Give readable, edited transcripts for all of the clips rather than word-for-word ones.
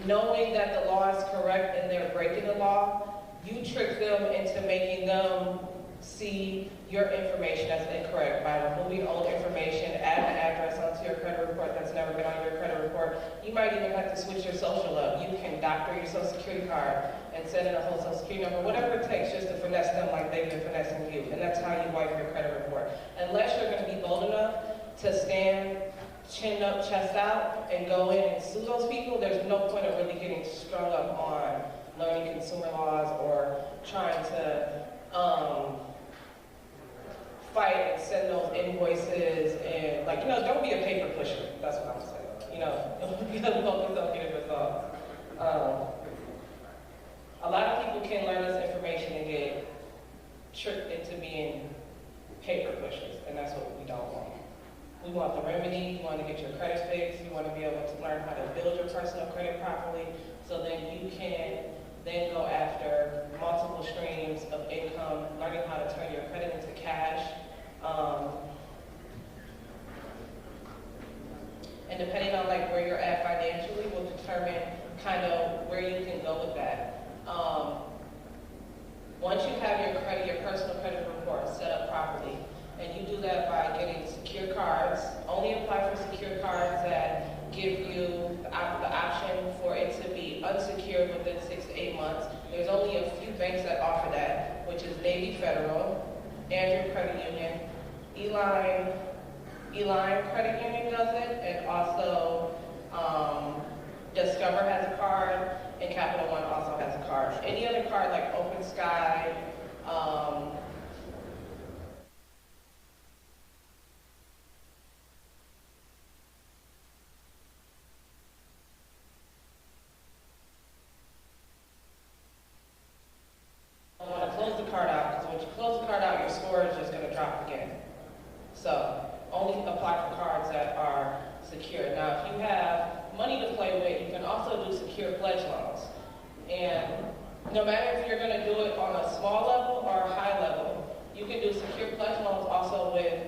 knowing that the law is correct and they're breaking the law, you trick them into making them see your information as incorrect by removing old information, add an address onto your credit report that's never been on your credit report. You might even have to switch your social up. You can doctor your social security card and send in a whole social security number, whatever it takes just to finesse them like they've been finessing you. And that's how you wipe your credit report. Unless you're going to be bold enough to stand chin up, chest out, and go in and sue those people, there's no point of really getting strung up on learning consumer laws or trying to fight and send those invoices and, like, don't be a paper pusher. That's what I'm saying. Don't get it resolved. A lot of people can learn this information and get tricked into being paper pushers, and that's what we don't want. We want the remedy. You want to get your credit fixed. You want to be able to learn how to build your personal credit properly, so then you can then go after multiple streams of income, learning how to turn your credit into cash. And depending on like where you're at financially will determine kind of where you can go with that. Once you have your personal credit report set up properly, and you do that by getting secure cards, only apply for secure cards that give you the option for it to be unsecured within 6 to 8 months. There's only a few banks that offer that, which is Navy Federal, Andrew Credit Union, Eline Credit Union does it, and also Discover has a card, and Capital One also has a card. Any other card like Open Sky, so only apply for cards that are secure. Now, if you have money to play with, you can also do secure pledge loans. And no matter if you're going to do it on a small level or a high level, you can do secure pledge loans also with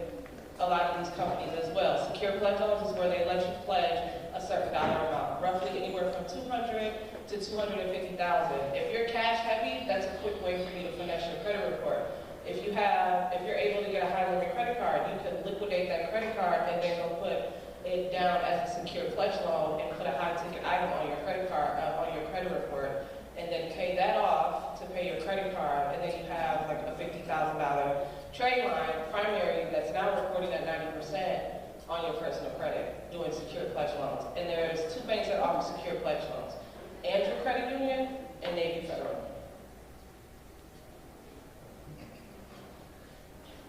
a lot of these companies as well. Secure pledge loans is where they let you pledge a certain dollar amount, roughly anywhere from $200,000 to $250,000. If you're cash heavy, that's a quick way for you to finesse your credit report. If you're able to get a high limit credit card, you can liquidate that credit card and then go put it down as a secure pledge loan and put a high ticket item on your credit card, on your credit report, and then pay that off to pay your credit card, and then you have like a $50,000 trade line primary that's now recorded at 90% on your personal credit doing secure pledge loans. And there's 2 banks that offer secure pledge loans, Andrew Credit Union and Navy Federal.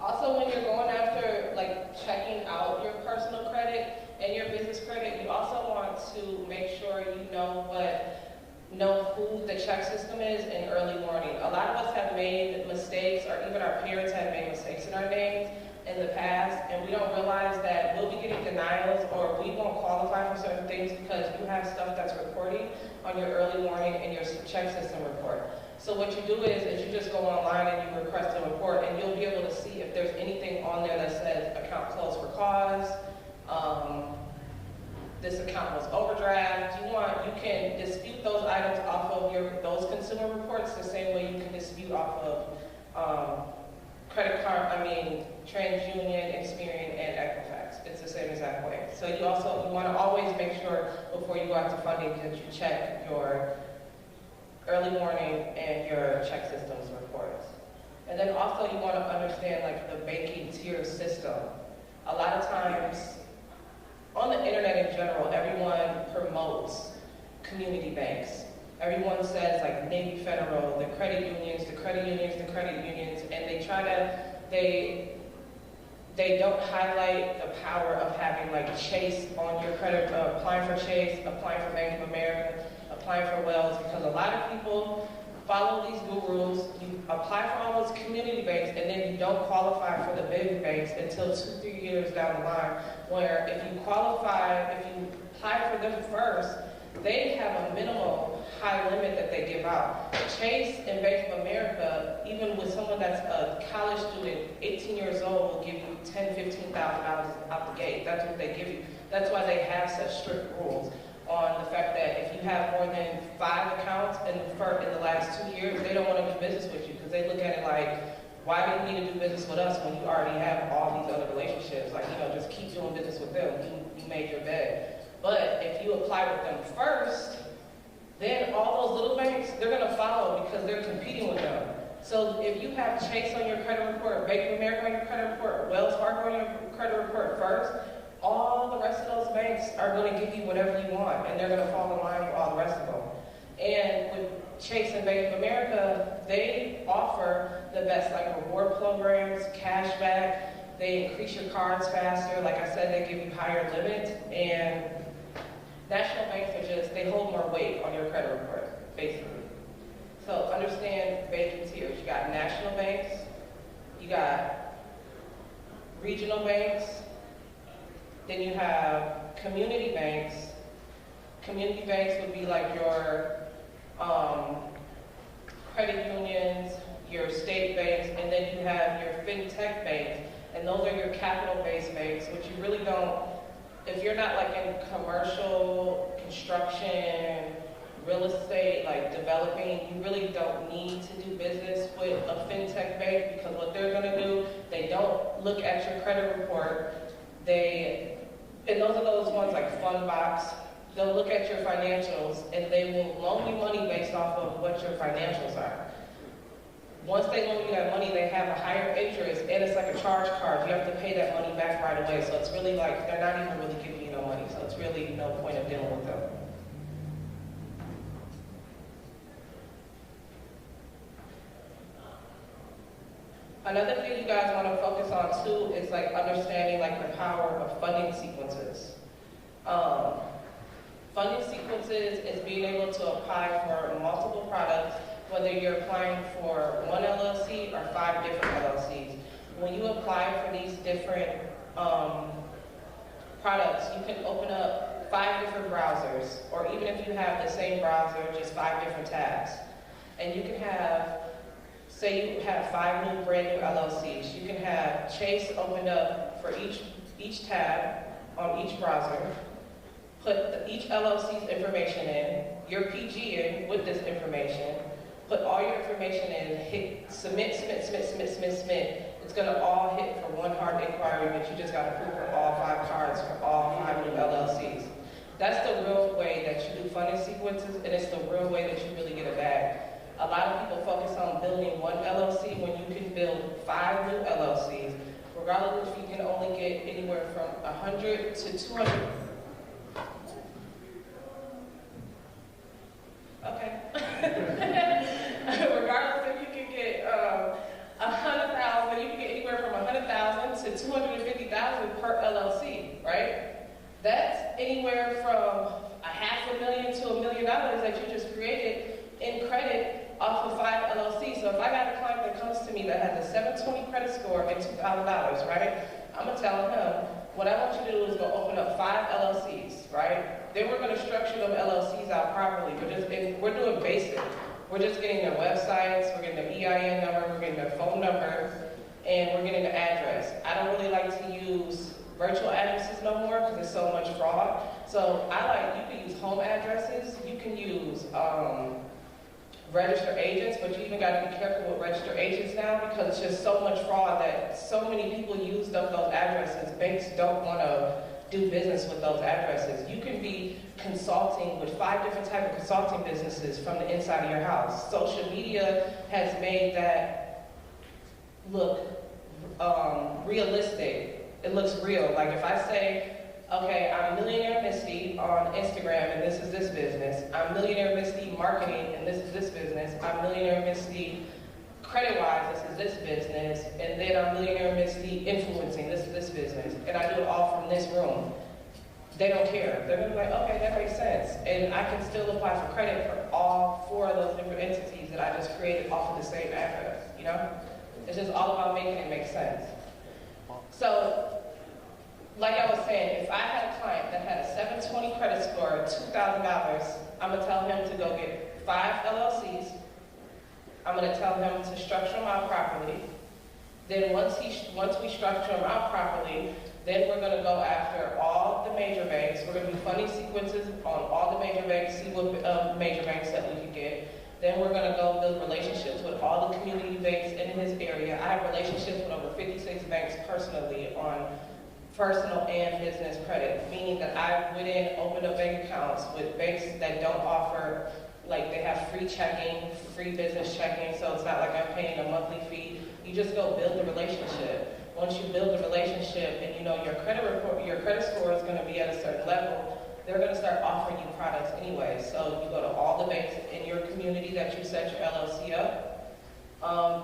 Also, when you're going after, like, checking out your personal credit and your business credit, you also want to make sure you know who the check system is in early warning. A lot of us have made mistakes, or even our parents have made mistakes in our names in the past, and we don't realize that we'll be getting denials or we won't qualify for certain things because you have stuff that's recording on your early warning and your check system report. So what you do is you just go online and you request a report, and you'll be able to see if there's anything on there that says account closed for cause, this account was overdraft. You can dispute those items off of those consumer reports the same way you can dispute off of TransUnion, Experian, and Equifax. It's the same exact way. So you want to always make sure before you go out to funding that you check your early warning and your check systems reports. And then also you want to understand like the banking tier system. A lot of times on the internet in general, everyone promotes community banks. Everyone says like Navy Federal, the credit unions, and they don't highlight the power of having like Chase on your credit, applying for Chase, applying for Bank of America, applying for Wells, because a lot of people follow these gurus. You apply for all those community banks, and then you don't qualify for the big banks until 2-3 years down the line, where if you apply for them first, they have a minimal high limit that they give out. Chase and Bank of America, even with someone that's a college student, 18 years old, will give you $10,000, $15,000 out the gate. That's what they give you. That's why they have such strict rules. on the fact that if you have more than 5 accounts in the last 2 years, they don't want to do business with you because they look at it like, why do you need to do business with us when you already have all these other relationships? Like, just keep doing business with them. You made your bed. But if you apply with them first, then all those little banks, they're going to follow because they're competing with them. So if you have Chase on your credit report, Bank of America on your credit report, Wells Fargo on your credit report first, all the rest of those banks are going to give you whatever you want, and they're going to fall in line with all the rest of them. And with Chase and Bank of America, they offer the best reward programs, cash back, they increase your cards faster. Like I said, they give you higher limits, and national banks they hold more weight on your credit report, basically. So understand banking tiers. You got national banks, you got regional banks, then you have community banks. Community banks would be like your credit unions, your state banks, and then you have your fintech banks, and those are your capital-based banks, which you really don't, if you're not in commercial, construction, real estate, developing, you really don't need to do business with a fintech bank because what they're going to do, they don't look at your credit report. And those are those ones like Fundbox. They'll look at your financials and they will loan you money based off of what your financials are. Once they loan you that money, they have a higher interest, and it's like a charge card. You have to pay that money back right away. So it's really they're not even really giving you no money. So it's really no point of dealing with them. Another thing you guys want to focus on too is understanding the power of funding sequences. Funding sequences is being able to apply for multiple products, whether you're applying for one LLC or 5 different LLCs. When you apply for these different products, you can open up 5 different browsers, or even if you have the same browser, just 5 different tabs. And you can have, say you have 5 new brand new LLCs. You can have Chase opened up for each tab on each browser, put each LLC's information in, your PG in with this information, put all your information in, hit submit. It's going to all hit for one hard inquiry, but you just got to prove for all 5 cards for all 5 new LLCs. That's the real way that you do funding sequences, and it's the real way that you really get a bag. A lot of people focus on building one LLC when you can build 5 new LLCs, regardless if you can only get anywhere from 100 to 200. Okay. Regardless if you can get 100,000, you can get anywhere from 100,000 to 250,000 per LLC, right? That's anywhere from $500,000 to $1 million that you just created in credit off of 5 LLCs. So if I got a client that comes to me that has a 720 credit score and $2,000, right? I'm gonna tell him, what I want you to do is go open up 5 LLCs, right? Then we're gonna structure them LLCs out properly. We're doing basic. We're just getting their websites, we're getting their EIN number, we're getting their phone number, and we're getting the address. I don't really like to use virtual addresses no more because there's so much fraud. So you can use home addresses, you can use registered agents, but you even got to be careful with registered agents now because it's just so much fraud that so many people used up those addresses. Banks don't want to do business with those addresses. You can be consulting with 5 different types of consulting businesses from the inside of your house. Social media has made that look realistic. It looks real. Like if I say, okay, I'm Millionaire Misty on Instagram and this is this business. I'm Millionaire Misty Marketing and this is this business. I'm Millionaire Misty Credit-wise, this is this business. And then I'm Millionaire Misty Influencing, this is this business. And I do it all from this room. They don't care. They're gonna be like, okay, that makes sense. And I can still apply for credit for all 4 of those different entities that I just created off of the same address, you know? It's just all about making it make sense. So, like I was saying, if I had a client that had a 720 credit score, $2,000, I'm gonna tell him to go get 5 LLCs. I'm gonna tell him to structure them out properly. Then once we structure them out properly, Then we're gonna go after all the major banks. We're gonna do funding sequences on all the major banks, see what major banks that we can get. Then we're gonna go build relationships with all the community banks in his area. I have relationships with over 56 banks personally on personal and business credit, meaning that I went in, opened up bank accounts with banks that don't offer, like they have free checking, free business checking, so it's not like I'm paying a monthly fee. You just go build the relationship. Once you build the relationship and you know your credit report, your credit score is gonna be at a certain level, they're gonna start offering you products anyway. So you go to all the banks in your community that you set your LLC up,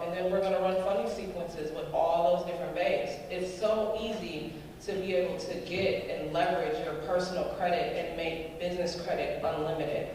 and then we're gonna run funding sequences with all those different banks. It's so easy to be able to get and leverage your personal credit and make business credit unlimited.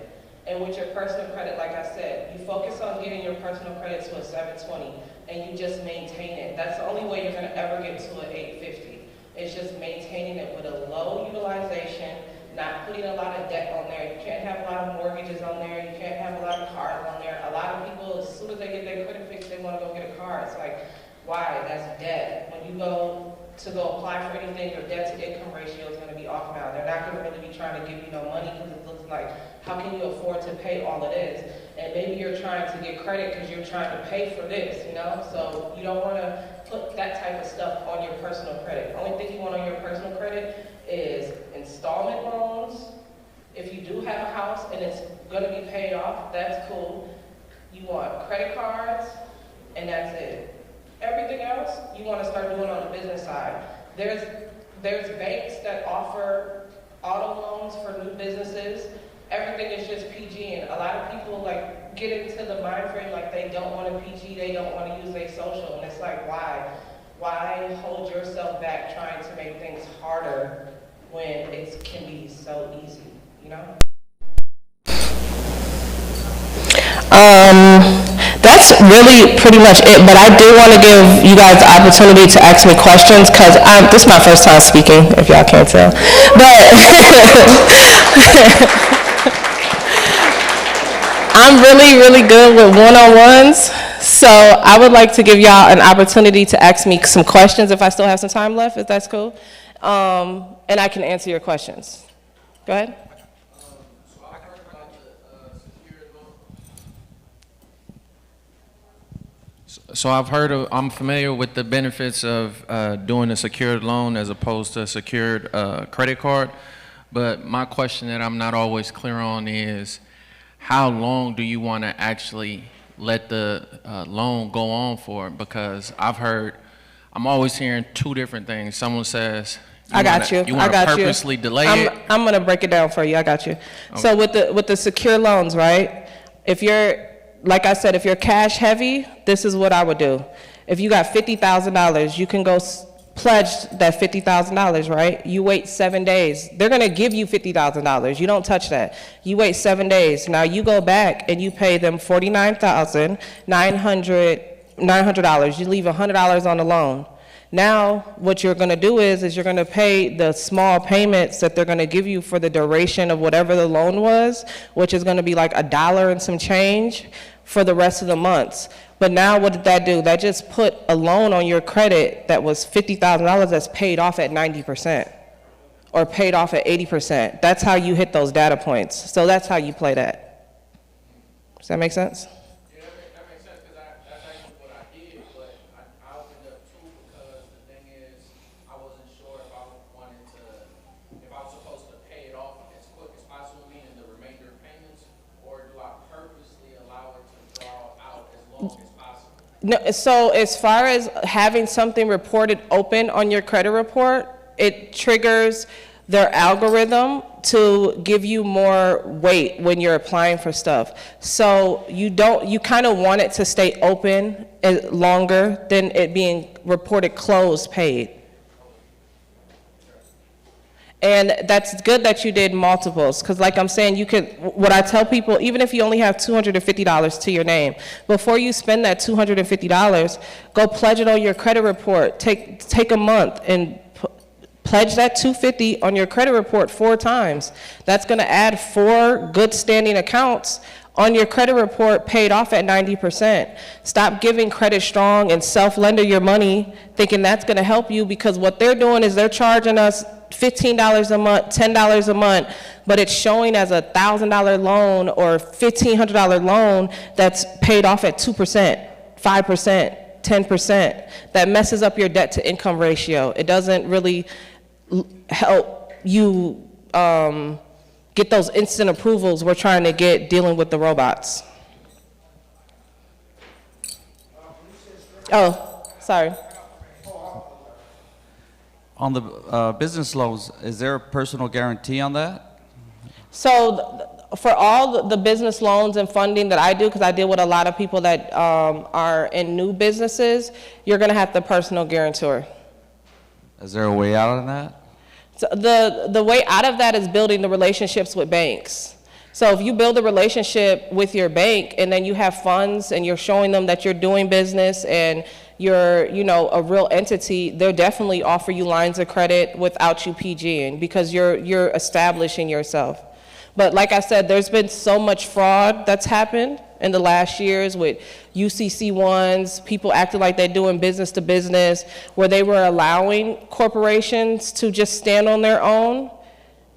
And with your personal credit, like I said, you focus on getting your personal credit to a 720 and you just maintain it. That's the only way you're gonna ever get to an 850. It's just maintaining it with a low utilization, not putting a lot of debt on there. You can't have a lot of mortgages on there. You can't have a lot of cars on there. A lot of people, as soon as they get their credit fixed, they wanna go get a car. It's like, why? That's debt. When you go apply for anything, your debt to income ratio is gonna be off now. They're not gonna really be trying to give you no money because it looks like, how can you afford to pay all of this? And maybe you're trying to get credit because you're trying to pay for this, you know? So you don't wanna put that type of stuff on your personal credit. The only thing you want on your personal credit is installment loans. If you do have a house and it's gonna be paid off, that's cool. You want credit cards, and that's it. Everything else, you want to start doing on the business side. There's banks that offer auto loans for new businesses. Everything is just PG, and a lot of people like get into the mind frame like they don't want to PG, they don't want to use their social, and it's like, why? Why hold yourself back trying to make things harder when it can be so easy, you know? That's really pretty much it, but I do want to give you guys the opportunity to ask me questions, because this is my first time speaking, if y'all can't tell. But I'm really, really good with one-on-ones, so I would like to give y'all an opportunity to ask me some questions if I still have some time left, if that's cool, and I can answer your questions. Go ahead. So I'm familiar with the benefits of doing a secured loan as opposed to a secured credit card. But my question that I'm not always clear on is, how long do you want to actually let the loan go on for? Because I'm always hearing two different things. Someone says, you want to purposely delay it? I'm going to break it down for you. I got you. Okay. So with the secure loans, right? Like I said, if you're cash heavy, this is what I would do. If you got $50,000, you can go pledge that $50,000, right? You wait 7 days. They're gonna give you $50,000. You don't touch that. You wait 7 days. Now you go back and you pay them $49,900. You leave $100 on the loan. Now, what you're gonna do is you're gonna pay the small payments that they're gonna give you for the duration of whatever the loan was, which is gonna be like $1 and some change for the rest of the months. But now what did that do? That just put a loan on your credit that was $50,000 that's paid off at 90% or paid off at 80%. That's how you hit those data points. So that's how you play that. Does that make sense? No, so as far as having something reported open on your credit report, it triggers their algorithm to give you more weight when you're applying for stuff. So you kind of want it to stay open longer than it being reported closed paid. And that's good that you did multiples, because like I'm saying, what I tell people, even if you only have $250 to your name, before you spend that $250, go pledge it on your credit report. Take a month and pledge that $250 on your credit report 4 times. That's gonna add 4 good standing accounts on your credit report paid off at 90%. Stop giving Credit Strong and self-lender your money thinking that's gonna help you, because what they're doing is they're charging us $15 a month, $10 a month, but it's showing as a $1,000 loan or $1,500 loan that's paid off at 2%, 5%, 10%. That messes up your debt to income ratio. It doesn't really help you get those instant approvals we're trying to get dealing with the robots. Oh, sorry. On the business loans, is there a personal guarantee on that? So for all the business loans and funding that I do, because I deal with a lot of people that are in new businesses, you're gonna have the personal guarantor. Is there a way out of that? So the way out of that is building the relationships with banks. So if you build a relationship with your bank and then you have funds and you're showing them that you're doing business and you're, you know, a real entity, they'll definitely offer you lines of credit without you PGing, because you're establishing yourself. But like I said, there's been so much fraud that's happened in the last years with UCC ones, people acting like they're doing business to business, where they were allowing corporations to just stand on their own.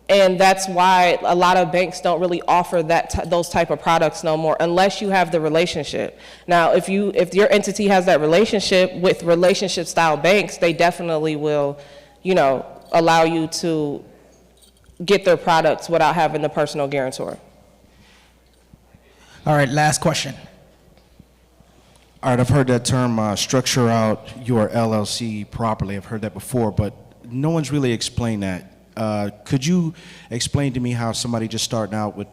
And that's why a lot of banks don't really offer those type of products no more, unless you have the relationship. Now, if your entity has that relationship with relationship style banks, they definitely will, you know, allow you to get their products without having the personal guarantor. All right, last question. All right, I've heard that term, structure out your LLC properly. I've heard that before, but no one's really explained that. Could you explain to me how somebody just starting out with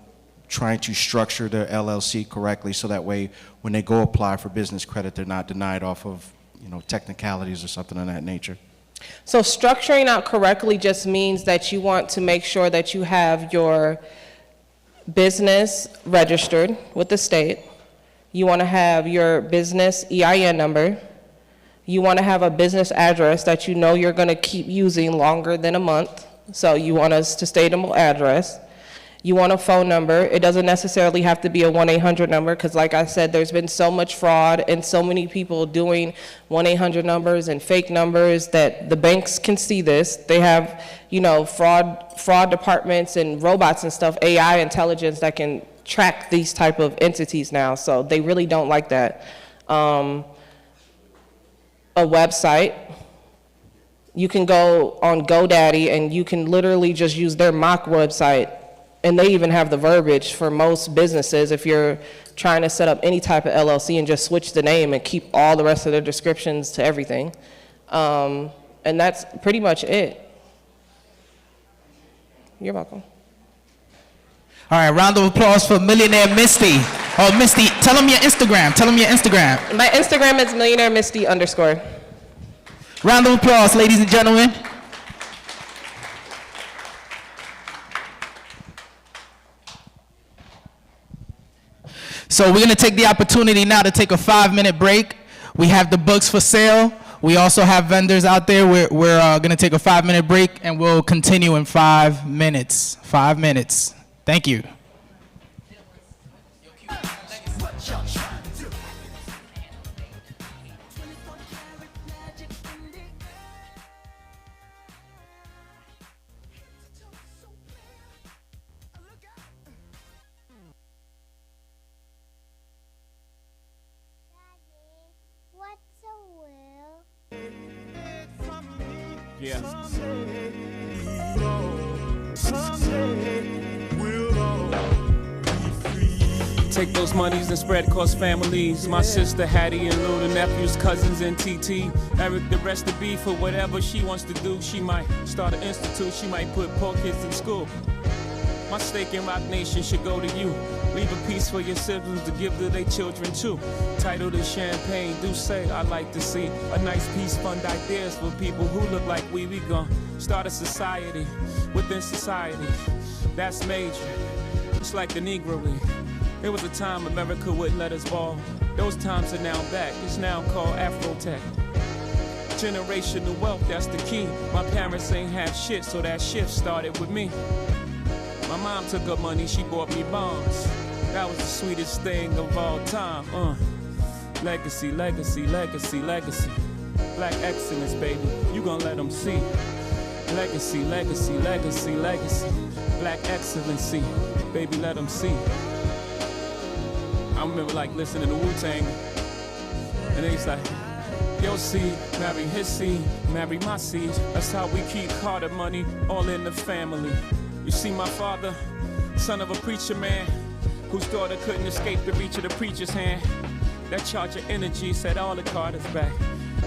trying to structure their LLC correctly, so that way when they go apply for business credit, they're not denied off of, you know, technicalities or something of that nature? So structuring out correctly just means that you want to make sure that you have your business registered with the state. You want to have your business EIN number. You want to have a business address that you know you're going to keep using longer than a month. So you want a sustainable address. You want a phone number. It doesn't necessarily have to be a 1-800 number, because like I said, there's been so much fraud and so many people doing 1-800 numbers and fake numbers that the banks can see this. They have, you know, fraud departments and robots and stuff, AI intelligence that can track these type of entities now. So they really don't like that. A website. You can go on GoDaddy and you can literally just use their mock website. And they even have the verbiage for most businesses if you're trying to set up any type of LLC and just switch the name and keep all the rest of their descriptions to everything. And that's pretty much it. You're welcome. All right, round of applause for Millionaire Misty. Oh, Misty, tell them your Instagram. Tell them your Instagram. My Instagram is millionairemisty_. Round of applause, ladies and gentlemen. So we're gonna take the opportunity now to take a 5-minute break. We have the books for sale. We also have vendors out there. We're gonna take a 5-minute break and we'll continue in 5 minutes. 5 minutes. Thank you. Yeah. Take those monies and spread across families. My sister Hattie and Lou, the nephews, cousins, and TT. Eric, the rest to be for whatever she wants to do. She might start an institute, she might put poor kids in school. My stake in Rock Nation should go to you. Leave a piece for your siblings to give to their children too. Titled as Champagne, do say I'd like to see a nice piece, fund ideas for people who look like we gon' start a society within society. That's major. It's like the Negro League. There was a time America wouldn't let us ball. Those times are now back. It's now called Afrotech. Generational wealth, that's the key. My parents ain't have shit, so that shift started with me. My mom took up money, she bought me bonds. That was the sweetest thing of all time. Legacy, legacy, legacy, legacy. Black excellence, baby, you gon' let them see. Legacy, legacy, legacy, legacy. Black excellency, baby, let them see. I remember like listening to Wu-Tang, and they was like, your seed, marry his seed, marry my seed. That's how we keep Carter money all in the family. You see my father, son of a preacher man, whose daughter couldn't escape the reach of the preacher's hand. That charge of energy set all the Carters back.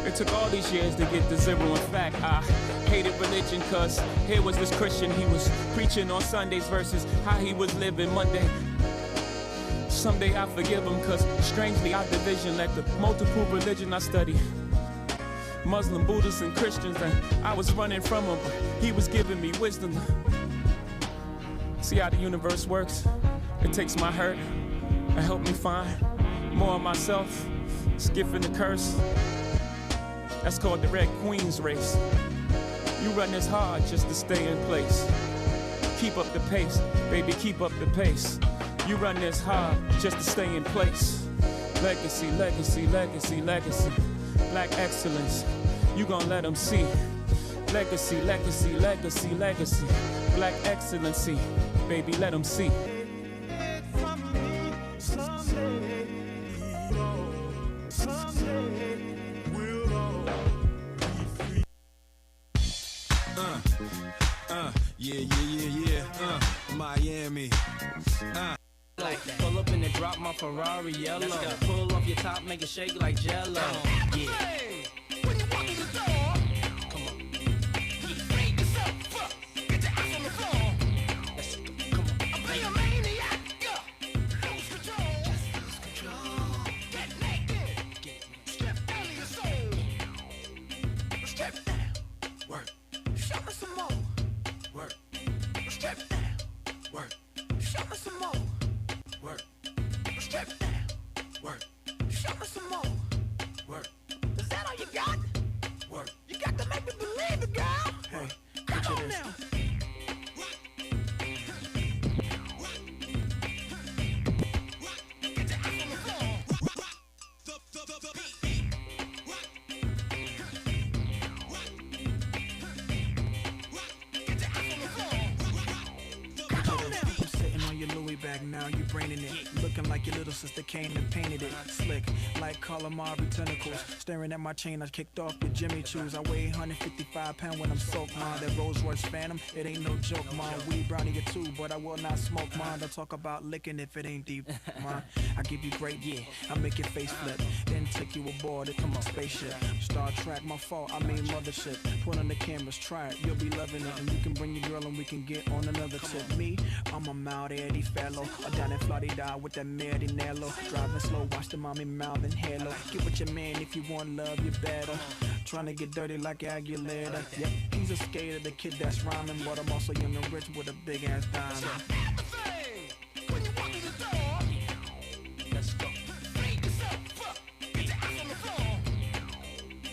It took all these years to get to zero. In fact, I hated religion, cause here was this Christian. He was preaching on Sundays versus how he was living Monday. Someday I forgive him, cause strangely our division led to multiple religion I studied. Muslim, Buddhists, and Christians, and I was running from him, but he was giving me wisdom. See how the universe works? It takes my hurt and help me find more of myself, skipping the curse. That's called the Red Queen's race. You run this hard just to stay in place. Keep up the pace, baby, keep up the pace. You run this hard just to stay in place. Legacy, legacy, legacy, legacy. Black excellence, you gon' let them see. Legacy, legacy, legacy, legacy. Black excellency, baby, let them see. Miami. Pull up in the drop, my Ferrari yellow. Pull off your top, make it shake like Jello. Yeah. When you walk in the door, come on. Break yourself up, get your ass on the floor. Let's come on. I'm being a maniac, yeah. Lose control. Get naked. Strip down to your soul. Strip down. Work. Show me some more. Work. Strip down. Work. Show me some more. Work. Strip down. Work. Show me some more. Work. Is that all you got? Work. You got to make me believe it, girl. Hey, come on now. Get your ass on the floor. Your Louis bag now, you braining it. Looking like your little sister came and painted it. Slick, like calamari tentacles. Staring at my chain, I kicked off the Jimmy Choos. I weigh 155 pounds when I'm soaked, man. That Rolls Royce Phantom, it ain't no joke, man. Weed brownie or two, but I will not smoke, man. Don't talk about licking if it ain't deep, man. I give you great, yeah. I make your face flip, then take you aboard it. Come on, spaceship. Star Trek, my fault, I mean mothership. Put on the cameras, try it, you'll be loving it. And you can bring your girl and we can get on another tip. Me, I'm a mild Eddie fellow. Or down in Florida with that Marinello. Driving slow, watch the mommy mouth and halo. Get with your man if you want love, you better. Trying to get dirty like Aguilera. Yep, he's a skater, the kid that's rhyming. But I'm also young and rich with a big ass diamond. When you walk in the door, let's go. Break yourself up, get your ass on the floor.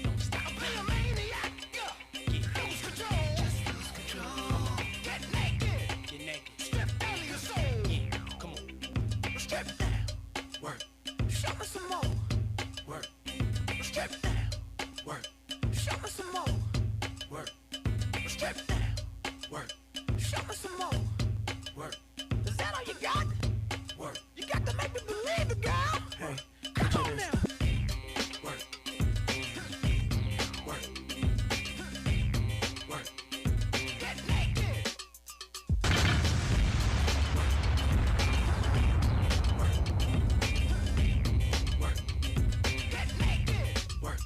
Don't stop being a maniac, yeah. Lose control. Get naked. Strip down to your soul. Yeah, come on. Strip down. Work. Show me some more. Work. Strip down. Work. Show me some more. Work. Strip down. Work. Show me some more. Work. Is that all you got? Work. You got to make me believe it, girl. Hey, come on now. Work. Work. Work. Get naked. Work. Work. Get naked. Work.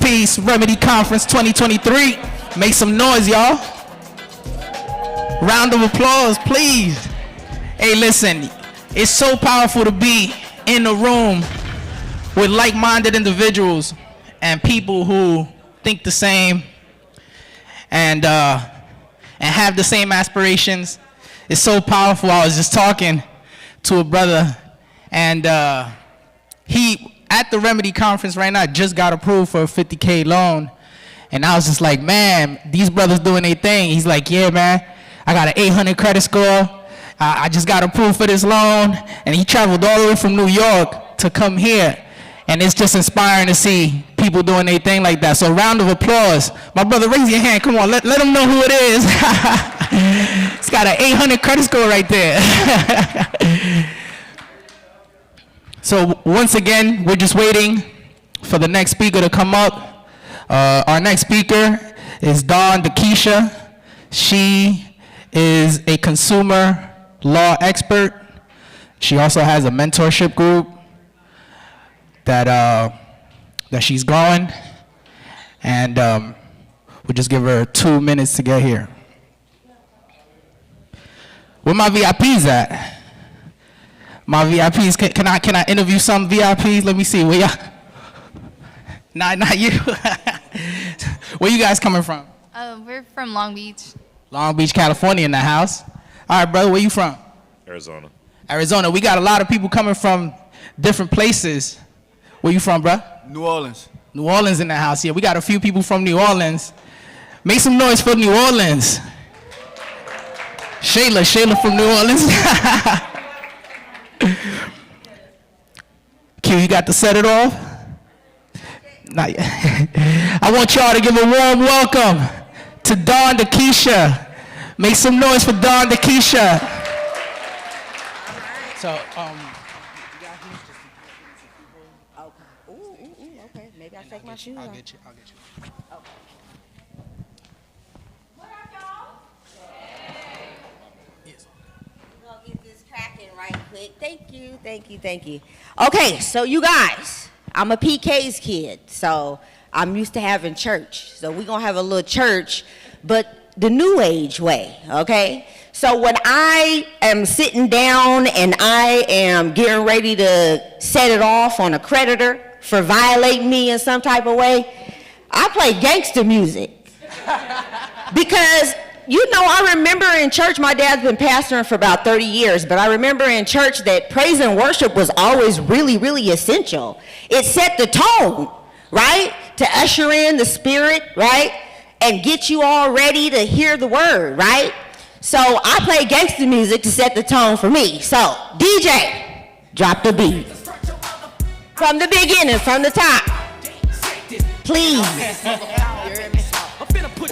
Peace Remedy Conference 2023. Make some noise, y'all. Round of applause, please. Hey, listen, it's so powerful to be in the room with like-minded individuals and people who think the same and have the same aspirations. It's so powerful. I was just talking to a brother, and he, at the Remedy Conference right now, just got approved for a $50K loan. And I was just like, man, these brothers doing their thing. He's like, yeah, man, I got an 800 credit score. I just got approved for this loan. And he traveled all the way from New York to come here. And it's just inspiring to see people doing their thing like that. So round of applause. My brother, raise your hand. Come on, let them know who it is. It's got an 800 credit score right there. So once again, we're just waiting for the next speaker to come up. Our next speaker is Dawn Dakisha. She is a consumer law expert. She also has a mentorship group that she's growing, and we'll just give her 2 minutes to get here. Where my VIPs at? My VIPs, can I interview some VIPs? Let me see, where y'all? Not you. Where you guys coming from? We're from Long Beach. Long Beach, California in the house. All right, brother, where you from? Arizona. Arizona. We got a lot of people coming from different places. Where you from, bro? New Orleans. New Orleans in the house. Yeah, we got a few people from New Orleans. Make some noise for New Orleans. Shayla from New Orleans. Q, you got to set it off? Not yet. I want y'all to give a warm welcome to Dawn Dakisha. Make some noise for Dawn Dakisha. So, okay. Maybe I'll take my shoes off. I'll get you. Okay. What up, y'all? Yes. We're gonna get this cracking right quick. Thank you. Okay, so you guys, I'm a PK's kid, so I'm used to having church. So we're gonna have a little church, but the new age way, okay? So when I am sitting down and I am getting ready to set it off on a creditor for violating me in some type of way, I play gangster music. Because, you know, I remember in church, my dad's been pastoring for about 30 years, but I remember in church that praise and worship was always really, really essential. It set the tone, right? To usher in the spirit, right? And get you all ready to hear the word, right? So I play gangster music to set the tone for me. So, DJ, drop the beat. From the beginning, from the top. Please.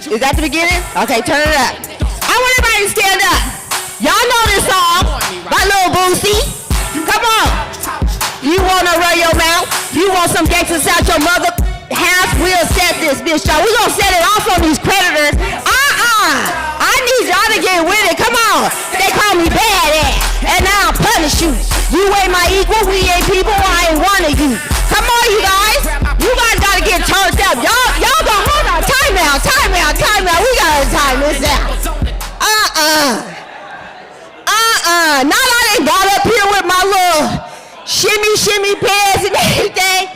Is that the beginning? Okay, turn it up. I want everybody to stand up. Y'all know this song by Lil Boosie. Come on. You want to run your mouth? You want some gangsters out your mother house? We'll set this bitch out. We're going to set it off on these creditors. I need y'all to get with it. Come on. They call me badass, and I'll punish you. You ain't my equal. We ain't people. I ain't one of you. Come on, you guys. You guys got to get turned up. Y'all gonna hold on. Time out. We got to time this out. Now I done got up here with my little shimmy pants and everything.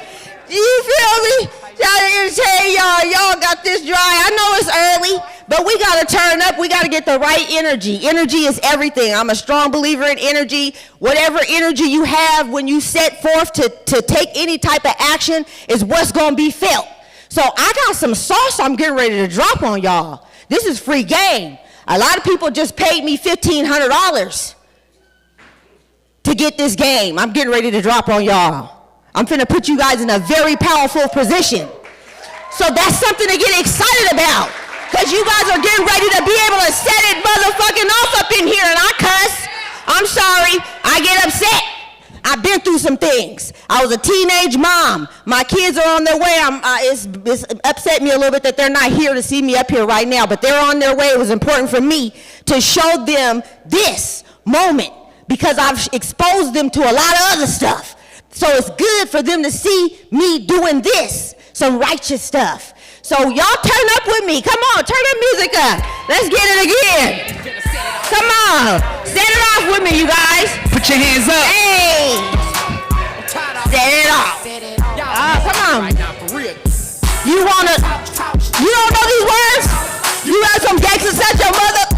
Do you feel me? Y'all entertain y'all. Y'all got this dry. I know it's early, but we got to turn up. We got to get the right energy. Energy is everything. I'm a strong believer in energy. Whatever energy you have when you set forth to take any type of action is what's going to be felt. So I got some sauce I'm getting ready to drop on y'all. This is free game. A lot of people just paid me $1,500 to get this game. I'm getting ready to drop on y'all. I'm finna put you guys in a very powerful position. So that's something to get excited about. Because you guys are getting ready to be able to set it motherfucking off up in here, and I cuss. I'm sorry. I get upset. I've been through some things. I was a teenage mom. My kids are on their way. It's upset me a little bit that they're not here to see me up here right now, but they're on their way. It was important for me to show them this moment because I've exposed them to a lot of other stuff. So it's good for them to see me doing this. some righteous stuff. So y'all turn up with me. Come on, turn the music up. Let's get it again. Come on, set it off with me, you guys. Put your hands up. Hey, set it off. Come on. You don't know these words? You got some gangsters, set your mother.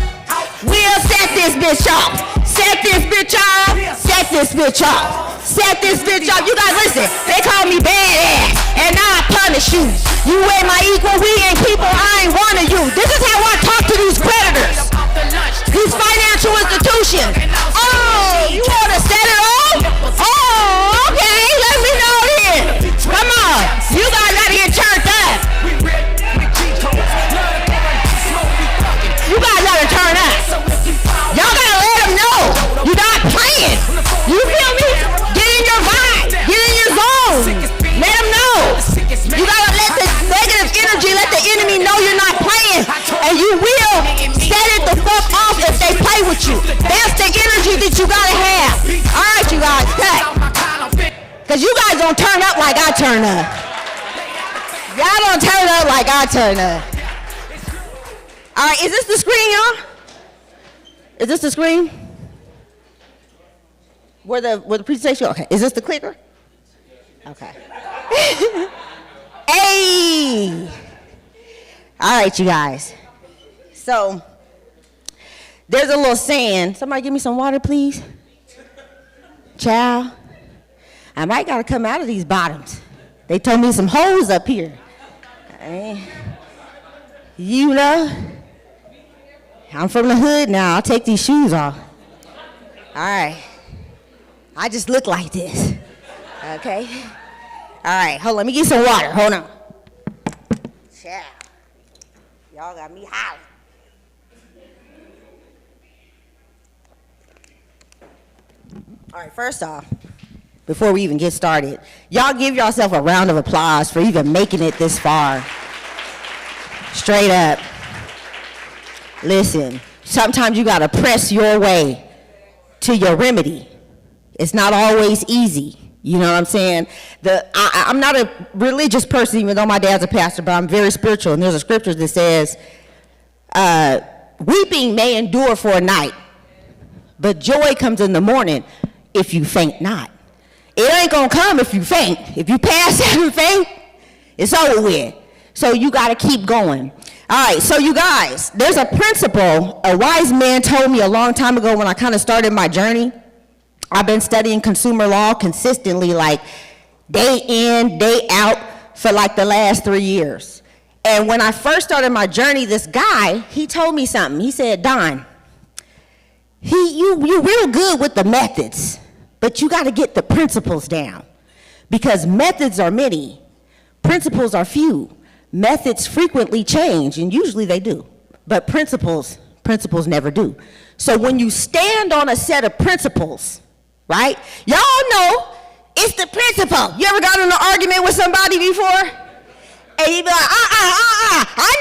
We'll set this bitch off. Set this bitch off. Set this bitch off. Set this bitch off. You guys listen. They call me badass, and now I punish you. You ain't my equal. We ain't people. I ain't one of you. This is how I talk to these predators, these financial institutions. Oh, you want to set it off? Oh, okay. Let me know then. Come on. You guys got to get turned up. You guys got to turn up. Y'all got to let them know you're not playing. You feel me? Get in your vibe. Get in your zone. Let them know. You got to let the negative energy, let the enemy know you're not playing. And you will set it the fuck off if they play with you. That's the energy that you got to have. All right, you guys, cut. Because you guys don't turn up like I turn up. Y'all don't turn up like I turn up. All right, is this the screen, y'all? Is this the screen? Where the presentation? Okay, is this the clicker? Okay. Hey! All right, you guys. So, there's a little saying. Somebody give me some water, please. Child, I might gotta come out of these bottoms. They told me some holes up here. You know, I'm from the hood now. I'll take these shoes off. All right. I just look like this. Okay? All right, hold on. Let me get some water. Hold on. Child. Y'all got me hollering. All right, first off, before we even get started, y'all give yourself a round of applause for even making it this far. Straight up. Listen, sometimes you gotta press your way to your remedy. It's not always easy. You know what I'm saying? I'm not a religious person, even though my dad's a pastor, but I'm very spiritual. And there's a scripture that says, weeping may endure for a night, but joy comes in the morning if you faint not. It ain't gonna come if you faint. If you pass out and faint, it's over with. So you gotta keep going. All right, so you guys, there's a principle a wise man told me a long time ago when I kind of started my journey. I've been studying consumer law consistently, like day in, day out, for like the last 3 years. And when I first started my journey, this guy, he told me something. He said, Don, you're real good with the methods, but you gotta get the principles down. Because methods are many, principles are few. Methods frequently change, and usually they do. But principles never do. So when you stand on a set of principles, right? Y'all know it's the principle. You ever got in an argument with somebody before? And you be like, I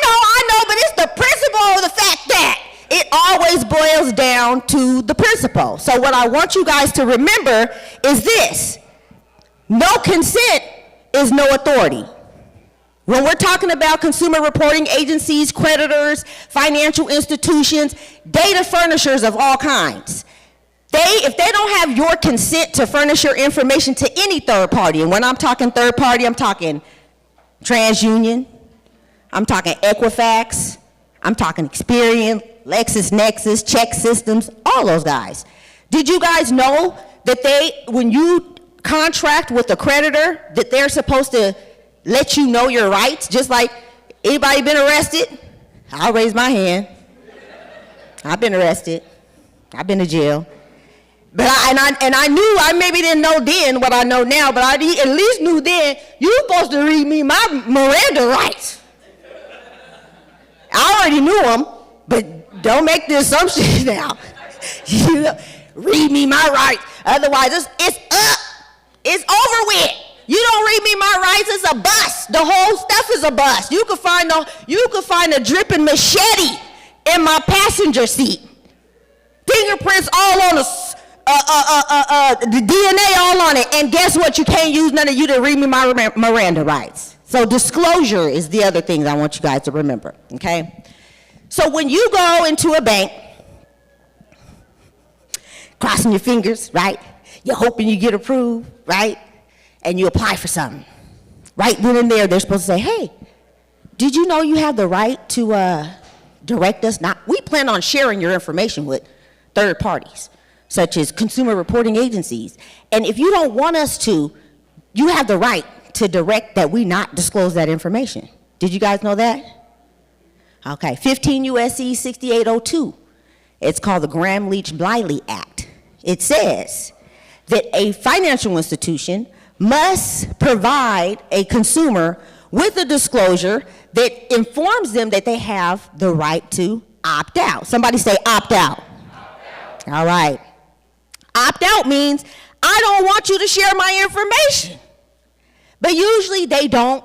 know, but it's the principle of the fact that. It always boils down to the principle. So what I want you guys to remember is this. No consent is no authority. When we're talking about consumer reporting agencies, creditors, financial institutions, data furnishers of all kinds, if they don't have your consent to furnish your information to any third party, and when I'm talking third party, I'm talking TransUnion, I'm talking Equifax, I'm talking Experian, LexisNexis, Check Systems, all those guys. Did you guys know that when you contract with a creditor, that they're supposed to let you know your rights? Just like, anybody been arrested? I'll raise my hand. I've been arrested. I've been to jail. But I maybe didn't know then what I know now, but I at least knew then, you're supposed to read me my Miranda rights. I already knew them, but don't make the assumption now. You read me my rights. Otherwise, it's up. It's over with. You don't read me my rights, it's a bust. The whole stuff is a bust. You could find a dripping machete in my passenger seat. Fingerprints all on the DNA all on it. And guess what? You can't use none of you to read me my Miranda rights. So disclosure is the other thing that I want you guys to remember, okay? So when you go into a bank, crossing your fingers, right? You're hoping you get approved, right? And you apply for something. Right then and there, they're supposed to say, hey, did you know you have the right to direct us? We plan on sharing your information with third parties, such as consumer reporting agencies. And if you don't want us to, you have the right to direct that we not disclose that information. Did you guys know that? Okay, 15 U.S.C. 6802. It's called the Gramm-Leach-Bliley Act. It says that a financial institution must provide a consumer with a disclosure that informs them that they have the right to opt out. Somebody say opt out. Opt out. All right. Opt out means I don't want you to share my information. But usually they don't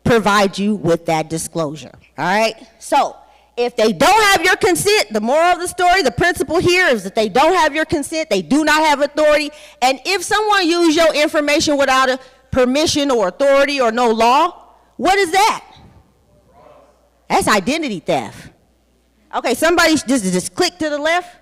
provide you with that disclosure. All right? So if they don't have your consent, the moral of the story, the principle here is that they don't have your consent, they do not have authority, and if someone uses your information without a permission or authority or no law, what is that? That's identity theft. Okay, somebody just click to the left.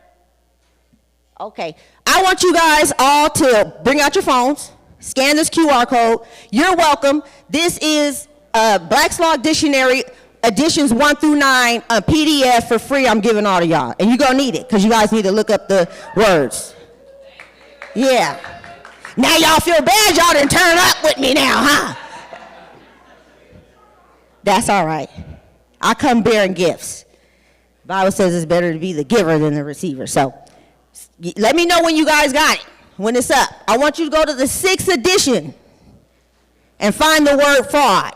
Okay, I want you guys all to bring out your phones, scan this QR code. You're welcome. This is Black's Law Dictionary, editions 1 through 9, a PDF for free I'm giving all of y'all. And you're going to need it because you guys need to look up the words. Yeah. Now y'all feel bad y'all didn't turn up with me now, huh? That's all right. I come bearing gifts. The Bible says it's better to be the giver than the receiver. So let me know when you guys got it, when it's up. I want you to go to the 6th edition and find the word fraud.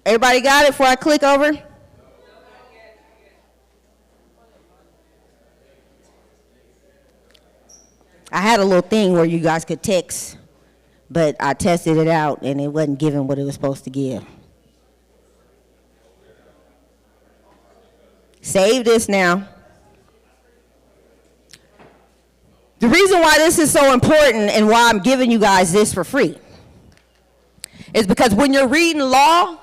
Everybody got it before I click over? I had a little thing where you guys could text, but I tested it out and it wasn't giving what it was supposed to give. Save this now. The reason why this is so important and why I'm giving you guys this for free is because when you're reading law,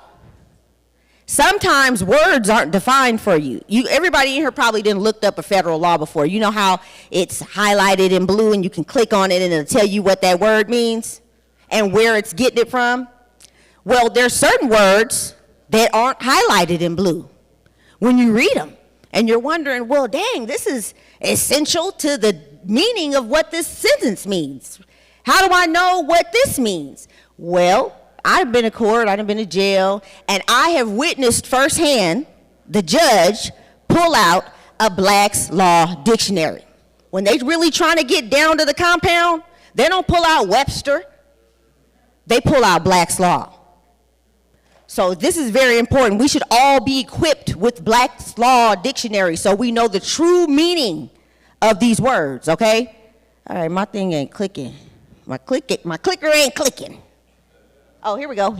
sometimes words aren't defined for you. Everybody in here probably didn't look up a federal law before. You know how it's highlighted in blue and you can click on it and it'll tell you what that word means and where it's getting it from? Well, there's certain words that aren't highlighted in blue when you read them. And you're wondering, well, dang, this is essential to the meaning of what this sentence means. How do I know what this means? Well, I've been to court, I've been to jail, and I have witnessed firsthand the judge pull out a Black's Law Dictionary. When they really trying to get down to the compound, they don't pull out Webster, they pull out Black's Law. So this is very important. We should all be equipped with Black's Law Dictionary so we know the true meaning of these words, okay? All right, my thing ain't clicking. My clicker ain't clicking. Oh, here we go.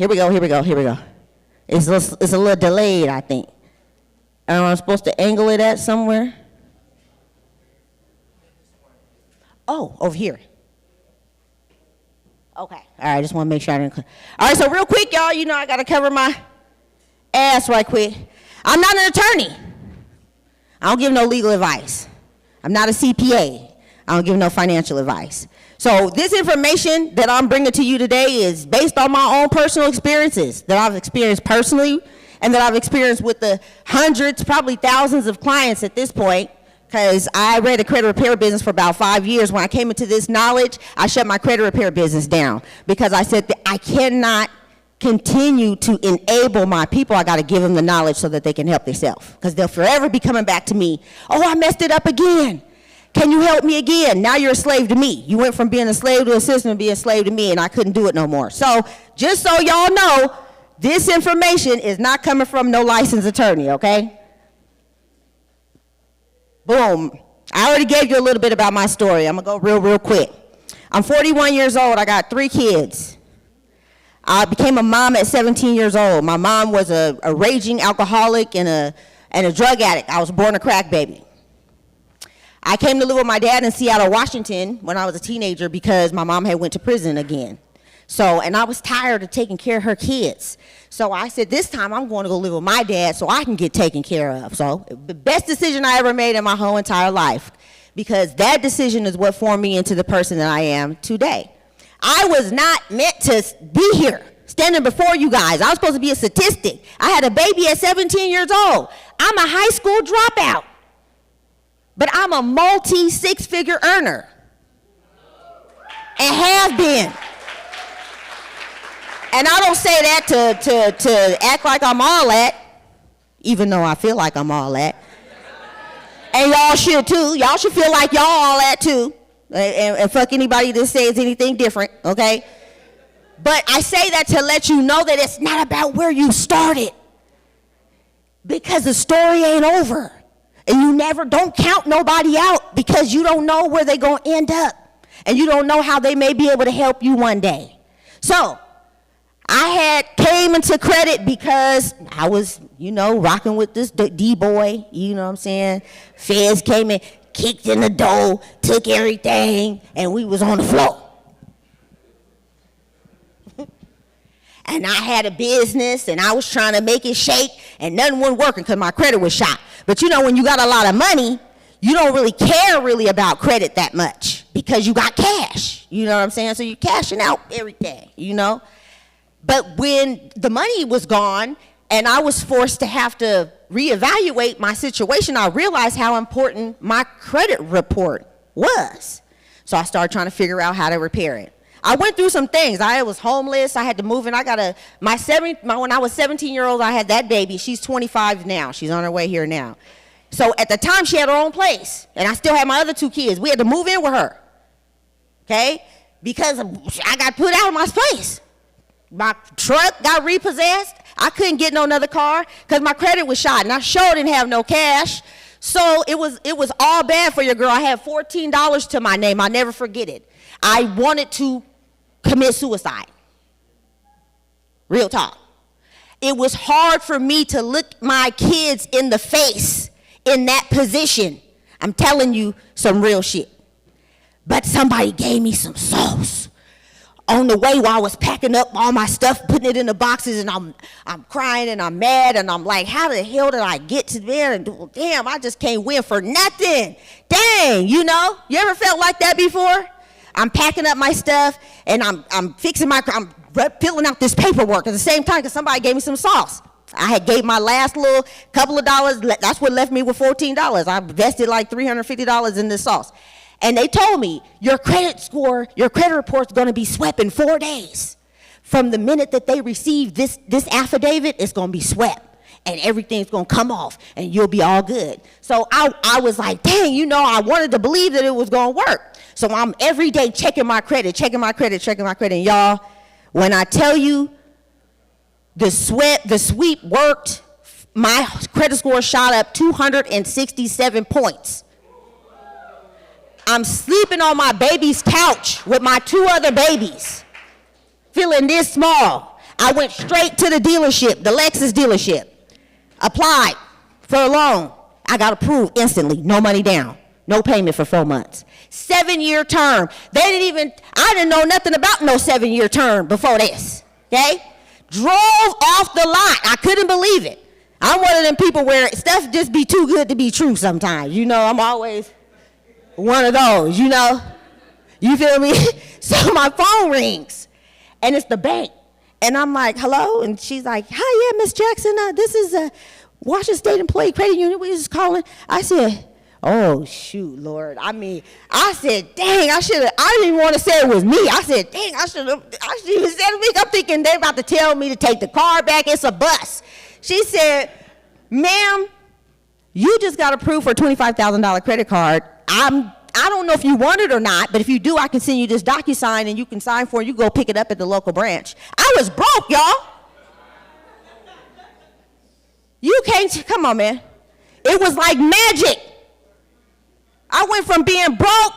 It's a little delayed, I think. I'm supposed to angle it at somewhere. Oh, over here. Okay. All right, I just want to make sure I didn't. All right, so real quick, y'all, you know I got to cover my ass right quick. I'm not an attorney. I don't give no legal advice. I'm not a CPA. I don't give no financial advice. So this information that I'm bringing to you today is based on my own personal experiences that I've experienced personally and that I've experienced with the hundreds, probably thousands of clients at this point, because I ran a credit repair business for about 5 years. When I came into this knowledge, I shut my credit repair business down because I said that I cannot continue to enable my people. I got to give them the knowledge so that they can help themselves, because they'll forever be coming back to me. Oh, I messed it up again. Can you help me again? Now you're a slave to me. You went from being a slave to a system to being a slave to me, and I couldn't do it no more. So just so y'all know, this information is not coming from no licensed attorney, okay? Boom. I already gave you a little bit about my story. I'm going to go real quick. I'm 41 years old. I got 3 kids. I became a mom at 17 years old. My mom was a raging alcoholic and a drug addict. I was born a crack baby. I came to live with my dad in Seattle, Washington when I was a teenager because my mom had went to prison again. So, and I was tired of taking care of her kids. So I said, this time I'm going to go live with my dad so I can get taken care of. So the best decision I ever made in my whole entire life, because that decision is what formed me into the person that I am today. I was not meant to be here, standing before you guys. I was supposed to be a statistic. I had a baby at 17 years old. I'm a high school dropout. But I'm a multi-six-figure earner. And have been. And I don't say that to act like I'm all that, even though I feel like I'm all that. And y'all should too. Y'all should feel like y'all all that too. And fuck anybody that says anything different, okay? But I say that to let you know that it's not about where you started. Because the story ain't over. And you don't count nobody out because you don't know where they're going to end up. And you don't know how they may be able to help you one day. So, I came into credit because I was, rocking with this D-boy, you know what I'm saying? Feds came in, kicked in the door, took everything, and we was on the floor. And I had a business, and I was trying to make it shake, and nothing wasn't working because my credit was shot. But when you got a lot of money, you don't really care about credit that much because you got cash. You know what I'm saying? So you're cashing out everything, But when the money was gone and I was forced to have to reevaluate my situation, I realized how important my credit report was. So I started trying to figure out how to repair it. I went through some things. I was homeless. I had to move in. When I was 17 years old, I had that baby. She's 25 now. She's on her way here now. So at the time, she had her own place. And I still had my other 2 kids. We had to move in with her. Okay? Because I got put out of my space. My truck got repossessed. I couldn't get no another car because my credit was shot. And I sure didn't have no cash. So it was all bad for your girl. I had $14 to my name. I'll never forget it. I wanted to commit suicide. Real talk. It was hard for me to look my kids in the face in that position. I'm telling you some real shit. But somebody gave me some sauce. On the way while I was packing up all my stuff, putting it in the boxes, and I'm crying and I'm mad and I'm like, how the hell did I get to there? And damn, I just can't win for nothing. Dang, you ever felt like that before? I'm packing up my stuff and I'm I'm filling out this paperwork at the same time because somebody gave me some sauce. I had gave my last little couple of dollars. That's what left me with $14. I invested like $350 in this sauce. And they told me, your credit report's going to be swept in 4 days. From the minute that they receive this affidavit, it's going to be swept. And everything's going to come off, and you'll be all good. So I was like, dang, I wanted to believe that it was going to work. So I'm every day checking my credit. And y'all, when I tell you the sweep worked, my credit score shot up 267 points. I'm sleeping on my baby's couch with my 2 other babies, feeling this small. I went straight to the dealership, the Lexus dealership, applied for a loan. I got approved instantly, no money down, no payment for 4 months. 7-year term. I didn't know nothing about no 7-year term before this, okay? Drove off the lot. I couldn't believe it. I'm one of them people where stuff just be too good to be true sometimes. I'm always one of those, You feel me? So my phone rings, and it's the bank. And I'm like, hello? And she's like, hi, yeah, Miss Jackson. This is Washington State Employee Credit Union. We just calling. I said, oh, shoot, Lord. I said, dang, I didn't even want to say it was me. I said, dang, I should even said it was me. I'm thinking they're about to tell me to take the car back. It's a bus. She said, ma'am, you just got approved for a $25,000 credit card. I don't know if you want it or not, but if you do, I can send you this DocuSign and you can sign for it. You go pick it up at the local branch. I was broke, y'all. You can't, come on, man. It was like magic. I went from being broke,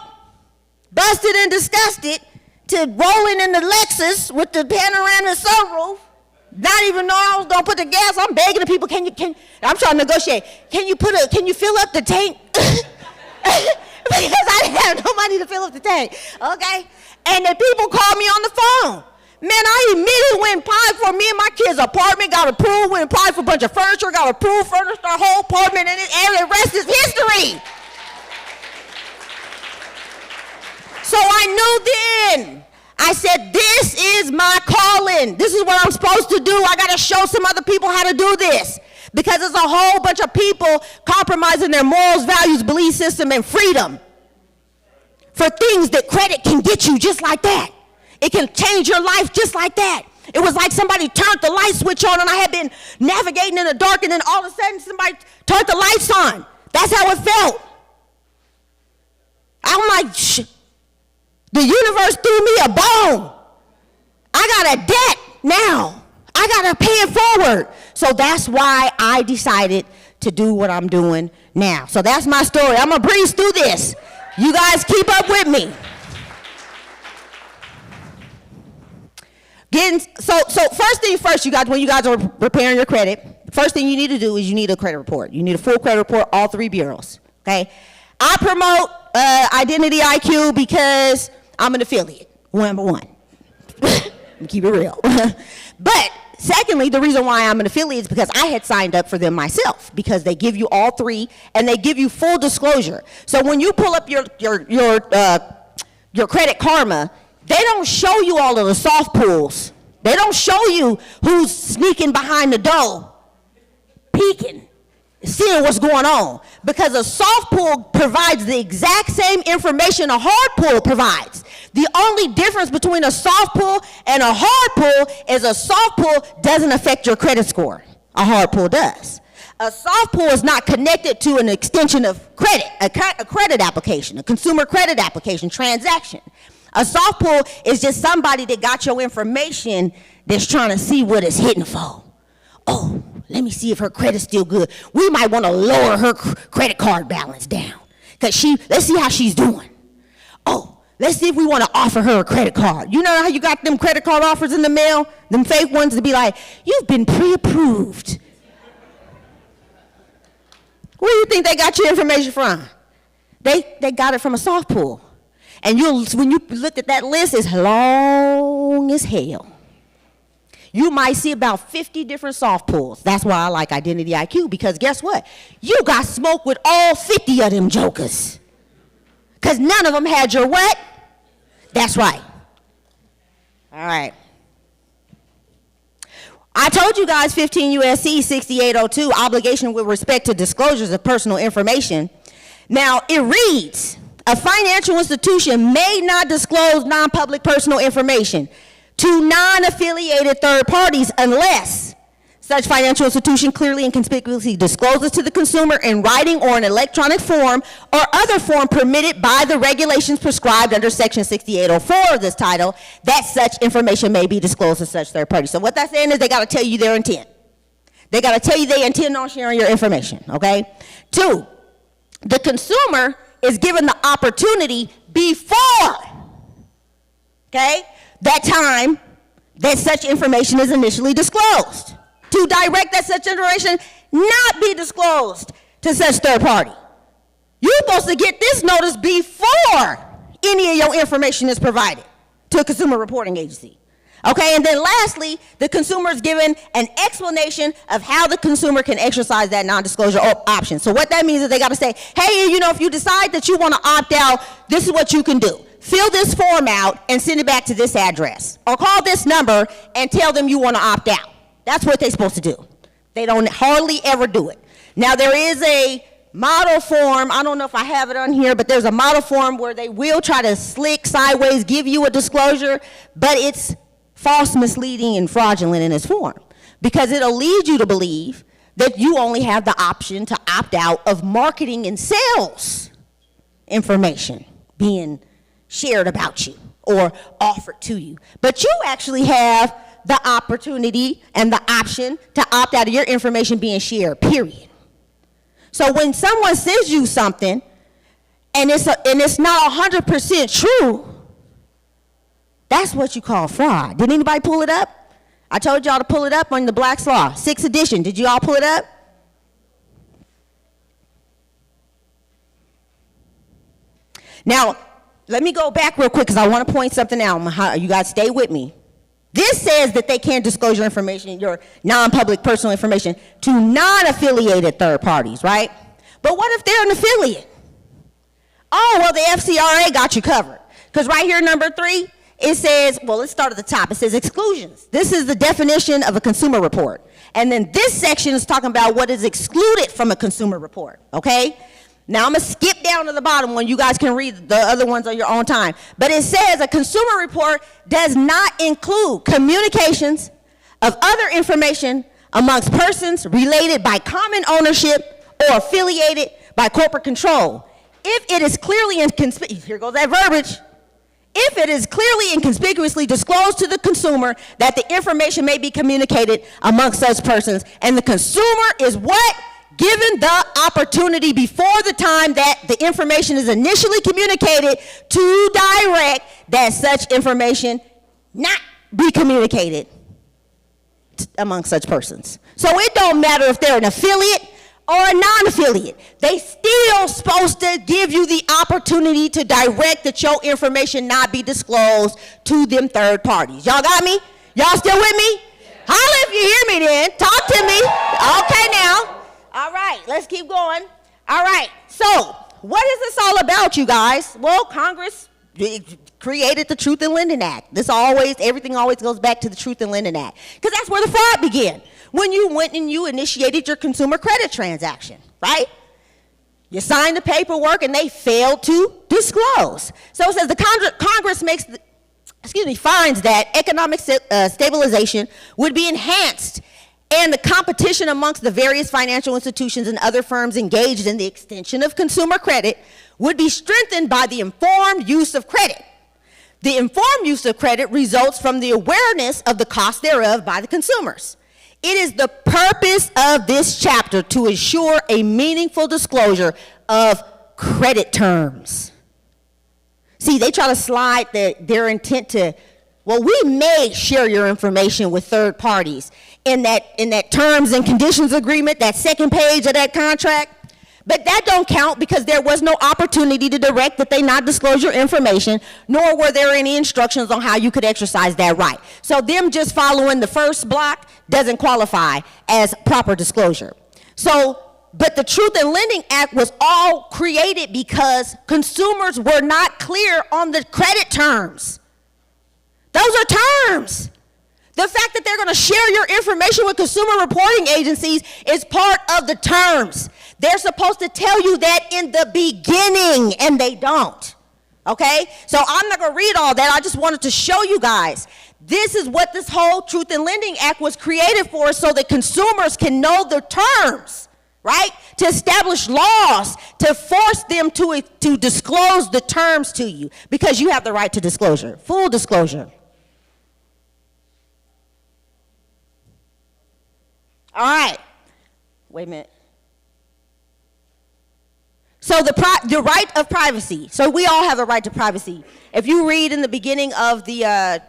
busted and disgusted, to rolling in the Lexus with the panoramic sunroof, not even know I was gonna put the gas. I'm begging the people, I'm trying to negotiate. Can you fill up the tank? because I didn't have no money to fill up the tank, okay? And then people called me on the phone. Man, I immediately went and applied for me and my kids' apartment, got approved, went and applied for a bunch of furniture, got approved, furnished our whole apartment, and the rest is history. So I knew then. I said, this is my calling. This is what I'm supposed to do. I got to show some other people how to do this. Because there's a whole bunch of people compromising their morals, values, belief system, and freedom for things that credit can get you just like that. It can change your life just like that. It was like somebody turned the light switch on and I had been navigating in the dark and then all of a sudden somebody turned the lights on. That's how it felt. I'm like, the universe threw me a bone. I got a debt now. I got to pay it forward. So that's why I decided to do what I'm doing now. So that's my story. I'm going to breeze through this. You guys keep up with me. So first thing first, you guys, when you guys are preparing your credit, first thing you need to do is you need a credit report. You need a full credit report, all three bureaus, okay? I promote Identity IQ because I'm an affiliate, number one. Keep it real. But secondly, the reason why I'm an affiliate is because I had signed up for them myself because they give you all three and they give you full disclosure. So when you pull up your Credit Karma, they don't show you all of the soft pulls. They don't show you who's sneaking behind the door, peeking, seeing what's going on. Because a soft pull provides the exact same information a hard pull provides. The only difference between a soft pull and a hard pull is a soft pull doesn't affect your credit score. A hard pull does. A soft pull is not connected to an extension of credit, a credit application, a consumer credit application, transaction. A soft pull is just somebody that got your information that's trying to see what it's hitting for. Oh, let me see if her credit's still good. We might want to lower her credit card balance down. Let's see how she's doing. Oh, let's see if we want to offer her a credit card. You know how you got them credit card offers in the mail? Them fake ones to be like, you've been pre-approved. Where do you think they got your information from? They got it from a soft pull. And when you look at that list, it's long as hell. You might see about 50 different soft pulls. That's why I like Identity IQ, because guess what? You got smoke with all 50 of them jokers. Because none of them had your what? That's right. All right. I told you guys 15 U.S.C. 6802, obligation with respect to disclosures of personal information. Now, it reads, a financial institution may not disclose non-public personal information to non-affiliated third parties unless such financial institution clearly and conspicuously discloses to the consumer in writing or in electronic form or other form permitted by the regulations prescribed under Section 6804 of this title that such information may be disclosed to such third parties. So what that's saying is they got to tell you their intent. They got to tell you they intend on sharing your information, okay? 2, the consumer is given the opportunity before, okay, that time that such information is initially disclosed to direct that such information not be disclosed to such third party. You're supposed to get this notice before any of your information is provided to a consumer reporting agency. Okay, and then lastly, the consumer is given an explanation of how the consumer can exercise that non-disclosure option. So what that means is they got to say, hey, you know, if you decide that you want to opt out, this is what you can do. Fill this form out and send it back to this address. Or call this number and tell them you want to opt out. That's what they're supposed to do. They don't hardly ever do it. Now, there is a model form. I don't know if I have it on here, but there's a model form where they will try to slick sideways give you a disclosure, but it's false, misleading, and fraudulent in its form because it'll lead you to believe that you only have the option to opt out of marketing and sales information being shared about you or offered to you. But you actually have the opportunity and the option to opt out of your information being shared, period. So when someone sends you something and it's not 100% true, that's what you call fraud. Did anybody pull it up? I told y'all to pull it up on the Black's Law, 6th edition. Did you all pull it up? Now, let me go back real quick because I want to point something out. You guys stay with me. This says that they can't disclose your information, your non-public personal information, to non-affiliated third parties, right? But what if they're an affiliate? Oh, well, the FCRA got you covered. Because right here, number 3, it says, well, let's start at the top. It says exclusions. This is the definition of a consumer report. And then this section is talking about what is excluded from a consumer report, okay? Now, I'm going to skip down to the bottom one. You guys can read the other ones on your own time. But it says a consumer report does not include communications of other information amongst persons related by common ownership or affiliated by corporate control. If it is clearly inconspicuous, here goes that verbiage. If it is clearly and conspicuously disclosed to the consumer that the information may be communicated amongst such persons, and the consumer is what? Given the opportunity before the time that the information is initially communicated to direct that such information not be communicated among such persons. So it don't matter if they're an affiliate or a non-affiliate. They still supposed to give you the opportunity to direct that your information not be disclosed to them third parties. Y'all got me? Y'all still with me? Holla if you hear me then. Talk to me. Okay now. All right, let's keep going. All right, so what is this all about, you guys? Well, Congress created the Truth in Lending Act. Everything always goes back to the Truth in Lending Act, because that's where the fraud began, when you went and you initiated your consumer credit transaction, right? You signed the paperwork and they failed to disclose. So it says the Congress finds that economic stabilization would be enhanced and the competition amongst the various financial institutions and other firms engaged in the extension of consumer credit would be strengthened by the informed use of credit. The informed use of credit results from the awareness of the cost thereof by the consumers. It is the purpose of this chapter to ensure a meaningful disclosure of credit terms. See, they try to slide their intent to, well, we may share your information with third parties in that terms and conditions agreement, that second page of that contract. But that don't count because there was no opportunity to direct that they not disclose your information, nor were there any instructions on how you could exercise that right. So them just following the first block doesn't qualify as proper disclosure. But the Truth in Lending Act was all created because consumers were not clear on the credit terms. Those are terms. The fact that they're going to share your information with consumer reporting agencies is part of the terms. They're supposed to tell you that in the beginning, and they don't. Okay? So I'm not going to read all that. I just wanted to show you guys. This is what this whole Truth in Lending Act was created for, so that consumers can know the terms, right? To establish laws, to force them to disclose the terms to you, because you have the right to disclosure, full disclosure. All right, wait a minute. So the right of privacy. So we all have a right to privacy. If you read in the beginning of the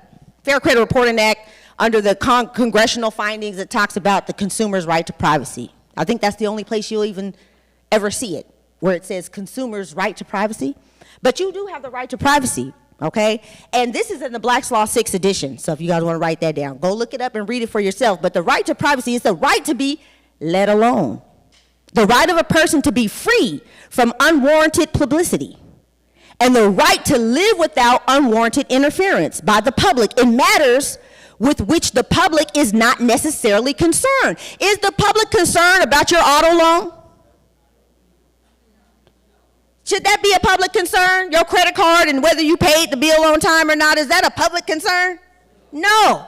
Fair Credit Reporting Act, under the congressional findings, it talks about the consumer's right to privacy. I think that's the only place you'll even ever see it, where it says consumer's right to privacy. But you do have the right to privacy. Okay? And this is in the Black's Law 6th edition. So if you guys want to write that down, go look it up and read it for yourself. But the right to privacy is the right to be let alone. The right of a person to be free from unwarranted publicity. And the right to live without unwarranted interference by the public in matters with which the public is not necessarily concerned. Is the public concerned about your auto loan? Should that be a public concern? Your credit card and whether you paid the bill on time or not, is that a public concern? No.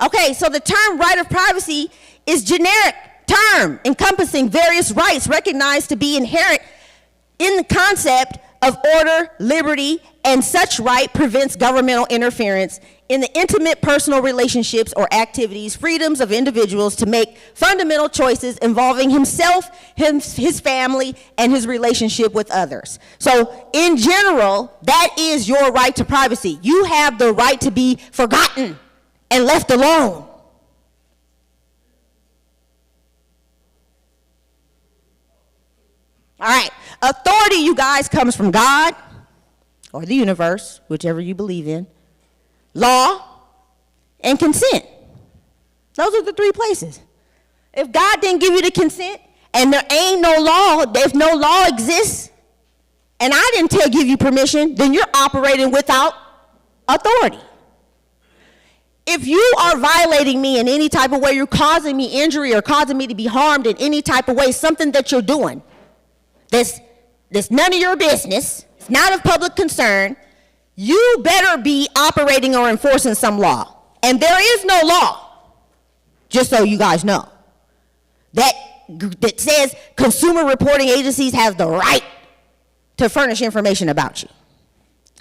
Okay, so the term right of privacy is generic term encompassing various rights recognized to be inherent in the concept of order, liberty, and such right prevents governmental interference in the intimate personal relationships or activities, freedoms of individuals to make fundamental choices involving himself, his family, and his relationship with others. So in general, that is your right to privacy. You have the right to be forgotten and left alone. All right, authority, you guys, comes from God, or the universe, whichever you believe in, law, and consent. Those are the three places. If God didn't give you the consent, and there ain't no law, if no law exists, and I didn't give you permission, then you're operating without authority. If you are violating me in any type of way, you're causing me injury or causing me to be harmed in any type of way, something that you're doing that's none of your business, it's not of public concern, you better be operating or enforcing some law. And there is no law, just so you guys know, that says consumer reporting agencies have the right to furnish information about you.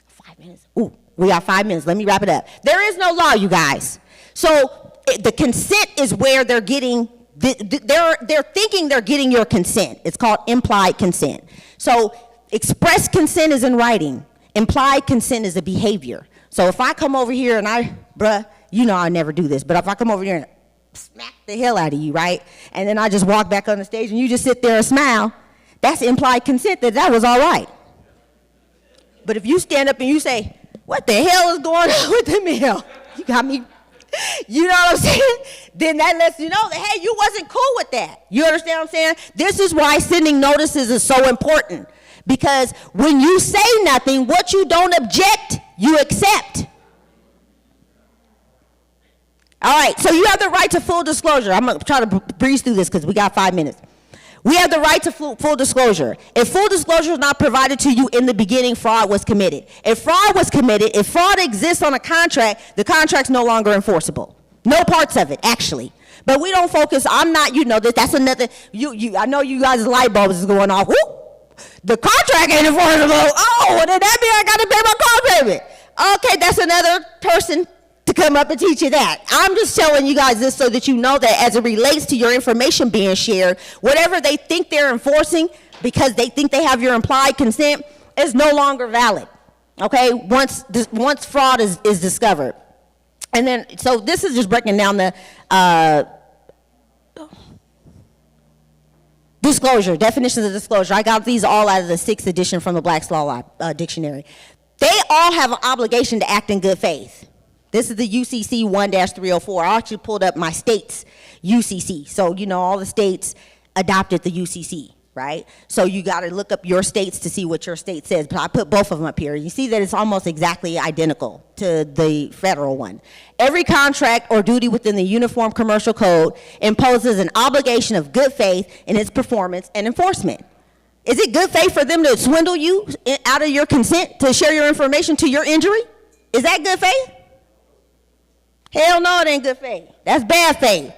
5 minutes. Ooh, we got 5 minutes. Let me wrap it up. There is no law, you guys. So the consent is where they're getting, they're thinking they're getting your consent. It's called implied consent. So express consent is in writing. Implied consent is a behavior. So if I come over here and bruh, you know I never do this, but if I come over here and smack the hell out of you, right? And then I just walk back on the stage and you just sit there and smile, that's implied consent that was all right. But if you stand up and you say, what the hell is going on with the meal? You got me, you know what I'm saying? Then that lets you know that, hey, you wasn't cool with that. You understand what I'm saying? This is why sending notices is so important. Because when you say nothing, what you don't object, you accept. All right, so you have the right to full disclosure. I'm going to try to breeze through this because we got 5 minutes. We have the right to full disclosure. If full disclosure is not provided to you in the beginning, fraud was committed. If fraud was committed, if fraud exists on a contract, the contract's no longer enforceable. No parts of it, actually. But we don't focus, I'm not, you know, that's another, I know you guys' light bulbs is going off. Whoop, the contract ain't enforceable. Oh, well, then that means I got to pay my car payment. Okay, that's another person to come up and teach you that. I'm just telling you guys this so that you know that as it relates to your information being shared, whatever they think they're enforcing because they think they have your implied consent is no longer valid, okay, once fraud is discovered. And then, so this is just breaking down the disclosure, definitions of disclosure. I got these all out of the 6th edition from the Black's Law Dictionary. They all have an obligation to act in good faith. This is the UCC 1-304. I actually pulled up my state's UCC. So, you know, all the states adopted the UCC, right? So you got to look up your states to see what your state says. But I put both of them up here. You see that it's almost exactly identical to the federal one. Every contract or duty within the Uniform Commercial Code imposes an obligation of good faith in its performance and enforcement. Is it good faith for them to swindle you out of your consent to share your information to your injury? Is that good faith? Hell no, it ain't good faith. That's bad faith.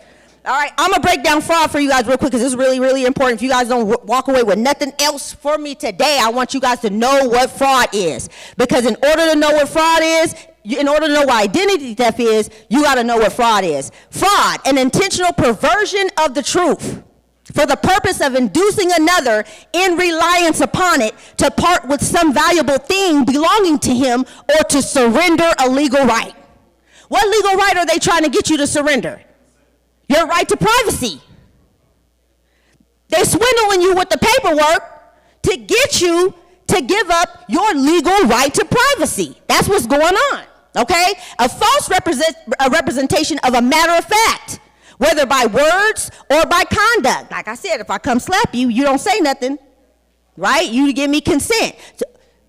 All right, I'm going to break down fraud for you guys real quick because this is really, really important. If you guys don't walk away with nothing else for me today, I want you guys to know what fraud is. Because in order to know what fraud is, in order to know what identity theft is, you got to know what fraud is. Fraud, an intentional perversion of the truth for the purpose of inducing another in reliance upon it to part with some valuable thing belonging to him or to surrender a legal right. What legal right are they trying to get you to surrender? Your right to privacy. They're swindling you with the paperwork to get you to give up your legal right to privacy. That's what's going on, okay? A false representation of a matter of fact, whether by words or by conduct. Like I said, if I come slap you, you don't say nothing, right? You give me consent.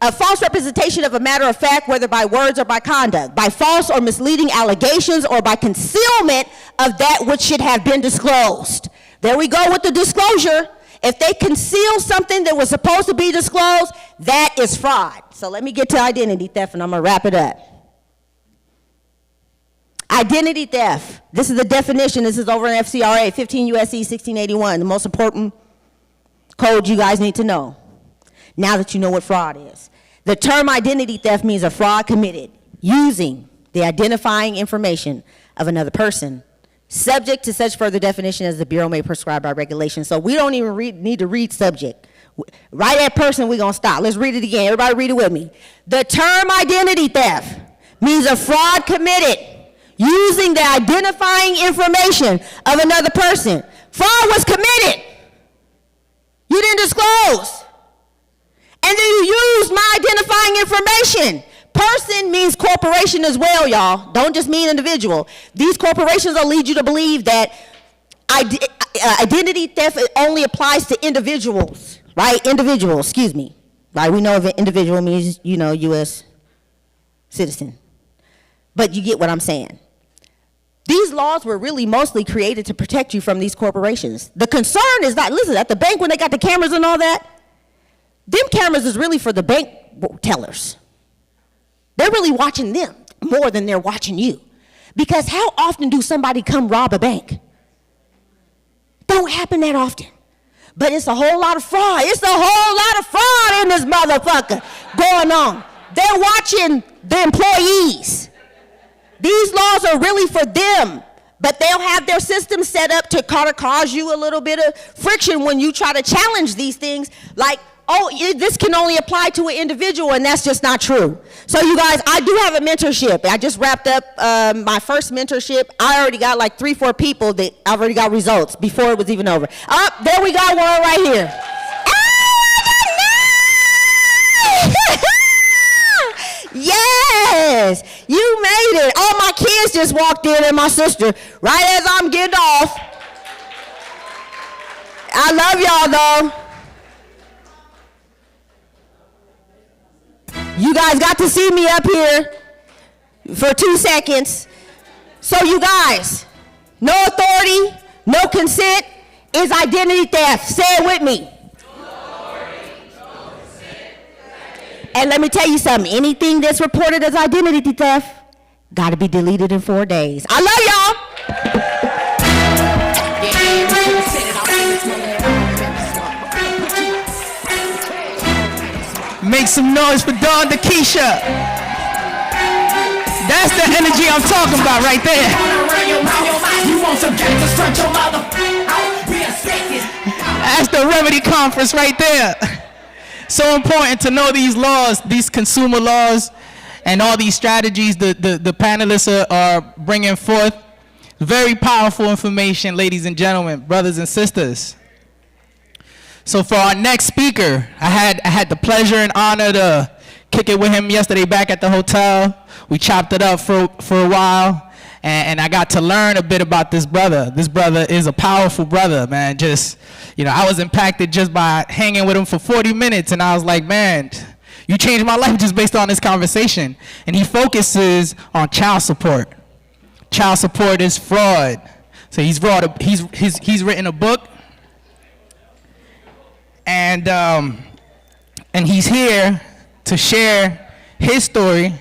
A false representation of a matter of fact, whether by words or by conduct, by false or misleading allegations or by concealment of that which should have been disclosed. There we go with the disclosure. If they conceal something that was supposed to be disclosed, that is fraud. So let me get to identity theft and I'm going to wrap it up. Identity theft. This is the definition. This is over in FCRA, 15 U.S.C. 1681, the most important code you guys need to know. Now that you know what fraud is. The term identity theft means a fraud committed using the identifying information of another person, subject to such further definition as the Bureau may prescribe by regulation. So we don't even need to read subject. Right at person, we're going to stop. Let's read it again. Everybody read it with me. The term identity theft means a fraud committed using the identifying information of another person. Fraud was committed. You didn't disclose. And then you use my identifying information. Person means corporation as well, y'all. Don't just mean individual. These corporations will lead you to believe that identity theft only applies to individuals, right? Individuals, excuse me. Right? We know if an individual means, U.S. citizen. But you get what I'm saying. These laws were really mostly created to protect you from these corporations. The concern is not, listen, at the bank when they got the cameras and all that, them cameras is really for the bank tellers. They're really watching them more than they're watching you. Because how often do somebody come rob a bank? Don't happen that often. But it's a whole lot of fraud. It's a whole lot of fraud in this motherfucker going on. They're watching the employees. These laws are really for them, but they'll have their system set up to kind of cause you a little bit of friction when you try to challenge these things like, oh, this can only apply to an individual, and that's just not true. So you guys, I do have a mentorship. I just wrapped up my first mentorship. I already got like 3-4 people that I've already got results before it was even over. There we got one right here. Yes, you made it. All my kids just walked in and my sister, right as I'm getting off. I love y'all though. You guys got to see me up here for 2 seconds. So you guys, no authority, no consent is identity theft. Say it with me. And let me tell you something, anything that's reported as identity theft, gotta be deleted in 4 days. I love y'all. Make some noise for Dawn Dakisha. That's the energy I'm talking about right there. That's the Remedy Conference right there. So important to know these laws, these consumer laws, and all these strategies the panelists are bringing forth. Very powerful information, ladies and gentlemen, brothers and sisters. So for our next speaker, I had the pleasure and honor to kick it with him yesterday back at the hotel. We chopped it up for a while. And I got to learn a bit about this brother. This brother is a powerful brother, man. Just, I was impacted just by hanging with him for 40 minutes. And I was like, man, you changed my life just based on this conversation. And he focuses on child support. Child support is fraud. So he's written a book. And he's here to share his story.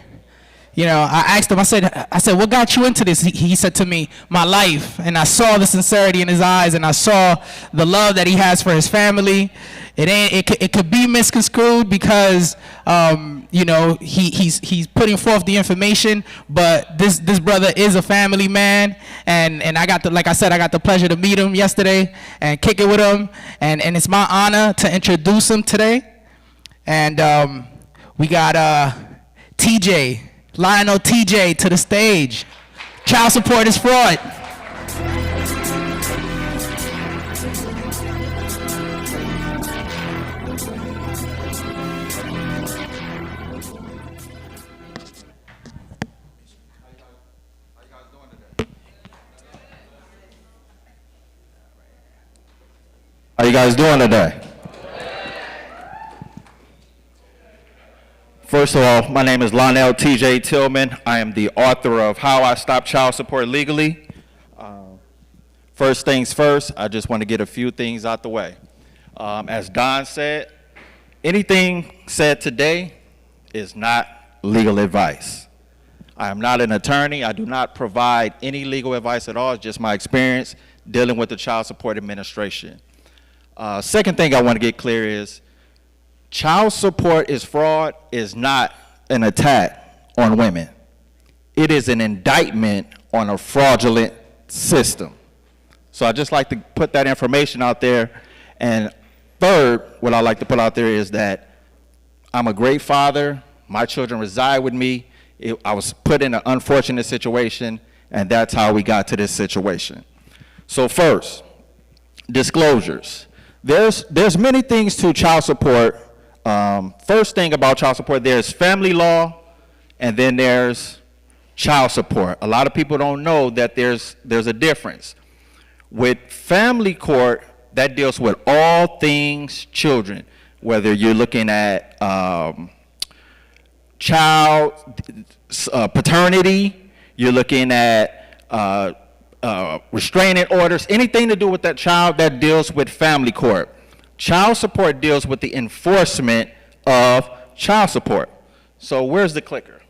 I asked him, I said, what got you into this? He said to me, my life. And I saw the sincerity in his eyes, and I saw the love that he has for his family. It could be misconstrued because, he's putting forth the information, but this brother is a family man. And I got the pleasure to meet him yesterday and kick it with him. And it's my honor to introduce him today. And we got TJ. Lionel TJ to the stage. Child support is fraud. How you guys doing today? First of all, my name is Lionel TJ Tillman. I am the author of How I Stopped Child Support Legally. First things first, I just want to get a few things out the way. As Don said, anything said today is not legal advice. I am not an attorney. I do not provide any legal advice at all. It's just my experience dealing with the Child Support Administration. Second thing I want to get clear is child support is fraud is not an attack on women. It is an indictment on a fraudulent system. So I just like to put that information out there. And third, what I like to put out there is that I'm a great father. My children reside with me. I was put in an unfortunate situation, and that's how we got to this situation. So first, disclosures. There's many things to child support First thing about child support, there's family law, and then there's child support. A lot of people don't know that there's a difference. With family court, that deals with all things children, whether you're looking at child paternity, you're looking at restraining orders, anything to do with that child, that deals with family court. Child support deals with the enforcement of child support. So where's the clicker?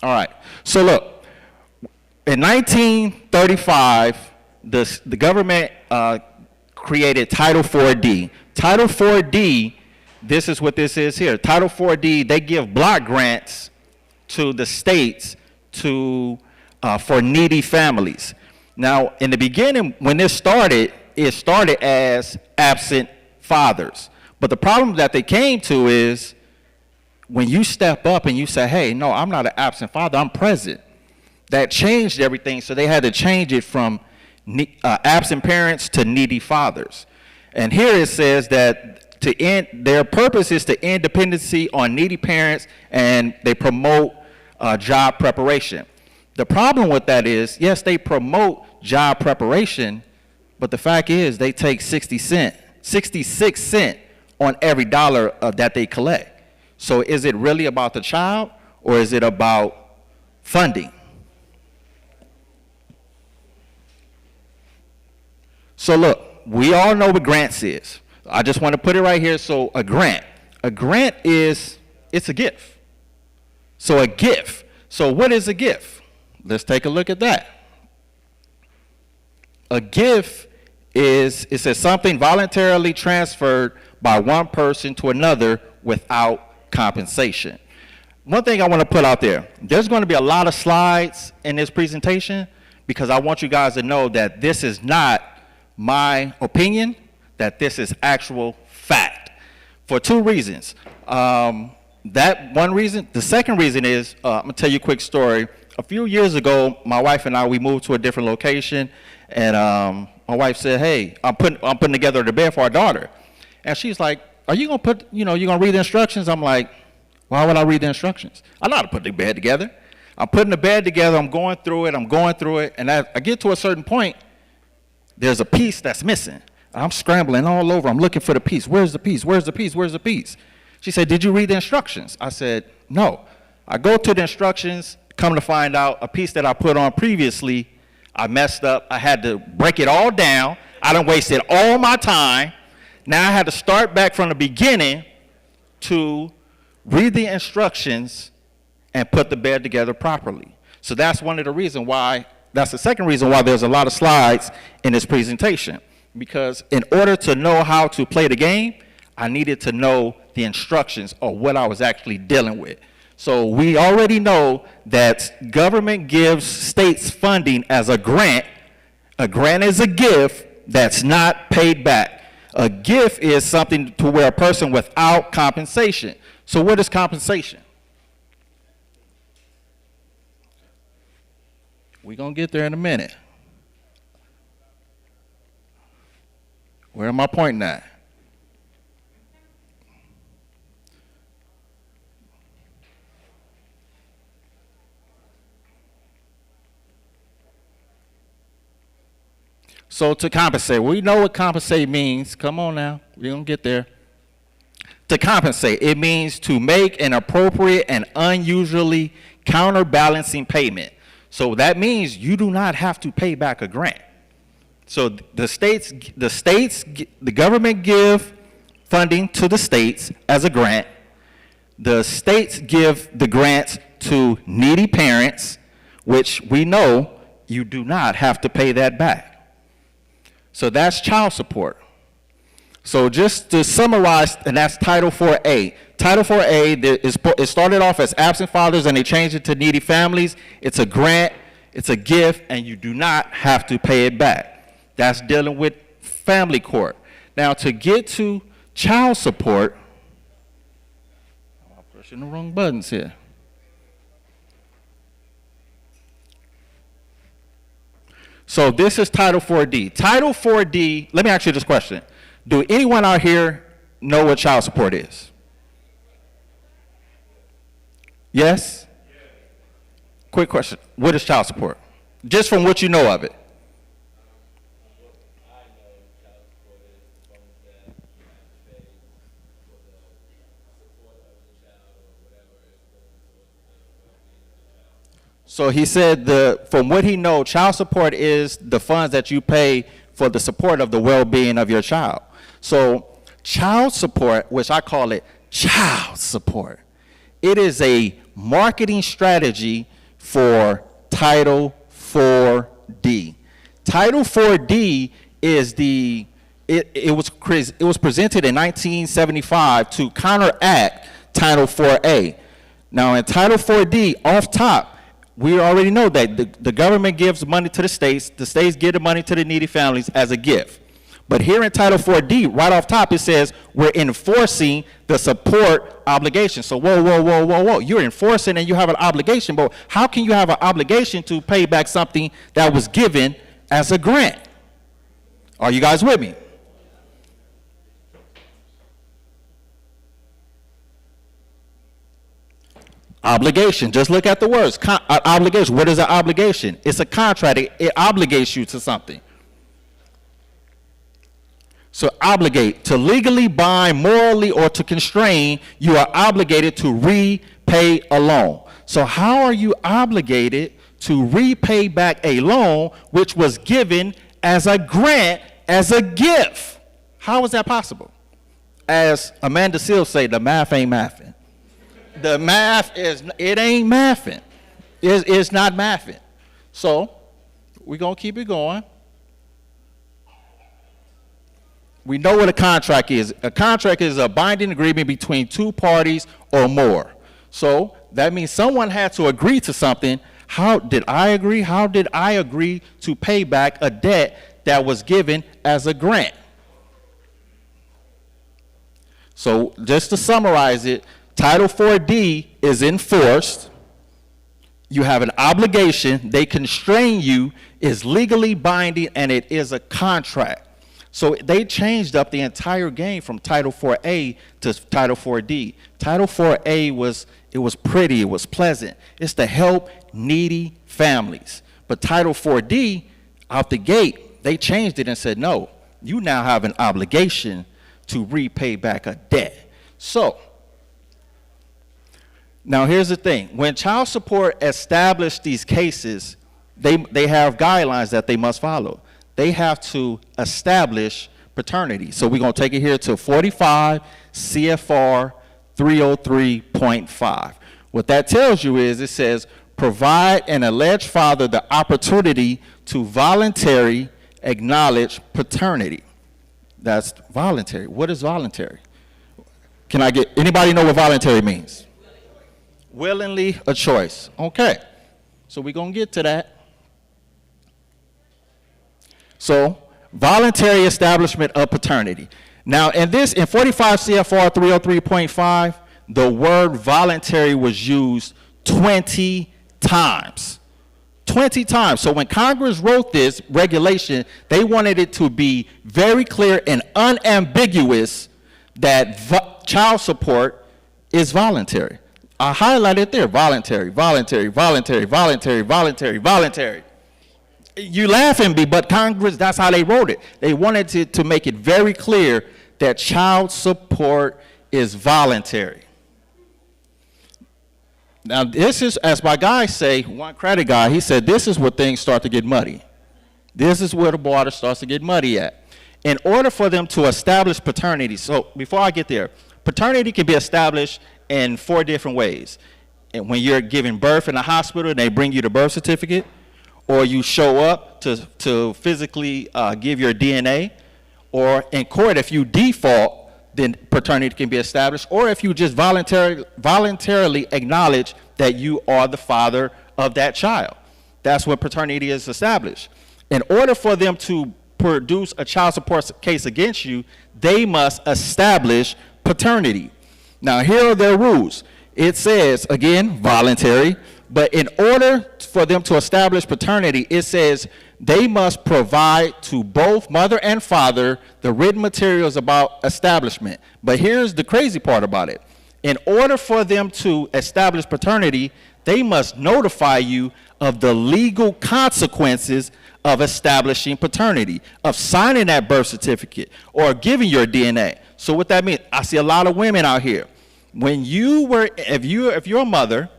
All right, so look, in 1935, the government created Title 4D. Title 4D, this is what this is here. Title 4D, they give block grants to the states for needy families. Now, in the beginning, when this started, it started as absent fathers. But the problem that they came to is when you step up and you say, hey, no, I'm not an absent father, I'm present. That changed everything, so they had to change it from absent parents to needy fathers. And here it says that their purpose is to end dependency on needy parents, and they promote job preparation. The problem with that is, yes, they promote job preparation, but the fact is they take 66 cents on every dollar that they collect. So is it really about the child, or is it about funding? So look, we all know what grants is. I just want to put it right here. So a grant is, it's a gift. So a gift. So what is a gift? Let's take a look at that. A gift is, it says something voluntarily transferred by one person to another without compensation. One thing I want to put out there, there's going to be a lot of slides in this presentation because I want you guys to know that this is not my opinion, that this is actual fact for two reasons. That one reason. The second reason is, I'm going to tell you a quick story. A few years ago, my wife and I, we moved to a different location, and my wife said, hey, I'm putting together the bed for our daughter. And she's like, are you going to put, you're going to read the instructions? I'm like, why would I read the instructions? I know how to put the bed together. I'm putting the bed together, I'm going through it, and I get to a certain point, there's a piece that's missing. I'm scrambling all over. I'm looking for the piece. Where's the piece? Where's the piece? Where's the piece? She said, did you read the instructions? I said, no. I go to the instructions, come to find out a piece that I put on previously, I messed up. I had to break it all down. I done wasted all my time. Now I had to start back from the beginning to read the instructions and put the bed together properly. So that's one of the reasons why, that's the second reason why there's a lot of slides in this presentation. Because in order to know how to play the game, I needed to know the instructions or what I was actually dealing with. So we already know that government gives states funding as a grant. A grant is a gift that's not paid back. A gift is something to where a person without compensation. So what is compensation? We're going to get there in a minute. Where am I pointing at? So to compensate, we know what compensate means. Come on now, we're going to get there. To compensate, it means to make an appropriate and unusually counterbalancing payment. So that means you do not have to pay back a grant. So the government give funding to the states as a grant. The states give the grants to needy parents, which we know you do not have to pay that back. So that's child support. So just to summarize, and that's Title 4A. Title 4A, it started off as absent fathers and they changed it to needy families. It's a grant, it's a gift, and you do not have to pay it back. That's dealing with family court. Now to get to child support, I'm pushing the wrong buttons here. So this is Title 4D. Title 4D, let me ask you this question. Do anyone out here know what child support is? Yes? Quick question. What is child support? Just from what you know of it. So he said from what he knows, child support is the funds that you pay for the support of the well-being of your child. So child support, which I call it child support, it is a marketing strategy for Title 4D. Title 4D is it was presented in 1975 to counteract Title 4A. Now in Title 4D, off top, we already know that the government gives money to the states give the money to the needy families as a gift. But here in Title 4D, right off top, it says we're enforcing the support obligation. So whoa, you're enforcing and you have an obligation, but how can you have an obligation to pay back something that was given as a grant? Are you guys with me? Obligation, just look at the words. Obligation, what is an obligation? It's a contract, it obligates you to something. So obligate, to legally bind, morally, or to constrain, you are obligated to repay a loan. So how are you obligated to repay back a loan which was given as a grant, as a gift? How is that possible? As Amanda Seals say, the math ain't mathing. The math it ain't mathing. It's not mathing. So we're going to keep it going. We know what a contract is. A contract is a binding agreement between two parties or more. So that means someone had to agree to something. How did I agree? How did I agree to pay back a debt that was given as a grant? So just to summarize it, Title 4D is enforced. You have an obligation. They constrain you, is legally binding, and it is a contract. So they changed up the entire game from Title 4A to Title 4D. Title 4A was pretty, it was pleasant. It's to help needy families. But Title 4D, out the gate, they changed it and said, no, you now have an obligation to repay back a debt. So now here's the thing. When child support established these cases, they have guidelines that they must follow. They have to establish paternity. So we're going to take it here to 45 CFR 303.5. What that tells you is it says, provide an alleged father the opportunity to voluntarily acknowledge paternity. That's voluntary. What is voluntary? Can I get, anybody know what voluntary means? Willingly, a choice. Okay. So we're going to get to that. So, voluntary establishment of paternity. Now, in 45 CFR 303.5, the word voluntary was used 20 times. 20 times. So when Congress wrote this regulation, they wanted it to be very clear and unambiguous that child support is voluntary. I highlighted there, voluntary, voluntary, voluntary, voluntary, voluntary, voluntary. You laughing, but Congress, that's how they wrote it. They wanted to make it very clear that child support is voluntary. Now, this is, as my guys say, one credit guy, he said, this is where things start to get muddy. This is where the water starts to get muddy at. In order for them to establish paternity, so before I get there, paternity can be established in 4 different ways. And when you're giving birth in a hospital and they bring you the birth certificate, or you show up to physically give your DNA, or in court, if you default, then paternity can be established, or if you just voluntarily acknowledge that you are the father of that child. That's when paternity is established. In order for them to produce a child support case against you, they must establish paternity. Now, here are their rules. It says, again, voluntary, But in order for them to establish paternity, it says they must provide to both mother and father the written materials about establishment. But here's the crazy part about it. In order for them to establish paternity, they must notify you of the legal consequences of establishing paternity, of signing that birth certificate, or giving your DNA. So what that means, I see a lot of women out here. When you were, if you're a mother,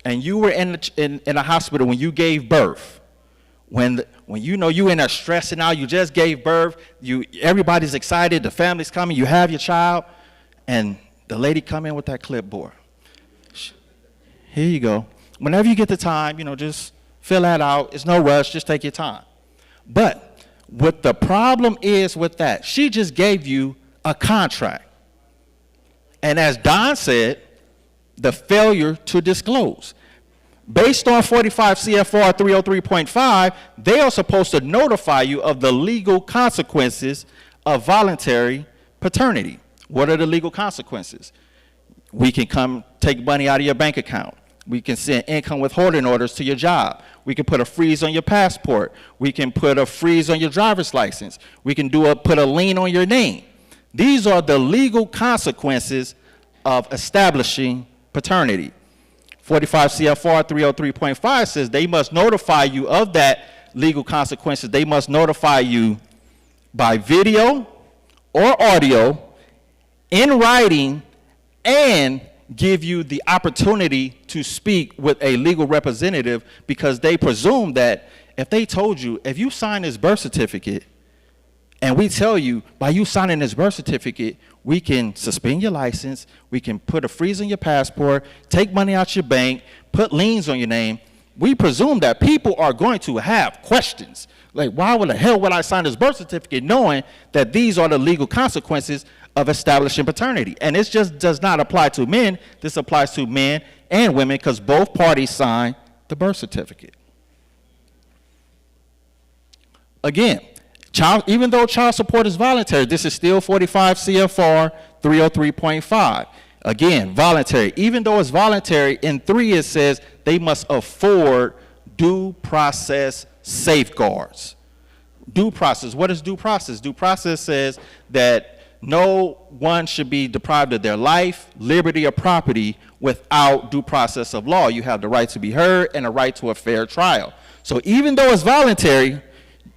and you were in a hospital when you gave birth, when you know you in there stressing out, you just gave birth, everybody's excited, the family's coming, you have your child, and the lady come in with that clipboard. Here you go. Whenever you get the time, just fill that out. It's no rush, just take your time. But what the problem is with that, she just gave you a contract. And as Don said, the failure to disclose. Based on 45 CFR 303.5, they are supposed to notify you of the legal consequences of voluntary paternity. What are the legal consequences? We can come take money out of your bank account. We can send income withholding orders to your job. We can put a freeze on your passport. We can put a freeze on your driver's license. We can put a lien on your name. These are the legal consequences of establishing paternity. 45 CFR 303.5 says they must notify you of that legal consequences. They must notify you by video or audio, in writing, and give you the opportunity to speak with a legal representative, because they presume that if they told you, if you sign this birth certificate, and we tell you, by you signing this birth certificate, we can suspend your license, we can put a freeze on your passport, take money out your bank, put liens on your name, we presume that people are going to have questions. Like, why the hell would I sign this birth certificate knowing that these are the legal consequences of establishing paternity? And this just does not apply to men. This applies to men and women, because both parties sign the birth certificate. Again, even though child support is voluntary, this is still 45 CFR 303.5. Again, voluntary. Even though it's voluntary, in 3 it says they must afford due process safeguards. Due process. What is due process? Due process says that no one should be deprived of their life, liberty, or property without due process of law. You have the right to be heard and a right to a fair trial. So even though it's voluntary,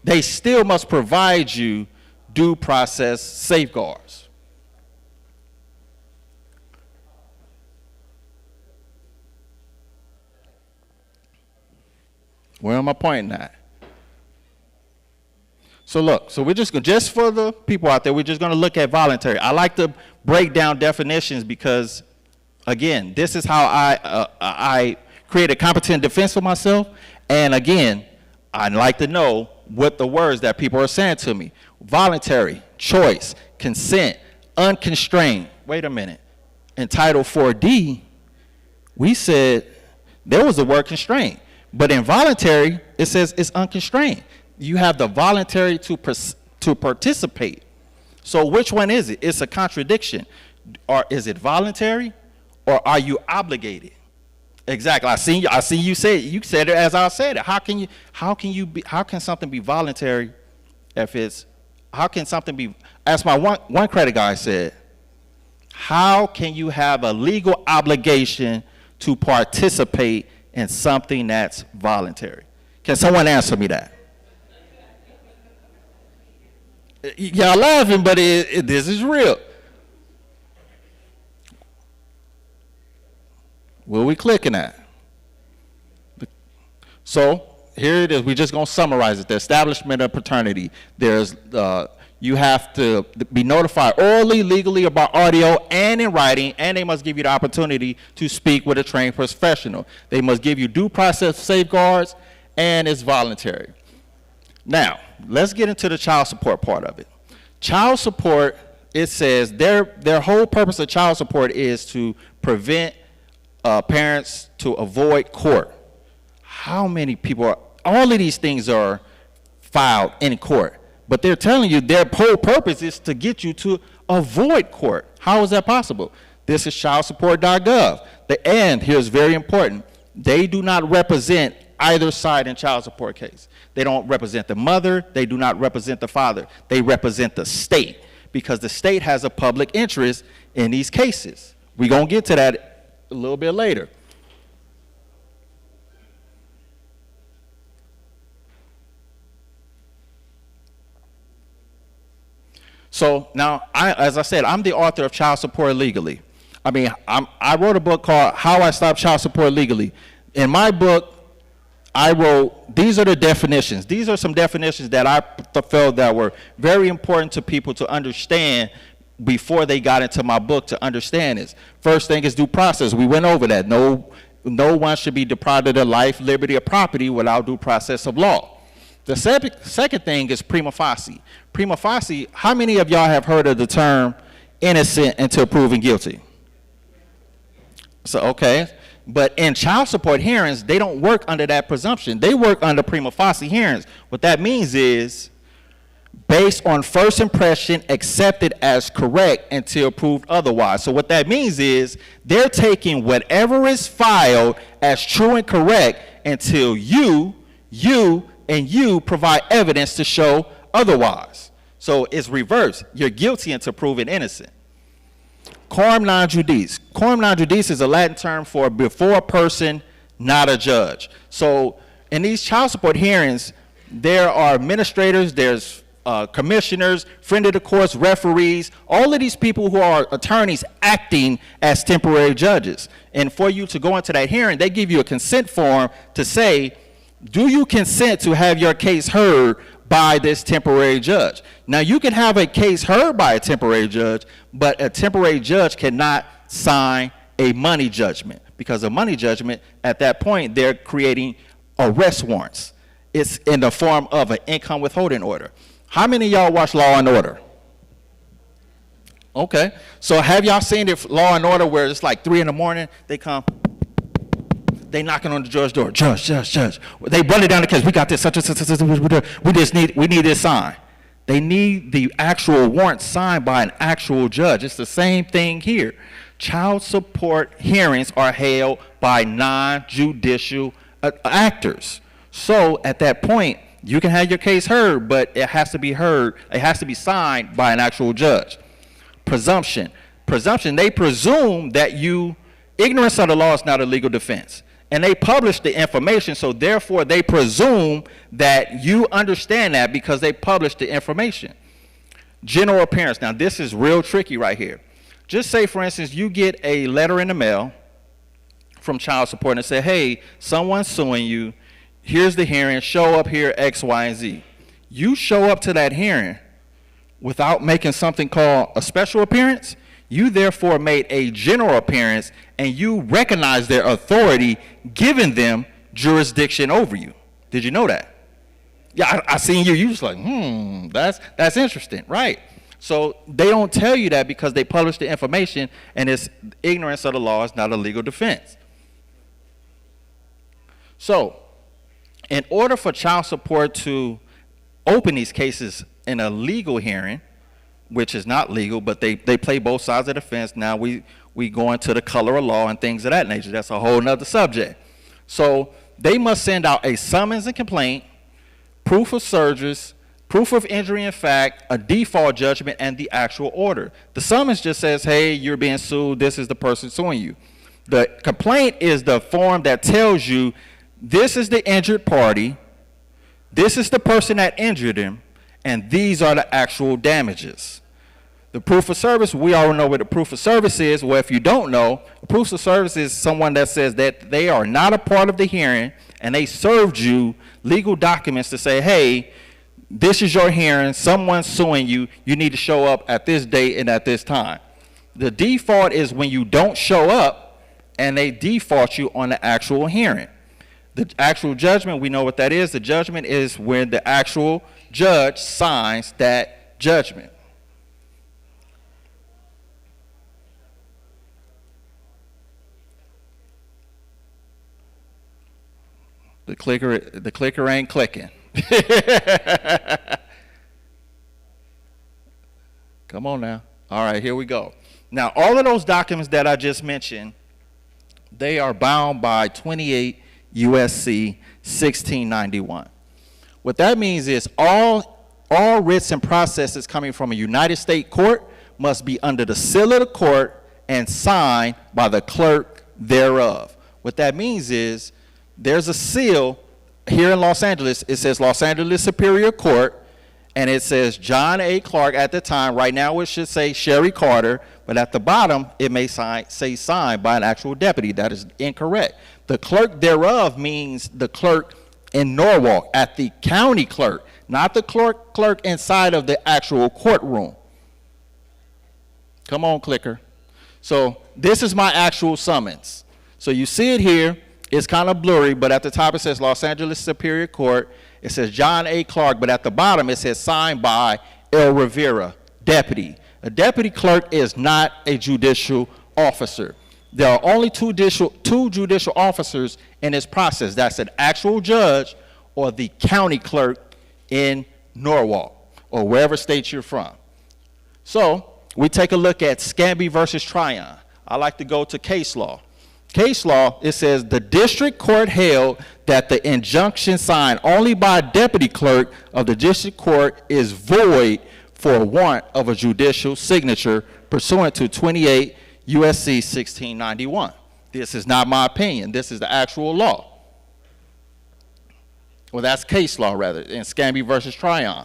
they still must provide you due process safeguards. Where am I pointing at? So look, so we're just for the people out there, we're just going to look at voluntary. I like to break down definitions because, again, this is how I create a competent defense for myself. And again, I'd like to know what the words that people are saying to me. Voluntary, choice, consent, unconstrained. Wait a minute. In Title 4D, we said there was the word constrained. But in voluntary, it says it's unconstrained. You have the voluntary to participate. So which one is it? It's a contradiction. Or is it voluntary, or are you obligated? Exactly. I see you say it. You said it as I said it. How can something be voluntary how can something be, as my one credit guy said, how can you have a legal obligation to participate in something that's voluntary? Can someone answer me that? Y'all laughing, but this is real. Where we clicking at? So here it is. We're just going to summarize it. The establishment of paternity. There's you have to be notified orally, legally, by audio, and in writing, and they must give you the opportunity to speak with a trained professional. They must give you due process safeguards, and it's voluntary. Now, let's get into the child support part of it. Child support, it says their whole purpose of child support is to prevent parents to avoid court. How many people all of these things are filed in court, but they're telling you their whole purpose is to get you to avoid court. How is that possible? This is childsupport.gov. And here's very important. They do not represent either side in child support case. They don't represent the mother. They do not represent the father. They represent the state because the state has a public interest in these cases. We're going to get to that a little bit later. So now, as I said, I'm the author of Child Support Legally. I mean, I wrote a book called How I Stopped Child Support Legally. In my book, I wrote, these are the definitions. These are some definitions that I felt that were very important to people to understand before they got into my book to understand this. First thing is due process. We went over that. No one should be deprived of their life, liberty, or property without due process of law. The second thing is prima facie. Prima facie, how many of y'all have heard of the term innocent until proven guilty? So, okay. But in child support hearings, they don't work under that presumption. They work under prima facie hearings. What that means is, based on first impression, accepted as correct until proved otherwise. So what that means is, they're taking whatever is filed as true and correct until you provide evidence to show otherwise. So it's reversed. You're guilty until proven innocent. Coram non judice. Coram non judice is a Latin term for before a person, not a judge. So in these child support hearings, there are administrators, there's commissioners, friend of the courts, referees, all of these people who are attorneys acting as temporary judges. And for you to go into that hearing, they give you a consent form to say, do you consent to have your case heard by this temporary judge? Now, you can have a case heard by a temporary judge, but a temporary judge cannot sign a money judgment, because a money judgment, at that point, they're creating arrest warrants. It's in the form of an income withholding order. How many of y'all watch Law and Order? Okay. So have y'all seen the Law and Order where it's like 3 in the morning, they come, they knocking on the judge's door. Judge. They run it down the case. We got this. We need this signed. They need the actual warrant signed by an actual judge. It's the same thing here. Child support hearings are held by non-judicial actors. So at that point, you can have your case heard, but it has to be heard. It has to be signed by an actual judge. Presumption. They presume that ignorance of the law is not a legal defense. And they publish the information, so therefore they presume that you understand that because they published the information. General appearance. Now this is real tricky right here. Just say, for instance, you get a letter in the mail from child support and it says, hey, someone's suing you. Here's the hearing. Show up here, X, Y, and Z. You show up to that hearing without making something called a special appearance. You therefore made a general appearance and you recognize their authority, giving them jurisdiction over you. Did you know that? Yeah, I seen you. You just like, that's interesting, right? So they don't tell you that because they publish the information, and it's ignorance of the law is not a legal defense. So in order for child support to open these cases in a legal hearing, which is not legal, but they play both sides of the fence. Now we go into the color of law and things of that nature. That's a whole nother subject. So they must send out a summons and complaint, proof of service, proof of injury in fact, a default judgment, and the actual order. The summons just says, hey, you're being sued. This is the person suing you. The complaint is the form that tells you this is the injured party, this is the person that injured him, and these are the actual damages. The proof of service, we already know what the proof of service is. Well, if you don't know, a proof of service is someone that says that they are not a part of the hearing and they served you legal documents to say, hey, this is your hearing, someone's suing you, you need to show up at this date and at this time. The default is when you don't show up and they default you on the actual hearing. The actual judgment, we know what that is. The judgment is when the actual judge signs that judgment. The clicker ain't clicking. Come on now. All right, here we go. Now, all of those documents that I just mentioned, they are bound by 28 USC 1691. What that means is all writs and processes coming from a United States court must be under the seal of the court and signed by the clerk thereof. What that means is there's a seal here in Los Angeles. It says Los Angeles Superior Court, and it says John A. Clark at the time. Right now it should say Sherry Carter, but at the bottom it may say signed by an actual deputy. That is incorrect. The clerk thereof means the clerk in Norwalk, at the county clerk, not the clerk inside of the actual courtroom. Come on, clicker. So this is my actual summons. So you see it here. It's kind of blurry, but at the top it says Los Angeles Superior Court. It says John A. Clark, but at the bottom it says signed by El Rivera, deputy. A deputy clerk is not a judicial officer. There are only two judicial officers in this process. That's an actual judge or the county clerk in Norwalk or wherever state you're from. So we take a look at Scamby versus Tryon. I like to go to case law. Case law, it says the district court held that the injunction signed only by a deputy clerk of the district court is void for want of a judicial signature pursuant to 28 USC 1691. This is not my opinion. This is the actual law. Well, that's case law, rather, in Scamby versus Tryon.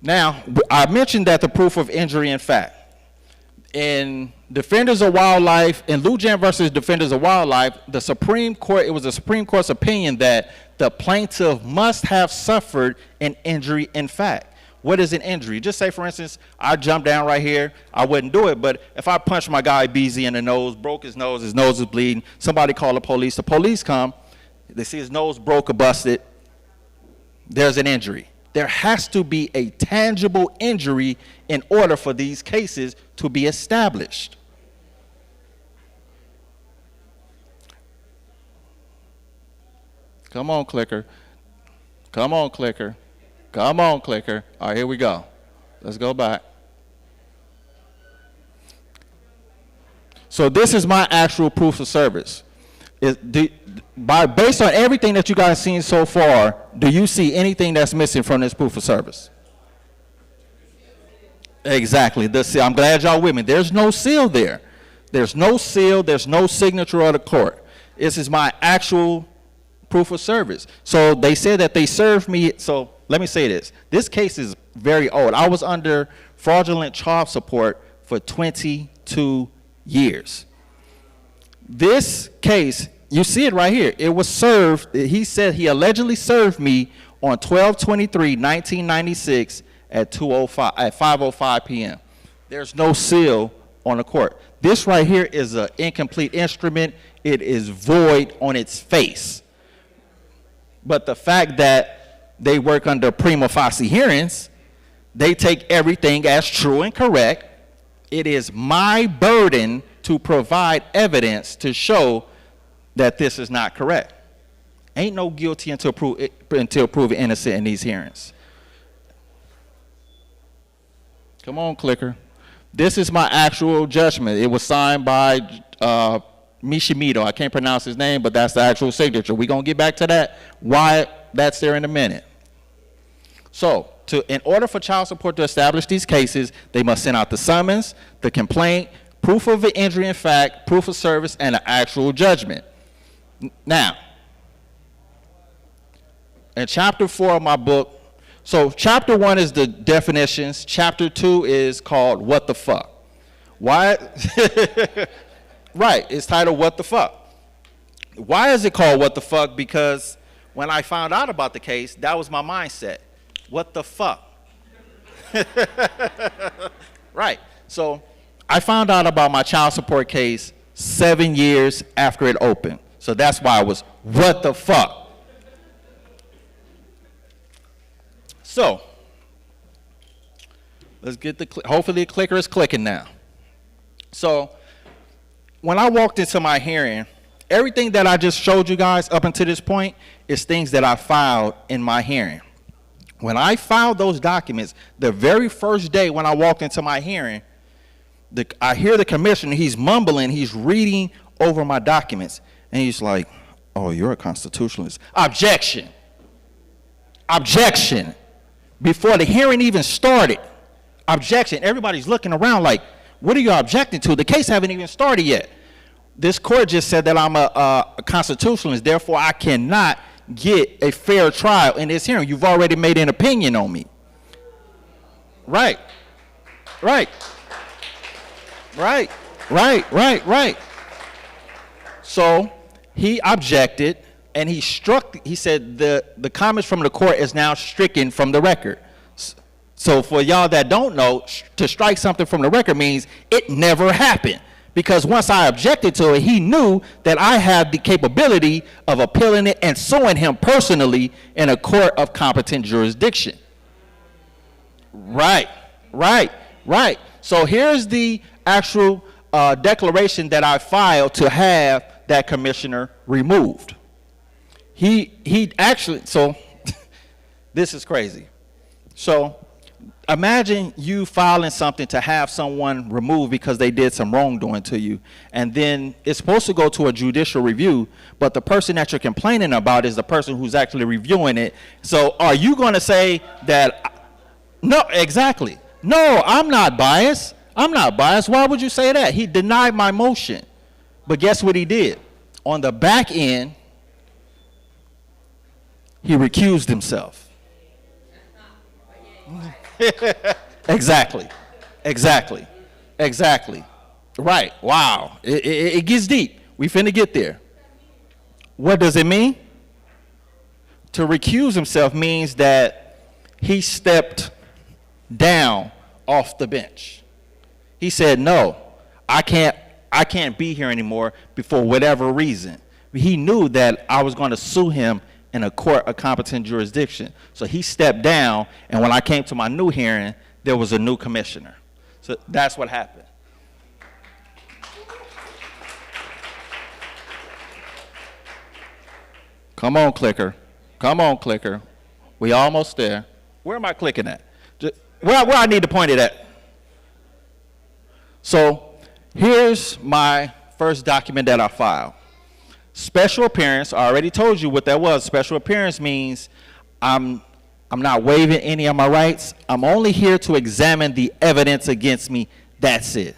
Now, I mentioned that the proof of injury in fact. In Defenders of Wildlife, in Lujan versus Defenders of Wildlife, the Supreme Court, it was the Supreme Court's opinion that the plaintiff must have suffered an injury in fact. What is an injury? Just say, for instance, I jumped down right here, I wouldn't do it, but if I punched my guy BZ in the nose, broke his nose is bleeding, somebody call the police come, they see his nose broke or busted, there's an injury. There has to be a tangible injury in order for these cases to be established. Come on, clicker. Come on, clicker. Come on, clicker. All right, here we go. Let's go back. So this is my actual proof of service. Based on everything that you guys seen so far, do you see anything that's missing from this proof of service? Exactly. The seal. I'm glad y'all with me. There's no seal there. There's no seal. There's no signature of the court. This is my actual proof of service. So they said that they served me. So let me say this. This case is very old. I was under fraudulent child support for 22 years. This case, you see it right here. It was served. He said he allegedly served me on 12/23/1996 at 5:05 p.m. There's no seal on the court. This right here is an incomplete instrument. It is void on its face. But the fact that they work under prima facie hearings, they take everything as true and correct. It is my burden to provide evidence to show that this is not correct. Ain't no guilty until proven innocent in these hearings. Come on, clicker. This is my actual judgment. It was signed by Mishimoto. I can't pronounce his name, but that's the actual signature. We're going to get back to that, why that's there in a minute. So, in order for child support to establish these cases, they must send out the summons, the complaint, proof of an injury in fact, proof of service, and an actual judgment. Now, in chapter 4 of my book, so chapter 1 is the definitions, chapter 2 is called What the Fuck. Why? Right, it's titled What the Fuck. Why is it called What the Fuck? Because when I found out about the case, that was my mindset. What the fuck? Right, so I found out about my child support case 7 years after it opened. So that's why it was what the fuck. So, let's get hopefully the clicker is clicking now. So, when I walked into my hearing, everything that I just showed you guys up until this point is things that I filed in my hearing. When I filed those documents, the very first day when I walked into my hearing, I hear the commissioner, he's mumbling, he's reading over my documents, and he's like, oh, you're a constitutionalist. Objection. Objection. Before the hearing even started, objection. Everybody's looking around like, what are you objecting to? The case haven't even started yet. This court just said that I'm a constitutionalist, therefore I cannot get a fair trial in this hearing. You've already made an opinion on me. Right. Right. Right. Right. Right. Right. So he objected, and he said the comments from the court is now stricken from the record. So for y'all that don't know, to strike something from the record means it never happened. Because once I objected to it, he knew that I had the capability of appealing it and suing him personally in a court of competent jurisdiction. Right, right, right. So here's the actual declaration that I filed to have that commissioner removed. He actually, so this is crazy. So imagine you filing something to have someone removed because they did some wrongdoing to you, and then it's supposed to go to a judicial review, but the person that you're complaining about is the person who's actually reviewing it. So are you going to say that, no, exactly. No, I'm not biased. I'm not biased. Why would you say that? He denied my motion. But guess what he did? On the back end, he recused himself. Exactly. Exactly. Exactly. Right. Wow. It gets deep. We finna get there. What does it mean? To recuse himself means that he stepped down off the bench. He said, no, I can't be here anymore for whatever reason. He knew that I was going to sue him in a court of competent jurisdiction. So he stepped down, and when I came to my new hearing, there was a new commissioner. So that's what happened. Come on, clicker. Come on, clicker. We almost there. Where am I clicking at? Where I need to point it at? So here's my first document that I filed. Special appearance, I already told you what that was. Special appearance means I'm not waiving any of my rights. I'm only here to examine the evidence against me. That's it.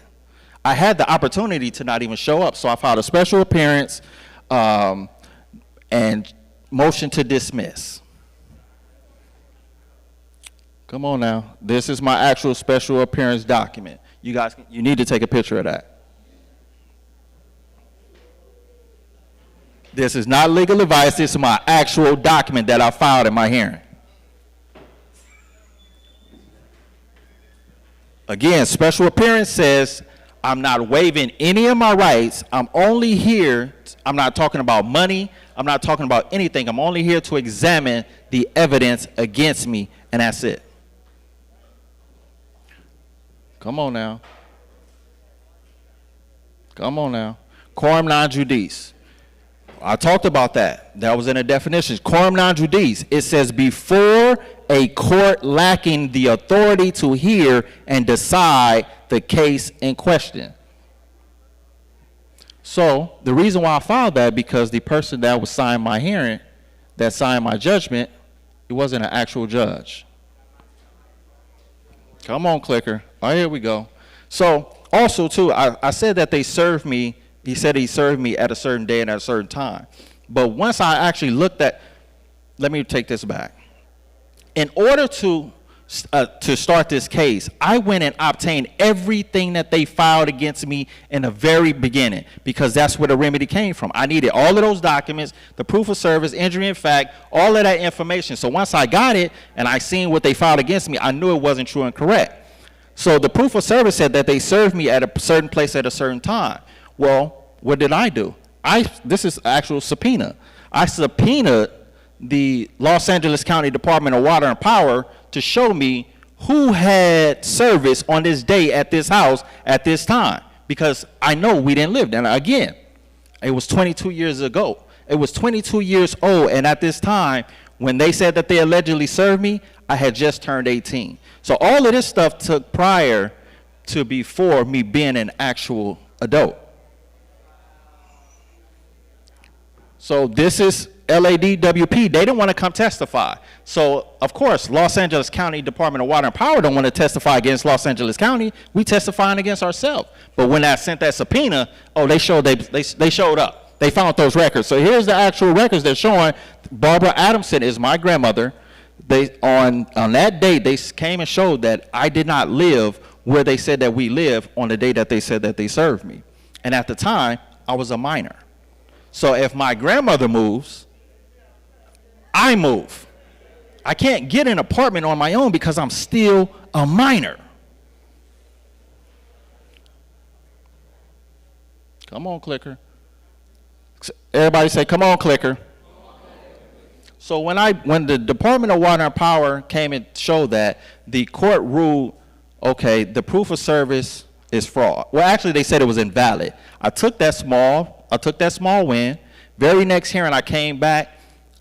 I had the opportunity to not even show up, so I filed a special appearance and motion to dismiss. Come on now. This is my actual special appearance document. You guys, you need to take a picture of that. This is not legal advice. This is my actual document that I filed in my hearing. Again, special appearance says I'm not waiving any of my rights. I'm only here. I'm not talking about money. I'm not talking about anything. I'm only here to examine the evidence against me, and that's it. Come on now. Come on now. Quorum non judice. I talked about that. That was in the definitions. Quorum non judice. It says before a court lacking the authority to hear and decide the case in question. So the reason why I filed that, because the person that was signing my hearing, that signed my judgment, it wasn't an actual judge. Come on, clicker. Oh, here we go. So also too, I said that they served me. He said he served me at a certain day and at a certain time. But once I actually looked at, let me take this back. In order to start this case, I went and obtained everything that they filed against me in the very beginning, because that's where the remedy came from. I needed all of those documents, the proof of service, injury in fact, all of that information. So once I got it and I seen what they filed against me, I knew it wasn't true and correct. So the proof of service said that they served me at a certain place at a certain time. Well, what did I do? This is actual subpoena. I subpoenaed the Los Angeles County Department of Water and Power to show me who had service on this day at this house at this time, because I know we didn't live there. And again, it was 22 years ago. It was 22 years old, and at this time, when they said that they allegedly served me, I had just turned 18. So all of this stuff took prior to before me being an actual adult. So this is LADWP. They didn't want to come testify. So, of course, Los Angeles County Department of Water and Power don't want to testify against Los Angeles County. We testifying against ourselves. But when I sent that subpoena, oh, they showed up. They found those records. So here's the actual records they're showing. Barbara Adamson is my grandmother. On that date, they came and showed that I did not live where they said that we live on the day that they said that they served me. And at the time, I was a minor. So if my grandmother moves, I move. I can't get an apartment on my own because I'm still a minor. Come on, clicker. Everybody say, come on, clicker. So when the Department of Water and Power came and showed that, the court ruled, okay, the proof of service is fraud. Well, actually, they said it was invalid. I took that small win. Very next hearing, I came back.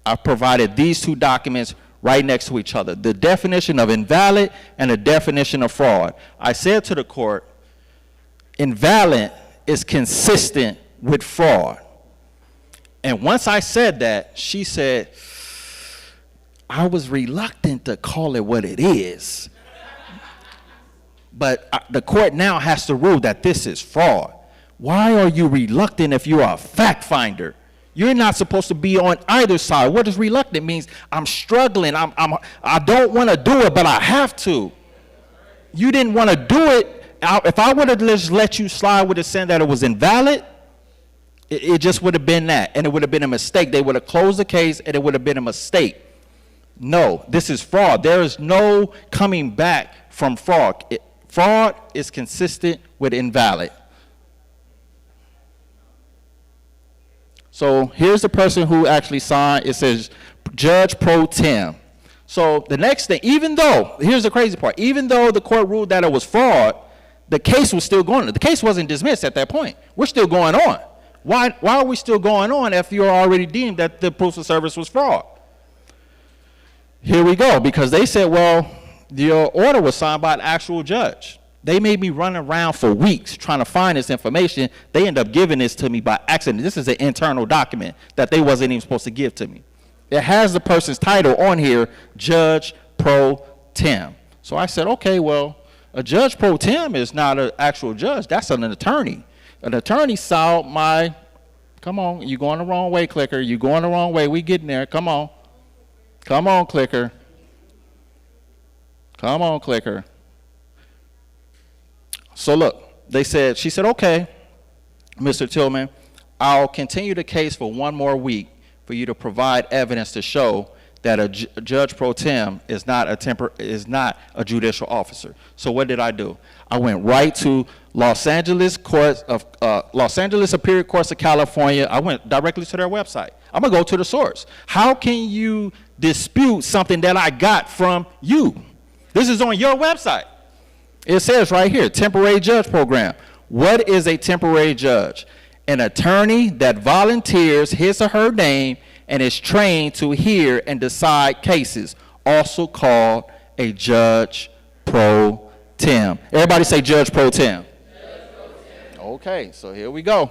I provided these two documents right next to each other, the definition of invalid and the definition of fraud. I said to the court, invalid is consistent with fraud. And once I said that, she said, I was reluctant to call it what it is. But the court now has to rule that this is fraud. Why are you reluctant if you're a fact finder? You're not supposed to be on either side. What does reluctant means? I'm struggling. I don't want to do it, but I have to. You didn't want to do it. If I would have just let you slide with it saying that it was invalid, it just would have been that, and it would have been a mistake. They would have closed the case, and it would have been a mistake. No, this is fraud. There is no coming back from fraud. Fraud is consistent with invalid. So here's the person who actually signed. It says Judge Pro Tem. So the next thing, even though, here's the crazy part, even though the court ruled that it was fraud, the case was still going on. The case wasn't dismissed at that point. We're still going on. Why are we still going on if you're already deemed that the proof of service was fraud? Here we go, because they said, well, your order was signed by an actual judge. They made me run around for weeks trying to find this information. They end up giving this to me by accident. This is an internal document that they wasn't even supposed to give to me. It has the person's title on here, Judge Pro Tem. So I said, okay, well, a Judge Pro Tem is not an actual judge. That's an attorney. An attorney saw my, come on, you going the wrong way, clicker. You going the wrong way. We getting there. Come on. Come on, clicker. Come on, clicker. So look, she said, okay, Mr. Tillman, I'll continue the case for one more week for you to provide evidence to show that a Judge Pro Tem is not a judicial officer. So what did I do? I went right to Los Angeles Superior Courts of California. I went directly to their website. I'm gonna go to the source. How can you dispute something that I got from you? This is on your website. It says right here, temporary judge program. What is a temporary judge? An attorney that volunteers his or her name and is trained to hear and decide cases, also called a judge pro tem. Everybody say Judge Pro Tem. Okay, so here we go.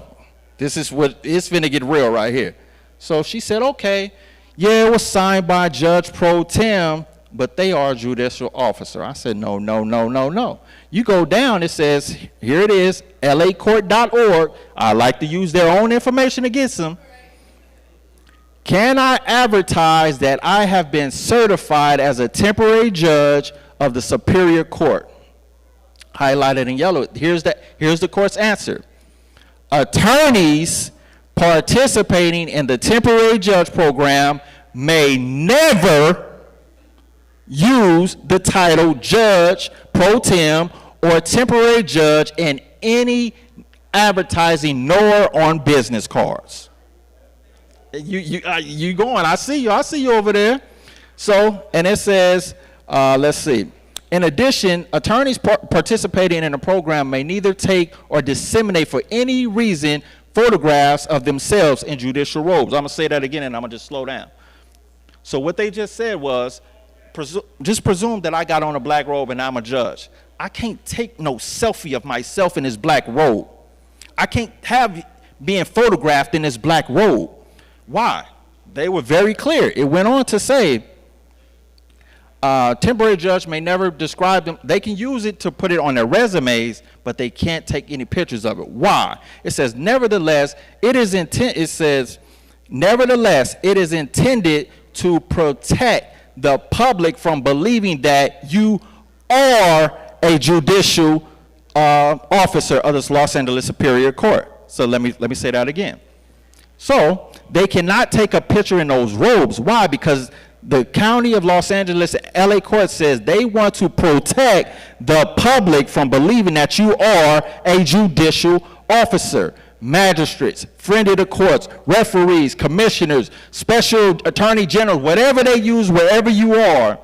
This is what, it's finna get real right here. So she said, okay, yeah, it was signed by Judge Pro Tem, but they are a judicial officer. I said, no, no, no, no, no. You go down, it says, here it is, lacourt.org. I like to use their own information against them. Can I advertise that I have been certified as a temporary judge of the Superior Court? Highlighted in yellow. Here's the court's answer. Attorneys participating in the temporary judge program may never use the title Judge Pro Tem or temporary judge in any advertising nor on business cards. You going? I see you over there. So, and it says, let's see. In addition, attorneys participating in the program may neither take or disseminate for any reason photographs of themselves in judicial robes. I'm going to say that again, and I'm going to just slow down. So what they just said was, just presume that I got on a black robe and I'm a judge. I can't take no selfie of myself in this black robe. I can't have being photographed in this black robe. Why? They were very clear. It went on to say, temporary judge may never describe them. They can use it to put it on their resumes, but they can't take any pictures of it. Why? It says, nevertheless, it is intended to protect the public from believing that you are a judicial officer of the Los Angeles Superior Court. So let me say that again. So they cannot take a picture in those robes. Why? Because the County of Los Angeles, LA Court says they want to protect the public from believing that you are a judicial officer. Magistrates, friend of the courts, referees, commissioners, special attorney general, whatever they use, wherever you are,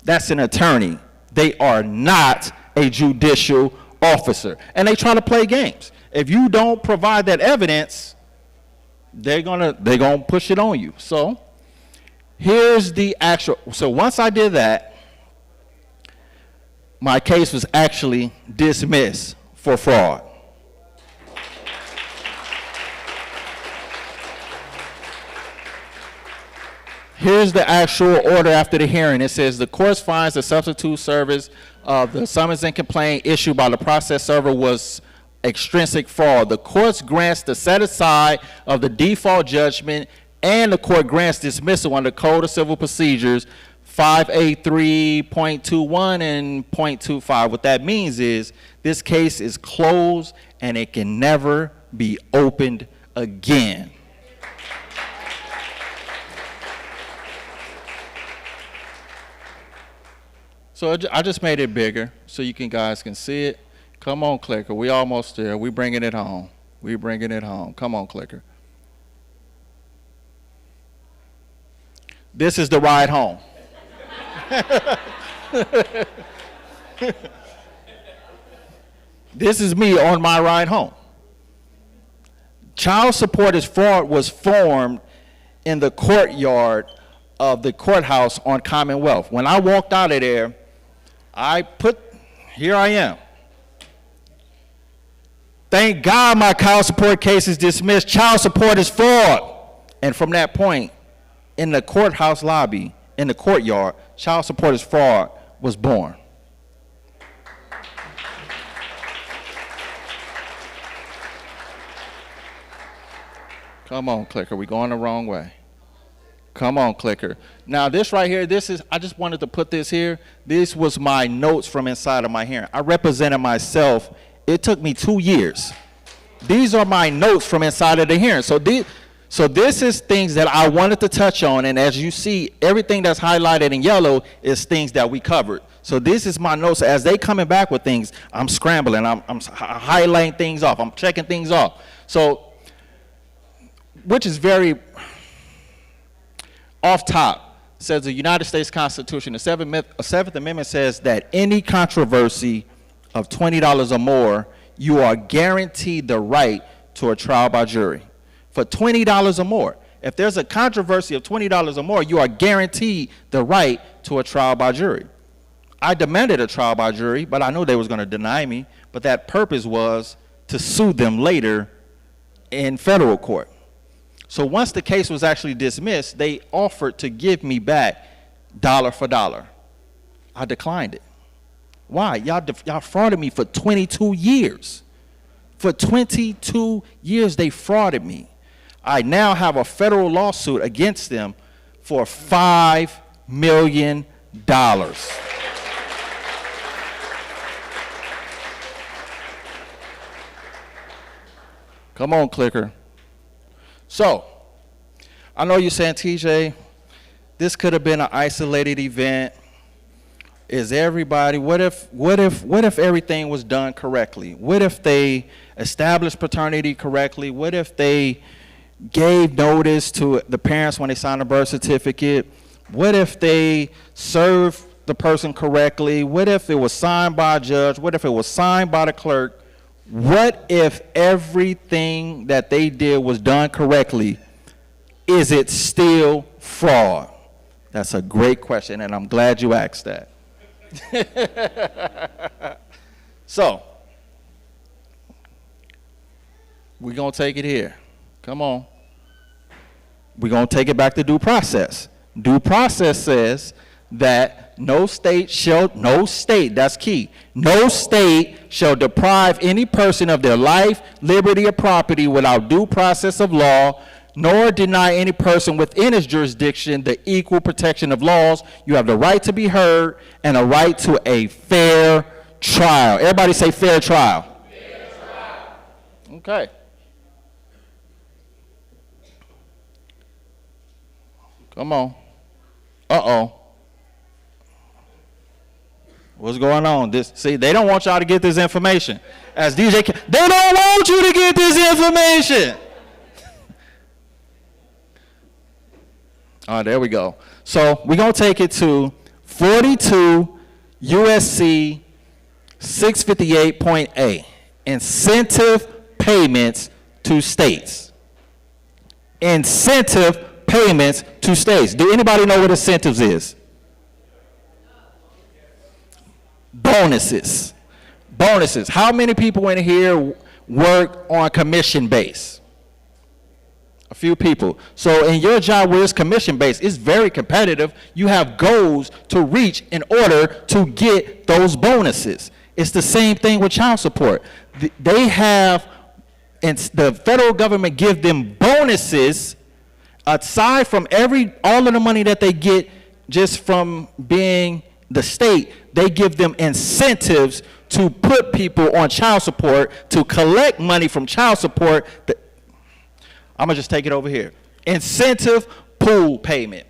that's an attorney. They are not a judicial officer. And they try to play games. If you don't provide that evidence, they're gonna push it on you. So here's the actual, so once I did that, my case was actually dismissed for fraud. Here's the actual order after the hearing. It says the court finds the substitute service of the summons and complaint issued by the process server was extrinsic fraud. The court grants the set aside of the default judgment, and the court grants dismissal under Code of Civil Procedures 583.21 and .25. What that means is this case is closed and it can never be opened again. So I just made it bigger so you guys can see it. Come on, clicker. We almost there. We bringing it home. We bringing it home. Come on, clicker. This is the ride home. This is me on my ride home. Child support is fraud was formed in the courtyard of the courthouse on Commonwealth. When I walked out of there, here I am. Thank God my child support case is dismissed. Child support is fraud. And from that point, in the courthouse lobby, in the courtyard, child support is fraud was born. Come on, clicker, we going the wrong way. Come on, clicker. Now this right here, I just wanted to put this here. This was my notes from inside of my hearing. I represented myself. It took me 2 years. These are my notes from inside of the hearing. So this is things that I wanted to touch on, and as you see, everything that's highlighted in yellow is things that we covered. So this is my notes. As they coming back with things, I'm scrambling. I'm highlighting things off. I'm checking things off. So, which is very off top, says the United States Constitution, the Seventh Amendment says that any controversy of $20 or more, you are guaranteed the right to a trial by jury. For $20 or more. If there's a controversy of $20 or more, you are guaranteed the right to a trial by jury. I demanded a trial by jury, but I knew they was going to deny me, but that purpose was to sue them later in federal court. So once the case was actually dismissed, they offered to give me back dollar for dollar. I declined it. Why? Y'all frauded me for 22 years. For 22 years, they frauded me. I now have a federal lawsuit against them for $5 million. Come on, clicker. So, I know you're saying, TJ, this could have been an isolated event. Is everybody, what if everything was done correctly? What if they established paternity correctly? What if they gave notice to the parents when they signed a birth certificate? What if they served the person correctly? What if it was signed by a judge? What if it was signed by the clerk? What if everything that they did was done correctly? Is it still fraud? That's a great question, and I'm glad you asked that. So, we're going to take it here. Come on. We're going to take it back to due process. Due process says that no state, that's key, no state shall deprive any person of their life, liberty, or property without due process of law, nor deny any person within its jurisdiction the equal protection of laws. You have the right to be heard and a right to a fair trial. Everybody say fair trial. Fair trial. Okay. Come on. Uh-oh. What's going on? See, they don't want y'all to get this information. As DJ, they don't want you to get this information. All right, there we go. So we're going to take it to 42 USC 658.A, incentive payments to states. Incentive payments to states. Do anybody know what incentives is? Bonuses. Bonuses. How many people in here work on commission base? A few people. So in your job where it's commission based, it's very competitive. You have goals to reach in order to get those bonuses. It's the same thing with child support. They have, and the federal government give them bonuses aside from all of the money that they get just from being the state. They give them incentives to put people on child support, to collect money from child support. I'm going to just take it over here. Incentive pool payment.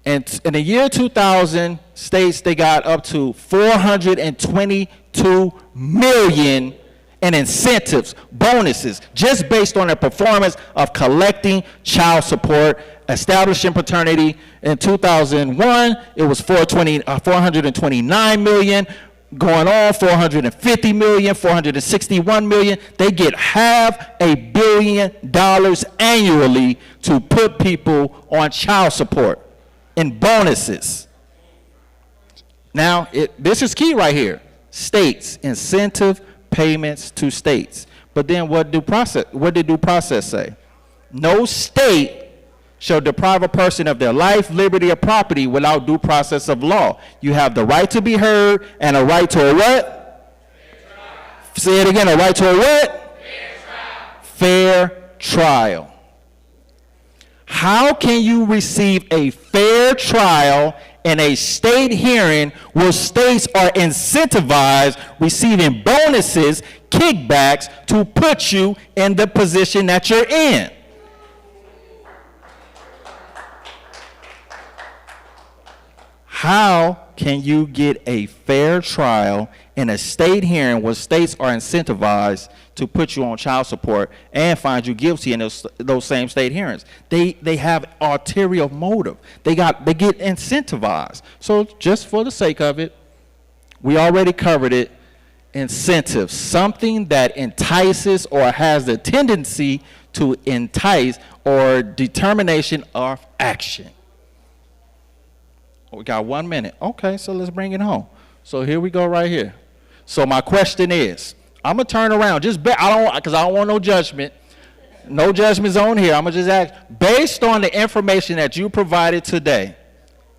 And in the year 2000, states, they got up to $422 million in incentives, bonuses, just based on their performance of collecting child support, establishing paternity. In 2001, it was $429 million. Going on, $450 million, $461 million. They get $500 million annually to put people on child support in bonuses. Now, this is key right here. States, incentive payments to states. But then what did due process say? No state shall deprive a person of their life, liberty, or property without due process of law. You have the right to be heard and a right to a what? Say it again, a right to a what? Fair trial. How can you receive a fair trial in a state hearing where states are incentivized receiving bonuses, kickbacks to put you in the position that you're in? How can you get a fair trial in a state hearing where states are incentivized to put you on child support and find you guilty in those same state hearings? They have ulterior motive. They get incentivized. So just for the sake of it, we already covered it. Incentives, something that entices or has the tendency to entice or determination of action. We got 1 minute. Okay, so let's bring it home. So here we go right here. So my question is, I'm going to turn around. Because I don't want no judgment. No judgment zone here. I'm going to just ask, based on the information that you provided today,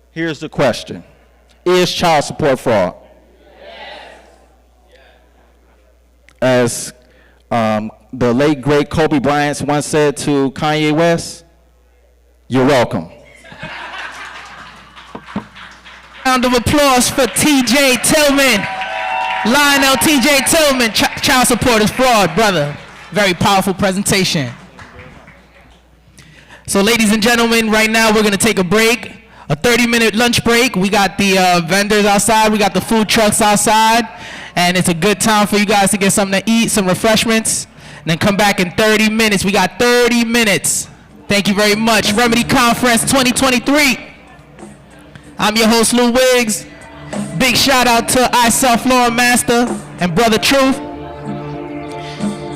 here's the question. Is child support fraud? As the late, great Kobe Bryant once said to Kanye West, you're welcome. Round of applause for TJ Tillman. Lionel TJ Tillman. Child support is fraud, brother. Very powerful presentation. So ladies and gentlemen, right now we're going to take a break. A 30-minute lunch break. We got the vendors outside. We got the food trucks outside. And it's a good time for you guys to get something to eat, some refreshments, and then come back in 30 minutes. We got 30 minutes. Thank you very much. Remedy Conference 2023. I'm your host, Lou Wiggs. Big shout out to iSelf Law Master and Brother Truth.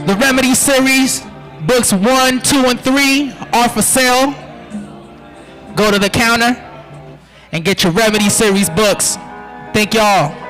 The Remedy series, books 1, 2, and 3 are for sale. go to the counter and get your Remedy Series books. Thank y'all.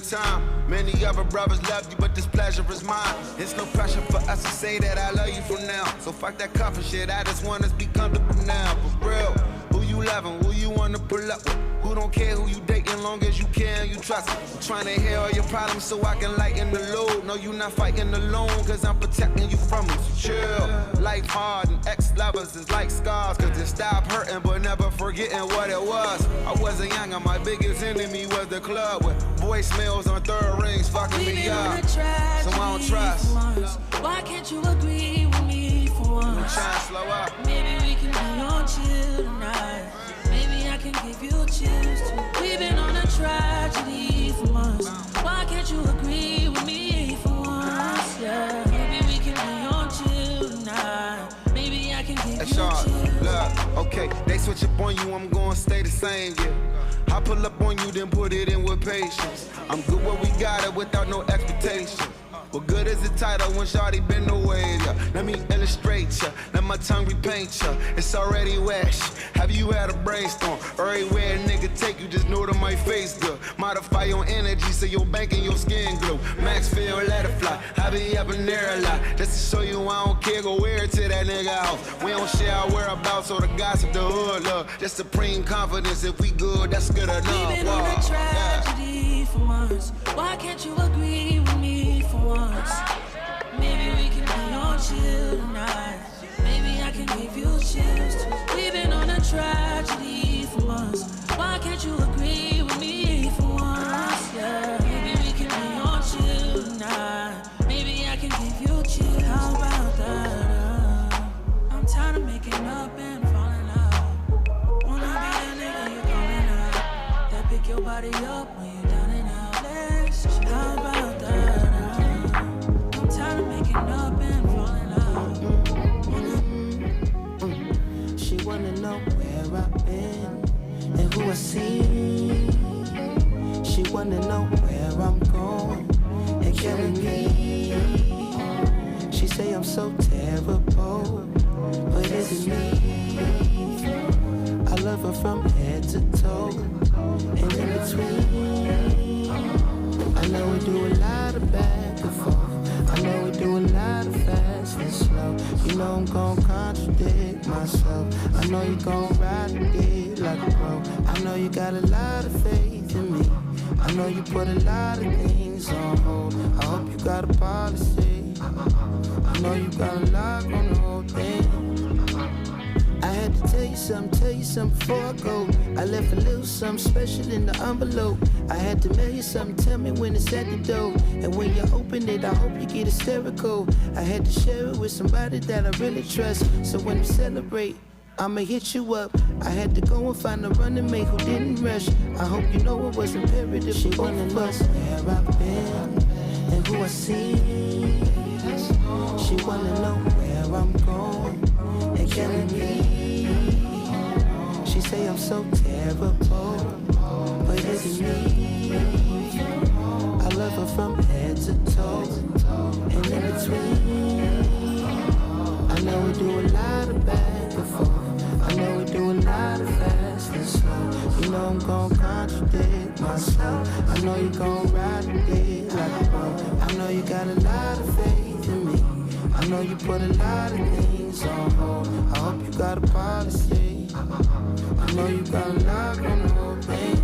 time. Many other brothers love you, but this pleasure is mine. It's no pressure for us to say that I love you from now. So fuck that comfort shit, I just want us to be comfortable now. For real, who you loving, who you wanna pull up with? Who don't care who you dating, long as you care and you trust me. I'm trying to hear all your problems so I can lighten the load. No, you not fighting alone, cause I'm protecting you from them. So chill, life hard and ex-lovers is like scars. Cause it stop hurting but never forgetting what it was. I wasn't young and my biggest enemy was the club with voicemails on third rings fucking me up. So I don't trust. Why can't you agree with me for once? I'm trying to slow up. Maybe we can be on chill tonight. Maybe I can give you chills too. We've been on a tragedy for months. Why can't you agree with me for once? Yeah. Maybe we can be on chill tonight. Maybe I can give you chills. Look, okay, they switch up on you, I'm gonna stay the same, yeah. I pull up on you, then put it in with patience. I'm good where we got it without no expectation. What good is the title when shawty been away? Yeah. Let me illustrate ya, let my tongue repaint ya. It's already wet. Have you had a brainstorm? Everywhere a nigga take you, just know that my face good. Modify your energy so your bank and your skin glow. Maxfield, let it fly. I be up in there a lot. Just to show you I don't care, go wear it to that nigga house. We don't share our whereabouts or the gossip, the hood love. Just supreme confidence, if we good, that's good enough. We've been on a tragedy for months. Why can't you agree with me for once? Maybe we can be on chill tonight. Maybe I can give you chills too. We've been on a tragedy for months. Why can't you agree with me for once? Yeah. Maybe we can be on chill tonight. Maybe I can give you chills. How about that? I'm tired of making up and falling out. Wanna be that nigga you calling out? That pick your body up when you're down and out. Let's chill. How about that? Making up and falling out. She wanna know where I've been and who I see. She wanna know where I'm going and killing me. She say I'm so terrible, but is it me? I love her from head to toe and in between. I know we do a lot of back and forth. I know we do a lot of fast and slow. You know I'm gon' contradict myself. I know you gon' ride the dick like a pro. I know you got a lot of faith in me. I know you put a lot of things on hold. I hope you got a policy. I know you got a lock on the whole thing. I had to tell you something before I go. I left a little something special in the envelope. I had to mail you something, tell me when it's at the door. And when you open it, I hope you get hysterical. I had to share it with somebody that I really trust. So when we celebrate, I'ma hit you up. I had to go and find a running mate who didn't rush. I hope you know it was imperative. She wanna know where I've been and who I see. She wanna know where I'm going and killing me. She say I'm so terrible, but is it me? I love her from head to toe and in between. I know we do a lot of back and forth. I know we do a lot of fast and slow. You know I'm gon' contradict myself. I know you gon' ride the dick like a pro. I know you got a lot of faith in me. I know you put a lot of things on hold. I hope you got a policy. I know you got a lock on the whole thing.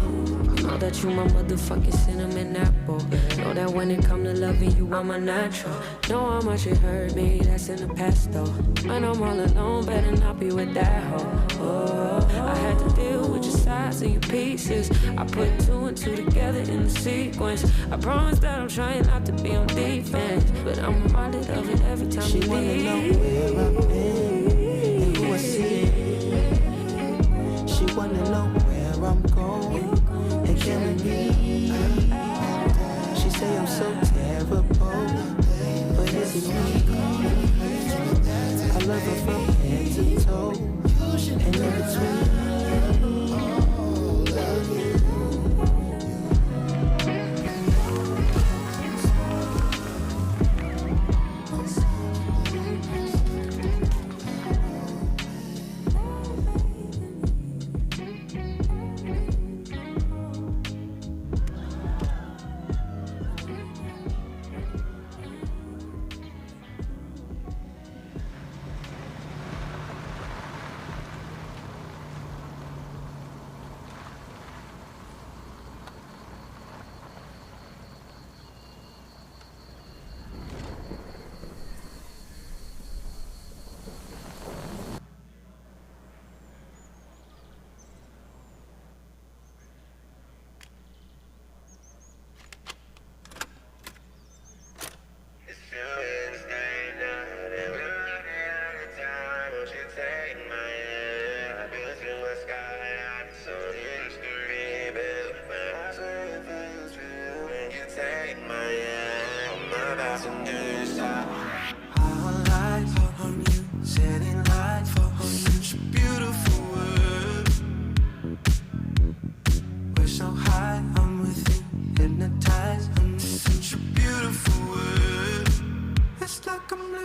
Know that you my motherfucking cinnamon apple. Know that when it come to loving you, I'm a natural. Know how much it hurt me, that's in the past though. When I'm all alone, better not be with that hoe. Oh, I had to deal with your sides and your pieces. I put two and two together in the sequence. I promise that I'm trying not to be on defense, but I'm reminded of it every time she you wanna leave. know where I've been and who I see. She wanna know where I'm going and killing me. She say I'm so terrible, but is it me? I love her from head to toe and in between.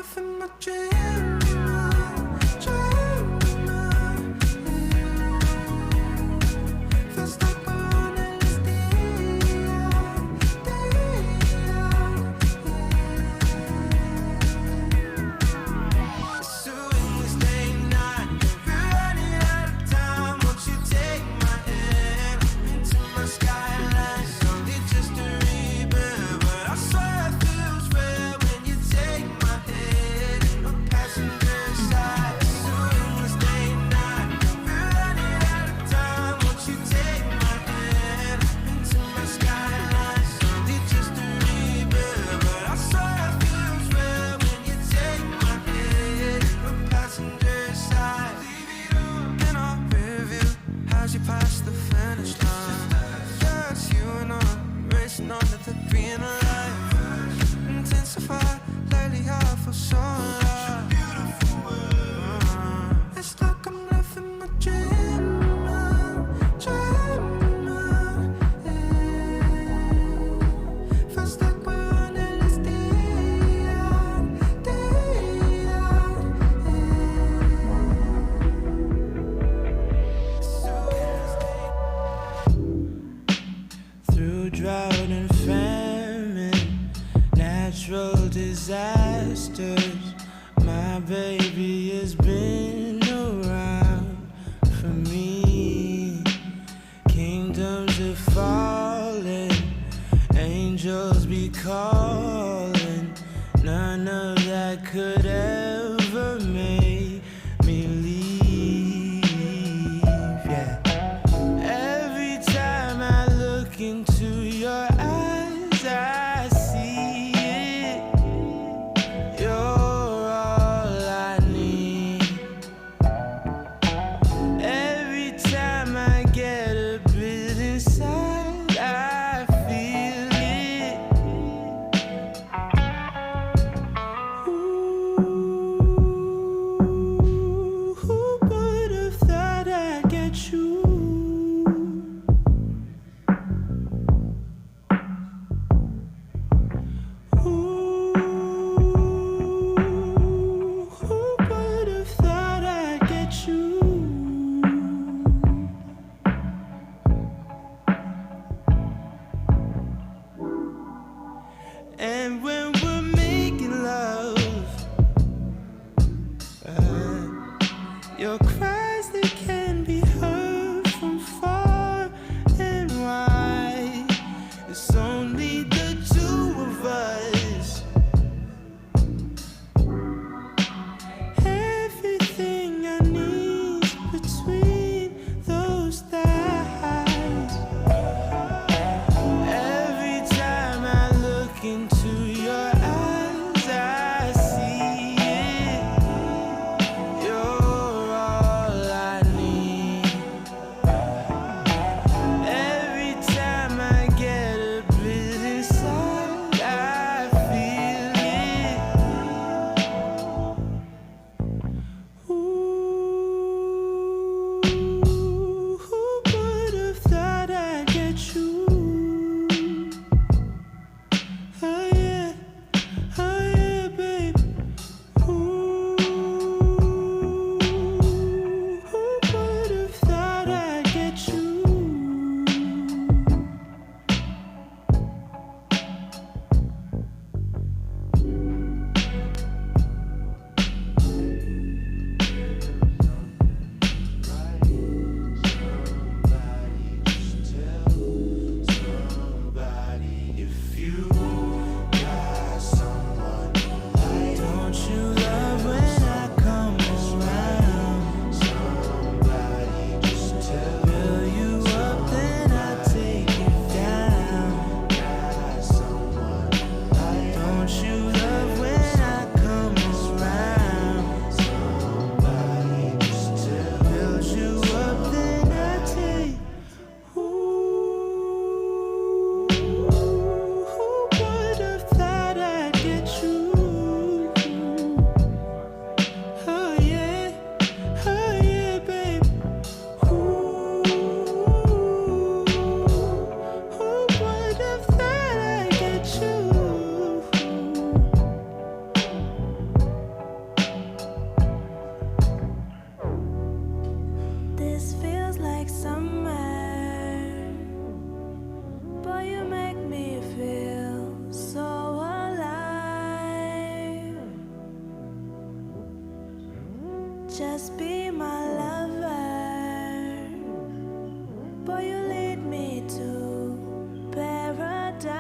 living my dream. Feels like we're on LSD. So in this day and night, we're running out of time. Won't you take my hand into my skyline? It's only just a rebirth, but I swear it feels real when you take my hand in the passenger side. So in this day and night, we're running out of time. Won't you take my hand into my skyline? It's only just a rebirth, but I swear it feels real when you take my hand in the passenger side. In our rear view, as you pass the finish line, yeah, it's you and I racing on to the green light. Intensify, lately I feel so alive. It's like I'm living my dream. Feels like we're on LSD. Through drought and famine, natural disasters, my baby has been around for me. Kingdoms are falling, angels be calling. None of that could ever make me leave. Yeah. Every time I look into your eyes, I see it. You're all I need. Every time I get a bit inside, I feel it. Ooh, who would have thought I'd get you? just be my lover. Boy, you lead me to paradise.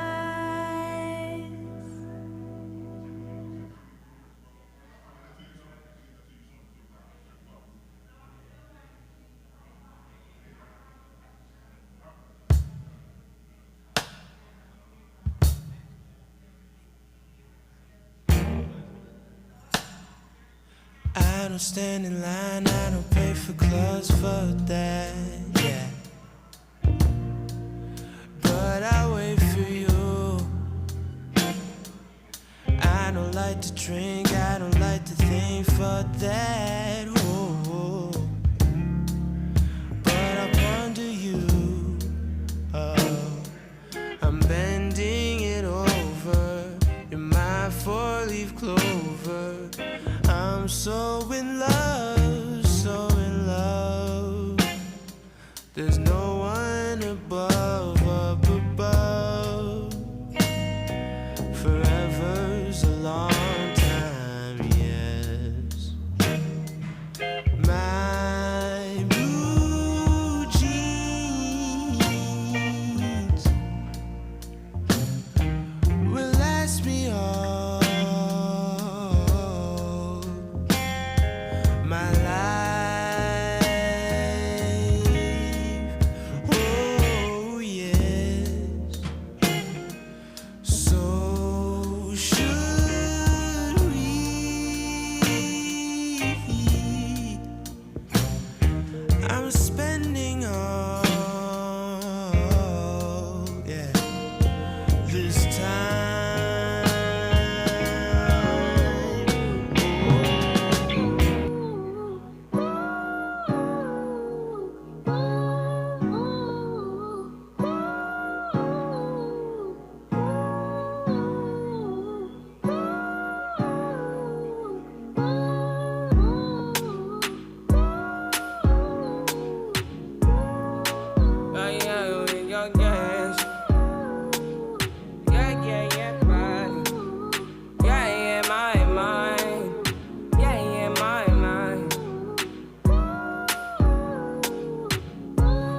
I don't stand in line, I don't pay for clothes for that, yeah. But I wait for you. I don't like to drink, I don't like to think for that, ooh. But I ponder you, oh. I'm bending it over. You're my four-leaf clover. I'm so in love, so in love. There's no one above, up above. Forever's a long time, yes. My blue jeans will last me all my life, oh yes. So should we? I'm spending all, yeah, this time.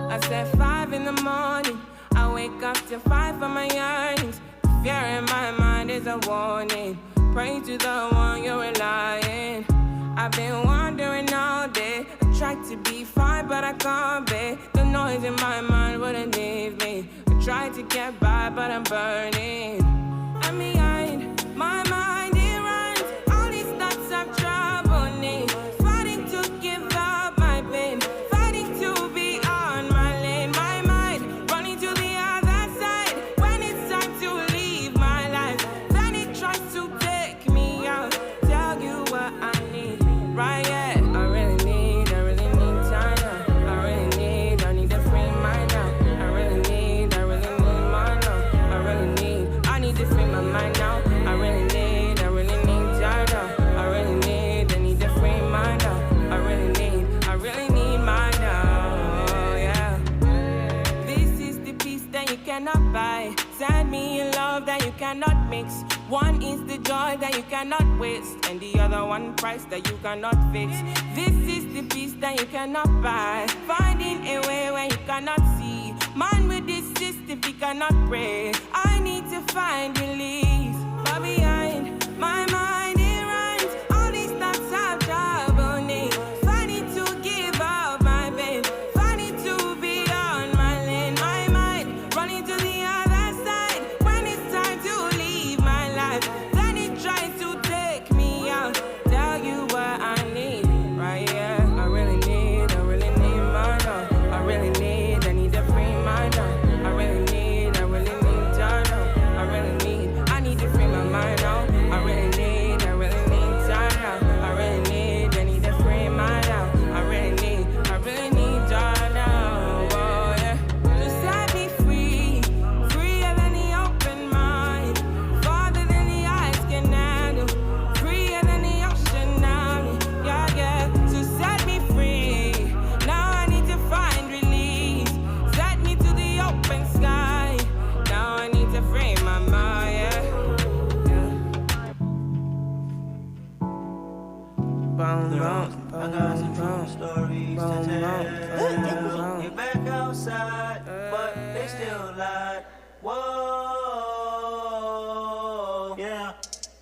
I said 5 in the morning, I wake up to 5 for my yearnings. Fear in my mind is a warning. Pray to the one you're relying. I've been wandering all day. I tried to be fine, but I can't be. The noise in my mind wouldn't leave me. I tried to get by, but I'm burning. I'm behind my mind, it runs. All these thoughts have trouble me. Fighting to give up my pain. Fighting to be on my lane. My mind running to the other side. When it's time to leave my life, then it tries to take me out. Tell you what I need, right? Yeah. I really need time now. I need to free mind now. I really need mine now. I need to free my mind now. I really need time now. I need to free mind now. I really need mine now, yeah. This is the peace that you cannot buy. Send me a love that you cannot mix. One is the joy that you cannot waste, and the other one price that you cannot fix. This is the peace that you cannot buy. Finding a way where you cannot see. Man with this system, he cannot pray. I need to find release. But behind my mind, it runs. All these thoughts have trouble me. Fighting to give up my pain. Fighting to be on my lane. My mind running to the other side. When it's time to leave my life, then it tries to take me out. Tell you what I need, right? Yeah. I really need mine now. I need to free mine now. I really need time now. I need to free my mind now.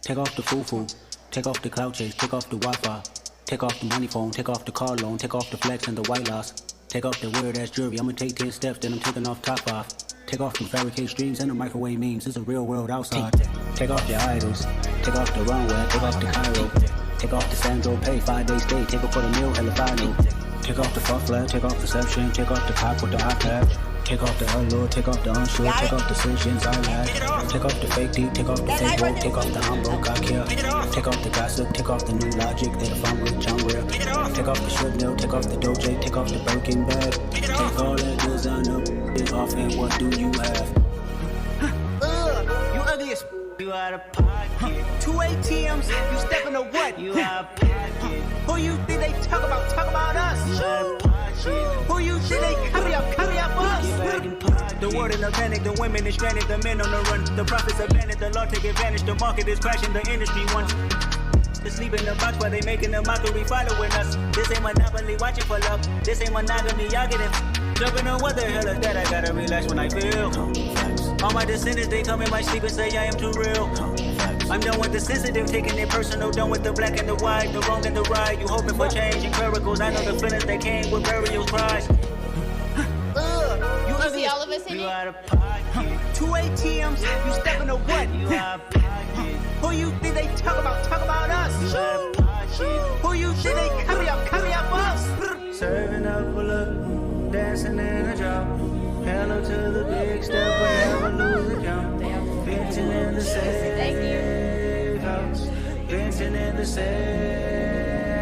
Take off the foo-foo, take off the cloud chase, take off the Wi-Fi. Take off the money phone, take off the car loan, take off the flex and the white loss. Take off the weird ass jewelry, I'ma take 10 steps, then I'm taking off top off. Take off the fabricate streams and the microwave memes, it's a real world outside. Take off your idols, take off the runway, take off the Cairo. Take off the Sandro pay, 5 days stay, take off for the meal, hella final. Take off the fuck flag, take off perception, take off the cop with the iPad. Take off the allure, take off the unsure, take off the decisions I like. Take off the fake deep, take off the fake woke, take off the humble, I care. Take off the gossip, take off the new logic, that if I'm rich, I'm real. Take off the strip nail, take off the doje, take off the Birkin bag. Take all that designer, it off and what do you have? You ugly as you out of pocket. 2 ATMs, you stepping to what? You out of pocket. Who you think they talk about? Talk about us. You out of pocket. Who you think they carry up us? The world in a panic, the women is stranded, the men on the run. The profits abandoned, the law take advantage, the market is crashing, the industry wants. To sleep in the box while they making a mockery following us. This ain't monopoly, watching for love. This ain't monogamy, y'all getting jumping on what the hell is that? I gotta relax when I feel. All my descendants, they come in my sleep and say I am too real. I'm done with the sensitive, taking it personal. Done with the black and the white, the wrong and the right. You hoping for change and miracles. I know the feelings that came with burial cries. You see all of us in you it? out of pocket. 2 ATMs, you stepping to what? You out of pocket. Who you think they talk about? Talk about us. You out of pocket. Who you think they carry up us? Serving up a look, dancing in a drop. Hello to the big step, but never lose a jump. Venting in the safe house. Venting in the safe.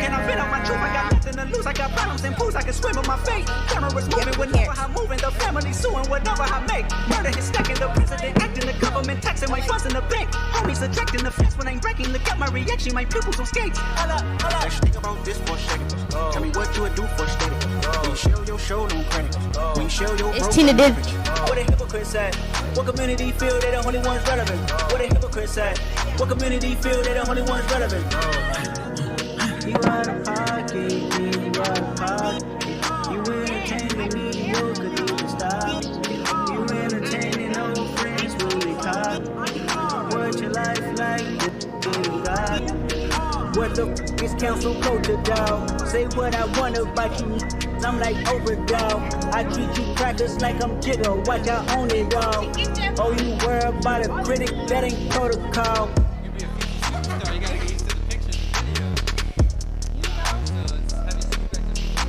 Can I fit on my truth? I got nothing to lose. I got problems and pools. I can swim in my fate. Cameras moving whenever I'm moving. The family suing whatever I make. Murder is stacking. The president acting. The government taxing my funds in the bank. Homies ejecting the fence when I'm breaking. Look at my reaction. My pupils on skates. Hold up. Let's think about this for a second. Tell me what you would do for a steady. When you show your show, no credit. When you show your It's Tina Dick. What a hypocrite said. What community feel they the only ones relevant? What a hypocrite said. What community feel they the only ones relevant? You out of pocket, you out of pocket. You entertaining mediocre, need to stop. You entertaining old friends, really cop. What your life like, you got. What the f is council culture, dog? Say what I want about you. I'm like overdog. I treat you crackers like I'm Jigger. Watch I own it, dog. Oh, you worry about a critic, that ain't protocol.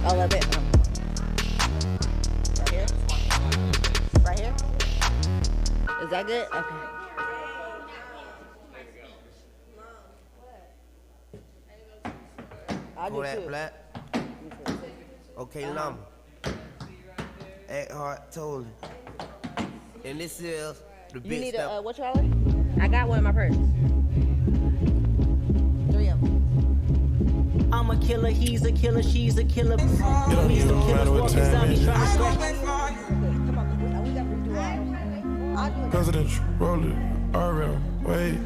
I love it. Right here? Right here? Is that good? Okay. I do that too. black. Okay, lumber. Act hard, told it. And this is the big You need stuff. a, what trolley? I got one in my purse. 3 of them. I'm a killer, he's a killer, she's a killer. Police the killers walking zombies trying to scratch. Presidential, roll it, RM, wait.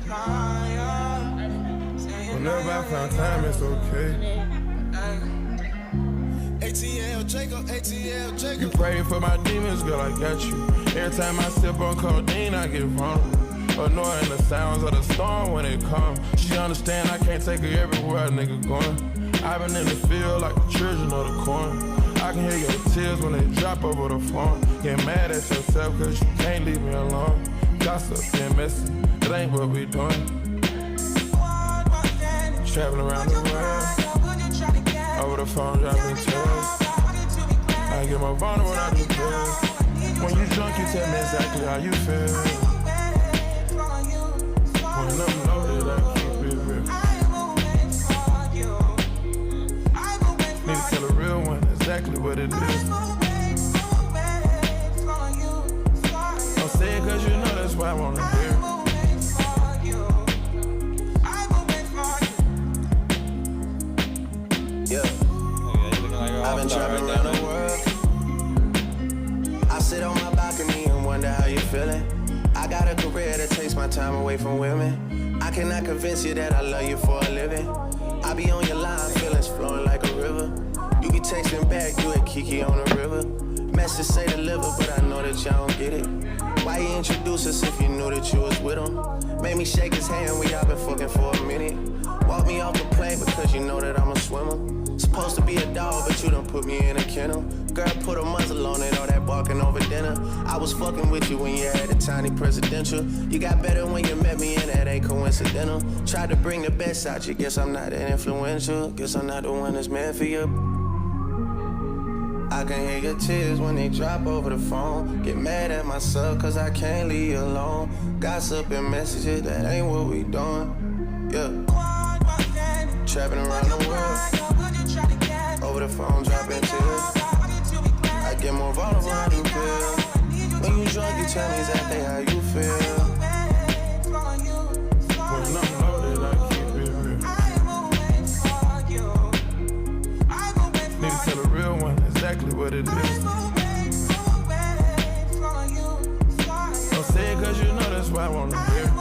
Whenever I find time, it's okay. ATL Jacob, ATL Jacob. You pray for my demons, girl, I got you. Every time I sip on codeine, I get vulnerable. Annoying the sounds of the storm when it comes. She understand I can't take her everywhere a nigga going. I've been in the field like the children of the corn. I can hear your tears when they drop over the phone. Get mad at yourself cause you can't leave me alone. Gossip and messy, it ain't what we doing. Traveling around the world, over the phone dropping tears. I get more vulnerable when I do this. When you drunk, you tell me exactly how you feel. When I'm loaded, I keep it real. Need to tell a real one exactly what it is. Don't say it cause you know that's why I wanna hear. I've been traveling around the world. I sit on my balcony and wonder how you're feeling. I got a career that takes my time away from women. I cannot convince you that I love you for a living. I be on your line, feelings flowing like a river. You be texting back, you and Kiki on the river. Message say deliver, but I know that y'all don't get it. Why you introduce us if you knew that you was with him? Made me shake his hand, we all been fucking for a minute. Walk me off the plane because you know that I'm a swimmer. Supposed to be a dog, but you done put me in a kennel. Girl, put a muzzle on it, all that barking over dinner. I was fucking with you when you had a tiny presidential. You got better when you met me, and that ain't coincidental. Tried to bring the best out you, guess I'm not that influential. Guess I'm not the one that's meant for you. I can hear your tears when they drop over the phone. Get mad at myself cause I can't leave you alone. Gossip and messages, that ain't what we doing. Yeah. Trapping around the world. Over the phone, dropping tears. I get more vulnerable how you feel. When you drunk, you tell me exactly how you feel. When I'm loaded, I keep it real. Need to tell a real one exactly what it is. Don't say it cause you know that's why I wanna hear.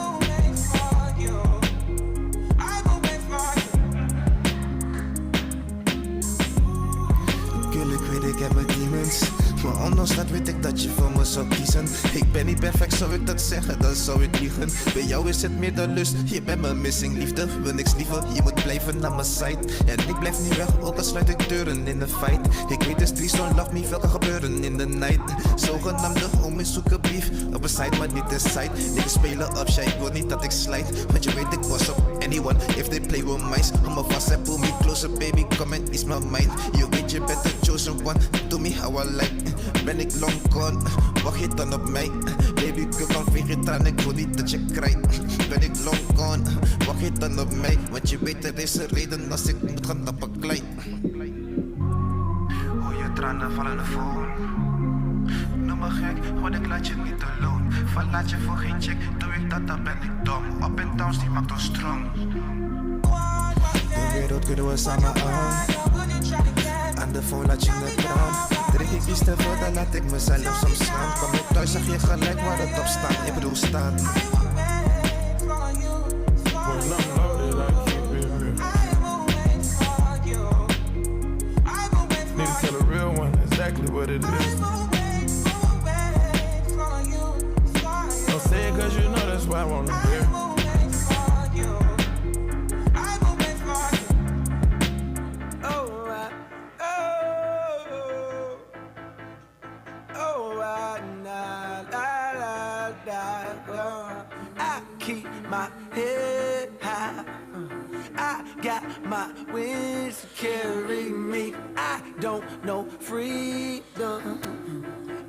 Ik weet ik heb mijn demons, maar ondanks dat weet ik dat je voor me zou kiezen. Ik ben niet perfect, zou ik dat zeggen, dan zou ik liegen. Bij jou is het meer dan lust, je bent mijn missing liefde. Wil niks liever, je moet blijven aan mijn side. En ik blijf niet weg, ook al sluit ik deuren in de fight. Ik weet de streets don't love me, veel kan gebeuren in de night. Zogenaamde homies zoeken beef, op een side maar niet de side. Niggas spelen op shy, ik wil niet dat ik slide. Want je weet ik was op anyone, if they play with mice. Hou me vast en pull me closer baby, come and ease my mind. Je weet je bent de chosen one, do me how I like. Ben ik long gone, wacht je dan op mij? Baby, ik kan veeg je traan, ik wil niet dat je krijgt. Ben ik long gone, wacht je dan op mij? Want je weet er is een reden als ik moet gaan op een klein. Hoe je tranen vallen vol. Noem me gek, want ik laat je niet alone. Verlaat je voor geen check, doe ik dat dan ben ik dom. Up and downs, die maakt ons strong. De wereld kunnen we samen aan. Aan de phone laat je het brand. Drink ik iets te veel, dan laat ik mezelf soms gaan. Kom je thuis, zeg je gelijk waar het op staat. Ik bedoel staan. When I'm loaded, I keep it real. Need to tell a real one exactly what it is. Don't say it cause you know that's why I wanna hear. My head high, I got my wings to carry me. I don't know freedom.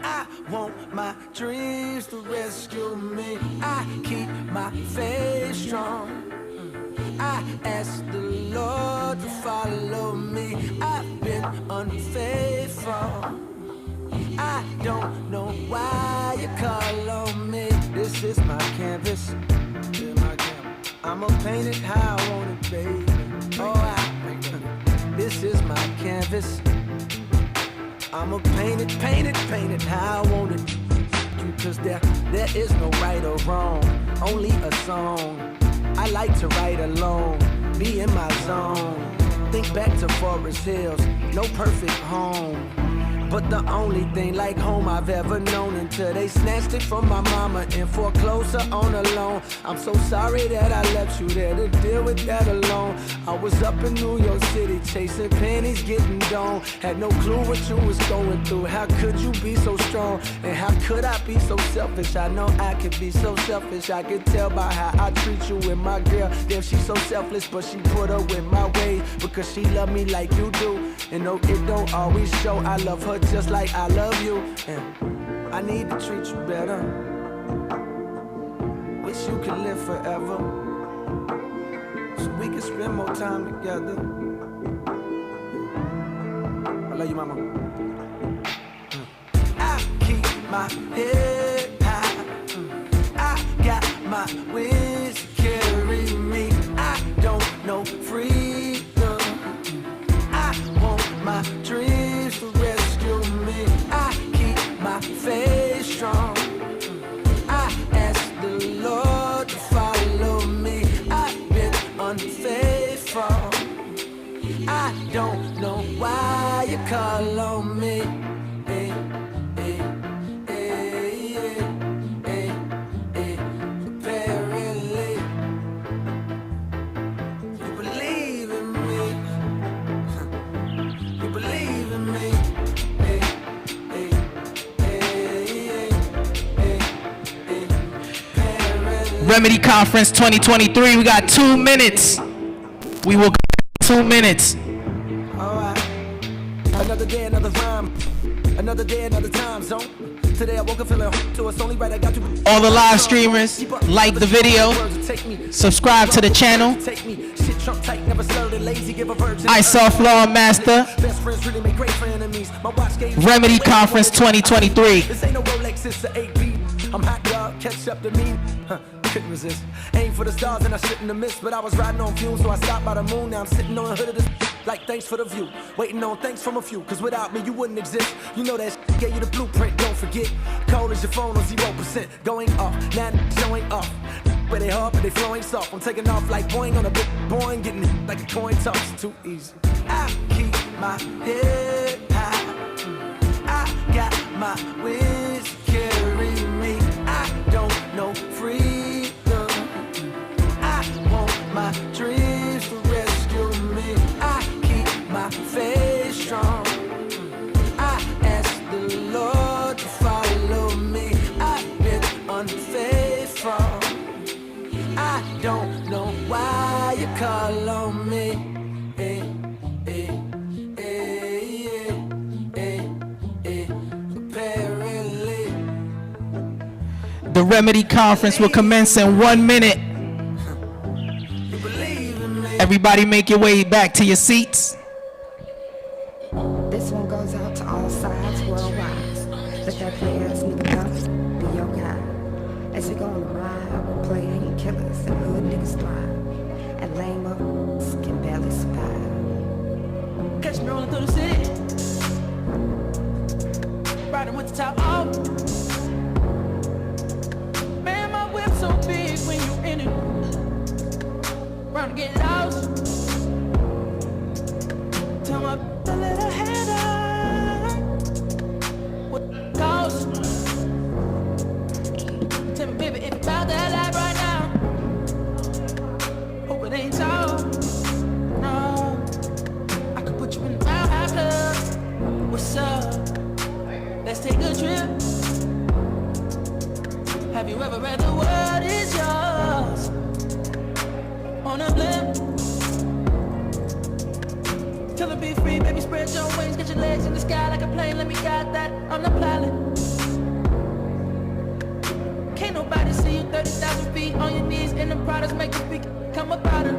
I want my dreams to rescue me. I keep my faith strong. I ask the Lord to follow me. I've been unfaithful. I don't know why you call on me. This is my canvas. I'ma paint it how I want it, baby. Oh, this is my canvas. I'ma paint it how I want it. Cause there is no right or wrong, only a song. I like to write alone, be in my zone. Think back to Forest Hills, no perfect home. But the only thing like home I've ever known, until they snatched it from my mama and foreclosed her on a loan. I'm so sorry that I left you there to deal with that alone. I was up in New York City chasing pennies, getting down. Had no clue what you was going through. How could you be so strong? And how could I be so selfish? I know I could be so selfish. I could tell by how I treat you with my girl. Damn, she's so selfless, but she put her with my ways because she love me like you do. And no, it don't always show. I love her just like I love you, and I need to treat you better. Wish you could live forever, so we can spend more time together. I love you, mama. I keep my head high. I got my wings to carry me. I don't know freedom. I want my dreams to rescue me. I keep my faith strong. I ask the Lord to follow me. I've been unfaithful. I don't know why you call on me. Hey. Remedy Conference 2023. We got 2 minutes. We will 2 minutes. Alright. Another day, another rhyme. Another day, another time zone. Today I woke up feeling so it's only right I got to. All the live streamers, like the video, subscribe to the channel. ISOF Law Master, Remedy Conference 2023. This ain't no Rolex, it's a 8B. I'm hot, y'all, catch up to me. Couldn't resist. Aim for the stars and I shouldn't have missed. But I was riding on fumes, so I stopped by the moon. Now I'm sitting on the hood of this. Like thanks for the view. Waiting on thanks from a few. Cause without me, you wouldn't exist. You know that gave you the blueprint, don't forget. Cold as your phone on 0%. Going off, now showing off. But they hard, but they flowing soft. I'm taking off like Boeing on a big Boeing. Getting it like a coin toss. Too easy. I keep my head high. I got my wings carrying me. I don't know freedom. I want my dreams to rescue me. I keep my faith strong. I ask the Lord to follow me. I've been unfaithful. I don't know why you call on me. The Remedy Conference will commence in 1 minute. Everybody make your way back to your seats. This one goes out to all sides worldwide. Let that players nigga up, be your guy. As we go on the ride, we're playing killers and hood niggas thrive. And lame up can barely survive. Catch me rolling through the city, riding with the top off. Man, my whip so big when you in it. Round to get lost. Tell my to let her head out. What it costs? Tell me, baby, if you about that life right now. Hope it ain't so. No, I could put you in the Mile High Club. What's up? Let's take a trip. Have you ever read the world is yours? On a blimp. Till it be free, baby, spread your wings. Get your legs in the sky like a plane. Let me guide that, I'm the pilot. Can't nobody see you 30,000 feet on your knees. And the products make you speak. Come up out of.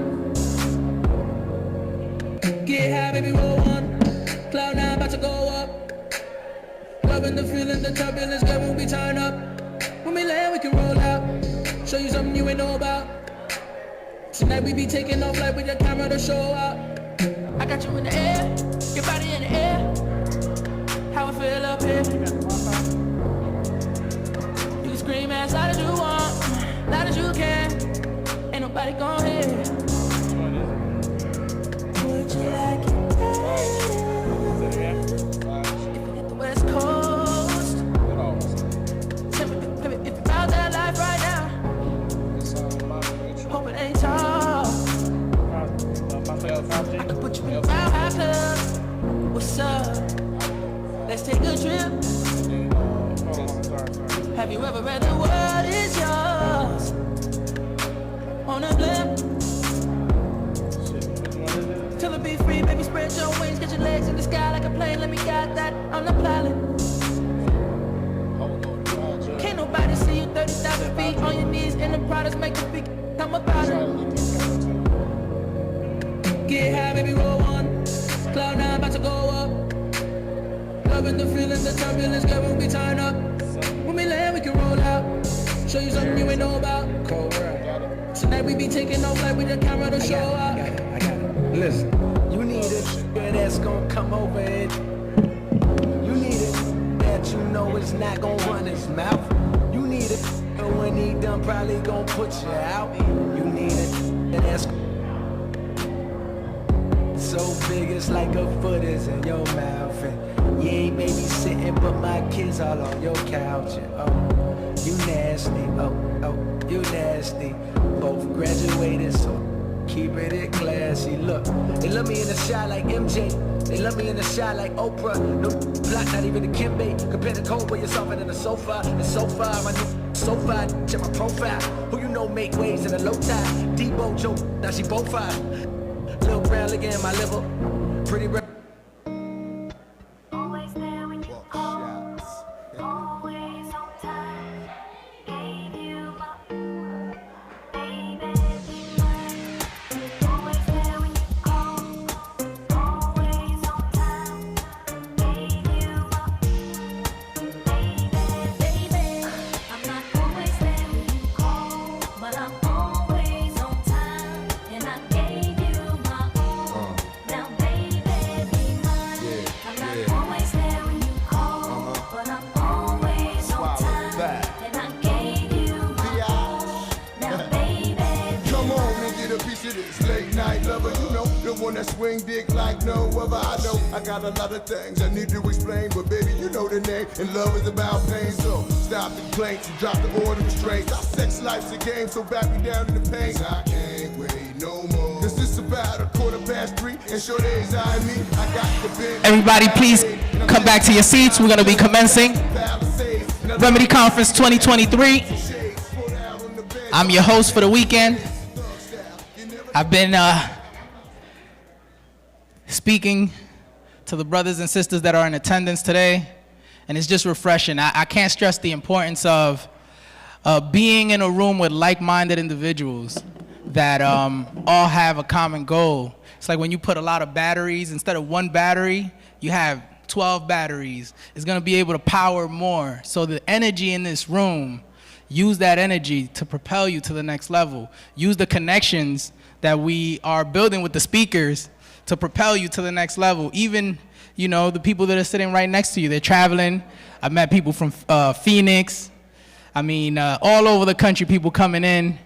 Get high, baby, roll one. Cloud 9 about to go up. Loving the feeling, the turbulence, girl, when we turn up. When we land, we can roll out. Show you something you ain't know about. Tonight we be taking off like with your camera to show out. I got you in the air, your body in the air. How I feel up here. You can scream as loud as you want, loud as you can. Ain't nobody gon' hear. Would you like it? West Coast. Tell me if you found that life right now. Hope it ain't tall. I could put you in the Mile High Club. What's up? Let's take a trip. Have you ever read the world is yours? On a blimp. Till it be free, baby, spread your wings. Get your legs in the sky like a plane. Let me guide that, I'm the pilot. Can't nobody see you 30,000 feet on your knees. And the products make you speak. Come about it. Get high, baby, roll one. Cloud 9 about to go up. Loving the feeling, the turbulence, girl, when we turn up. When we land, we can roll out. Show you something you ain't know about. Tonight we be taking off like with the camera to show out. I got it. Listen, you need it that's gonna come over it. You need it that you know is not gonna run his mouth. You need it when he done probably gonna put you out. You need it that's so big it's like a foot is in your mouth. And you ain't babysitting but my kids all on your couch. And oh, you nasty, oh, you nasty. Both graduated, so keep it classy. Look, they love me in the shot like MJ. They love me in the shot like Oprah. No block, not even a Kimbe. Compare the cold where you're softer than the sofa. And so far, my new So fine, check my profile. Who you know make waves in a low tide? Debo Joe, now she both fine. Lil' brown looking at my liver. Pretty red. Always there when you call. Always on time. Gave you my baby, be mine. Always there when you call. Always on time. Gave you my baby. I'm not always there when you call, but I'm always on time. And I gave you my all. Now baby, be mine. I'm not always there when you call, but I'm always on time. And I gave you my all. Now baby, Come on and get a piece of this late night lover. You know, the one that swing dick like no other. I know I got a lot of things I need to explain, but baby, you know the name, and love is about pain. So stop the complaints and drop the order of restraints. Our sex life's a game, so back me down in the pain. I can't wait no more. Cause it's about 3:15, and sure days I me. I got the bend. Everybody, please come back to your seats. We're going to be commencing Remedy Conference 2023. I'm your host for the weekend. I've been speaking to the brothers and sisters that are in attendance today, and it's just refreshing. I can't stress the importance of being in a room with like-minded individuals that all have a common goal. It's like when you put a lot of batteries, instead of one battery, you have 12 batteries. It's gonna be able to power more. So the energy in this room, use that energy to propel you to the next level. Use the connections that we are building with the speakers to propel you to the next level. Even, you know, the people that are sitting right next to you, they're traveling. I've met people from Phoenix. I mean, all over the country, people coming in,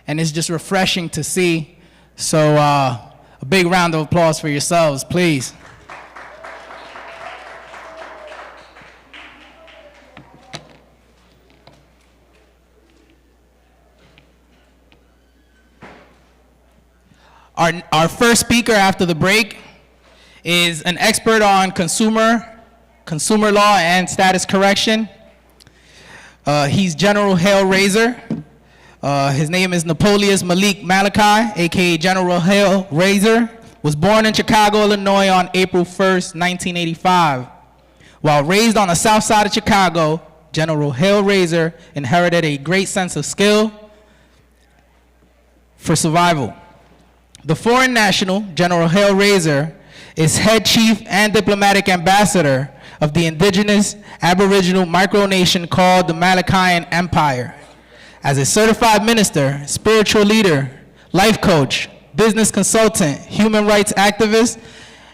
and it's just refreshing to see. So a big round of applause for yourselves, please. Our first speaker after the break is an expert on consumer law and status correction. He's General Hellraiser. His name is Napoleon Malik Malachi, aka General Hellraiser. Was born in Chicago, Illinois on April 1st, 1985. While raised on the south side of Chicago, General Hellraiser inherited a great sense of skill for survival. The foreign national, General Hellraiser, is head chief and diplomatic ambassador of the indigenous aboriginal micronation called the Malachian Empire. As a certified minister, spiritual leader, life coach, business consultant, human rights activist,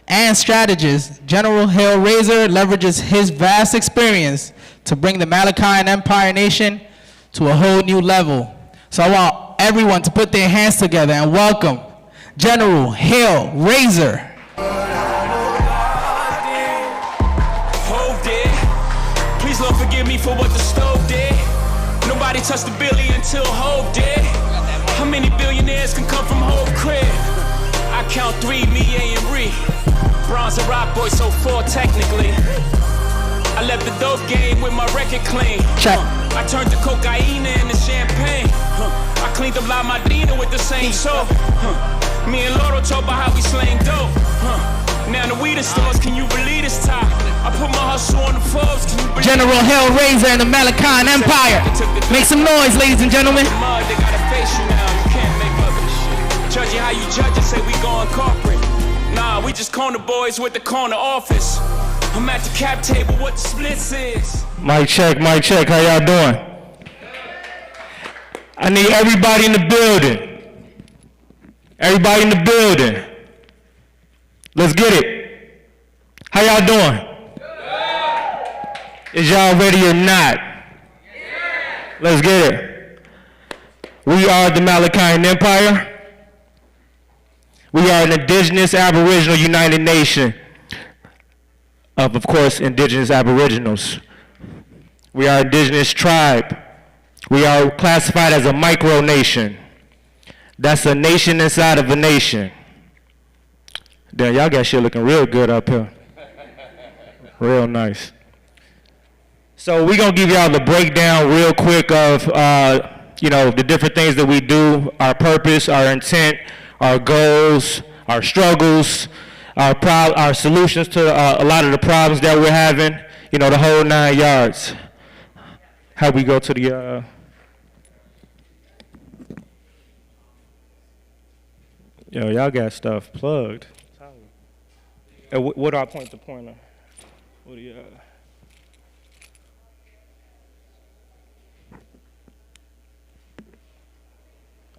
and strategist, General Hellraiser leverages his vast experience to bring the Malachian Empire nation to a whole new level. So I want everyone to put their hands together and welcome General Hellraiser. Hove did. Please, Lord, forgive me for what the stove did. Nobody touched the Billy until Hove did. How many billionaires can come from Hove crib? I count 3, me, A, and Ree. Bronze and Rock Boy, so 4 technically. I left the dope game with my record clean. I turned the cocaine into champagne. I cleaned up La Madina with the same soap. Me and Loro talk about how we slang dope. Now the weed stores, can you believe this time? I put my hustle on the Forbes, can you believe General Hellraiser and the Malachian Empire. Make some noise, ladies and gentlemen. They gotta face you now, you can't make up this shit. Judge you how you judge it, say we going corporate. Nah, we just corner boys with the corner office. I'm at the cap table, what the splits is. Mic check, how y'all doing? I need everybody in the building. Everybody in the building. Let's get it. How y'all doing? Is y'all ready or not? Let's get it. We are the Malachian Empire. We are an indigenous aboriginal United Nation of course, indigenous aboriginals. We are indigenous tribe. We are classified as a micronation. That's a nation inside of a nation. Damn, y'all got shit looking real good up here. Real nice. So we're gonna give y'all the breakdown real quick of, the different things that we do, our purpose, our intent, our goals, our struggles, our solutions to a lot of the problems that we're having, the whole 9 yards. How we go to the, y'all got stuff plugged. What do I point the pointer? What do you,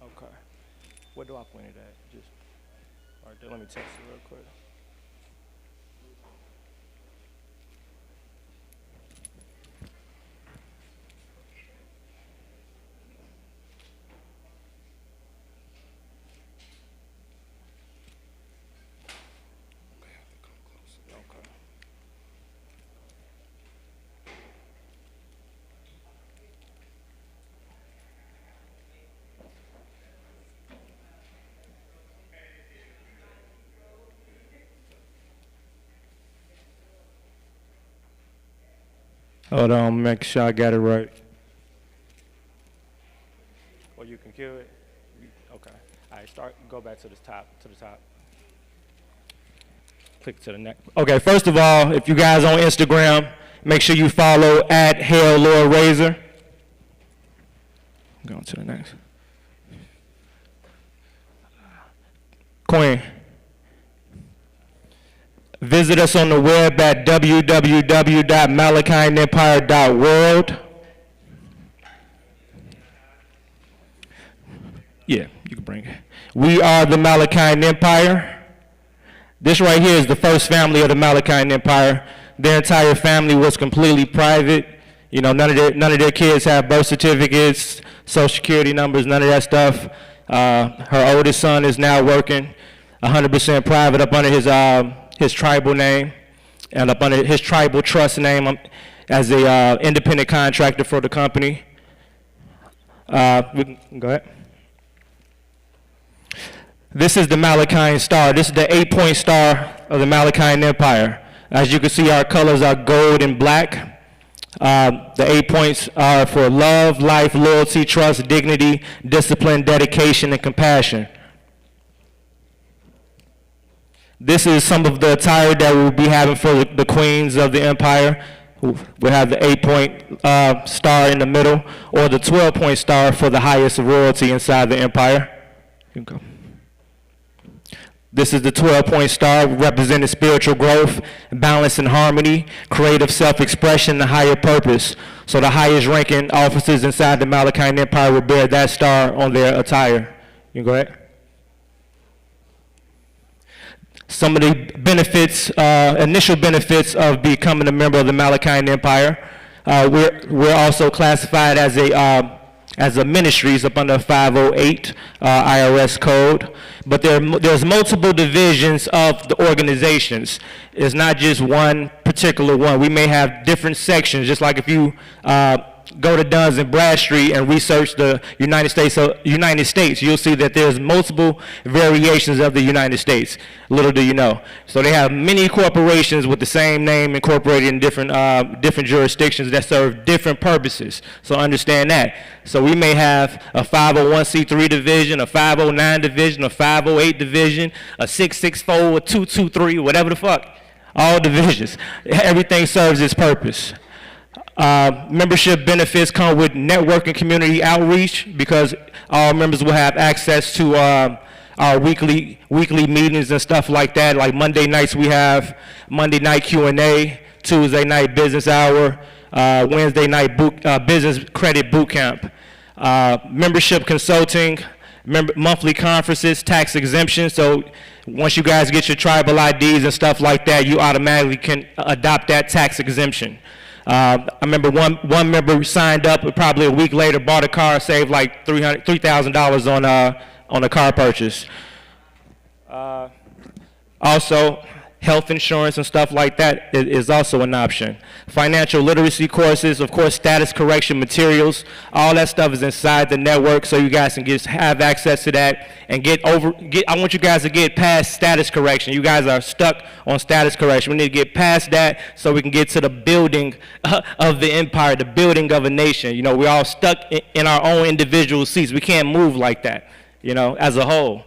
okay. What do I point it at? Just, all right, let me text it real quick. Hold on, make sure I got it right. Or you can kill it. Okay. All right, go back to the top, Click to the next. Okay, first of all, if you guys on Instagram, make sure you follow at Hail Lord Razor. Going to the next. Queen. Visit us on the web at www.malachianempire.world. Yeah, you can bring it. We are the Malachian Empire. This right here is the first family of the Malachian Empire. Their entire family was completely private. None of their kids have birth certificates, social security numbers, none of that stuff. Her oldest son is now working 100% private up under his tribal name and up under his tribal trust name as a independent contractor for the company. Go ahead. This is the Malachian star. This is the 8-point star of the Malachian Empire. As you can see, our colors are gold and black. The 8 points are for love, life, loyalty, trust, dignity, discipline, dedication, and compassion. This is some of the attire that we'll be having for the queens of the empire. We'll have the 8-point star in the middle, or the 12-point star for the highest royalty inside the empire. You can go. This is the 12-point star representing spiritual growth, balance and harmony, creative self-expression, and higher purpose. So the highest ranking officers inside the Malachian Empire will bear that star on their attire. You can go ahead. Some of the benefits, initial benefits of becoming a member of the Malachian Empire. We're also classified as a ministries up under 508 IRS code, but there's multiple divisions of the organizations. It's not just one particular one. We may have different sections, just like if you go to Duns and Bradstreet and research the United States, you'll see that there's multiple variations of the United States. Little do you know. So they have many corporations with the same name incorporated in different jurisdictions that serve different purposes. So understand that. So we may have a 501c3 division, a 509 division, a 508 division, a 664, a 223, whatever the fuck. All divisions. Everything serves its purpose. Membership benefits come with network and community outreach, because all members will have access to our weekly meetings and stuff like that. Like Monday nights we have Monday night Q&A, Tuesday night business hour, Wednesday night business credit boot camp, membership consulting, monthly conferences, tax exemption. So once you guys get your tribal IDs and stuff like that, you automatically can adopt that tax exemption. I remember one member signed up, but probably a week later bought a car, saved like $3,000 on a car purchase. Also, Health insurance and stuff like that is also an option. Financial literacy courses, of course, status correction materials, all that stuff is inside the network, so you guys can have access to that and I want you guys to get past status correction. You guys are stuck on status correction. We need to get past that so we can get to the building of the empire, the building of a nation. You know, we're all stuck in our own individual seats. We can't move like that, you know, as a whole.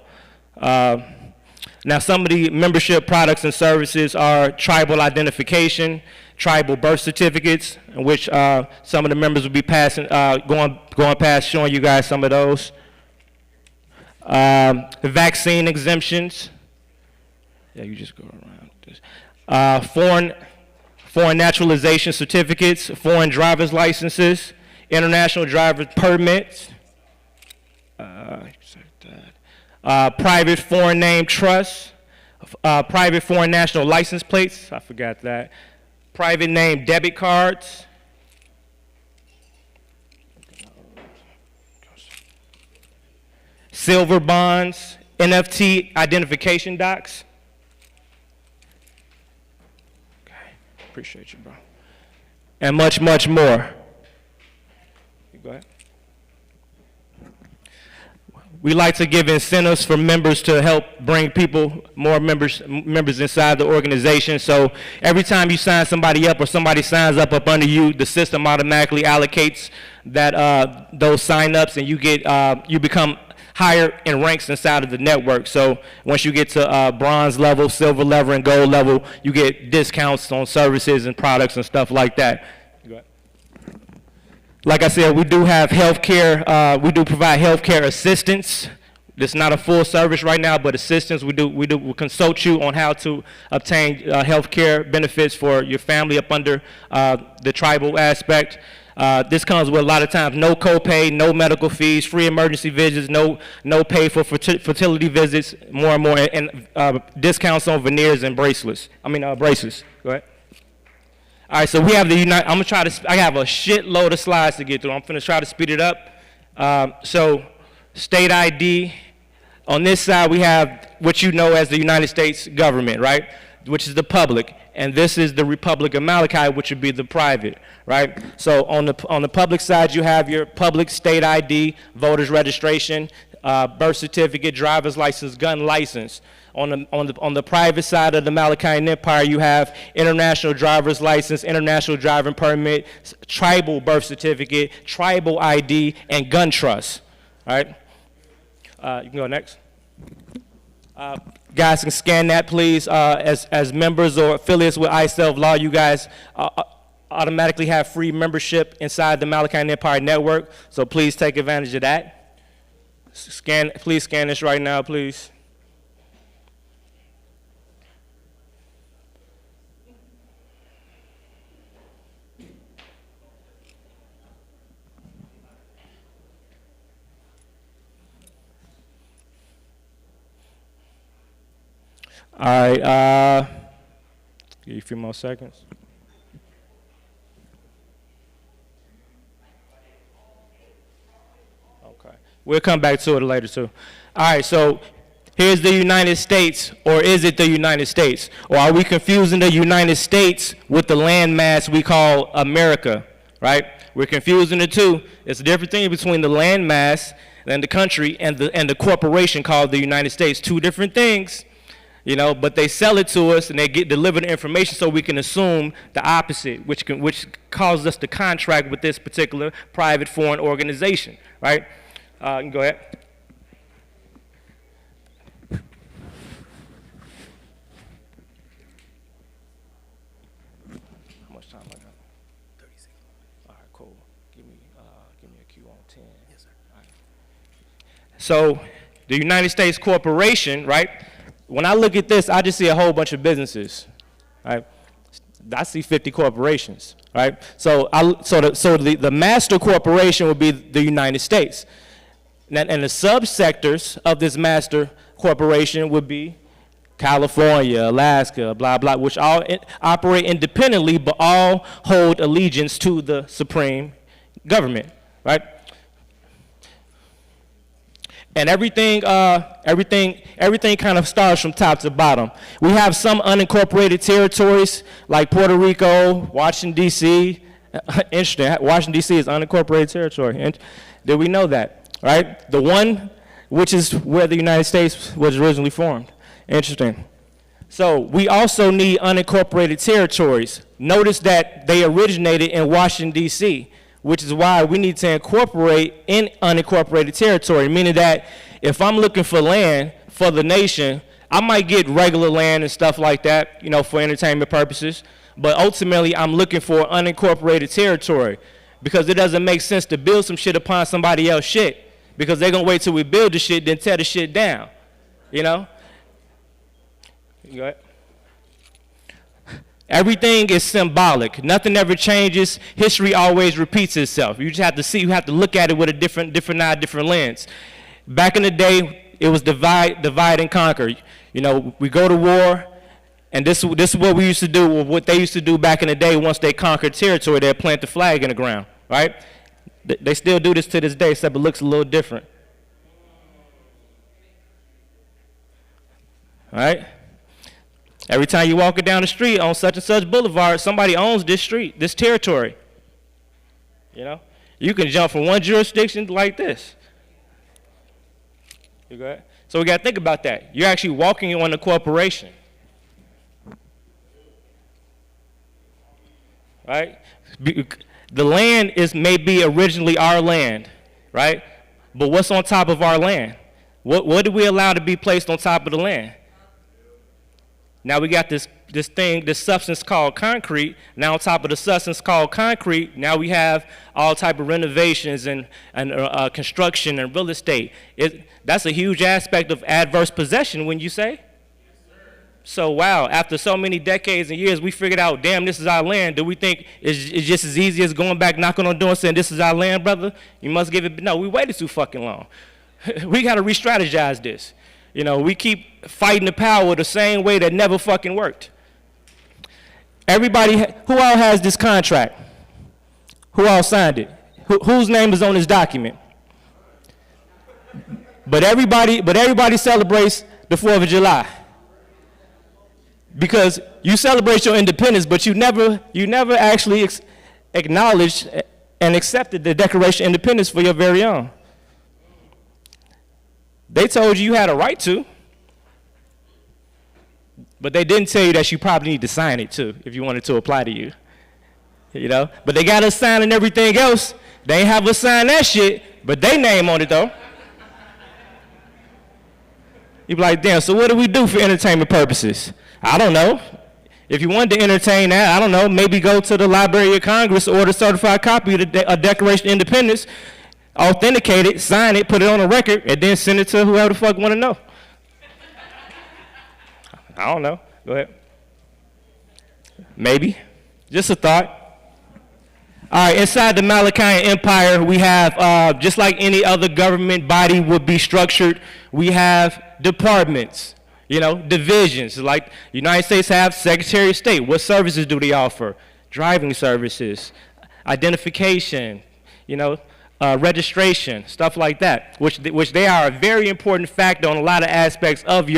Now, some of the membership products and services are tribal identification, tribal birth certificates, in which some of the members will be passing, going past showing you guys some of those. Vaccine exemptions. Yeah, you just go around this. Foreign naturalization certificates, foreign driver's licenses, international driver's permits. Private foreign name trusts, private foreign national license plates, I forgot that, private name debit cards, silver bonds, NFT identification docs. Okay, appreciate you, bro. And much, much more. Go ahead. We like to give incentives for members to help bring more members inside the organization. So every time you sign somebody up or somebody signs up under you, the system automatically allocates those sign-ups, and you become higher in ranks inside of the network. So once you get to bronze level, silver level, and gold level, you get discounts on services and products and stuff like that. Like I said, we do have healthcare. We do provide healthcare assistance. It's not a full service right now, but assistance. We consult you on how to obtain healthcare benefits for your family up under the tribal aspect. This comes with a lot of times no copay, no medical fees, free emergency visits, no pay for fertility visits, more and more, and discounts on veneers and bracelets. Braces. Go ahead. All right, so we have I have a shitload of slides to get through. I'm gonna try to speed it up. So state ID. On this side, we have what you know as the United States government, right? Which is the public. And this is the Republic of Malachi, which would be the private, right? So on the public side, you have your public state ID, voter's registration, birth certificate, driver's license, gun license. On the private side of the Malachian Empire, you have international driver's license, international driving permit, tribal birth certificate, tribal ID, and gun trust. All right? You can go next. Guys can scan that, please. As members or affiliates with iSelf Law, you guys automatically have free membership inside the Malachian Empire network, so please take advantage of that. Please scan this right now, please. All right, give you a few more seconds. Okay, we'll come back to it later too. All right, so here's the United States, or is it the United States? Or are we confusing the United States with the landmass we call America, right? We're confusing the two. It's a different thing between the landmass and the country and the corporation called the United States. Two different things. You know, but they sell it to us and they get delivered the information so we can assume the opposite, which causes us to contract with this particular private foreign organization, right? You can go ahead. How much time I got? 30 seconds. All right, cool. Give me a cue on 10. Yes, sir. All right. So the United States corporation, right? When I look at this, I just see a whole bunch of businesses, right? I see 50 corporations, right? So the master corporation would be the United States. And the subsectors of this master corporation would be California, Alaska, blah, blah, which all operate independently, but all hold allegiance to the supreme government, right? And everything kind of starts from top to bottom. We have some unincorporated territories like Puerto Rico, Washington, D.C. Interesting, Washington, D.C. is unincorporated territory. And did we know that, right? The one which is where the United States was originally formed. Interesting. So we also need unincorporated territories. Notice that they originated in Washington, D.C., which is why we need to incorporate in unincorporated territory, meaning that if I'm looking for land for the nation, I might get regular land and stuff like that, you know, for entertainment purposes, but ultimately I'm looking for unincorporated territory because it doesn't make sense to build some shit upon somebody else's shit because they're going to wait till we build the shit, then tear the shit down, you know? You go ahead. Everything is symbolic. Nothing ever changes. History always repeats itself. You just have to see, you have to look at it with a different lens. Back in the day, it was divide and conquer. You know, we go to war, and this is what we used to do, or what they used to do back in the day. Once they conquered territory, they'd plant the flag in the ground, right? They still do this to this day, except it looks a little different. All right? Every time you walk it down the street on such and such boulevard, somebody owns this street, this territory. You know? You can jump from one jurisdiction like this. You go ahead. So we got to think about that. You're actually walking on a corporation. Right? The land may be originally our land, right? But what's on top of our land? What do we allow to be placed on top of the land? Now we got this substance called concrete. Now on top of the substance called concrete, now we have all type of renovations and construction and real estate. That's a huge aspect of adverse possession, wouldn't you say? Yes, sir. So wow, after so many decades and years, we figured out, damn, this is our land. Do we think it's just as easy as going back, knocking on the door and saying, this is our land, brother? You must give it, no, we waited too fucking long. We got to re-strategize this. You know, we keep fighting the power the same way that never fucking worked. Everybody, who all has this contract? Who all signed it? Whose name is on this document? But everybody celebrates the 4th of July. Because you celebrate your independence, but you never actually acknowledged and accepted the Declaration of Independence for your very own. They told you had a right to, but they didn't tell you that you probably need to sign it too if you wanted to apply to you. You know? But they got us signing everything else. They ain't have us sign that shit, but they name on it though. You be like, damn, so what do we do for entertainment purposes? I don't know. If you wanted to entertain that, I don't know, maybe go to the Library of Congress, order a certified copy of the Declaration of Independence, authenticate it, sign it, put it on a record, and then send it to whoever the fuck want to know. I don't know. Go ahead. Maybe. Just a thought. All right, inside the Malachian Empire, we have, just like any other government body would be structured, we have departments, you know, divisions. Like the United States have Secretary of State. What services do they offer? Driving services, identification, you know, registration, stuff like that, which they are a very important factor on a lot of aspects of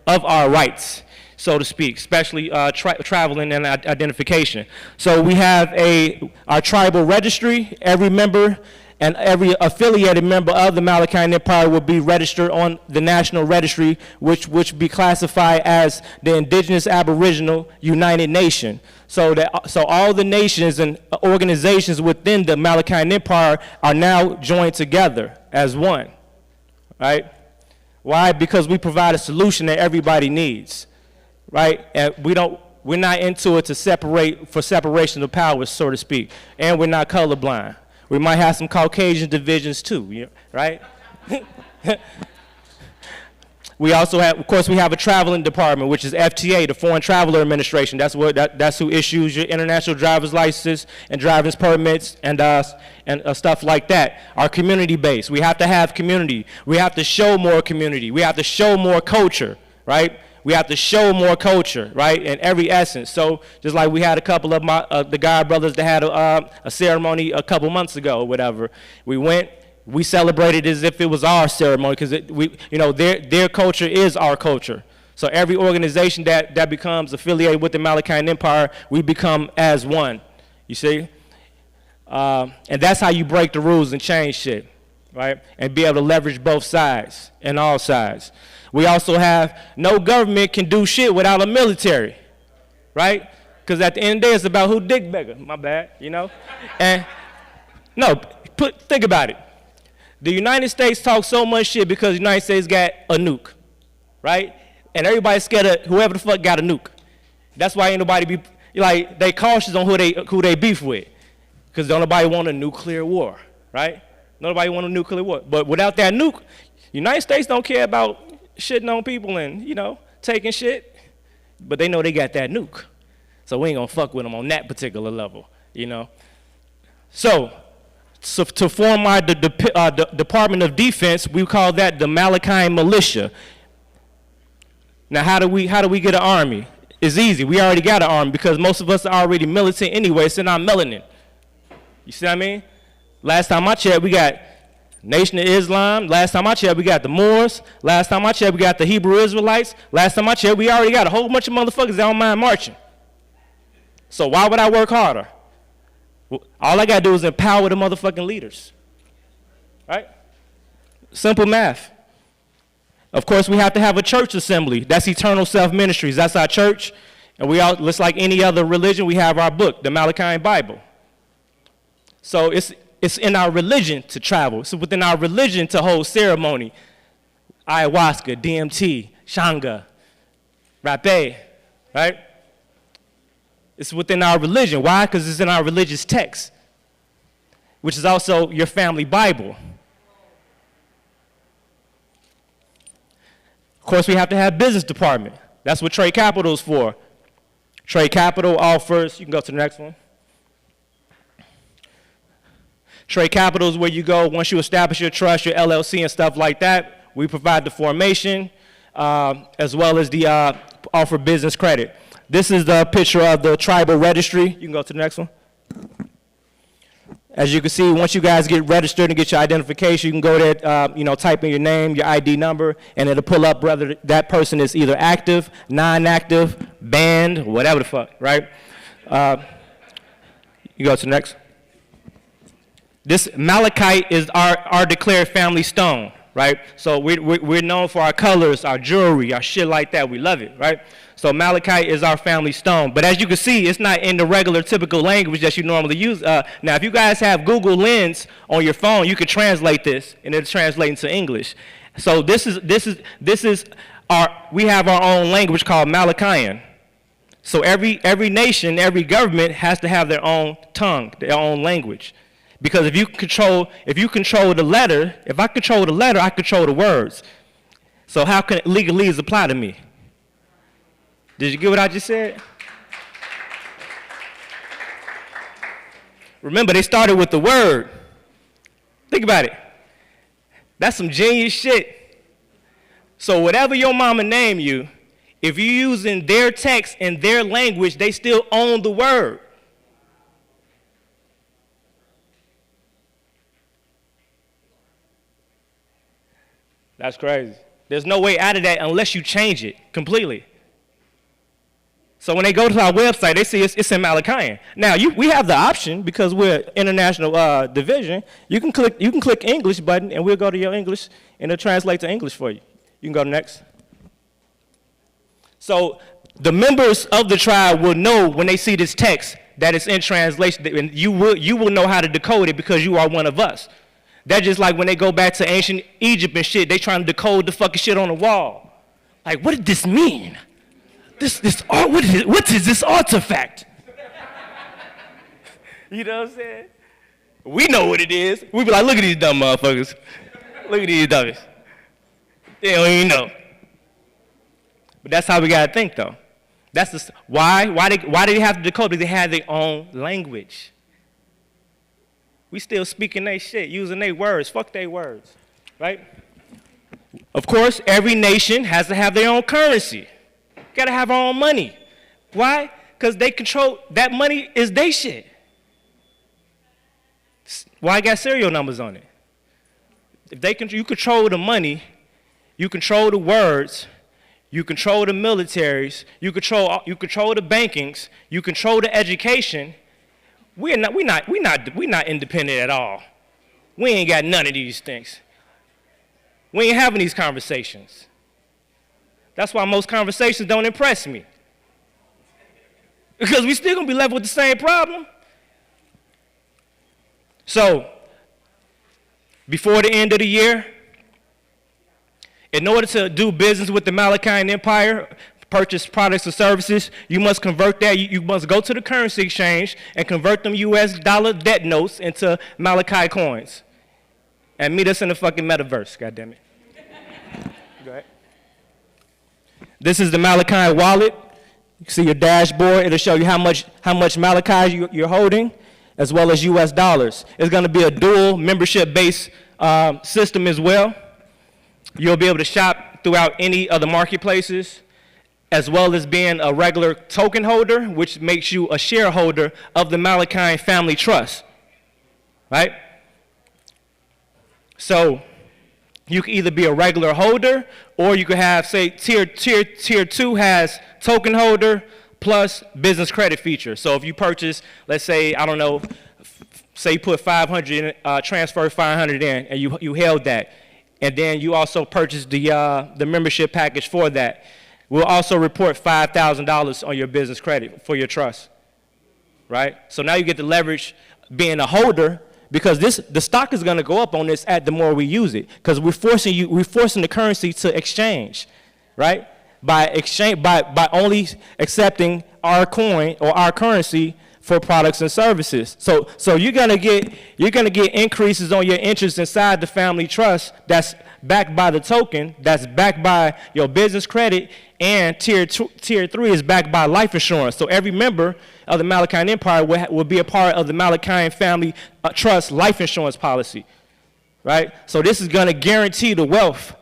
our rights, so to speak, especially traveling and identification. So we have our tribal registry. Every member and every affiliated member of the Malachian Empire will be registered on the National Registry, which would be classified as the Indigenous Aboriginal United Nation. So all the nations and organizations within the Malachian Empire are now joined together as one, right? Why? Because we provide a solution that everybody needs, right? And we're not into it for separation of powers, so to speak, and we're not colorblind. We might have some Caucasian divisions too, right? We also have, of course, we have a traveling department, which is FTA, the Foreign Traveler Administration. That's who issues your international driver's licenses and driver's permits and stuff like that. Our community base, we have to have community. We have to show more community. We have to show more culture, right? We have to show more culture, right, in every essence. So just like we had a couple of the God brothers that had a ceremony a couple months ago or whatever. We went, We celebrate it as if it was our ceremony because their culture is our culture. So every organization that becomes affiliated with the Malachian Empire, we become as one. You see? And that's how you break the rules and change shit, right? And be able to leverage both sides and all sides. We also have no government can do shit without a military, right? Because at the end of the day, it's about who dick bigger. My bad, And no, think about it. The United States talks so much shit because the United States got a nuke, right? And everybody's scared of whoever the fuck got a nuke. That's why ain't nobody they cautious on who they beef with. Because don't nobody want a nuclear war, right? Nobody want a nuclear war. But without that nuke, United States don't care about shitting on people and, taking shit. But they know they got that nuke. So we ain't gonna fuck with them on that particular level, So to form our Department of Defense, we call that the Malachian Militia. Now, how do we get an army? It's easy. We already got an army because most of us are already militant anyway. It's in our melanin. You see what I mean? Last time I checked, we got Nation of Islam. Last time I checked, we got the Moors. Last time I checked, we got the Hebrew Israelites. Last time I checked, we already got a whole bunch of motherfuckers that don't mind marching. So why would I work harder? All I got to do is empower the motherfucking leaders, right? Simple math. Of course, we have to have a church assembly. That's Eternal Self Ministries. That's our church. And we all, just like any other religion, we have our book, the Malachian Bible. So it's in our religion to travel. It's within our religion to hold ceremony. Ayahuasca, DMT, Shanga, Rapé, right? It's within our religion. Why? Because it's in our religious text, which is also your family Bible. Of course, we have to have business department. That's what Trade Capital is for. Trade Capital offers, you can go to the next one. Trade Capital is where you go once you establish your trust, your LLC and stuff like that. We provide the formation as well as the offer business credit. This is the picture of the tribal registry. You can go to the next one. As you can see, once you guys get registered and get your identification, you can go there, type in your name, your ID number, and it'll pull up whether that person is either active, non-active, banned, whatever the fuck, right? You go to the next. This malachite is our declared family stone, right? So we're known for our colors, our jewelry, our shit like that. We love it, right? So malachite is our family stone. But as you can see, it's not in the regular typical language that you normally use. Now, if you guys have Google Lens on your phone, you can translate this, and it'll translate into English. So we have our own language called Malachian. So every nation, every government has to have their own tongue, their own language. Because if you control the letter, if I control the letter, I control the words. So how can legalese apply to me? Did you get what I just said? Remember, they started with the word. Think about it. That's some genius shit. So whatever your mama name you, if you're using their text and their language, they still own the word. That's crazy. There's no way out of that unless you change it completely. So when they go to our website, they see it's in Malachian. Now we have the option because we're international division. You can click English button and we'll go to your English and it'll translate to English for you. You can go to next. So the members of the tribe will know when they see this text that it's in translation, and you will know how to decode it because you are one of us. That's just like when they go back to ancient Egypt and shit, they trying to decode the fucking shit on the wall. Like, what did this mean? This art, what is this artifact? You know what I'm saying? We know what it is. We be like, look at these dumb motherfuckers. Look at these dummies. They don't even know. But that's how we gotta think, though. That's why do they have to decode? Because they have their own language. We still speaking their shit, using their words. Fuck their words, right? Of course, every nation has to have their own currency. Gotta have our own money. Why? Because they control, that money is their shit. Why I got serial numbers on it? you control the money, you control the words, you control the militaries, you control the bankings, you control the education. We're not independent at all. We ain't got none of these things. We ain't having these conversations. That's why most conversations don't impress me. Because we still gonna be left with the same problem. So, before the end of the year, in order to do business with the Malachian Empire, purchase products or services, you must convert that. You must go to the currency exchange and convert them US dollar debt notes into Malachi coins. And meet us in the fucking metaverse, goddammit. Go ahead. This is the Malachi wallet. You can see your dashboard. It'll show you how much Malachi you're holding, as well as US dollars. It's gonna be a dual membership-based system as well. You'll be able to shop throughout any of the marketplaces, as well as being a regular token holder, which makes you a shareholder of the Malachi Family Trust, right? So you can either be a regular holder, or you could have, say, tier 2 has token holder plus business credit feature. So if you purchase, let's say, I don't know, say you put 500 in, transfer 500 in, and you held that, and then you also purchased the membership package for that. We'll also report $5,000 on your business credit for your trust, right? So now you get to leverage being a holder, because the stock is going to go up on this the more we use it, because we're forcing the currency to exchange, right? By only accepting our coin or our currency for products and services. So you're gonna get increases on your interest inside the family trust that's backed by the token, that's backed by your business credit, and tier 3 is backed by life insurance. So every member of the Malachian Empire will be a part of the Malachian Family Trust life insurance policy, right? So this is gonna guarantee the wealth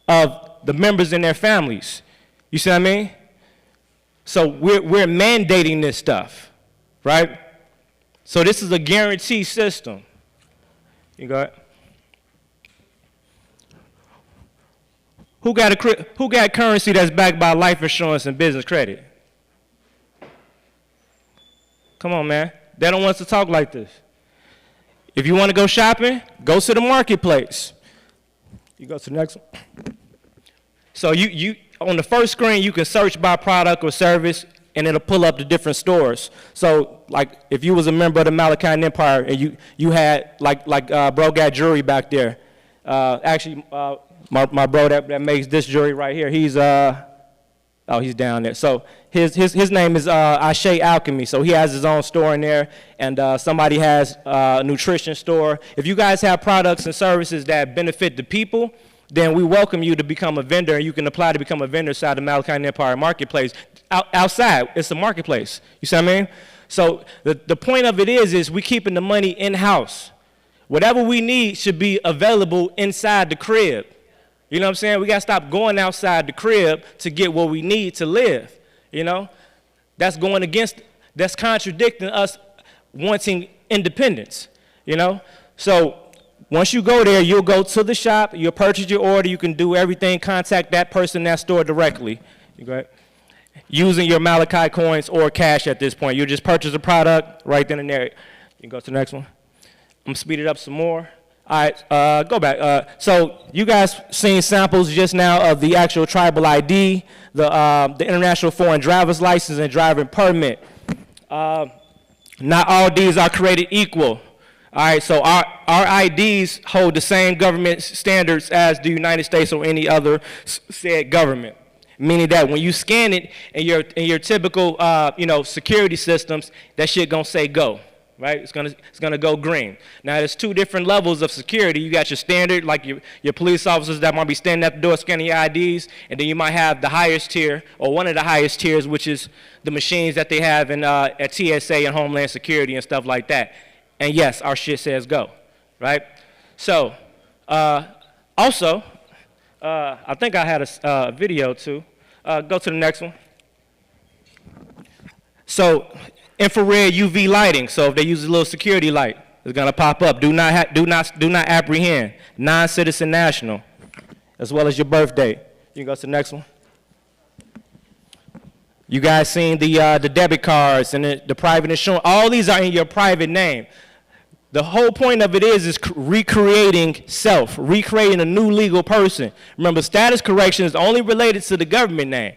of the members and their families. You see what I mean? So we're mandating this stuff, right? So this is a guarantee system. You got it? Who got currency that's backed by life insurance and business credit? Come on, man. They don't want us to talk like this. If you want to go shopping, go to the marketplace. You go to the next one. So you on the first screen, you can search by product or service, and it'll pull up the different stores. So, like, if you was a member of the Malachian Empire and you had, like bro got jewelry back there. Actually, my bro that makes this jewelry right here, he's down there. So his name is Ashe Alchemy. So he has his own store in there, and somebody has a nutrition store. If you guys have products and services that benefit the people, then we welcome you to become a vendor, and you can apply to become a vendor inside the Malachian Empire Marketplace. Outside, it's a marketplace. You see what I mean? So the point of it is we keeping the money in-house. Whatever we need should be available inside the crib. You know what I'm saying? We got to stop going outside the crib to get what we need to live. You know? That's contradicting us wanting independence. You know? So once you go there, you'll go to the shop, you'll purchase your order, you can do everything, contact that person in that store directly. You go ahead. Using your Malachi coins or cash at this point. You'll just purchase a product right then and there. You can go to the next one. I'm gonna speed it up some more. All right, go back. So you guys seen samples just now of the actual tribal ID, the International Foreign Driver's License and Driving Permit. Not all these are created equal. All right, so our IDs hold the same government standards as the United States or any other said government. Meaning that when you scan it in your typical security systems, that shit gonna say go. Right? It's gonna go green. Now there's two different levels of security. You got your standard, like your police officers that might be standing at the door scanning your IDs, and then you might have the highest tier, or one of the highest tiers, which is the machines that they have in at TSA and Homeland Security and stuff like that. And yes, our shit says go, right? So also, I think I had a video too. Go to the next one. So infrared UV lighting, so if they use a little security light, It's gonna pop up. Do not apprehend. Non-citizen national, as well as your birth date. You can go to the next one. You guys seen the debit cards and the private insurance. All these are in your private name. The whole point of it is recreating self, recreating a new legal person. Remember, status correction is only related to the government name,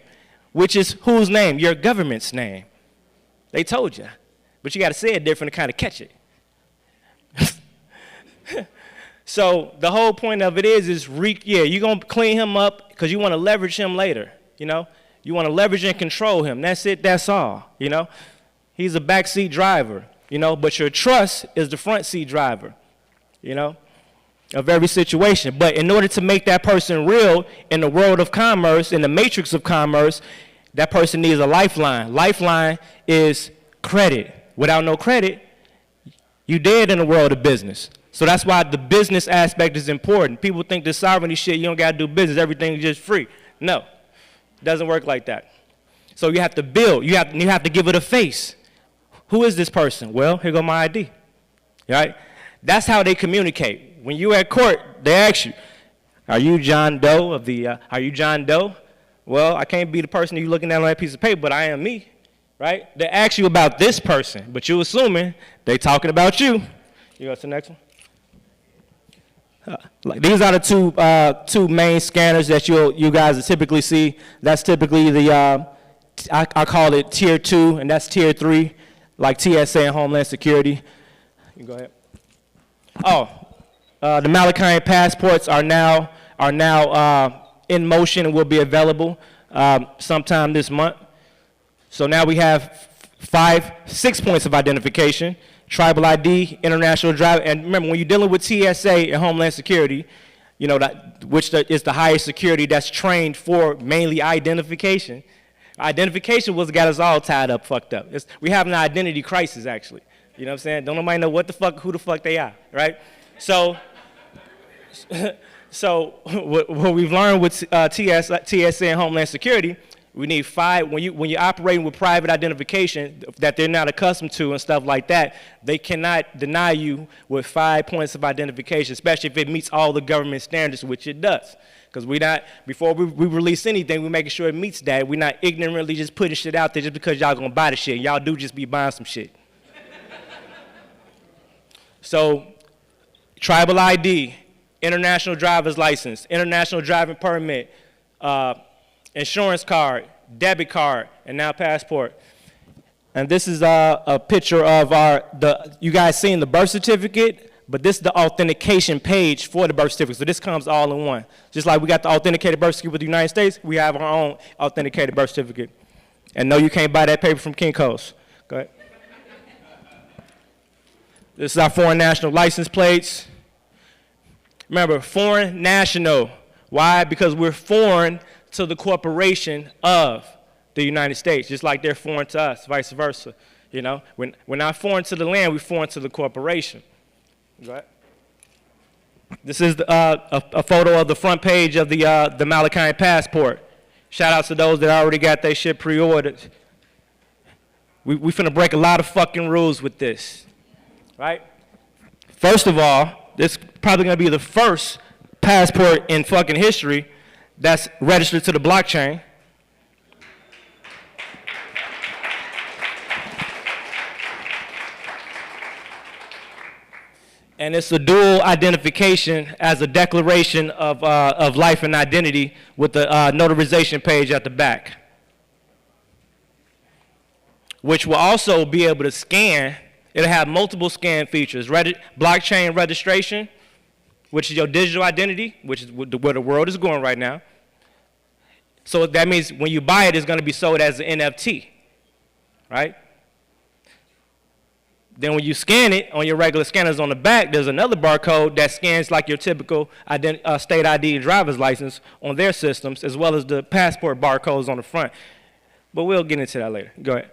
which is whose name? Your government's name. They told you, but you got to say it different to kind of catch it. So the whole point of it is you're going to clean him up because you want to leverage him later, you know? You want to leverage and control him. That's it, that's all, you know? He's a backseat driver, you know, but your trust is the front seat driver, you know, of every situation. But in order to make that person real in the world of commerce, in the matrix of commerce, that person needs a lifeline. Lifeline is credit. Without no credit, you dead in the world of business. So that's why the business aspect is important. People think the sovereignty shit, you don't got to do business, everything is just free. No, it doesn't work like that. So you have to build, you have to give it a face. Who is this person? Well, here go my ID, right? That's how they communicate. When you at court, they ask you, are you John Doe of the, are you John Doe? Well, I can't be the person you're looking at on that piece of paper, but I am me, right? They ask you about this person, but you're assuming they talking about you. You go to the next one. These are the two main scanners that you guys typically see. That's typically the, I call it tier 2, and that's tier 3, like TSA and Homeland Security. You go ahead. Oh, the Malachi passports are now in motion and will be available sometime this month. So now we have 6 points of identification. Tribal ID, international driver, and remember, when you're dealing with TSA and Homeland Security, you know, which is the highest security that's trained for mainly identification. Identification was got us all tied up, fucked up. We have an identity crisis, actually. You know what I'm saying? Don't nobody know who the fuck they are, right? So what we've learned with TSA and Homeland Security, we need 5, when you're operating with private identification that they're not accustomed to and stuff like that, they cannot deny you with 5 points of identification, especially if it meets all the government standards, which it does. Because before we release anything, we're making sure it meets that. We're not ignorantly just putting shit out there just because y'all gonna buy the shit. Y'all do just be buying some shit. So, tribal ID, international driver's license, international driving permit, insurance card, debit card, and now passport. And this is a picture of you guys seen the birth certificate, but this is the authentication page for the birth certificate. So this comes all in one. Just like we got the authenticated birth certificate with the United States, we have our own authenticated birth certificate. And no, you can't buy that paper from Kinko's. Go ahead. This is our foreign national license plates. Remember, foreign national. Why? Because we're foreign to the corporation of the United States, just like they're foreign to us, vice versa. You know, we're not foreign to the land, we're foreign to the corporation. Go ahead. This is a photo of the front page of the Malachi passport. Shout out to those that already got their shit pre-ordered. We finna break a lot of fucking rules with this, right? First of all, this is probably gonna be the first passport in fucking history that's registered to the blockchain. And it's a dual identification as a declaration of life and identity with the notarization page at the back, which will also be able to scan. It'll have multiple scan features. Blockchain registration, which is your digital identity, which is where the world is going right now. So that means when you buy it, it's going to be sold as an NFT, right? Then when you scan it on your regular scanners on the back, there's another barcode that scans like your typical state ID and driver's license on their systems, as well as the passport barcodes on the front. But we'll get into that later. Go ahead.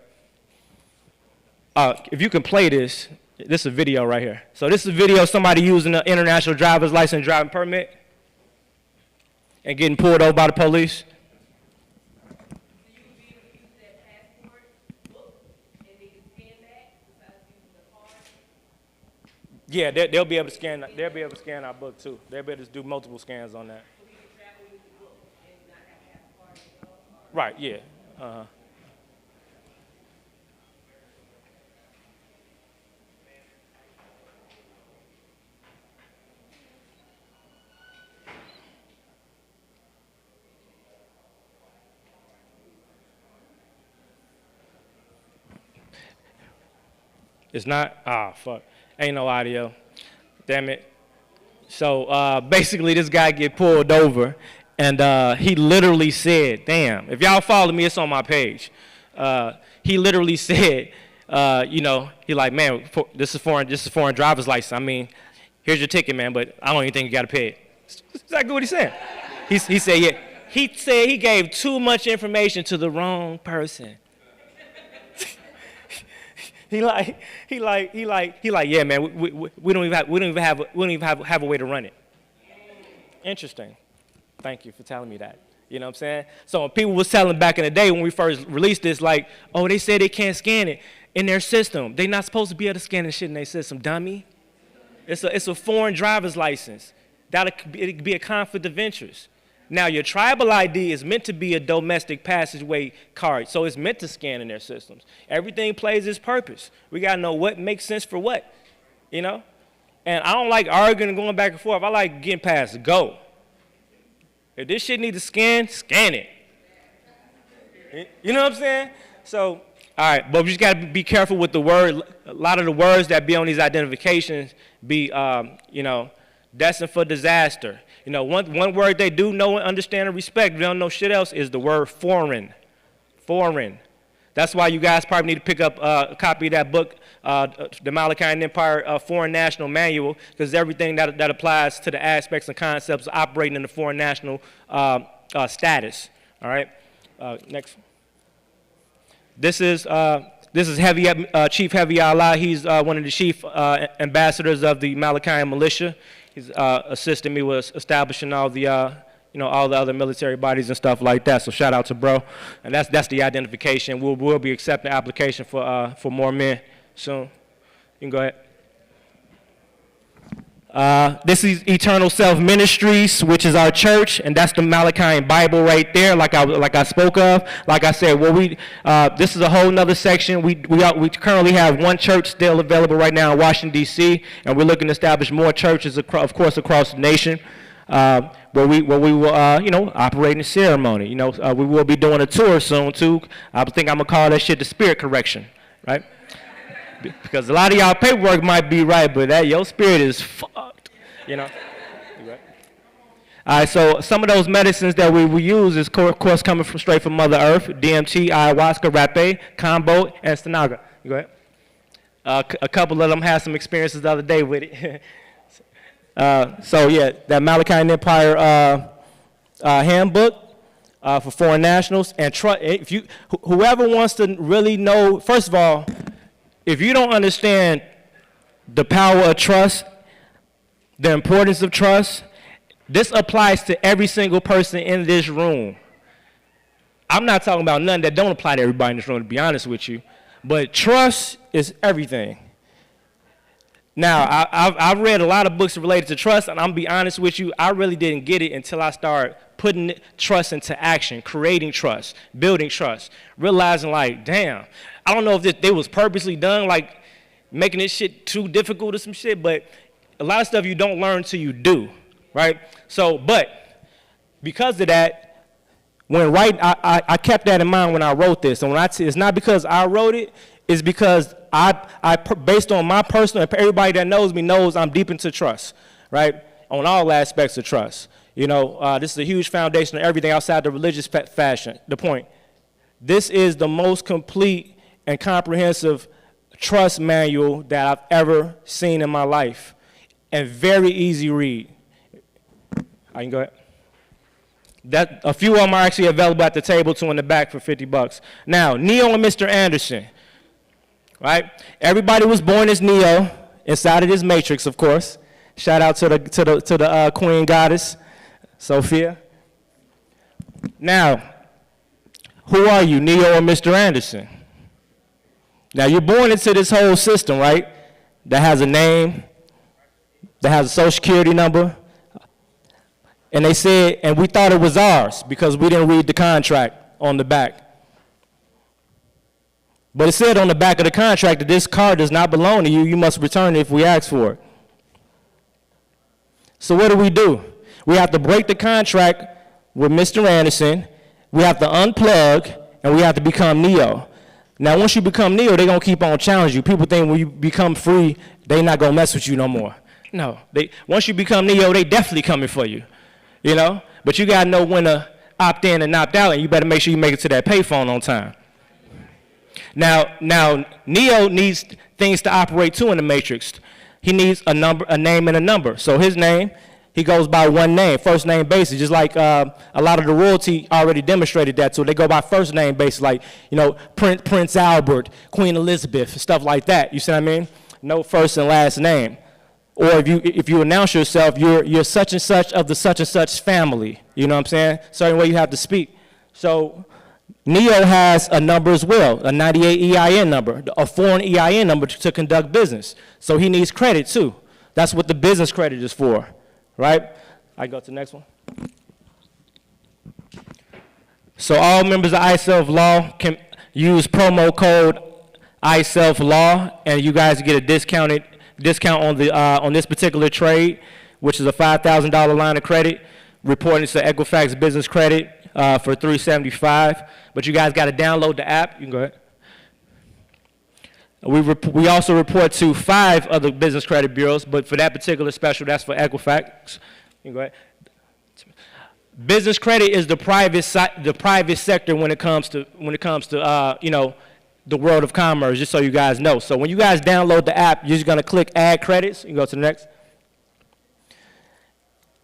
If you can play this, this is a video right here. So this is a video of somebody using an international driver's license driving permit and getting pulled over by the police. Yeah, they'll be able to scan. They'll be able to scan our book too. They'll be able to do multiple scans on that. Right. Yeah. It's not? Ah, fuck. Ain't no audio. Damn it. So basically this guy get pulled over and he literally said, damn, if y'all follow me, it's on my page. He literally said, you know, he like, man, this is foreign driver's license. I mean, here's your ticket, man, but I don't even think you gotta pay it. That's exactly what he said. He said, yeah. He said he gave too much information to the wrong person. He like, yeah, man. We don't even have a way to run it. Interesting. Thank you for telling me that. You know what I'm saying? So when people was telling back in the day when we first released this, like, oh, they said they can't scan it in their system. They not supposed to be able to scan the shit in their system, dummy. It's a foreign driver's license. It'd be a conflict of interest. Now, your tribal ID is meant to be a domestic passageway card, so it's meant to scan in their systems. Everything plays its purpose. We got to know what makes sense for what, you know? And I don't like arguing and going back and forth. I like getting past go. If this shit needs to scan, scan it. You know what I'm saying? So, all right, but we just got to be careful with the word. A lot of the words that be on these identifications be, you know, destined for disaster. You know, one word they do know and understand and respect, they don't know shit else, is the word foreign. Foreign. That's why you guys probably need to pick up a copy of that book, the Malachian Empire Foreign National Manual, because everything that applies to the aspects and concepts of operating in the foreign national status. All right. Next. This is Chief Heavy Allah. He's one of the chief ambassadors of the Malachian militia. He's assisted me with establishing all the, you know, all the other military bodies and stuff like that. So shout out to bro. And that's the identification. We'll be accepting the application for more men soon. You can go ahead. This is Eternal Self Ministries, which is our church, and that's the Malachian Bible right there, like I spoke of. Like I said, this is a whole nother section. We currently have one church still available right now in Washington, D.C., and we're looking to establish more churches, of course, across the nation, where we will, you know, operate in ceremony. You know, we will be doing a tour soon too. I think I'm gonna call that shit the spirit correction, right? Because a lot of y'all paperwork might be right, but your spirit is fucked, you know? Right. All right, so some of those medicines that we use is, of course, coming straight from Mother Earth: DMT, ayahuasca, rapé, combo, and stanaga. You go ahead. A couple of them had some experiences the other day with it. So yeah, that Malachian Empire handbook for foreign nationals, and whoever wants to really know, first of all, if you don't understand the power of trust, the importance of trust, this applies to every single person in this room. I'm not talking about none that don't apply to everybody in this room, to be honest with you, but trust is everything. Now, I've read a lot of books related to trust, and I'm gonna be honest with you, I really didn't get it until I started putting trust into action, creating trust, building trust, realizing like, damn, I don't know if they was purposely done, like making this shit too difficult or some shit, but a lot of stuff you don't learn till you do, right? So, but because of that, when writing, I kept that in mind when I wrote this, and when it's not because I wrote it, it's because I based on my personal, everybody that knows me knows I'm deep into trust, right? On all aspects of trust. You know, this is a huge foundation of everything outside the religious fashion. The point, this is the most complete and comprehensive trust manual that I've ever seen in my life, and very easy read. I can go ahead. A few of them are actually available at the table, two in the back for $50. Now, Neo and Mr. Anderson, right? Everybody was born as Neo inside of this matrix, of course. Shout out to the queen goddess, Sophia. Now, who are you, Neo or Mr. Anderson? Now, you're born into this whole system, right, that has a name, that has a social security number. And they said, and we thought it was ours because we didn't read the contract on the back. But it said on the back of the contract that this car does not belong to you. You must return it if we ask for it. So what do? We have to break the contract with Mr. Anderson. We have to unplug, and we have to become Neo. Now, once you become Neo, they're going to keep on challenging you. People think when you become free, they're not going to mess with you no more. No. Once you become Neo, they definitely coming for you. You know? But you got to know when to opt in and opt out, and you better make sure you make it to that payphone on time. Now, Neo needs things to operate too in the Matrix. He needs a name and a number. So his name, he goes by one name, first name basis, just like a lot of the royalty already demonstrated that. So they go by first name basis, like, you know, Prince Albert, Queen Elizabeth, stuff like that. You see what I mean? No first and last name. Or if you announce yourself, you're such and such of the such and such family. You know what I'm saying? Certain way you have to speak. So Neo has a number as well, a 98 EIN number, a foreign EIN number to conduct business. So he needs credit too. That's what the business credit is for, right? I go to the next one. So all members of iSelf Law can use promo code iSelf Law, and you guys get a discount on the on this particular trade, which is a $5,000 line of credit, reporting to Equifax Business Credit for $375. But you guys got to download the app. You can go ahead. We also report to 5 other business credit bureaus, but for that particular special, that's for Equifax. You can go ahead. Business credit is the private sector when it comes to you know, the world of commerce, just so you guys know. So when you guys download the app, you're just going to click Add Credits. You can go to the next.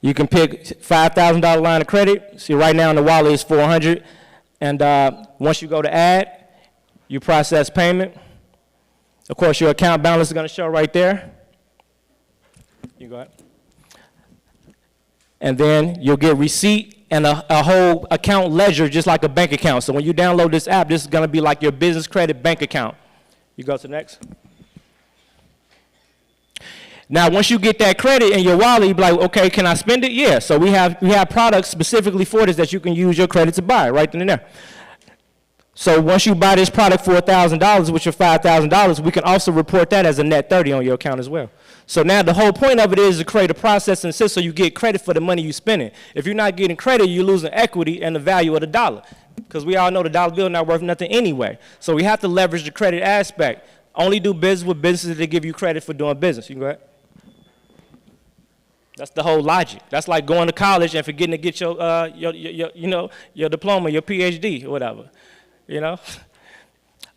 You can pick $5,000 line of credit. See, right now in the wallet is $400. And once you go to Add, you process payment. Of course, your account balance is going to show right there. You go ahead. And then you'll get receipt and a whole account ledger, just like a bank account. So when you download this app, this is going to be like your business credit bank account. You go to the next. Now, once you get that credit in your wallet, you be like, okay, can I spend it? Yeah. So we have products specifically for this that you can use your credit to buy right then and there. So once you buy this product for $1,000, which is $5,000, we can also report that as a net 30 on your account as well. So now the whole point of it is to create a process and system so you get credit for the money you spending. If you're not getting credit, you're losing equity and the value of the dollar, because we all know the dollar bill not worth nothing anyway. So we have to leverage the credit aspect. Only do business with businesses that give you credit for doing business. You can go ahead. That's the whole logic. That's like going to college and forgetting to get your diploma, your PhD, or whatever. You know,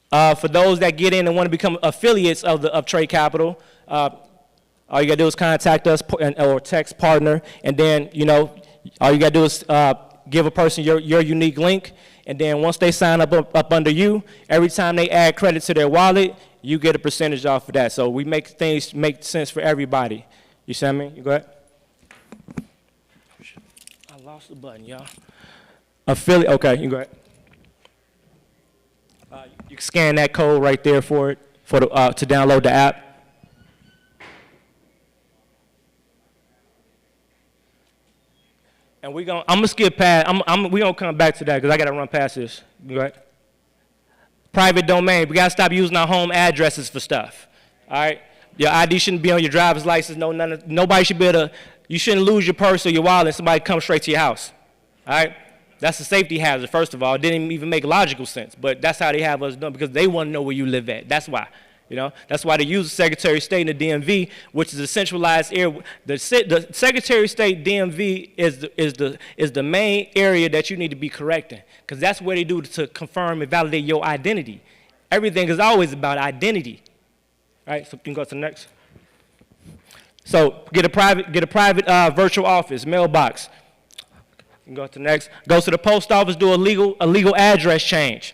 for those that get in and want to become affiliates of Trade Capital, all you gotta do is contact us or text partner, and then all you gotta do is give a person your unique link, and then once they sign up under you, every time they add credit to their wallet, you get a percentage off of that. So we make things make sense for everybody. You see what I mean? You go ahead. I lost the button, y'all. Affiliate. Okay, you go ahead. You can scan that code right there for it to download the app. And I'm gonna skip past. We gonna come back to that because I gotta run past this. Go ahead. Private domain. We gotta stop using our home addresses for stuff. All right. Your ID shouldn't be on your driver's license. Nobody should be able to. You shouldn't lose your purse or your wallet and somebody come straight to your house. All right. That's a safety hazard, first of all. It didn't even make logical sense, but that's how they have us done because they want to know where you live at. That's why. That's why they use the Secretary of State and the DMV, which is a centralized area. The Secretary of State DMV is the main area that you need to be correcting, because that's where they do to confirm and validate your identity. Everything is always about identity. All right, so you can go to the next. So get a private virtual office, mailbox. You can go to the next. Go to the post office, do a legal address change.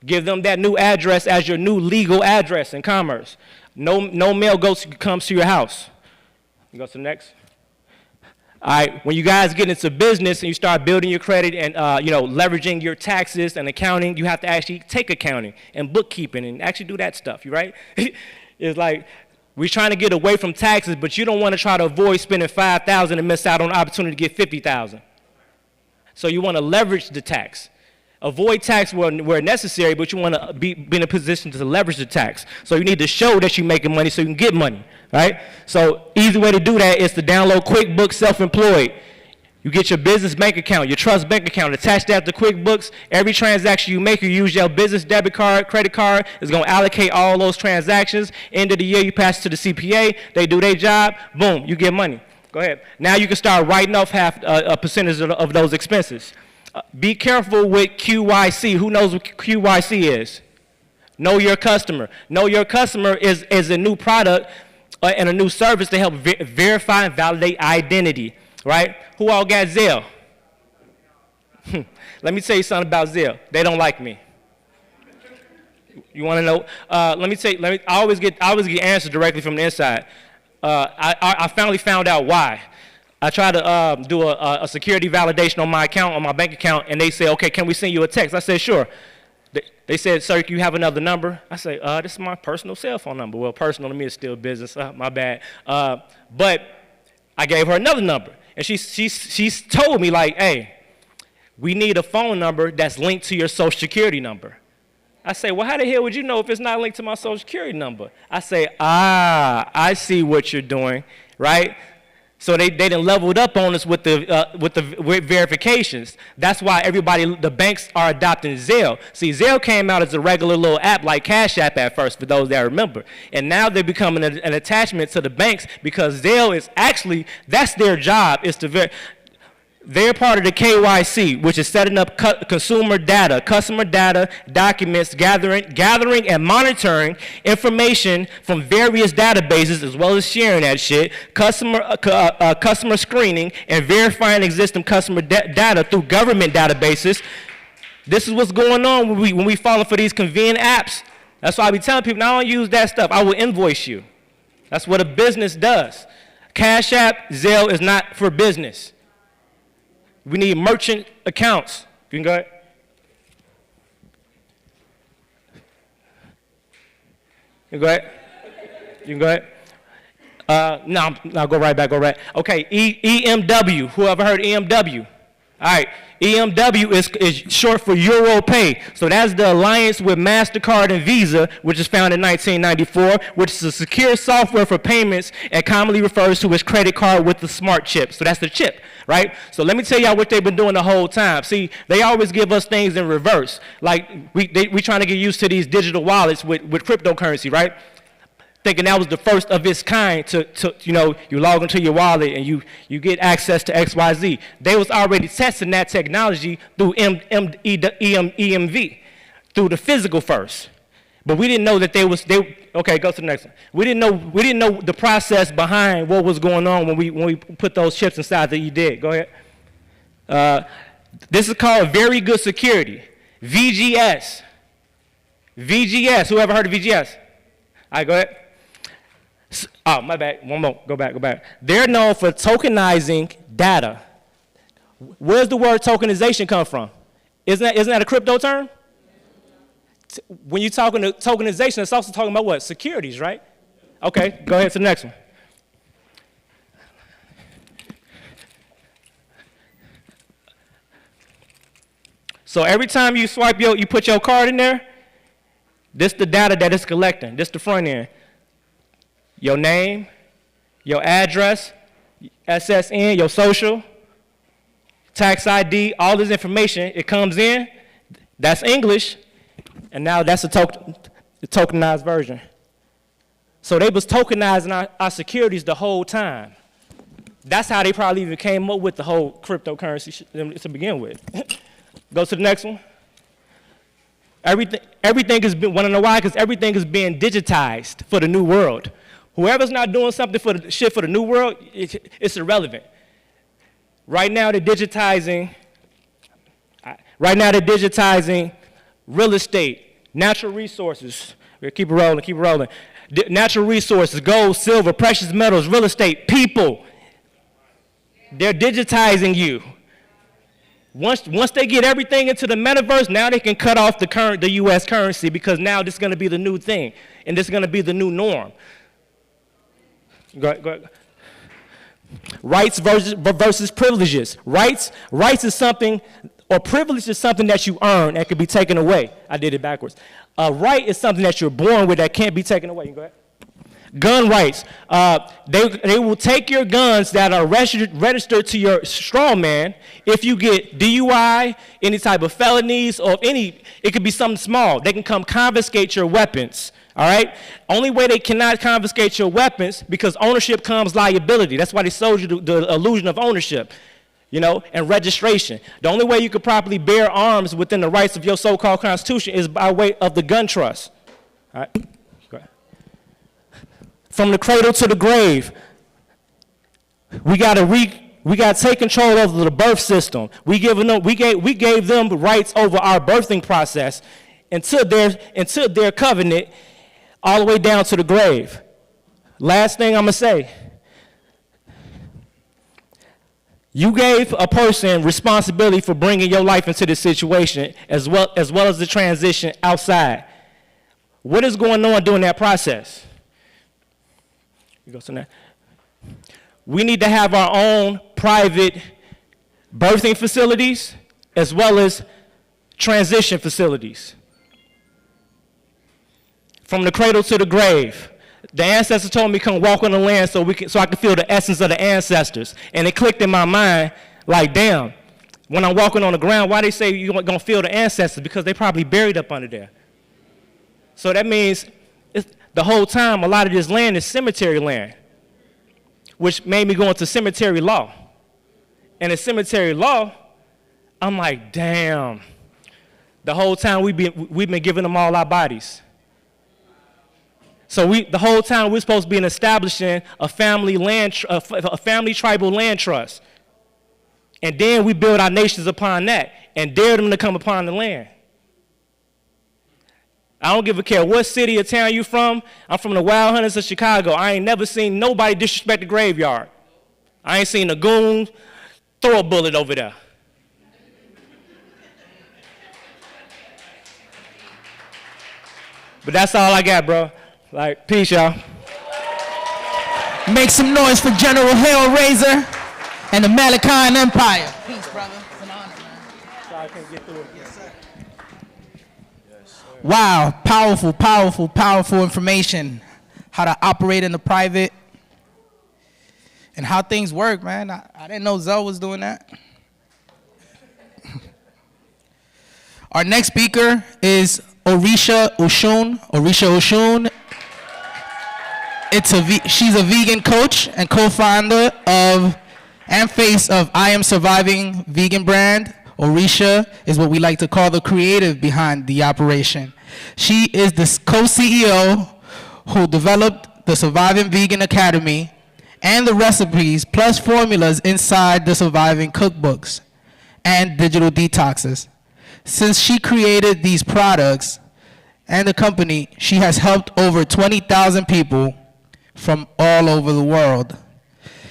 Give them that new address as your new legal address in commerce. No mail comes to your house. You go to the next. All right, when you guys get into business and you start building your credit and leveraging your taxes and accounting, you have to actually take accounting and bookkeeping and actually do that stuff, right? It's like We're trying to get away from taxes, but you don't want to try to avoid spending $5,000 and miss out on the opportunity to get $50,000. So you want to leverage the tax. Avoid tax where necessary, but you want to be in a position to leverage the tax. So you need to show that you're making money so you can get money, right? So easy way to do that is to download QuickBooks Self-Employed. You get your business bank account, your trust bank account, attach that to QuickBooks. Every transaction you make, you use your business debit card, credit card, is going to allocate all those transactions. End of the year, you pass it to the CPA, they do their job, boom, you get money. Go ahead. Now you can start writing off half a percentage of those expenses. Be careful with QYC. Who knows what QYC is? Know your customer. Know your customer is a new product and a new service to help verify and validate identity, right? Who all got Zelle? Let me tell you something about Zelle. They don't like me. You want to know? I always get answers directly from the inside. I finally found out why. I tried to do a security validation on my account, on my bank account, and they said, okay, can we send you a text? I said, sure. They said, sir, you have another number? I said, this is my personal cell phone number. Well, personal to me is still business, my bad. But I gave her another number, and she's told me, like, hey, we need a phone number that's linked to your social security number. I say, well, how the hell would you know if it's not linked to my social security number? I say, I see what you're doing, right? So they done leveled up on us with the verifications. That's why the banks are adopting Zelle. See, Zelle came out as a regular little app like Cash App at first, for those that remember. And now they're becoming an attachment to the banks because Zelle is actually, that's their job, is to they're part of the KYC, which is setting up consumer data, customer data, documents, gathering and monitoring information from various databases, as well as sharing that shit, customer screening, and verifying existing customer data through government databases. This is what's going on when we fall for these convenient apps. That's why I be telling people, I don't use that stuff. I will invoice you. That's what a business does. Cash App, Zelle is not for business. We need merchant accounts. You can go ahead. You can go ahead. You can go ahead. No, go right back, go right. Okay, EMW. Whoever heard EMW? All right, EMW is short for EuroPay. So that's the alliance with MasterCard and Visa, which is founded in 1994, which is a secure software for payments and commonly refers to as credit card with the smart chip. So that's the chip, right? So let me tell y'all what they've been doing the whole time. See, they always give us things in reverse. Like, we trying to get used to these digital wallets with cryptocurrency, right? Thinking that was the first of its kind to you log into your wallet and you get access to XYZ. They was already testing that technology through EMV, through the physical first. But we didn't know that okay, go to the next one. We didn't know the process behind what was going on when we put those chips inside the EDIG. Go ahead. This is called very good security. VGS. VGS, whoever heard of VGS? All right, go ahead. Oh, my bad. One more. Go back. They're known for tokenizing data. Where's the word tokenization come from? Isn't that a crypto term? When you're talking to tokenization, it's also talking about what? Securities, right? Okay, go ahead to the next one. So every time you swipe you put your card in there, this the data that it's collecting. This the front end. Your name, your address, SSN, your social, tax ID, all this information, it comes in. That's English, and now that's the tokenized version. So they was tokenizing our securities the whole time. That's how they probably even came up with the whole cryptocurrency to begin with. Go to the next one. Everything is being, want to know why? Because everything is being digitized for the new world. Whoever's not doing something for the new world, it's irrelevant. Right now they're digitizing real estate, natural resources. We'll keep it rolling. Natural resources, gold, silver, precious metals, real estate, people. They're digitizing you. Once they get everything into the metaverse, now they can cut off the U.S. currency because now this is going to be the new thing, and this is going to be the new norm. Go ahead. Rights versus privileges. Rights is something, or privilege is something that you earn and can be taken away. I did it backwards. A right is something that you're born with that can't be taken away. Go ahead. Gun rights. They will take your guns that are registered to your strong man if you get DUI, any type of felonies, or it could be something small. They can come confiscate your weapons. All right? Only way they cannot confiscate your weapons, because ownership comes liability. That's why they sold you the illusion of ownership, and registration. The only way you could properly bear arms within the rights of your so-called Constitution is by way of the gun trust. All right? Go ahead. From the cradle to the grave, we got to take control over the birth system. We gave them rights over our birthing process until their covenant, all the way down to the grave. Last thing I'm gonna say. You gave a person responsibility for bringing your life into this situation, as well as the transition outside. What is going on during that process? We need to have our own private birthing facilities as well as transition facilities. From the cradle to the grave. The ancestors told me come walk on the land so I could feel the essence of the ancestors. And it clicked in my mind like, damn, when I'm walking on the ground, why they say you're going to feel the ancestors? Because they probably buried up under there. So that means the whole time a lot of this land is cemetery land, which made me go into cemetery law. And in cemetery law, I'm like, damn, the whole time we've been giving them all our bodies. So the whole time we're supposed to be establishing a family tribal land trust. And then we build our nations upon that and dare them to come upon the land. I don't give a care what city or town you from. I'm from the Wild Hunters of Chicago. I ain't never seen nobody disrespect the graveyard. I ain't seen a goon throw a bullet over there. But that's all I got, bro. Like, peace, y'all. Make some noise for General Hellraiser and the Malachian Empire. Peace, brother. It's an honor, man. Sorry I can't get through it. Yes, sir. Wow, powerful, powerful, powerful information. How to operate in the private and how things work, man. I didn't know Zell was doing that. Our next speaker is Orisha Oshun. Orisha Oshun. She's a vegan coach and co-founder of and face of I Am Surviving vegan brand. Orisha is what we like to call the creative behind the operation. She is the co-CEO who developed the Surviving Vegan Academy and the recipes plus formulas inside the Surviving cookbooks and digital detoxes. Since she created these products and the company, she has helped over 20,000 people from all over the world.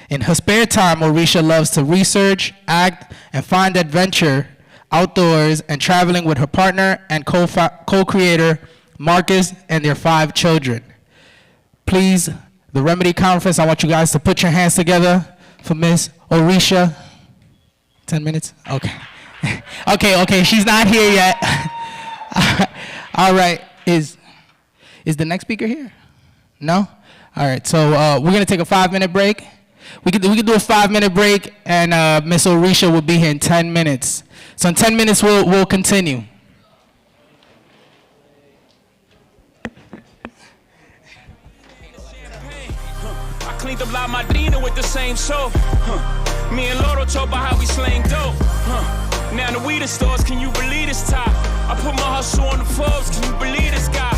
In her spare time, Orisha loves to research, act, and find adventure outdoors and traveling with her partner and co-creator, Marcus, and their 5 children. Please, the Remedy Conference, I want you guys to put your hands together for Miss Orisha. 10 minutes? Okay. Okay, she's not here yet. All right, is the next speaker here? No? All right, so we're gonna take a 5-minute break. We could do a 5-minute break, and Miss Orisha will be here in 10 minutes. So in 10 minutes, we'll continue. I cleaned up La Madrina with the same soap. Me and Loro talk about how we slang dope. Now the weed stores, can you believe this top? I put my hustle on the Forbes, can you believe this guy?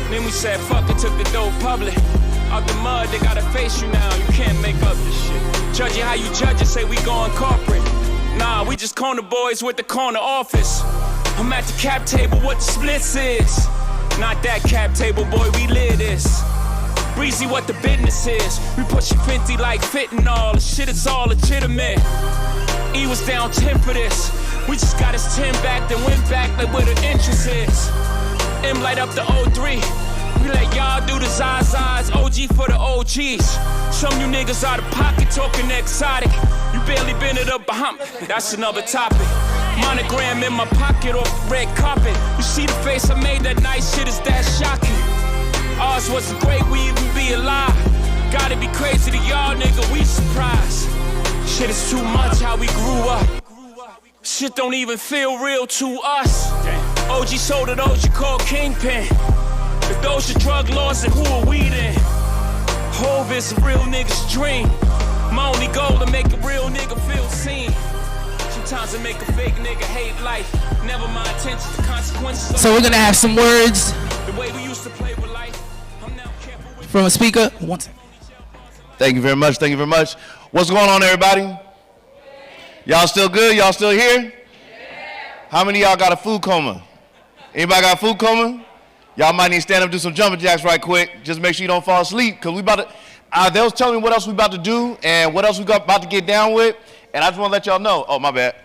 Then we said, fuck it, took the dope public. Out the mud, they gotta face you now, you can't make up this shit. Judge it how you judge it, say we going corporate. Nah, we just corner boys with the corner office. I'm at the cap table, what the splits is. Not that cap table, boy, we live this. Breezy, what the business is. We pushing 50 like fitting all. The shit is all legitimate. E was down 10 for this. We just got his 10 back, then went back like where the interest is. M light up the 03. We let y'all do the Zazas, OG for the OGs. Some you niggas out of pocket talking exotic. You barely been it up behind. That's another topic. Monogram in my pocket off the red carpet. You see the face I made that night, shit is that shocking. Ours wasn't great, we even be alive. Gotta be crazy to y'all, nigga, we surprised. Shit is too much how we grew up. Shit don't even feel real to us. OG sold it, OG called Kingpin. If those are drug laws, then who are we then? Hove is a real nigga's dream. My only goal to make a real nigga feel seen. Sometimes I make a fake nigga hate life. Never mind intentions, the consequences. So we're gonna have some words The way we used to play with life. I'm now careful with from a speaker. One second. Thank you very much. Thank you very much. What's going on, everybody? Y'all still good? Y'all still here? How many of y'all got a food coma? Anybody got a food coma? Y'all might need to stand up and do some jumping jacks right quick. Just make sure you don't fall asleep, because we about to, they was telling me what else we about to do and what else we about to get down with, and I just want to let y'all know. Oh, my bad.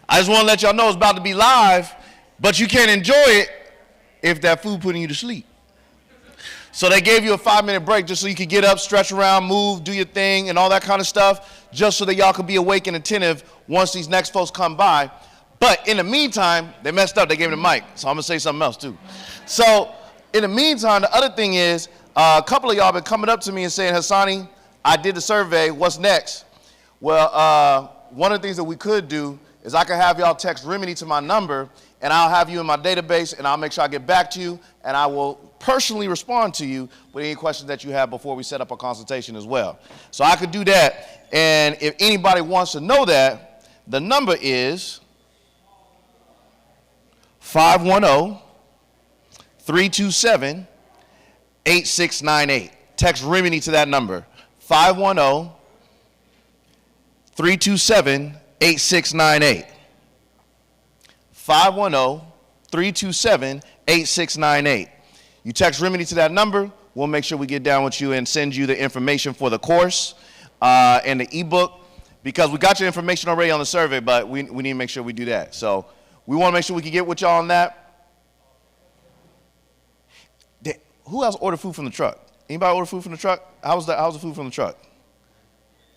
I just want to let y'all know it's about to be live, but you can't enjoy it if that food putting you to sleep. So they gave you a 5-minute break just so you could get up, stretch around, move, do your thing, and all that kind of stuff, just so that y'all could be awake and attentive once these next folks come by. But in the meantime, they messed up. They gave me the mic, so I'm going to say something else, too. So in the meantime, the other thing is, a couple of y'all been coming up to me and saying, Hassani, I did the survey. What's next? Well, one of the things that we could do is I could have y'all text Remedy to my number, and I'll have you in my database, and I'll make sure I get back to you, and I will personally respond to you with any questions that you have before we set up a consultation as well. So I could do that, and if anybody wants to know that, the number is 510-327-8698. Text Remedy to that number, 510-327-8698. 510-327-8698. You text Remedy to that number, we'll make sure we get down with you and send you the information for the course and the ebook, because we got your information already on the survey, but we need to make sure we do that. So we want to make sure we can get with y'all on that. Who else ordered food from the truck? Anybody order food from the truck? How was the food from the truck?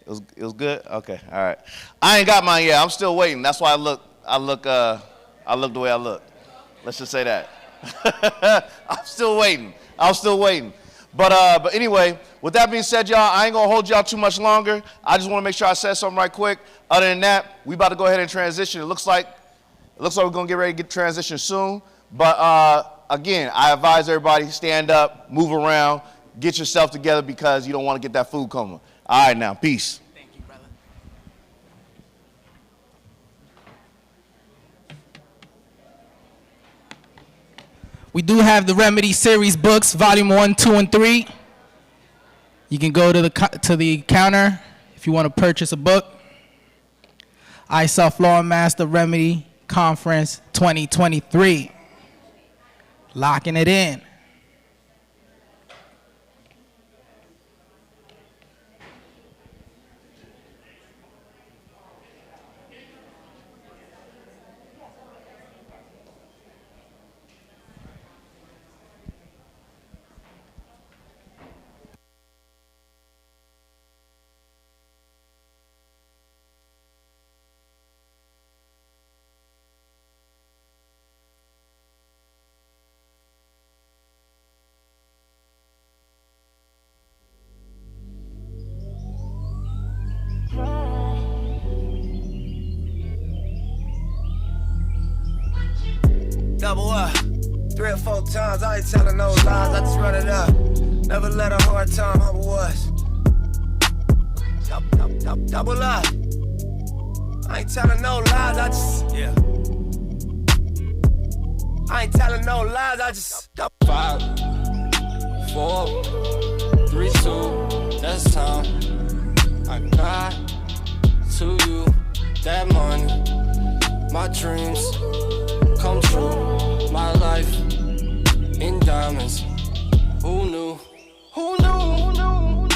It was good? Okay, all right. I ain't got mine yet. I'm still waiting. That's why I look the way I look. Let's just say that. I'm still waiting. But anyway, with that being said, y'all, I ain't gonna hold y'all too much longer. I just want to make sure I said something right quick. Other than that, we about to go ahead and transition. It looks like we're gonna get ready to get transition soon. But again, I advise everybody, stand up, move around, get yourself together, because you don't want to get that food coma. All right, now, peace. Thank you, brother. We do have the Remedy series books, volume 1, 2, and 3. You can go to the counter if you want to purchase a book. ISOF Law Master Remedy Conference 2023. Locking it in. Double up, 3 or 4 times, I ain't telling no lies, I just run it up. Never let a hard time humble us. Double up, I ain't telling no lies, I just, yeah. I ain't telling no lies, I just 5, 4, 3, 2, that's time. I got to you that money, my dreams come true, my life in diamonds. Who knew? Who knew? Who knew?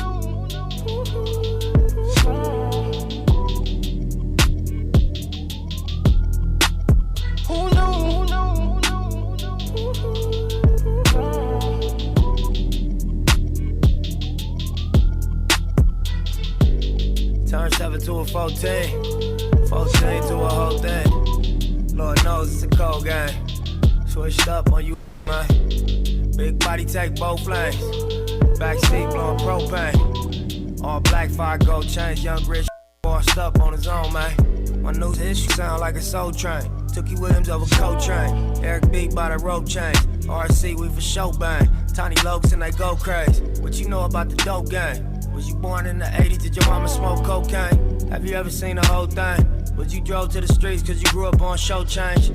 Who knew? 14 to a whole thing. Lord knows it's a cold game. Switched up on you, man. Big body take both lanes. Backseat blowing propane. All black, 5 gold chains. Young rich washed up on his own, man. My news issue sound like a soul train. Tookie Williams over Coltrane. Eric B by the rope chains. RC, we for show bang. Tiny Lokes and they go crazy. What you know about the dope game? Was you born in the 80s? Did your mama smoke cocaine? Have you ever seen the whole thing? Was you drove to the streets cause you grew up on show change?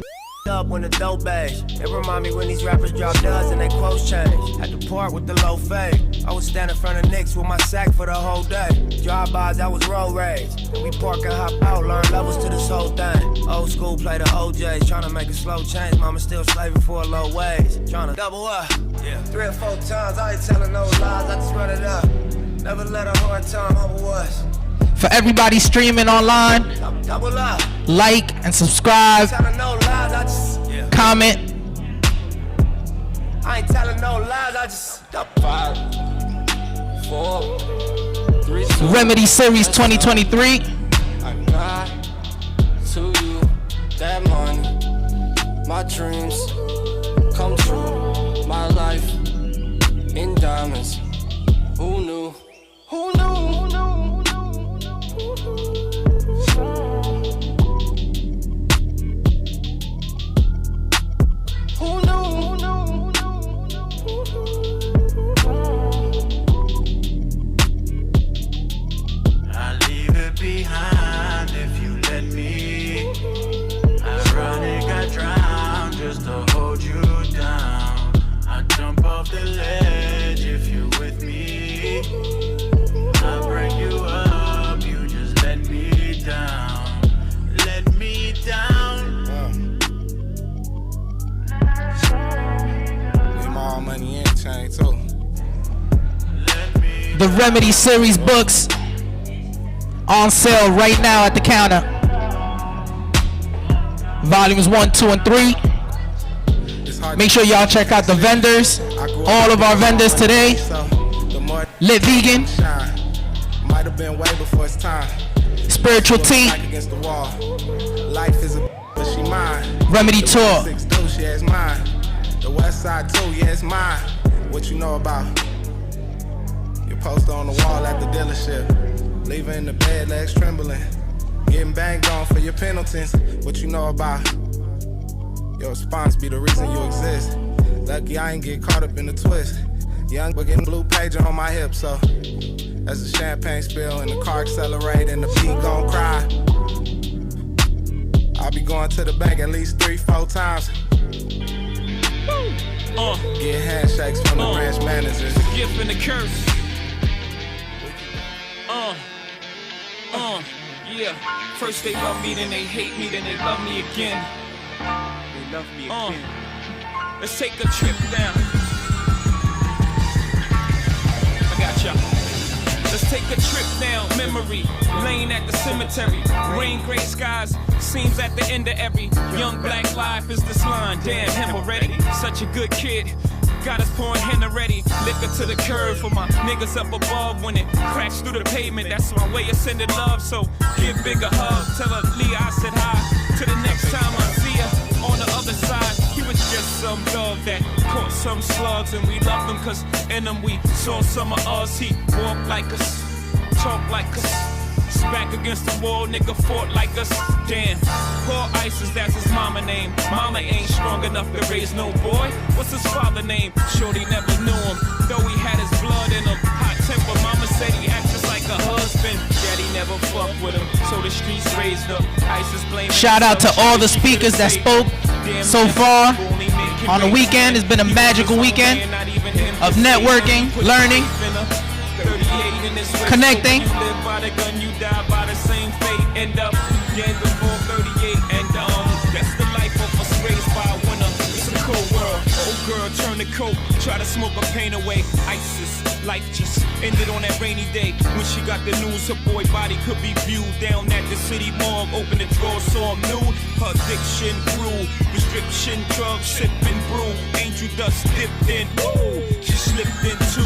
Up when the dope beige. It remind me when these rappers drop duds and they quotes change. Had to part with the low fade. I was standing in front of Knicks with my sack for the whole day. Drive-bys, I was road rage. And we park and hop out, learn levels to this whole thing. Old school play the OJs, tryna make a slow change. Mama still slaving for a low wage. Tryna double up. Yeah. 3 or 4 times, I ain't telling no lies, I just run it up. Never let a hard time humble us. For everybody streaming online, Double up. like and subscribe, Telling no lies, I just comment. I ain't telling no lies, I just 5, 4, 3, 2. Remedy Series 2023. I got to you that money. My dreams come true. My life in diamonds. Who knew? Who knew? Who knew? Who knew? I'll leave it behind if you let me. Ironic, I drown just to hold you down. I jump off the ledge if you're with me. I'll break you up, you just let me down. Let me down. Need my own money and chain too. The Remedy Series books on sale right now at the counter. Volumes 1, 2, and 3. Make sure y'all check out the vendors. All of our vendors today. Lit Vegan. Might have been way before it's time. Spiritual Tea. Against the wall. Life is a but she mine. Remedy Tour. 6-2, yeah, it's mine. The West Side too, yeah, it's mine. What you know about? Your poster on the wall at the dealership. Leaving in the bed, legs trembling. Getting banged on for your penalties. What you know about? Your response be the reason you exist. Lucky I ain't get caught up in the twist. Young but getting blue pager on my hip, so as the champagne spill and the car accelerate and the beat gon' cry. I'll be going to the bank at least 3-4 times. Get handshakes from the branch managers. The gift and the curse. Yeah. First they love me, then they hate me, then they love me again. They love me again. Let's take a trip down. I got y'all. Let's take a trip down memory lane at the cemetery. Rain, gray skies, seems at the end of every young black life is this line. Damn, him already, such a good kid. Got us pouring hen already. Liquor to the curb for my niggas up above. When it cracks through the pavement, that's my way of sending love. So give Big a hug. Tell her Leah I said hi. To the next time I see her on the other side. He was just some dog that caught some slugs. And we loved him cause in him we saw some of us. He walked like us, talk like us. Back against the wall, nigga fought like us. Damn, poor Isis, that's his mama name. Mama ain't strong enough to raise no boy. What's his father name? Shorty never knew him, though he had his blood in him. Hot temper, mama said he acts just like a husband. Daddy never fucked with him, so the streets raised him. Isis blame. Shout out to all the speakers that spoke so far on the weekend. It's been a magical weekend of networking, learning, connecting. Die by the same fate, end up dead before 38, and that's the life of us raised by a winner. It's a cold world. Old girl turn the coat, try to smoke her pain away. Isis, life just ended on that rainy day when she got the news her boy body could be viewed down at the city morgue. Open the drawer, saw him new. Her addiction grew, restriction, drugs, sipping brew. Angel dust dipped in, woo. She slipped into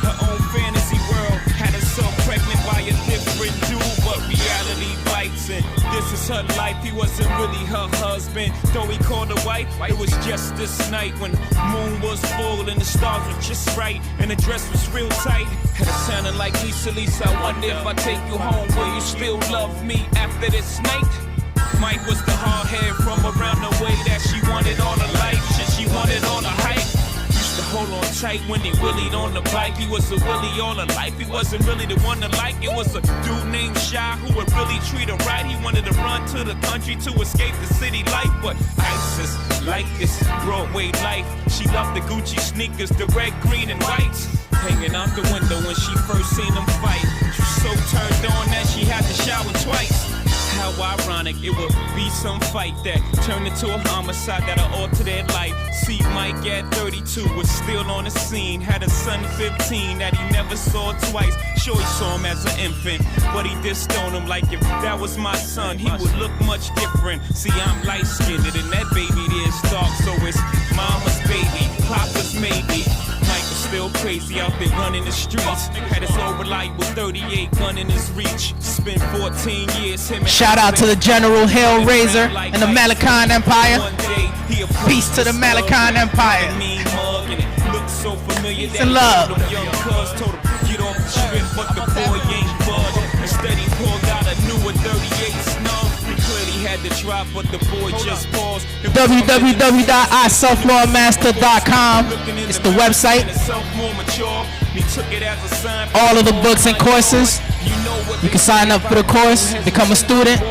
her own fantasy world. Had herself pregnant by a different dude, but reality bites. and this is her life. He wasn't really her husband, though he called her wife. It was just this night when moon was full and the stars were just right and the dress was real tight. And it sounded like Lisa, Lisa, I wonder if I take you home, will you still love me after this night? Mike was the hard head from around the way that she wanted all her life. Shit, she wanted all her hype. Used to hold on tight when he willied on the bike. He was a willie all her life. He wasn't really the one to like. It was a dude named Shy who would really treat her right. He wanted to run to the country to escape the city life. But ISIS, like this Broadway life. She loved the Gucci sneakers, the red, green, and whites. Hanging out the window when she first seen them fight. She was so turned on that she had to shower twice. How ironic, it would be some fight that turned into a homicide that'll alter their life. See, Mike at 32 was still on the scene. Had a son 15 that he never saw twice. Sure, he saw him as an infant, but he did stone him like if that was my son, he would look much different. See, I'm light-skinned and that baby there's dark, so it's mama's baby, papa's maybe. Mike was still crazy out there running the streets. Had his old reliable 38 gun in his reach. Spent 14 years him. Shout out to the General Hellraiser and the Malachi Empire. Peace to the Malachi Empire. Peace and love. Instead he pulled out a newer 38 snub. He clearly had to drop, but the boy just paused. www.iselflawmaster.com. It's the website. All of the books and courses. You can sign up for the course, become a student.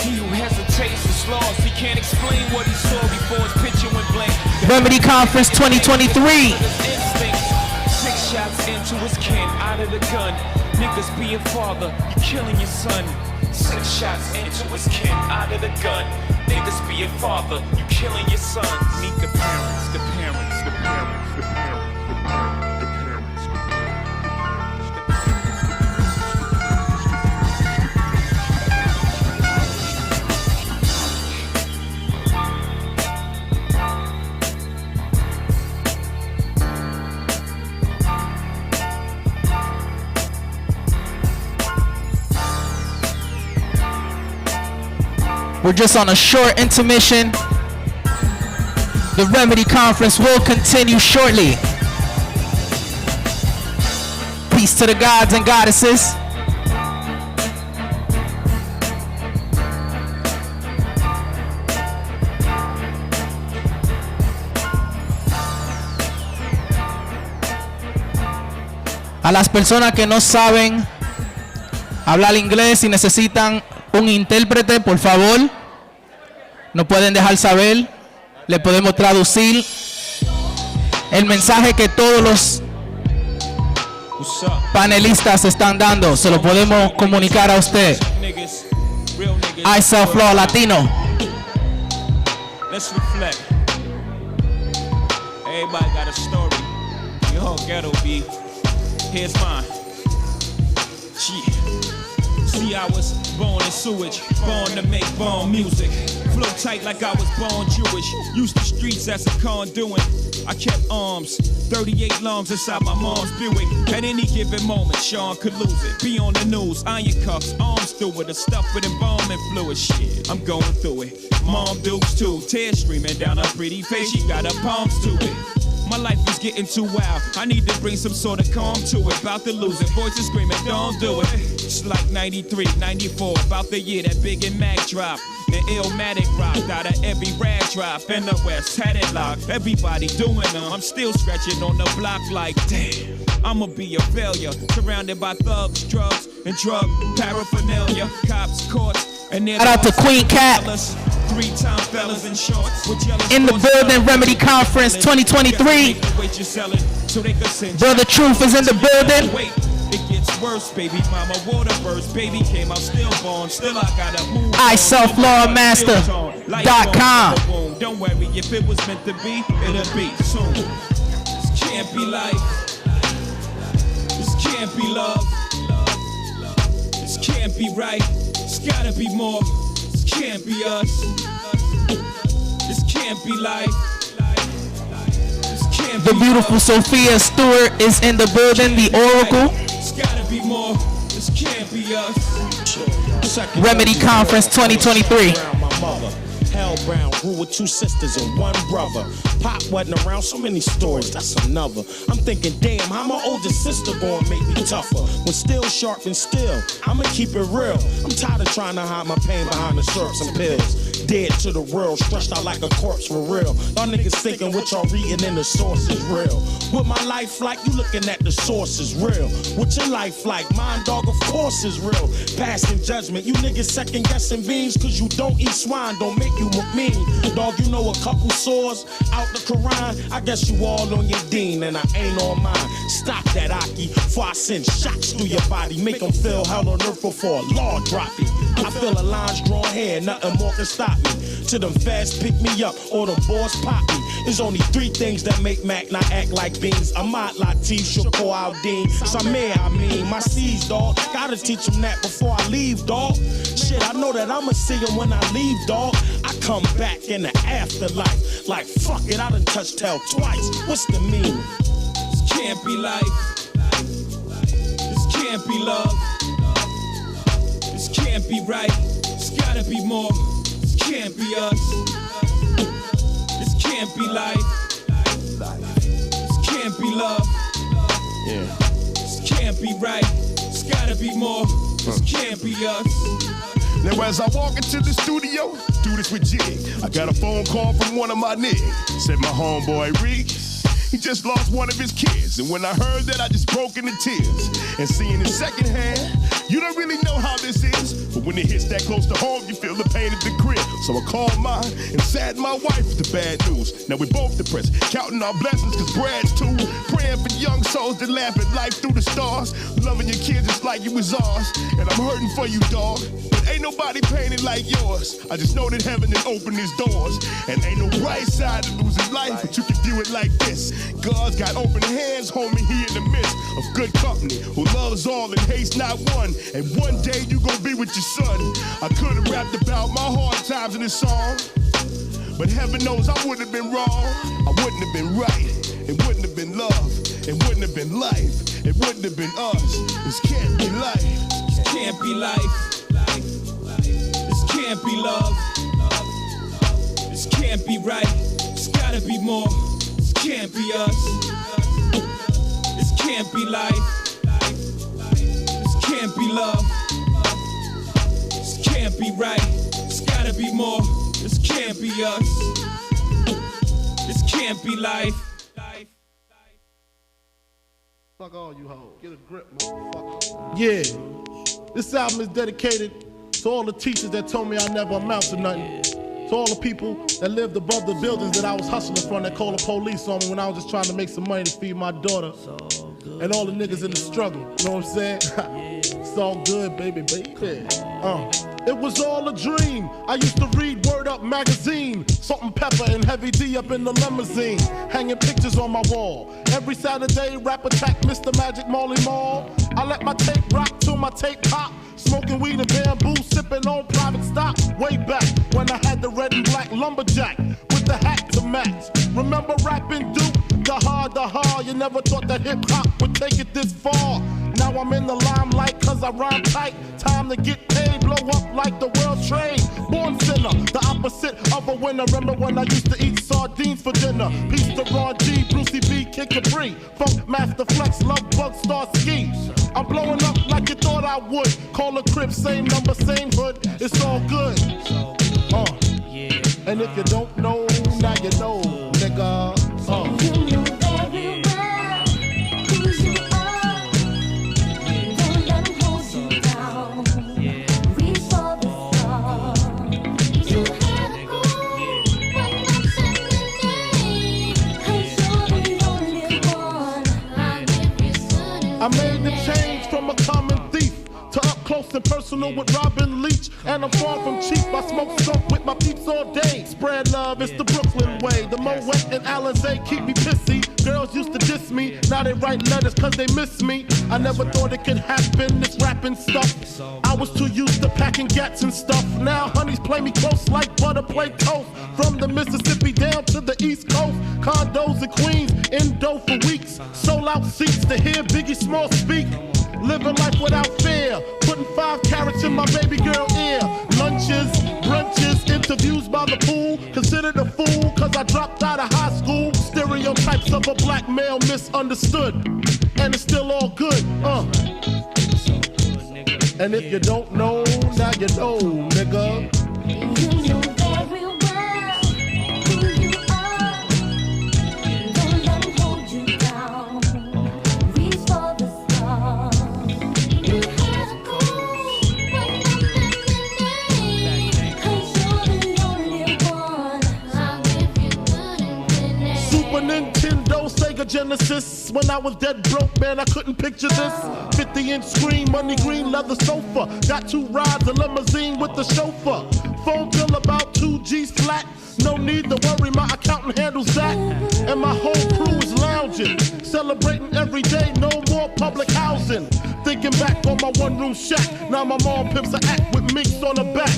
He who hesitates is lost. He can't explain what he saw before his picture went blank. Remedy Conference 2023. 6 shots into his kin, out of the gun. Niggas be a father, you killing your son. 6 shots into his kin, out of the gun. Niggas be a father, you killing your son. Meet the parents, the parents, the parents, the parents, the parents, the parents. We're just on a short intermission. The Remedy Conference will continue shortly. Peace to the gods and goddesses. A las personas que no saben hablar inglés y necesitan un intérprete, por favor, nos pueden dejar saber, le podemos traducir el mensaje que todos los panelistas están dando, se lo podemos comunicar a usted. iSelflaw Latino. Let's reflect. Everybody got a story. Your whole ghetto be. Here's mine. See, I was born in sewage, born to make born music. Flow tight like I was born Jewish. Used the streets as a conduit. I kept arms, 38 lungs inside my mom's Buick. At any given moment, Sean could lose it. Be on the news, iron cuffs, arms through it, a stuff with embalming fluid. Shit, I'm going through it. Mom dukes too, tears streaming down her pretty face. She got her palms to it. My life is getting too wild. I need to bring some sort of calm to it. About to lose it. Voices screaming, don't do it. It's like 93, 94. About the year that Big and Mac dropped. The Illmatic rocked out of every rag drop. In the West, had it locked. Everybody doing them. I'm still scratching on the block like, damn. I'ma be a failure. Surrounded by thugs, drugs, and drug paraphernalia. Cops, courts, and shout out to Queen Cat. In the building, Remedy Conference 2023. Brother Truth is in the building. It gets worse, baby. Mama water burst, baby came out stillborn. Still I gotta move. iSelflawmaster.com. Don't worry, if it was meant to be, it'll be soon. This can't be life. This can't be love. This can't be right. It's gotta be more. This can't be us. This can't be life. This can't The beautiful Sophia Stewart is in the building, the Oracle. It's gotta be more. This can't be us. Remedy Conference 2023. Hell Brown grew with 2 sisters and 1 brother. Pop wasn't around, so many stories, that's another. I'm thinking, damn, how my older sister gonna make me tougher? When still sharp and still, I'ma keep it real. I'm tired of trying to hide my pain behind the syrups and pills. Dead to the world, stretched out like a corpse for real. Y'all niggas thinking what y'all reading in the source is real. What my life like, you looking at the source is real. What your life like, mine dog of course is real. Passing judgment, you niggas second guessing beans, cause you don't eat swine, don't make you look mean. Dog, you know a couple sores out the Quran, I guess you all on your dean and I ain't on mine. Stop that Aki, before I send shots through your body. Make them feel hell on earth before a law drop it. I feel a line's drawn here, nothing more can stop me. To them fast pick me up or them boys pop me. There's only 3 things that make Mac not act like beans. Ahmad Latif, Shakur Al-Din, Samir, I mean, my C's, dog. Gotta teach them that before I leave, dog. Shit, I know that I'ma see them when I leave, dog. I come back in the afterlife. Like, fuck it, I done touched hell twice. What's the meaning? This can't be life. This can't be love. This can't be right. It's gotta be more. This can't be us. This can't be life. This can't be love. Yeah. This can't be right. It's gotta be more. This can't be us. Now as I walk into the studio, do this with Jig. I got a phone call from one of my niggas. Said my homeboy Reek, he just lost one of his kids. And when I heard that, I just broke into tears. And seeing it secondhand, you don't really know how this is. But when it hits that close to home, you feel the pain at the crib. So I called mine and saddened my wife with the bad news. Now we both depressed, counting our blessings cause Brad's too. Praying for young souls that laugh at life through the stars. Loving your kids just like it was ours. And I'm hurting for you, dog. Ain't nobody painted like yours. I just know that heaven has opened its doors. And ain't no right side to losing life, but you can do it like this. God's got open hands, homie, he in the midst of good company, who loves all and hates not one. And one day you gon' be with your son. I could've rapped about my hard times in this song, but heaven knows I wouldn't have been wrong. I wouldn't have been right. It wouldn't have been love. It wouldn't have been life. It wouldn't have been us. This can't be life. This can't be life. This can't be love. This can't be right. It's gotta be more. This can't be us. This can't be life. This can't be love. This can't be right. It's gotta be more. This can't be us. This can't be life. Fuck all you hoes. Get a grip, motherfucker. Yeah. This album is dedicated to all the teachers that told me I never amount to nothing. To all the people that lived above the buildings that I was hustling from that called the police on me when I was just trying to make some money to feed my daughter. And all the niggas in the struggle, you know what I'm saying? It's all good, baby. It was all a dream. I used to read Word Up magazine, Salt and Pepper and Heavy D up in the limousine, hanging pictures on my wall. Every Saturday, Rap Attack, Mr. Magic Molly Mall. I let my tape rock till my tape pop. Smoking weed and bamboo, sipping on private stock. Way back when I had the red and black lumberjack with the hat to match. Remember rapping Duke? The hard, you never thought that hip hop would take it this far. Now I'm in the limelight cause I rhyme tight. Time to get paid, blow up like the world trade. Born sinner, the opposite of a winner. Remember when I used to eat sardines for dinner? Peace to Ron G, Brucey B, Kid Capri, Funk Master Flex, Love Bug, Star Ski. I'm blowing up like you thought I would. Call a crib, same number, same hood. It's all good. And if you don't know, now you know, nigga. I made the change from a common thief to up close and personal with Robin Leach. And I'm far from cheap, I smoke skunk with my peeps all day. Spread love, it's the Brooklyn way. The Moet and Alizé keep me pissy. Girls used to diss me, now they write letters cause they miss me. I never thought it could happen, this rapping stuff. I was too used to packing gats and stuff. Now honeys play me close like butter play toast. From the Mississippi down to the East Coast. Condos in Queens, in dough for weeks. Sold out seats to hear Biggie Small speak. living life without fear. Putting 5 carats in my baby girl ear. Lunches, brunches, interviews by the pool. Considered a fool cause I dropped out of high school. Stereotypes of a black male misunderstood. And it's still all good, And if you don't know, now you know, nigga. You know very well who you are. Don't let 'em hold you down. Reach for the stars. You had to go when nothing 'cause you're the only one. I'll give you good and finish. Super Nintendo, Sega Genesis. When I was dead broke, man, I couldn't picture this. 50-inch screen, money green, leather sofa. Got 2 rides, a limousine with the chauffeur. Phone bill about 2 G's flat. No need to worry, my accountant handles that. And my whole crew is lounging, celebrating every day, no more public housing. Thinking back on my one-room shack. Now my mom pimps an act with minks on her back.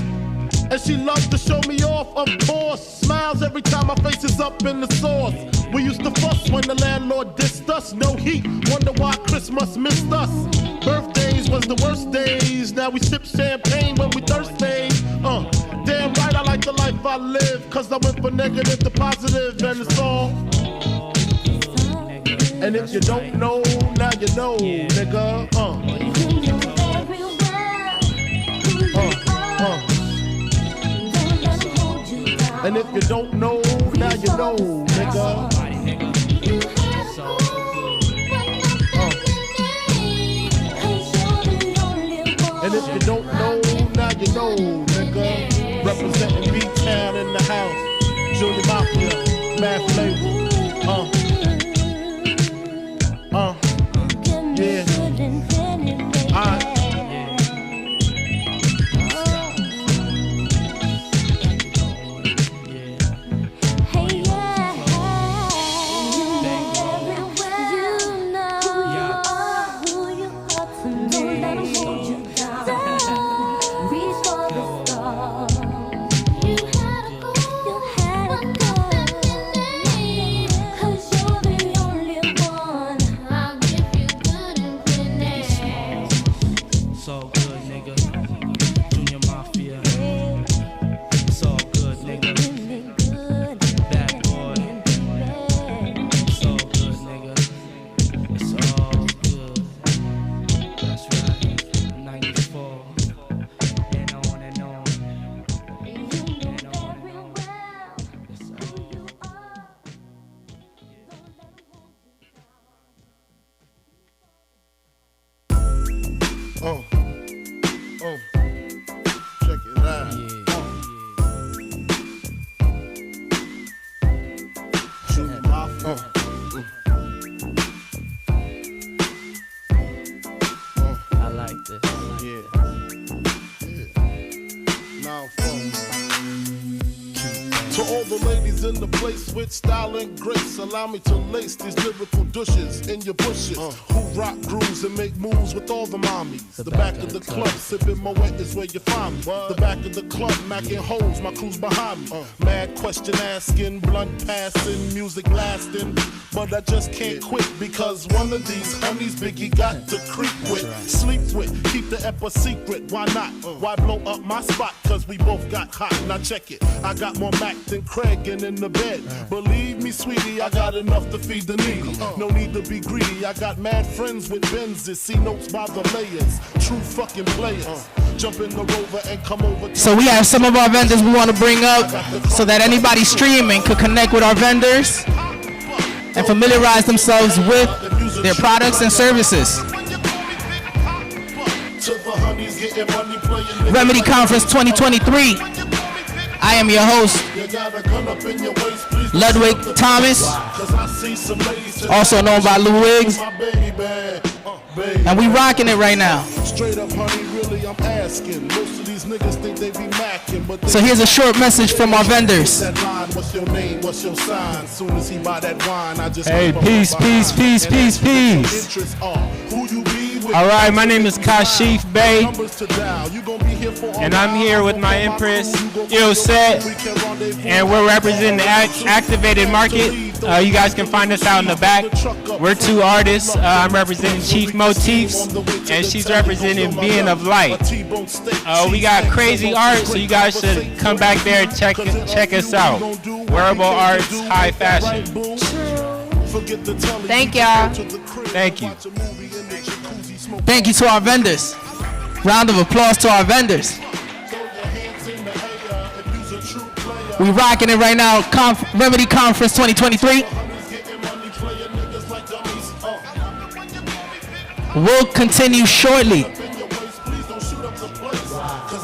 And she loves to show me off, of course. Smiles every time my face is up in the sauce. We used to fuss when the landlord dissed us. No heat, wonder why Christmas missed us. Birthdays was the worst days. Now we sip champagne when we thirsty. Damn right I like the life I live. Cause I went from negative to positive and it's all. And if you don't know, now you know, nigga. And if you don't know, now you know, nigga. And if you don't know, now you know, nigga. Representing B-Town in the house. Junior Mafia, Mad Flavor. Yeah. Check it out. Junior Mafia. I like this. Now, to all the ladies in the place with style and grace, allow me to lace these lyrical douches in your bushes. Who rock grooves and make moves with all the mommies. The back of the club, sipping Moet is where you find me. The back of the club, macking holes, my crew's behind me. Mad question asking, blunt passing, music lasting. But I just can't quit because one of these honeys Biggie got to creep with, sleep with, keep the ep a secret. Why not? Why blow up my spot? Cause we both got hot. Now check it. I got more Mac than Craig and in the bed. Believe me, sweetie, I got enough to feed the needy. No need to be greedy. I got mad friends with Benzes. See notes by the layers. True fucking players. Jump in the Rover and come over. So we have some of our vendors we want to bring up so that anybody streaming could connect with our vendors and familiarize themselves with their products and services. Remedy Conference 2023. I am your host, Ludwig Thomas, also known by Lou Wiggs. And we rocking it right now. Straight up, honey, really, I'm asking. Most of these niggas think they be macking, but so here's a short message from our vendors. What's your name? What's your sign? Soon as he buy that wine, I just hey, peace, peace, peace, peace, peace. Interests are who you be, All right, my name is Kashif Bey, and I'm here with my Empress, Set, and we're representing the Activated Market. You guys can find us out in the back. We're two artists. I'm representing Chief Motifs, and she's representing Being of Light. We got crazy art, so you guys should come back there and check us out. Wearable arts, high fashion. Thank y'all. Thank you. Thank you to our vendors. Round of applause to our vendors. We rocking it right now. Remedy Conference 2023. We'll continue shortly.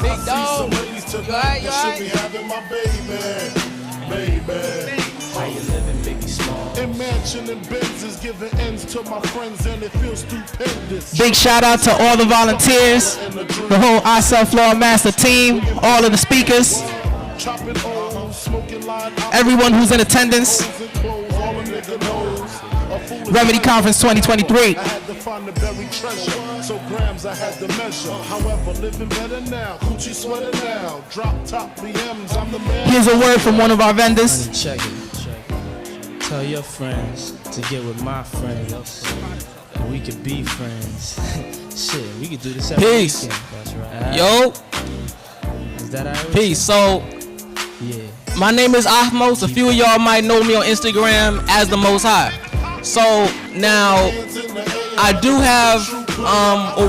Big dog. You alright? Mansion and Benzes giving ends to my friends and it feels stupendous. Big shout out to all the volunteers, the whole iCell Floor Master team, all of the speakers, everyone who's in attendance. Remedy Conference 2023. I had to find the buried treasure, so grams I had to measure. However, living better now, coochie sweater now, drop top BMs, I'm the man. Here's a word from one of our vendors. Check it. Tell your friends to get with my friends. We could be friends. Shit, we could do this every Peace. weekend. That's right. Yo. Is that all right? Peace. So, yeah. My name is Ahmos. A few of y'all might know me on Instagram as the Most High. So now, I do have,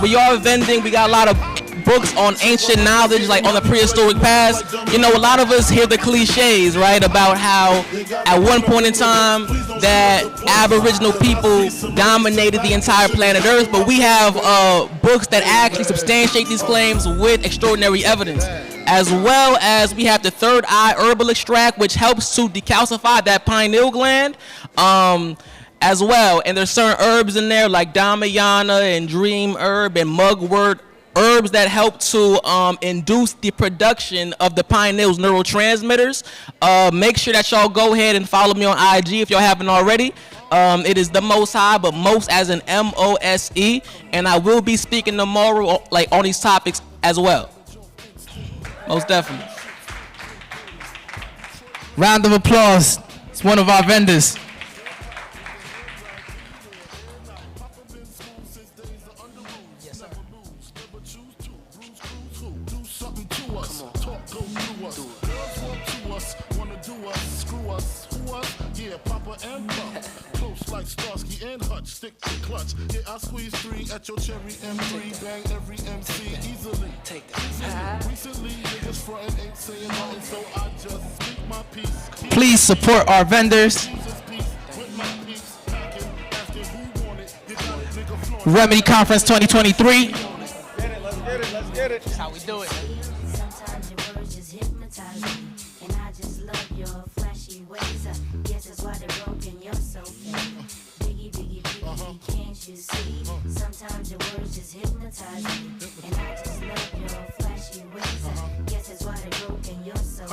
we are vending. We got a lot of books on ancient knowledge, like on the prehistoric past. You know, a lot of us hear the cliches, right, about how at one point in time that Aboriginal people dominated the entire planet Earth, but we have books that actually substantiate these claims with extraordinary evidence. As well as we have the third eye herbal extract, which helps to decalcify that pineal gland. As well, and there's certain herbs in there like Damayana and Dream Herb and Mugwort, herbs that help to induce the production of the pineal's neurotransmitters. Make sure that y'all go ahead and follow me on IG if y'all haven't already. It is the Most High, but most as in MOSE, and I will be speaking tomorrow like on these topics as well. Most definitely. Round of applause. It's one of our vendors. Starsky and Hutch, stick to clutch. Yeah, I squeeze 3 at your cherry M3, bang every MC easily. Take that. Recently, niggas frontin' ain't saying nothing, so I just speak my piece. Please support our vendors. Remedy Conference 2023. Let's get it. That's how we do it. Sometimes your words just hypnotize me, and I just love your flashy ways. I guess that's why they're broken. You're so biggie, can't you see? Sometimes your words just hypnotize me, and I just love your flashy ways. I guess that's why they're broken. You're so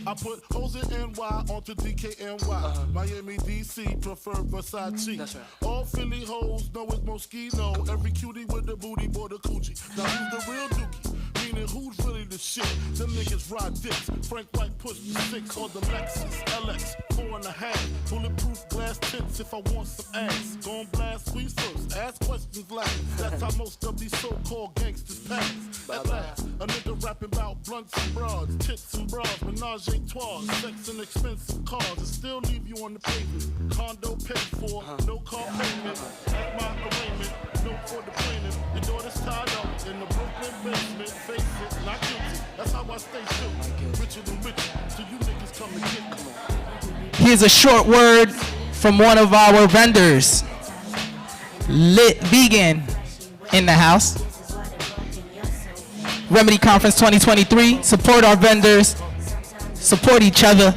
I put hoes in NY onto DKNY. Miami, DC, prefer Versace. That's right. All Philly hoes know it's Moschino. Every cutie with the booty, boy, the coochie. Now who's the real dookie? Meaning who's really the shit? Them niggas ride dicks. Frank White push the 6 or the Lexus LX 4.5. Bulletproof glass tints if I want some ass. Gon' blast squeeze first, ask questions last. That's how most of these so-called gangsters pass. At last, a nigga rapping about blunts and broads, tits and bras, menage a trois, sex and expensive cars, and still leave you on the pavement. Condo paid for, no car payment. At my arraignment, no for the plaintiff. Your daughter's tied up in the Brooklyn basement. Face it, not guilty. That's how I stay shook. Richer than richer, so you niggas come and get me. Here's a short word from one of our vendors. Lit Vegan in the house. Remedy Conference 2023. Support our vendors. Support each other.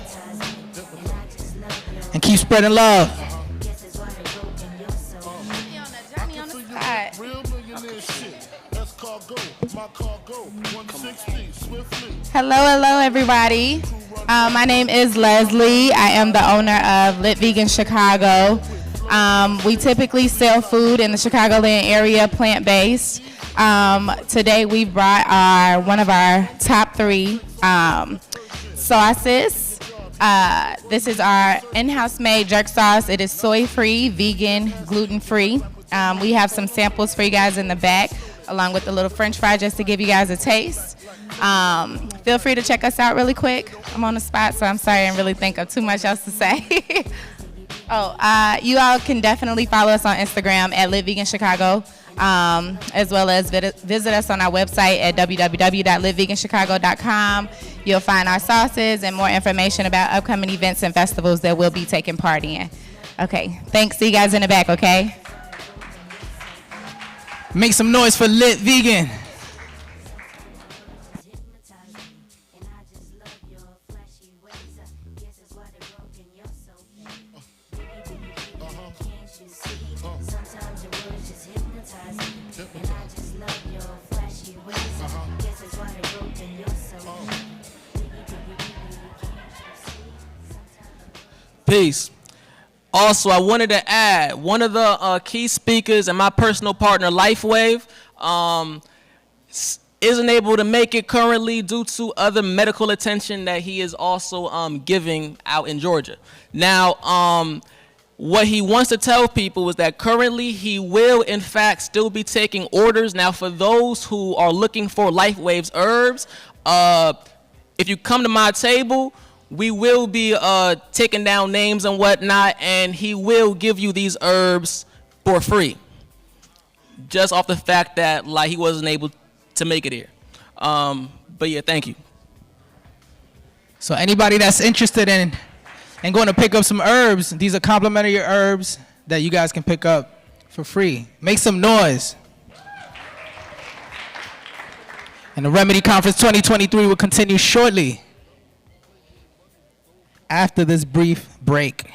And keep spreading love. Hello, everybody. My name is Leslie. I am the owner of Lit Vegan Chicago. We typically sell food in the Chicagoland area, plant-based. Today we brought one of our top 3 sauces. This is our in-house made jerk sauce. It is soy-free, vegan, gluten-free. We have some samples for you guys in the back, along with the little French fry just to give you guys a taste. Feel free to check us out really quick. I'm on the spot, so I'm sorry I didn't really think of too much else to say. You all can definitely follow us on Instagram at Live Vegan Chicago, as well as visit us on our website at www.liveveganchicago.com. You'll find our sauces and more information about upcoming events and festivals that we'll be taking part in. Okay, thanks. See you guys in the back, okay? Make some noise for Lit Vegan. Peace. Also, I wanted to add, one of the key speakers and my personal partner, LifeWave, isn't able to make it currently due to other medical attention that he is also giving out in Georgia. Now, what he wants to tell people is that currently he will, in fact, still be taking orders. Now, for those who are looking for LifeWave's herbs, if you come to my table, we will be taking down names and whatnot, and he will give you these herbs for free, just off the fact that like he wasn't able to make it here. But yeah, thank you. So anybody that's interested in going to pick up some herbs, these are complimentary herbs that you guys can pick up for free. Make some noise. And the Remedy Conference 2023 will continue shortly after this brief break.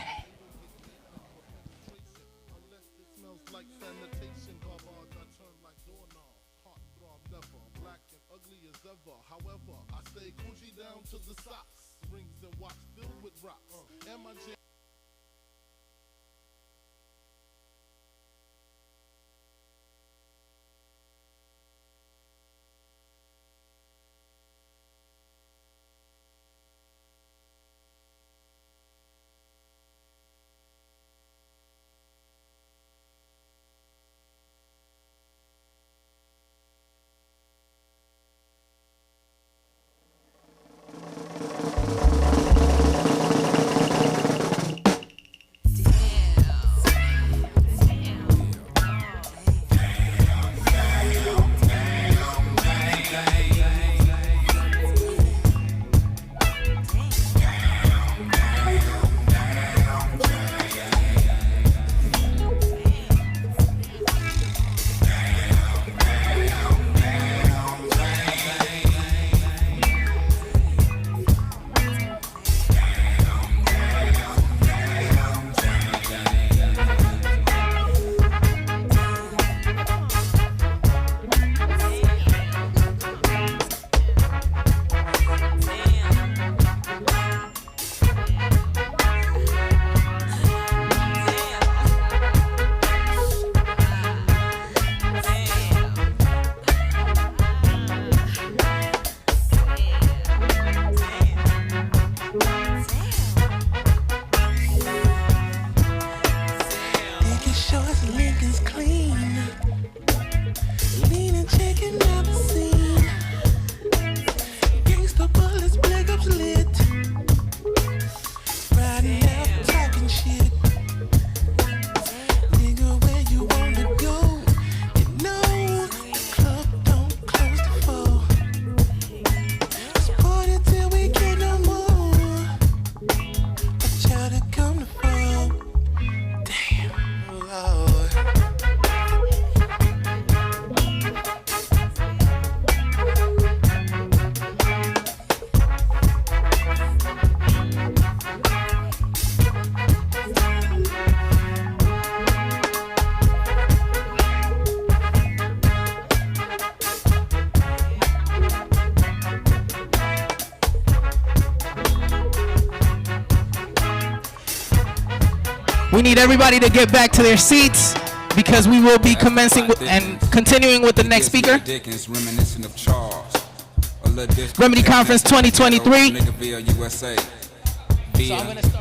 We need everybody to get back to their seats because we will be commencing and continuing with the next speaker. Remedy Conference 2023.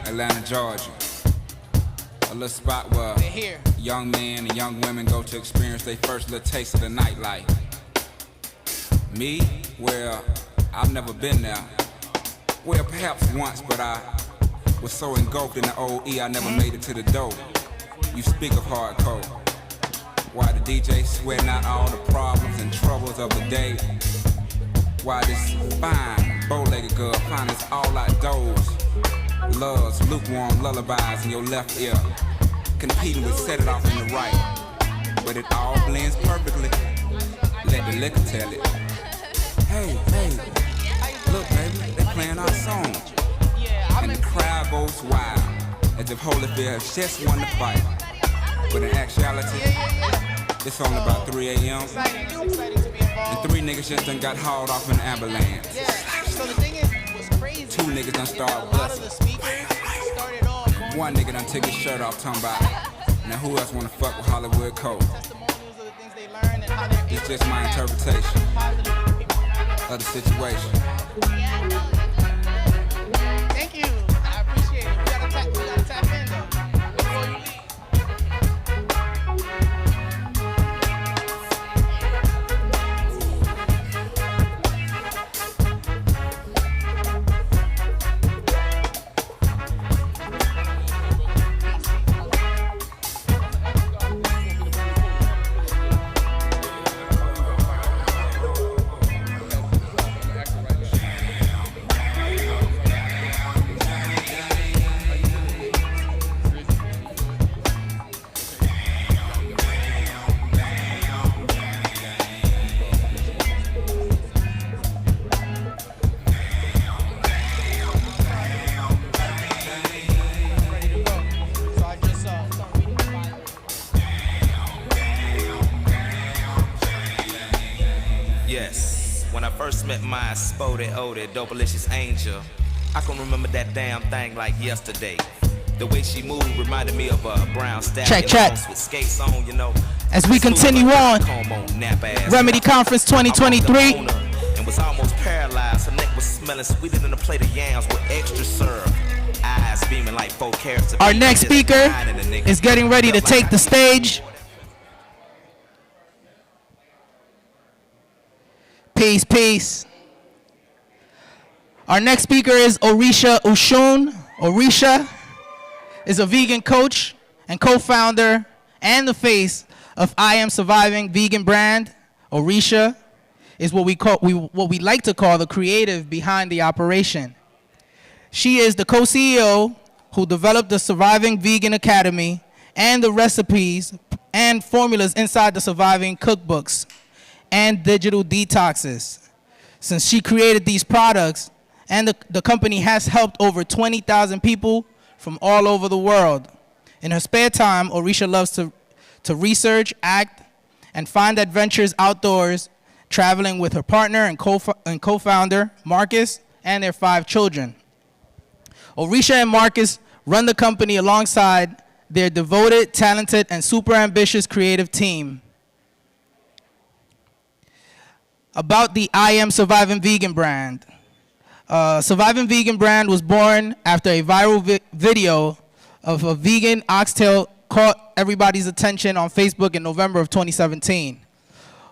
Atlanta, Georgia. A little spot where young men and young women go to experience their first little taste of the nightlife. Me, well, I've never been there. Well, perhaps once, but I was so engulfed in the old I never made it to the door. You speak of hardcore. Why the DJ sweating out all the problems and troubles of the day? Why this fine, bow-legged girl find us all outdoors? Love's lukewarm lullabies in your left ear, competing with set it off in the right. But it all blends perfectly. Let the liquor tell it. Hey, look, baby, they playing our song. And the crowd goes wild, as if Holyfield has just won the fight. But in actuality, it's only about 3 a.m. And 3 niggas just done got hauled off in an ambulance. So the thing is, what's crazy, 2 niggas done started busting. 1 nigga done took his shirt off, talking about, now who else wanna fuck with Hollywood Cole? It's just my interpretation of the situation. Thank you. I appreciate it. We gotta tap in though. Before you leave. My spotted, oded, dopalicious angel. I can remember that damn thing like yesterday. The way she moved reminded me of a brown stallion. Check. With skates on, you know. As we continue on, Remedy Conference 2023. And was almost paralyzed. Her neck was smelling sweeter than a plate of yams with extra syrup. Eyes beaming like 4 carats of Our meat. next speaker is getting ready to take the stage. Peace. Our next speaker is Orisha Oshun. Orisha is a vegan coach and co-founder and the face of I Am Surviving vegan brand. Orisha is what we like to call the creative behind the operation. She is the co-CEO who developed the Surviving Vegan Academy and the recipes and formulas inside the Surviving cookbooks and digital detoxes. Since she created these products, and the company has helped over 20,000 people from all over the world. In her spare time, Orisha loves to research, act, and find adventures outdoors, traveling with her partner and co-founder, Marcus, and their 5 children. Orisha and Marcus run the company alongside their devoted, talented, and super ambitious creative team. About the I Am Surviving Vegan brand. Surviving Vegan brand was born after a viral video of a vegan oxtail caught everybody's attention on Facebook in November of 2017.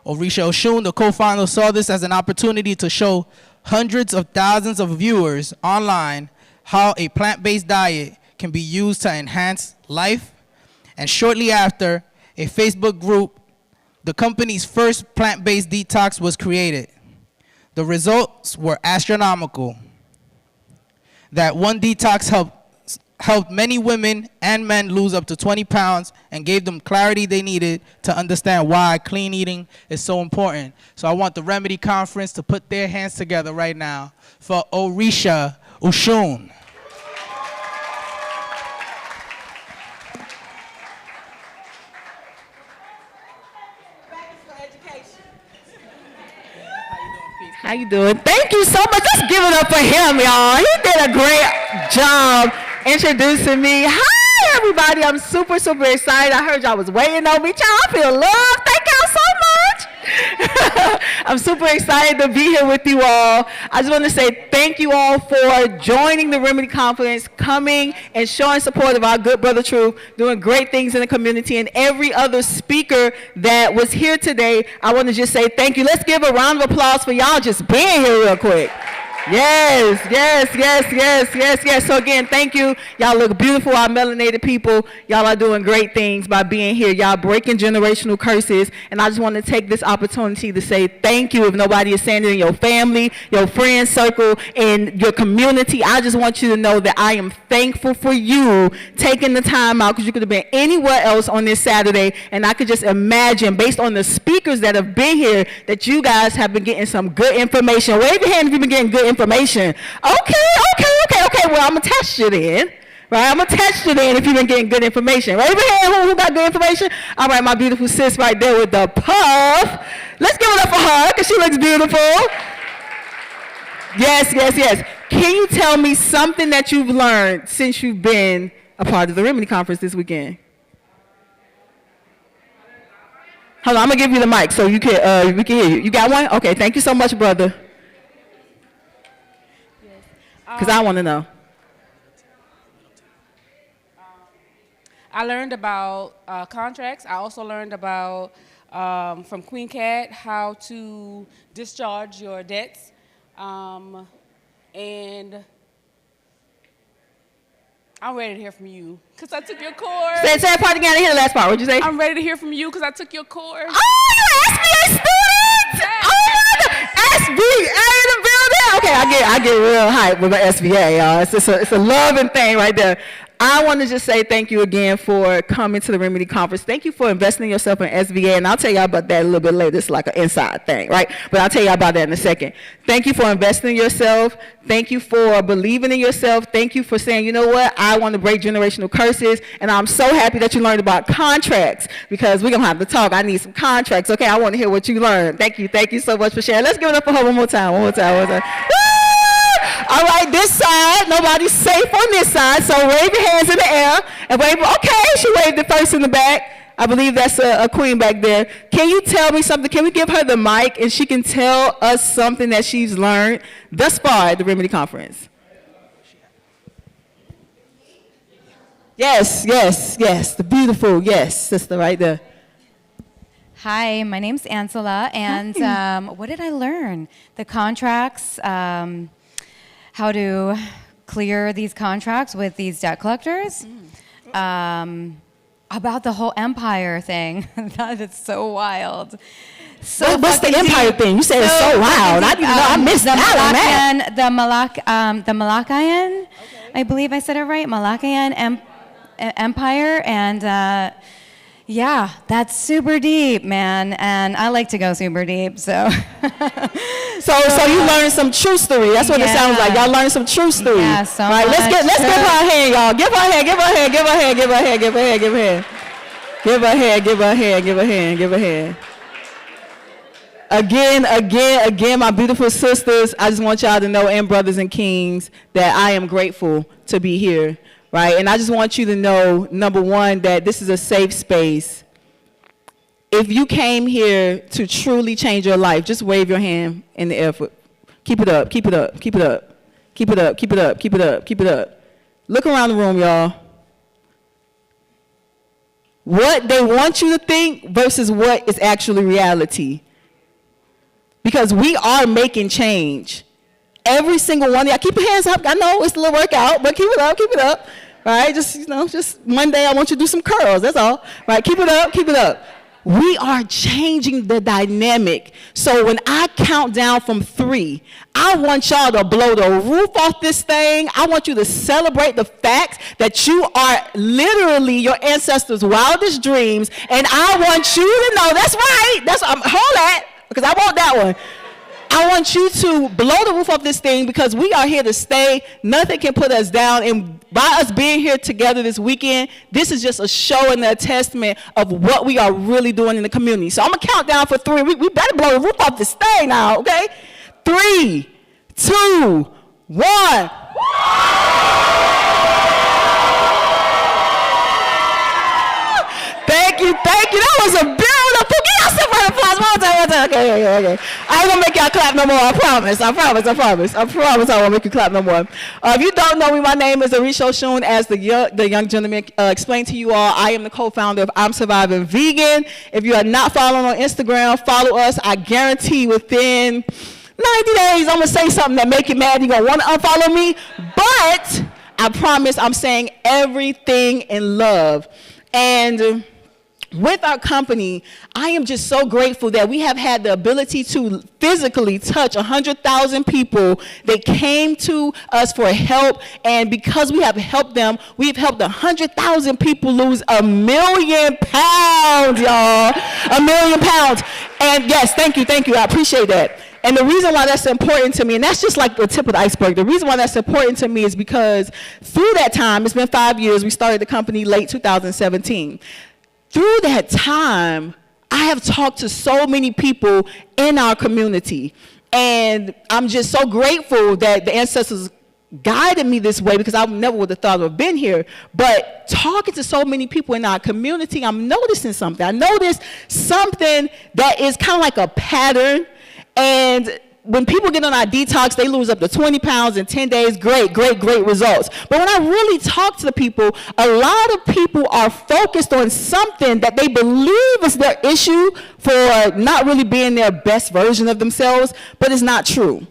Orisha Oshun, the co-founder, saw this as an opportunity to show hundreds of thousands of viewers online how a plant-based diet can be used to enhance life. And shortly after, a Facebook group, the company's first plant-based detox was created. The results were astronomical. That one detox helped many women and men lose up to 20 pounds and gave them clarity they needed to understand why clean eating is so important. So I want the Remedy Conference to put their hands together right now for Orisha Oshun. How you doing? Thank you so much. Let's give it up for him, y'all. He did a great job introducing me. Hi, Hey, everybody, I'm super, super excited. I heard y'all was waiting on me. Child, I feel love. Thank y'all so much. I'm super excited to be here with you all. I just want to say thank you all for joining the Remedy Conference, coming and showing support of our good brother Truth, doing great things in the community, and every other speaker that was here today. I want to just say thank you. Let's give a round of applause for y'all just being here real quick. Yes, yes, yes, yes, yes, yes. So again, thank you. Y'all look beautiful, our melanated people. Y'all are doing great things by being here. Y'all breaking generational curses. And I just want to take this opportunity to say thank you. If nobody is saying it in your family, your friend circle, and your community, I just want you to know that I am thankful for you taking the time out, because you could have been anywhere else on this Saturday. And I could just imagine, based on the speakers that have been here, that you guys have been getting some good information. Wave your hand if you've been getting good information. Okay. Well, I'm going to test you then. Right? I'm going to test you then if you've been getting good information. Wave your hand who got good information. All right, my beautiful sis right there with the puff. Let's give it up for her, because she looks beautiful. Yes, yes, yes. Can you tell me something that you've learned since you've been a part of the Remedy Conference this weekend? Hold on, I'm going to give you the mic so we can hear you. You got one? Okay, thank you so much, brother. Because I want to know. I learned about contracts. I also learned about, from Queen Cat, how to discharge your debts. And I'm ready to hear from you, because I took your course. Say that part again. I didn't hear the last part. What'd you say? I'm ready to hear from you, because I took your course. Oh, you're an SBA student? Oh, my God. SBA in the building? Okay, I get real hype with my SBA, y'all. It's a loving thing right there. I want to just say thank you again for coming to the Remedy Conference. Thank you for investing in yourself in SBA, and I'll tell y'all about that a little bit later. It's like an inside thing, right? But I'll tell y'all about that in a second. Thank you for investing in yourself. Thank you for believing in yourself. Thank you for saying, you know what, I want to break generational curses, and I'm so happy that you learned about contracts, because we're going to have to talk. I need some contracts, okay? I want to hear what you learned. Thank you so much for sharing. Let's give it up for her one more time. Woo! All right, this side, nobody's safe on this side, so wave your hands in the air and wave. Okay, she waved it first in the back. I believe that's a queen back there. Can you tell me something? Can we give her the mic and she can tell us something that she's learned thus far at the Remedy Conference? Yes, the beautiful, yes, sister right there. Hi, my name's Ansela, and what did I learn? The contracts, how to clear these contracts with these debt collectors, about the whole empire thing. That is so wild. So what's the empire thing? You said it's so wild. I didn't know. I missed that one. The Malachian, I believe I said it right, Malachian Empire, and yeah, that's super deep, man, and I like to go super deep, so. So you learned some true story. That's what it sounds like. Y'all learned some true story. Yeah, so right, much. Let's give her a hand, y'all. Give her a hand, give her a hand, give her a hand, give her a hand, give her a hand, give her a hand. Give her a hand, give her a hand, give her a hand, give her a hand. Again, my beautiful sisters, I just want y'all to know, and brothers and kings, that I am grateful to be here. Right, and I just want you to know, number one, that this is a safe space. If you came here to truly change your life, just wave your hand in the air. Keep it up, keep it up, keep it up, keep it up, keep it up, keep it up, keep it up. Look around the room, y'all. What they want you to think versus what is actually reality. Because we are making change. Every single one of y'all, keep your hands up. I know it's a little workout, but keep it up, keep it up. Right, just one day I want you to do some curls, that's all. Right, keep it up, keep it up. We are changing the dynamic. So when I count down from 3, I want y'all to blow the roof off this thing. I want you to celebrate the fact that you are literally your ancestors' wildest dreams. And I want you to know, that's right, hold that, because I want that one. I want you to blow the roof off this thing, because we are here to stay. Nothing can put us down. And by us being here together this weekend, this is just a show and a testament of what we are really doing in the community. So I'm going to count down for 3. We better blow the roof off this thing now, okay? 3, 2, 1. That was a beautiful. Give yourself an applause. One time. Okay. I ain't gonna make y'all clap no more. I promise. I won't make you clap no more. If you don't know me, my name is Arisha Oshun. As the young gentleman explained to you all, I am the co-founder of I'm Surviving Vegan. If you are not following on Instagram, follow us. I guarantee within 90 days, I'm gonna say something that make you mad. You're gonna want to unfollow me, but I promise I'm saying everything in love. And with our company, I am just so grateful that we have had the ability to physically touch 100,000 people that came to us for help. And because we have helped them, we've helped 100,000 people lose 1 million pounds, y'all. 1 million pounds. And yes, thank you. I appreciate that. And the reason why that's important to me, and that's just like the tip of the iceberg, the reason why that's important to me is because through that time, it's been 5 years, we started the company late 2017. Through that time, I have talked to so many people in our community. And I'm just so grateful that the ancestors guided me this way, because I never would have thought I would have been here. But talking to so many people in our community, I'm noticing something. I noticed something that is kind of like a pattern. And when people get on our detox, they lose up to 20 pounds in 10 days. Great results. But when I really talk to the people, a lot of people are focused on something that they believe is their issue for not really being their best version of themselves, but it's not true.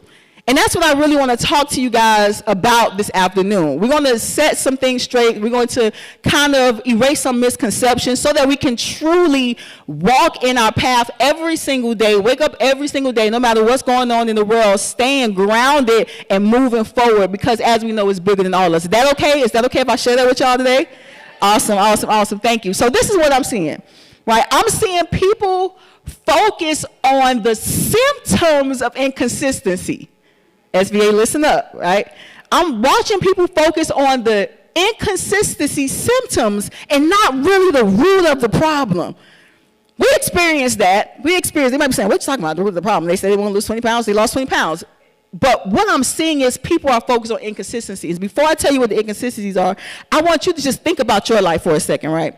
And that's what I really want to talk to you guys about this afternoon. We're going to set some things straight. We're going to kind of erase some misconceptions so that we can truly walk in our path every single day, wake up every single day, no matter what's going on in the world, staying grounded and moving forward, because as we know, it's bigger than all of us. Is that okay? Is that okay if I share that with y'all today? Awesome. Thank you. So this is what I'm seeing, right? I'm seeing people focus on the symptoms of inconsistency. SVA, listen up, right? I'm watching people focus on the inconsistency symptoms and not really the root of the problem. We experienced that. They might be saying, what are you talking about, the root of the problem? They said they want to lose 20 pounds, they lost 20 pounds. But what I'm seeing is people are focused on inconsistencies. Before I tell you what the inconsistencies are, I want you to just think about your life for a second, right?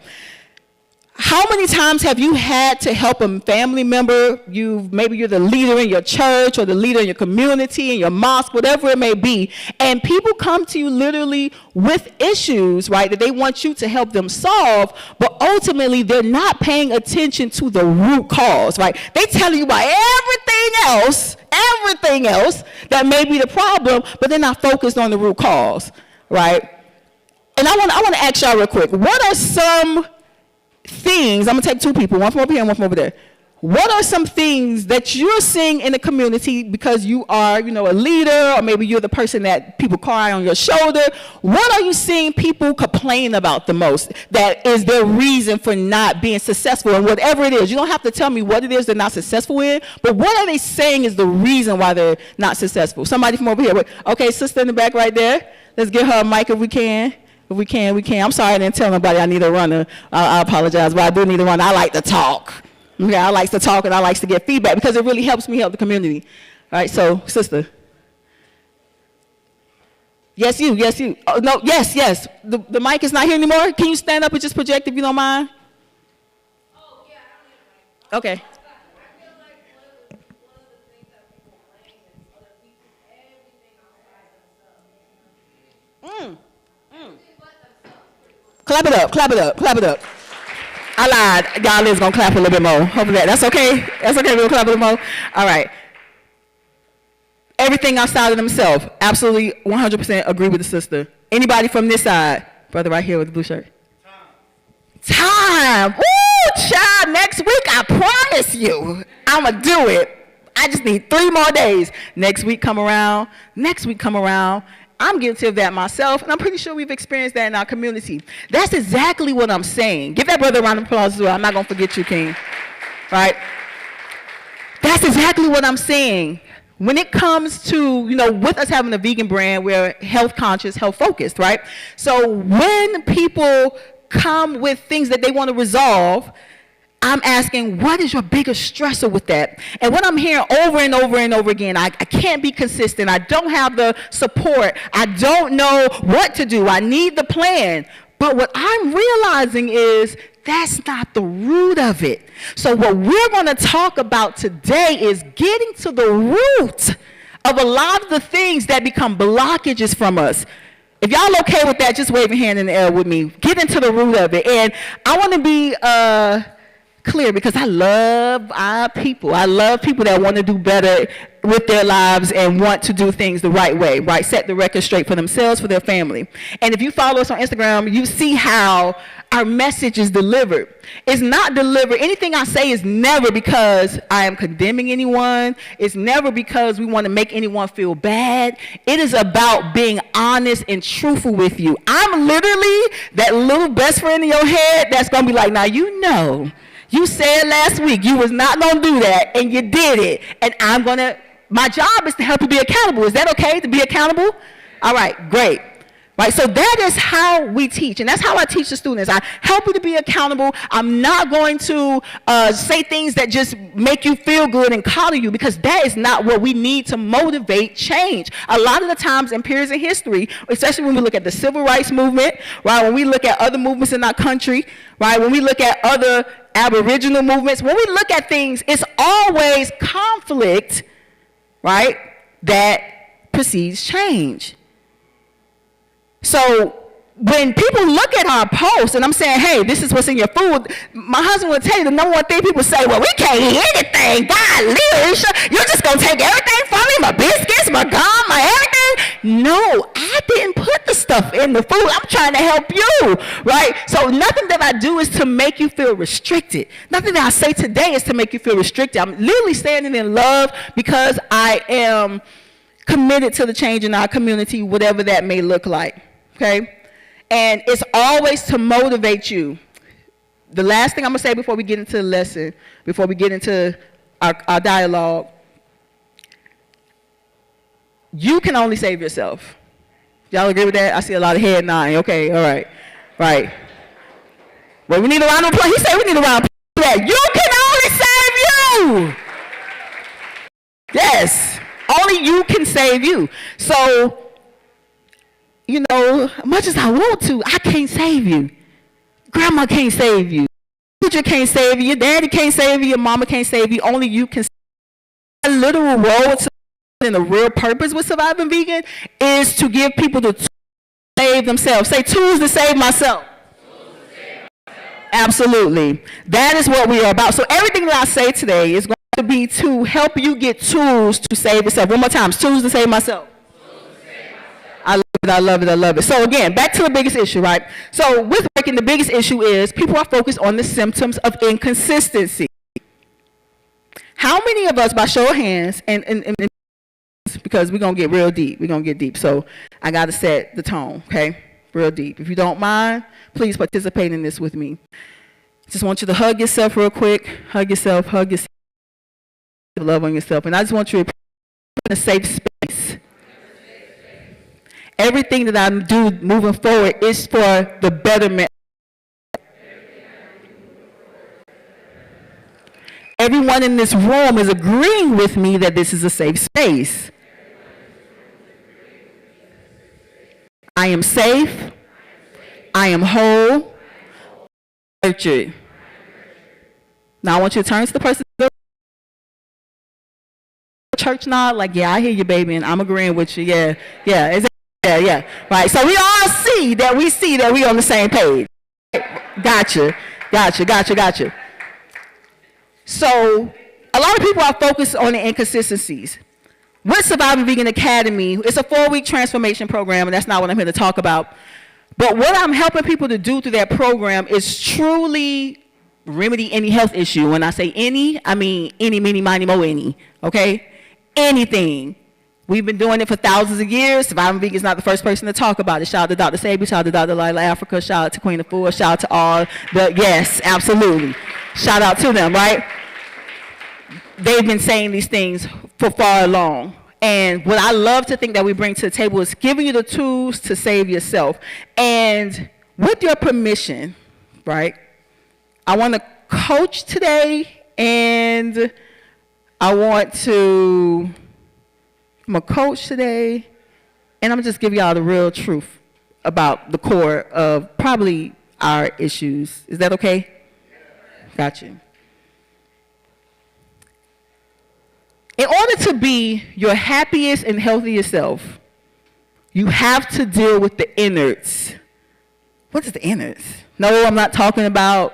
How many times have you had to help a family member? Maybe you're the leader in your church or the leader in your community, in your mosque, whatever it may be, and people come to you literally with issues, right, that they want you to help them solve, but ultimately they're not paying attention to the root cause, right? They tell you about everything else that may be the problem, but they're not focused on the root cause, right? And I want to ask y'all real quick, what are some things, I'm gonna take two people, one from over here and one from over there. What are some things that you're seeing in the community because you are, a leader, or maybe you're the person that people cry on your shoulder? What are you seeing people complain about the most that is their reason for not being successful? And whatever it is, you don't have to tell me what it is they're not successful in, but what are they saying is the reason why they're not successful? Somebody from over here. Okay, sister in the back right there. Let's get her a mic if we can. If we can. I'm sorry I didn't tell nobody I need a runner. I apologize, but I do need a runner. I like to talk. Okay, I like to talk and I like to get feedback because it really helps me help the community. All right, so, sister. Yes, you. Oh, no, yes. The mic is not here anymore. Can you stand up and just project if you don't mind? Oh, yeah, I don't need a mic. Okay. Clap it up. I lied. Y'all is going to clap a little bit more. Hopefully that's okay. That's okay. We'll clap a little more. All right. Everything outside of themselves. Absolutely 100% agree with the sister. Anybody from this side? Brother right here with the blue shirt. Time. Woo, child. Next week, I promise you, I'm going to do it. I just need 3 more days. Next week come around. I'm guilty of that myself, and I'm pretty sure we've experienced that in our community. That's exactly what I'm saying. Give that brother a round of applause as well. I'm not going to forget you, King. Right? That's exactly what I'm saying. When it comes to, with us having a vegan brand, we're health conscious, health focused, right? So when people come with things that they want to resolve, I'm asking, what is your biggest stressor with that? And what I'm hearing over and over again, I can't be consistent. I don't have the support. I don't know what to do. I need the plan. But what I'm realizing is that's not the root of it. So what we're going to talk about today is getting to the root of a lot of the things that become blockages from us. If y'all okay with that, just wave your hand in the air with me. Get into the root of it. And I want to be clear because I love our people. I love people that want to do better with their lives and want to do things the right way, right? Set the record straight for themselves, for their family. And if you follow us on Instagram, you see how our message is delivered. It's not delivered. Anything I say is never because I am condemning anyone. It's never because we want to make anyone feel bad. It is about being honest and truthful with you. I'm literally that little best friend in your head that's going to be like, now you know, you said last week you was not going to do that and you did it. And I'm going to, my job is to help you be accountable. Is that okay to be accountable? All right, great. Right, so that is how we teach, and that's how I teach the students. I help you to be accountable. I'm not going to say things that just make you feel good and coddle you, because that is not what we need to motivate change. A lot of the times in periods in history, especially when we look at the civil rights movement, right, when we look at other movements in our country, right, when we look at other Aboriginal movements, when we look at things, it's always conflict, right, that precedes change. So when people look at our posts and I'm saying, hey, this is what's in your food, my husband will tell you the number one thing people say, well, we can't eat anything. God, Alicia, you're just going to take everything from me, my biscuits, my gum, my everything. No, I didn't put the stuff in the food. I'm trying to help you, right? So nothing that I do is to make you feel restricted. Nothing that I say today is to make you feel restricted. I'm literally standing in love because I am committed to the change in our community, whatever that may look like. Okay? And it's always to motivate you. The last thing I'm going to say before we get into the lesson, before we get into our dialogue, you can only save yourself. Y'all agree with that? I see a lot of head nodding. Okay, all right. Right. Well, we need a round of applause. He said we need a round of applause. You can only save you. Yes. Only you can save you. So, you know, much as I want to, I can't save you. Grandma can't save you. Teacher can't save you. Your daddy can't save you. Your mama can't save you. Only you can save you. A literal role and the real purpose with Surviving Vegan is to give people the tools to save themselves. Say, tools to save myself. Absolutely. That is what we are about. So everything that I say today is going to be to help you get tools to save yourself. One more time. Tools to save myself. I love it, I love it, I love it. So again, back to the biggest issue, right? So with breaking, the biggest issue is people are focused on the symptoms of inconsistency. How many of us, by show of hands, and because we're going to get real deep, we're going to get deep. So I got to set the tone, okay? Real deep. If you don't mind, please participate in this with me. Just want you to hug yourself real quick. Hug yourself, love on yourself. And I just want you to put in a safe space. Everything that I do moving forward is for the betterment. Everyone in this room is agreeing with me that this is a safe space. I am safe. I am whole. Nurtured. Now I want you to turn to the person. Church nod, like, yeah, I hear you, baby, and I'm agreeing with you. Yeah. Yeah. Right. So we all see that we on the same page. Gotcha. So a lot of people are focused on the inconsistencies. With Surviving Vegan Academy, it's a 4-week transformation program, and that's not what I'm here to talk about. But what I'm helping people to do through that program is truly remedy any health issue. When I say any, I mean any, meeny, miny, mo, any. Okay? Anything. We've been doing it for thousands of years. Surviving Vegan is not the first person to talk about it. Shout out to Dr. Sabi, shout out to Dr. Lila Africa, shout out to Queen Afua, shout out to all the, yes, absolutely. Shout out to them, right? They've been saying these things for far long. And what I love to think that we bring to the table is giving you the tools to save yourself. And with your permission, right, I want to coach today, and I'm a coach today, and I'm just giving y'all the real truth about the core of probably our issues. Is that okay? Got you. In order to be your happiest and healthiest self, you have to deal with the innards. What is the innards? No, I'm not talking about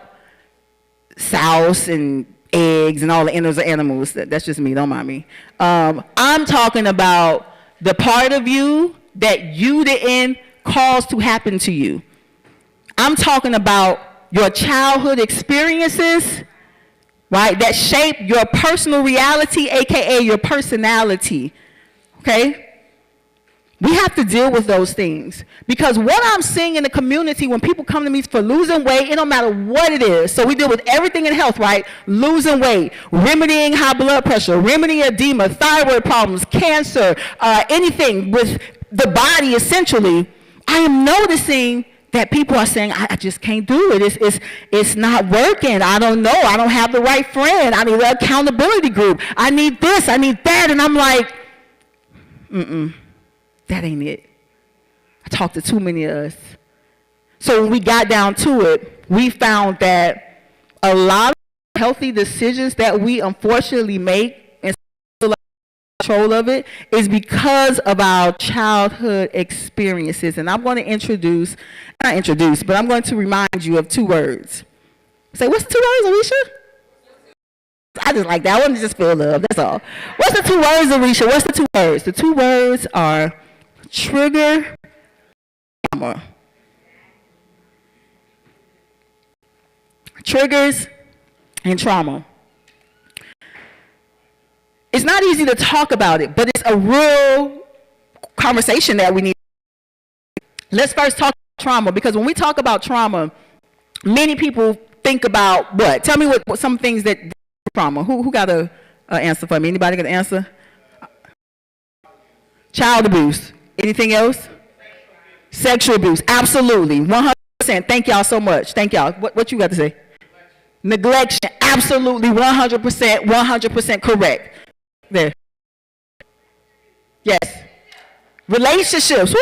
souse and eggs and all the innards of animals. That's just me, don't mind me. I'm talking about the part of you that you didn't cause to happen to you. I'm talking about your childhood experiences, right, that shape your personal reality, AKA your personality, okay? We have to deal with those things because what I'm seeing in the community when people come to me for losing weight, it don't matter what it is. So we deal with everything in health, right? Losing weight, remedying high blood pressure, remedying edema, thyroid problems, cancer, anything with the body essentially. I am noticing that people are saying, I just can't do it. It's not working. I don't know. I don't have the right friend. I need an accountability group. I need this. I need that. And I'm like, that ain't it. I talked to too many of us. So when we got down to it, we found that a lot of healthy decisions that we unfortunately make and still have control of it is because of our childhood experiences. And I'm going to but I'm going to remind you of two words. Say, what's the 2 words, Alicia? I just like that. I want to just feel love. That's all. What's the 2 words, Alicia? What's the 2 words? The 2 words are trigger, trauma. Triggers and trauma. It's not easy to talk about it, but it's a real conversation that we need. Let's first talk about trauma, because when we talk about trauma, many people think about what? Tell me what some things that trauma. Who got a answer for me? Anybody got an answer? Child abuse. Anything else? Sexual abuse. Absolutely. 100%. Thank y'all so much. Thank y'all. What you got to say? Neglection. Absolutely. 100%. 100% correct. There. Yes. Relationships.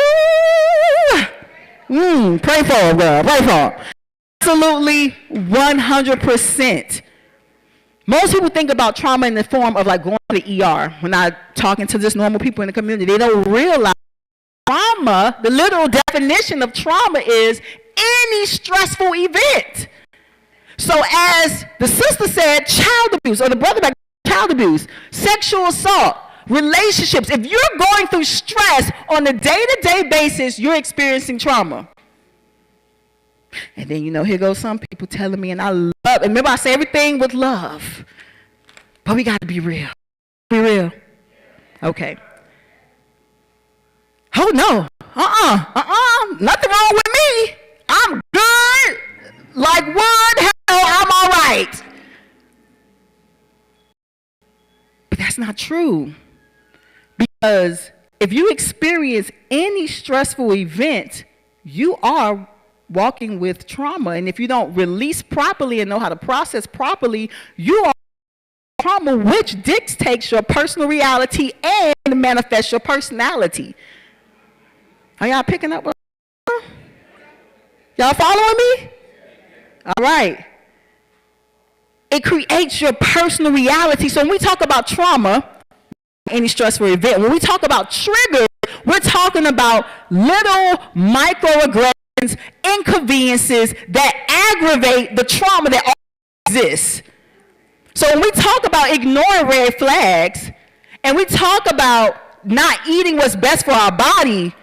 Woo! Pray for them, girl. Pray for them. Absolutely 100%. Most people think about trauma in the form of like going to the ER. When I'm talking to just normal people in the community, they don't realize trauma, the literal definition of trauma is any stressful event. So as the sister said, child abuse, or the brother back, child abuse, sexual assault, relationships. If you're going through stress on a day-to-day basis, you're experiencing trauma. And then, here goes some people telling me, and I love it. Remember, I say everything with love. But we got to be real. Be real. Okay. Oh, no. Nothing wrong with me. I'm good. Like wood, hell, I'm all right. But that's not true. Because if you experience any stressful event, you are walking with trauma. And if you don't release properly and know how to process properly, you are trauma, which dictates your personal reality and manifests your personality. Are y'all picking up? Y'all following me? All right. It creates your personal reality. So when we talk about trauma, any stressful event, when we talk about triggers, we're talking about little microaggressions, inconveniences that aggravate the trauma that exists. So when we talk about ignoring red flags, and we talk about not eating what's best for our body,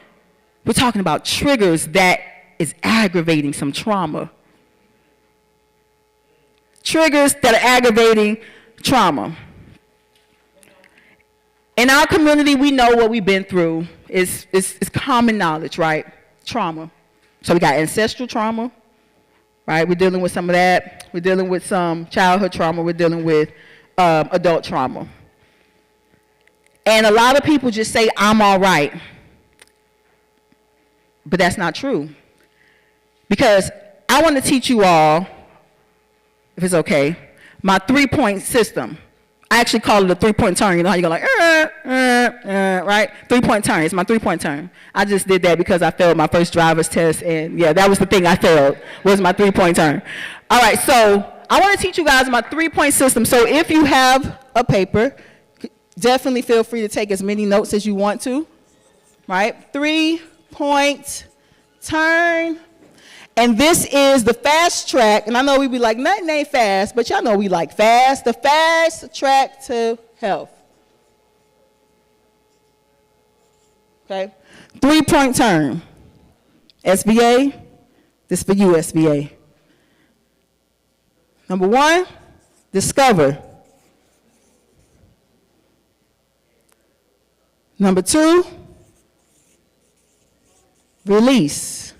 we're talking about triggers that is aggravating some trauma. Triggers that are aggravating trauma. In our community, we know what we've been through. It's common knowledge, right? Trauma. So we got ancestral trauma, right? We're dealing with some of that. We're dealing with some childhood trauma. We're dealing with adult trauma. And a lot of people just say, I'm all right. But that's not true. Because I want to teach you all, if it's okay, my 3-point system. I actually call it a 3-point turn. You know how you go like, right? 3-point turn. It's my 3-point turn. I just did that because I failed my first driver's test. And yeah, that was the thing I failed, was my 3-point turn. All right, so I want to teach you guys my 3-point system. So if you have a paper, definitely feel free to take as many notes as you want to, right? 3-point turn. And this is the fast track. And I know we be like, nothing ain't fast, but y'all know we like fast. The fast track to health. Okay? 3-point turn. SBA, this for you, SBA. Number 1, discover. Number 2, release.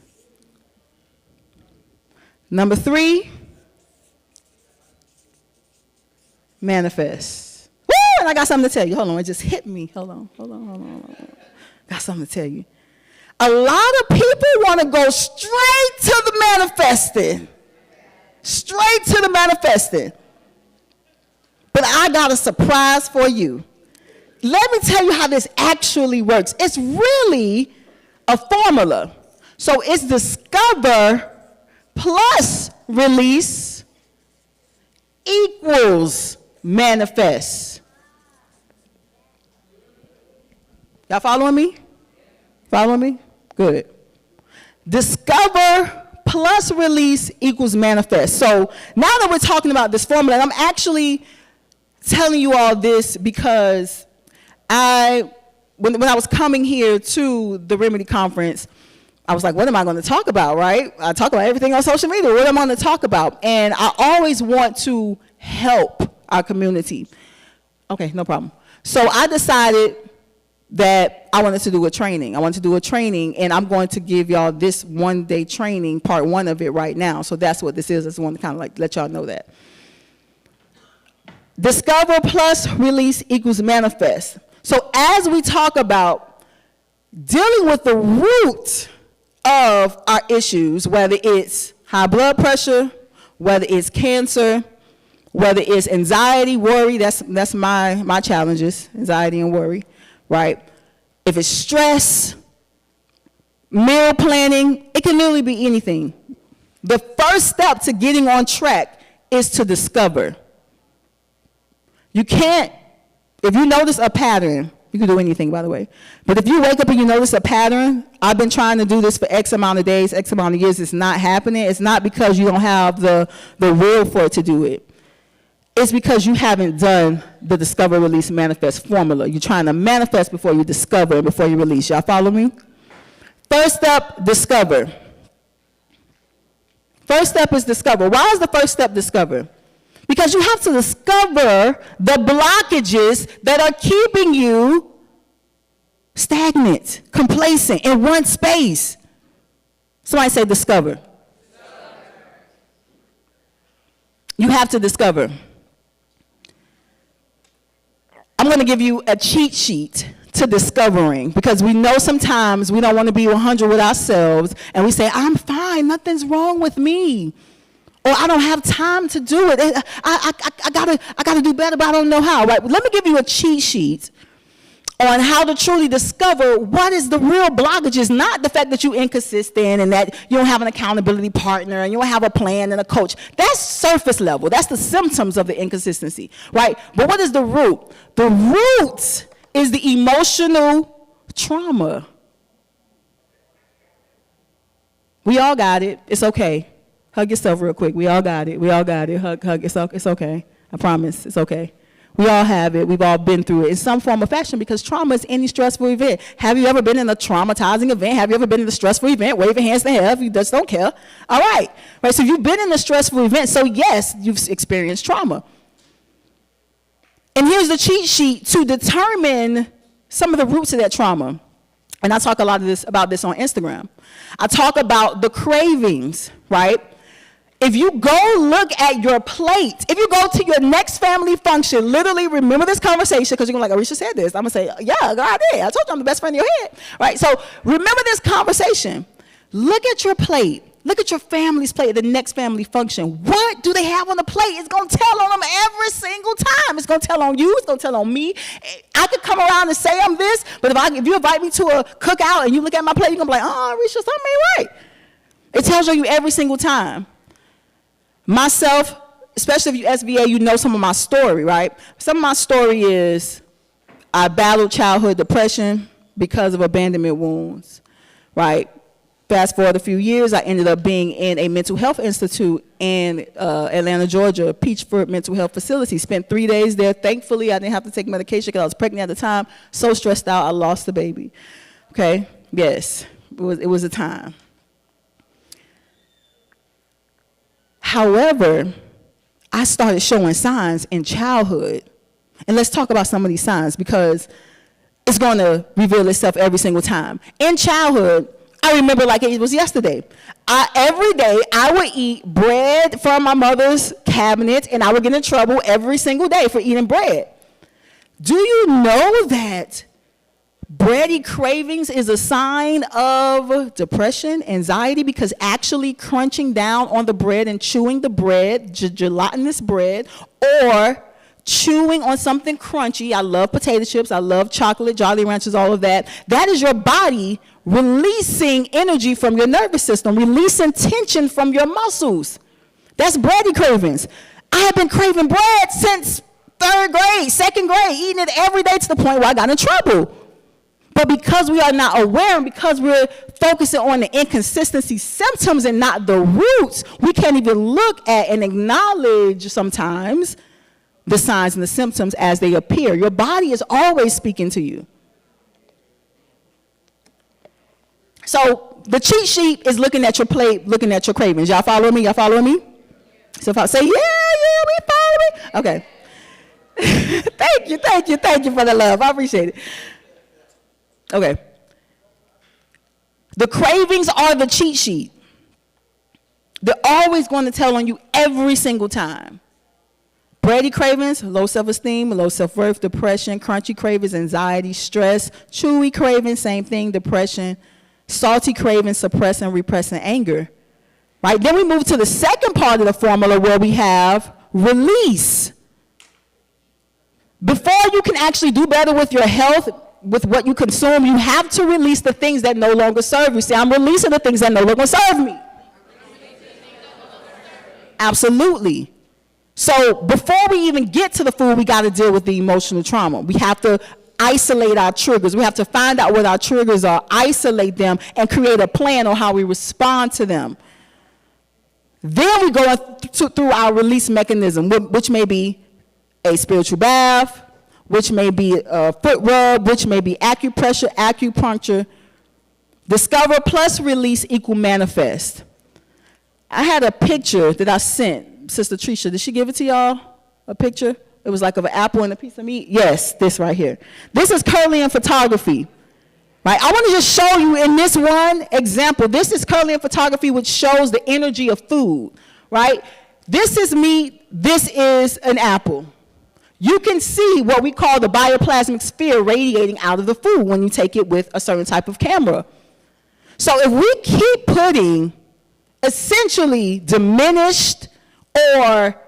Number 3, manifest. Woo! And I got something to tell you. Hold on, it just hit me. Hold on. Got something to tell you. A lot of people want to go straight to the manifesting. Straight to the manifesting. But I got a surprise for you. Let me tell you how this actually works. It's really a formula. So it's discover plus release equals manifest. Y'all following me? Following me? Good. Discover plus release equals manifest. So now that we're talking about this formula, and I'm actually telling you all this because when I was coming here to the Remedy Conference, I was like, what am I going to talk about, right? I talk about everything on social media. What am I going to talk about? And I always want to help our community. Okay, no problem. So I decided that I wanted to do a training. I wanted to do a training, and I'm going to give y'all this one-day training, part 1 of it right now. So that's what this is. I just want to kind of like let y'all know that. Discover plus release equals manifest. So as we talk about dealing with the root of our issues, whether it's high blood pressure, whether it's cancer, whether it's anxiety, worry, that's my challenges, anxiety and worry, right? If it's stress, meal planning, it can literally be anything. The first step to getting on track is to discover. You can't, if you notice a pattern, you can do anything, by the way, but if you wake up and you notice a pattern, I've been trying to do this for X amount of days, X amount of years, it's not happening. It's not because you don't have the will for it to do it. It's because you haven't done the discover, release, manifest formula. You're trying to manifest before you discover and before you release. Y'all follow me? First step, discover. First step is discover. Why is the first step discover? Because you have to discover the blockages that are keeping you stagnant, complacent, in one space. Somebody say discover. You have to discover. I'm going to give you a cheat sheet to discovering, because we know sometimes we don't want to be 100 with ourselves, and we say, I'm fine, nothing's wrong with me. Or I don't have time to do it. I gotta do better, but I don't know how. Right? Let me give you a cheat sheet on how to truly discover what is the real blockages, not the fact that you're inconsistent and that you don't have an accountability partner and you don't have a plan and a coach. That's surface level. That's the symptoms of the inconsistency, right? But what is the root? The root is the emotional trauma. We all got it. It's okay. Hug yourself real quick. We all got it. We all got it. Hug. It's okay. I promise. It's okay. We all have it. We've all been through it in some form or fashion, because trauma is any stressful event. Have you ever been in a traumatizing event? Have you ever been in a stressful event? Wave your hands to hell if you just don't care. All right. Right. So you've been in a stressful event. So yes, you've experienced trauma. And here's the cheat sheet to determine some of the roots of that trauma. And I talk a lot about this on Instagram. I talk about the cravings, right? If you go look at your plate, if you go to your next family function, literally remember this conversation, because you're going to be like, Arisha said this. I'm going to say, yeah, God did. I told you I'm the best friend in your head, right? So remember this conversation. Look at your plate. Look at your family's plate at the next family function. What do they have on the plate? It's going to tell on them every single time. It's going to tell on you. It's going to tell on me. I could come around and say I'm this, but if you invite me to a cookout and you look at my plate, you're going to be like, oh, Arisha, something ain't right. It tells on you every single time. Myself, especially if you SVA, you know some of my story, right? Some of my story is I battled childhood depression because of abandonment wounds, right? Fast forward a few years, I ended up being in a mental health institute in Atlanta, Georgia, Peachford Mental Health Facility. Spent 3 days there. Thankfully, I didn't have to take medication because I was pregnant at the time. So stressed out, I lost the baby. Okay, yes, it was a time. However, I started showing signs in childhood. And let's talk about some of these signs because it's going to reveal itself every single time. In childhood, I remember like it was yesterday. Every day, I would eat bread from my mother's cabinet, and I would get in trouble every single day for eating bread. Do you know that bready cravings is a sign of depression, anxiety, because actually crunching down on the bread and chewing the bread, gelatinous bread, or chewing on something crunchy, I love potato chips, I love chocolate, Jolly Ranchers, all of that, that is your body releasing energy from your nervous system, releasing tension from your muscles. That's bready cravings. I have been craving bread since 3rd grade, 2nd grade, eating it every day to the point where I got in trouble. But because we are not aware and because we're focusing on the inconsistency symptoms and not the roots, we can't even look at and acknowledge sometimes the signs and the symptoms as they appear. Your body is always speaking to you. So the cheat sheet is looking at your plate, looking at your cravings. Y'all follow me? Y'all following me? So if I say, yeah, we follow me. Okay. Thank you for the love. I appreciate it. Okay. The cravings are the cheat sheet. They're always going to tell on you every single time. Bready cravings, low self-esteem, low self-worth, depression, crunchy cravings, anxiety, stress, chewy cravings, same thing, depression, salty cravings, suppressing, repressing anger. Right? Then we move to the second part of the formula where we have release. Before you can actually do better with your health, with what you consume, you have to release the things that no longer serve you. See, I'm releasing the things that no longer serve me. Absolutely. So before we even get to the food, we got to deal with the emotional trauma. We have to isolate our triggers. We have to find out what our triggers are, isolate them, and create a plan on how we respond to them. Then we go through our release mechanism, which may be a spiritual bath, which may be a foot rub, which may be acupressure, acupuncture. Discover plus release equal manifest. I had a picture that I sent Sister Trisha. Did she give it to y'all? A picture? It was like of an apple and a piece of meat. Yes, this right here. This is Kirlian photography. Right? I want to just show you in this one example. This is Kirlian photography, which shows the energy of food. Right? This is meat. This is an apple. You can see what we call the bioplasmic sphere radiating out of the food when you take it with a certain type of camera. So if we keep putting essentially diminished or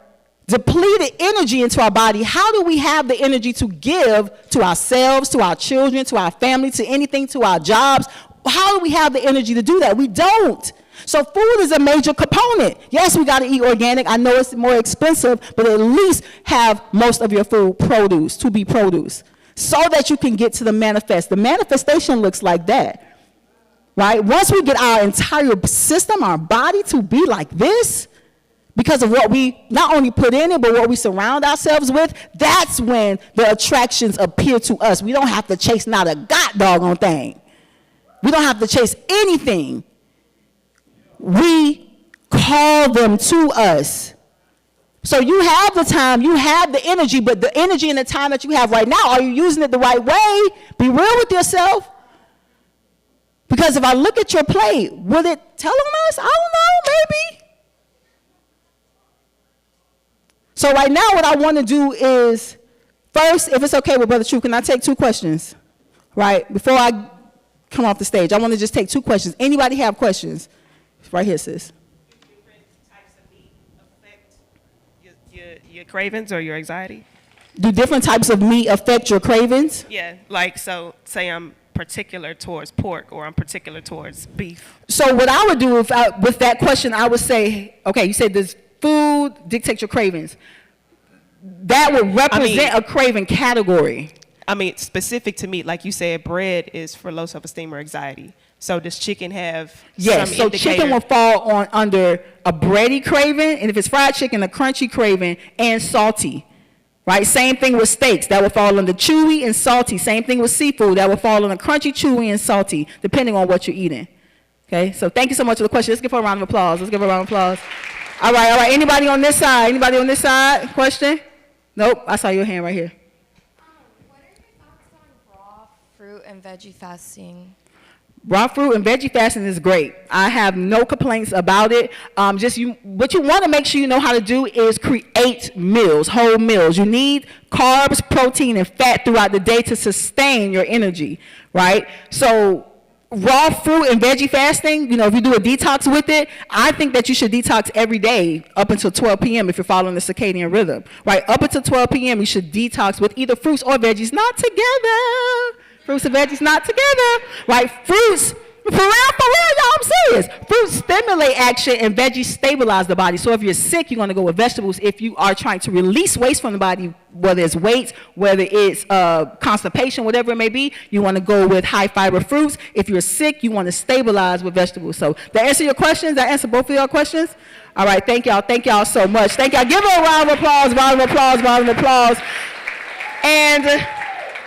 depleted energy into our body, how do we have the energy to give to ourselves, to our children, to our family, to anything, to our jobs? How do we have the energy to do that? We don't. So food is a major component. Yes, we got to eat organic. I know it's more expensive, but at least have most of your food produce, to be produce, so that you can get to the manifest. The manifestation looks like that. Right? Once we get our entire system, our body to be like this, because of what we not only put in it, but what we surround ourselves with, that's when the attractions appear to us. We don't have to chase not a doggone thing. We don't have to chase anything. We call them to us. So you have the time, you have the energy, but the energy and the time that you have right now, are you using it the right way? Be real with yourself. Because if I look at your plate, will it tell on us? I don't know, maybe. So right now what I want to do is, first, if it's okay with Brother True, can I take 2 questions? Right, before I come off the stage, I want to just take 2 questions. Anybody have questions? Right here, sis. Your cravings or your anxiety? Do different types of meat affect your cravings? Yeah, like, so say I'm particular towards pork or I'm particular towards beef. So what I would do with that question, I would say, okay, you said there's food dictates your cravings. That would represent a craving category. I mean, specific to meat, like you said, bread is for low self-esteem or anxiety. So does chicken have Yes, some so indicator? chicken will fall under a bready craving, and if it's fried chicken, a crunchy craving, and salty. Right? Same thing with steaks. That will fall under chewy and salty. Same thing with seafood. That will fall under crunchy, chewy, and salty, depending on what you're eating. Okay? So thank you so much for the question. Let's give her a round of applause. Let's give her a round of applause. All right, all right. Anybody on this side? Anybody on this side? Question? Nope. I saw your hand right here. Fruit and veggie fasting. Raw fruit and veggie fasting is great. I have no complaints about it. What you want to make sure you know how to do is create meals, whole meals. You need carbs, protein, and fat throughout the day to sustain your energy, right? So raw fruit and veggie fasting, if you do a detox with it, I think that you should detox every day up until 12 p.m. if you're following the circadian rhythm, right? Up until 12 p.m. you should detox with either fruits or veggies, not together. Fruits and veggies not together, right? Fruits, for real, y'all, I'm serious. Fruits stimulate action and veggies stabilize the body. So if you're sick, you're going to go with vegetables. If you are trying to release waste from the body, whether it's weight, whether it's constipation, whatever it may be, you want to go with high fiber fruits. If you're sick, you want to stabilize with vegetables. So to answer your questions, I answer both of your questions. All right, thank y'all so much. Thank y'all. Give her a round of applause, round of applause, round of applause. And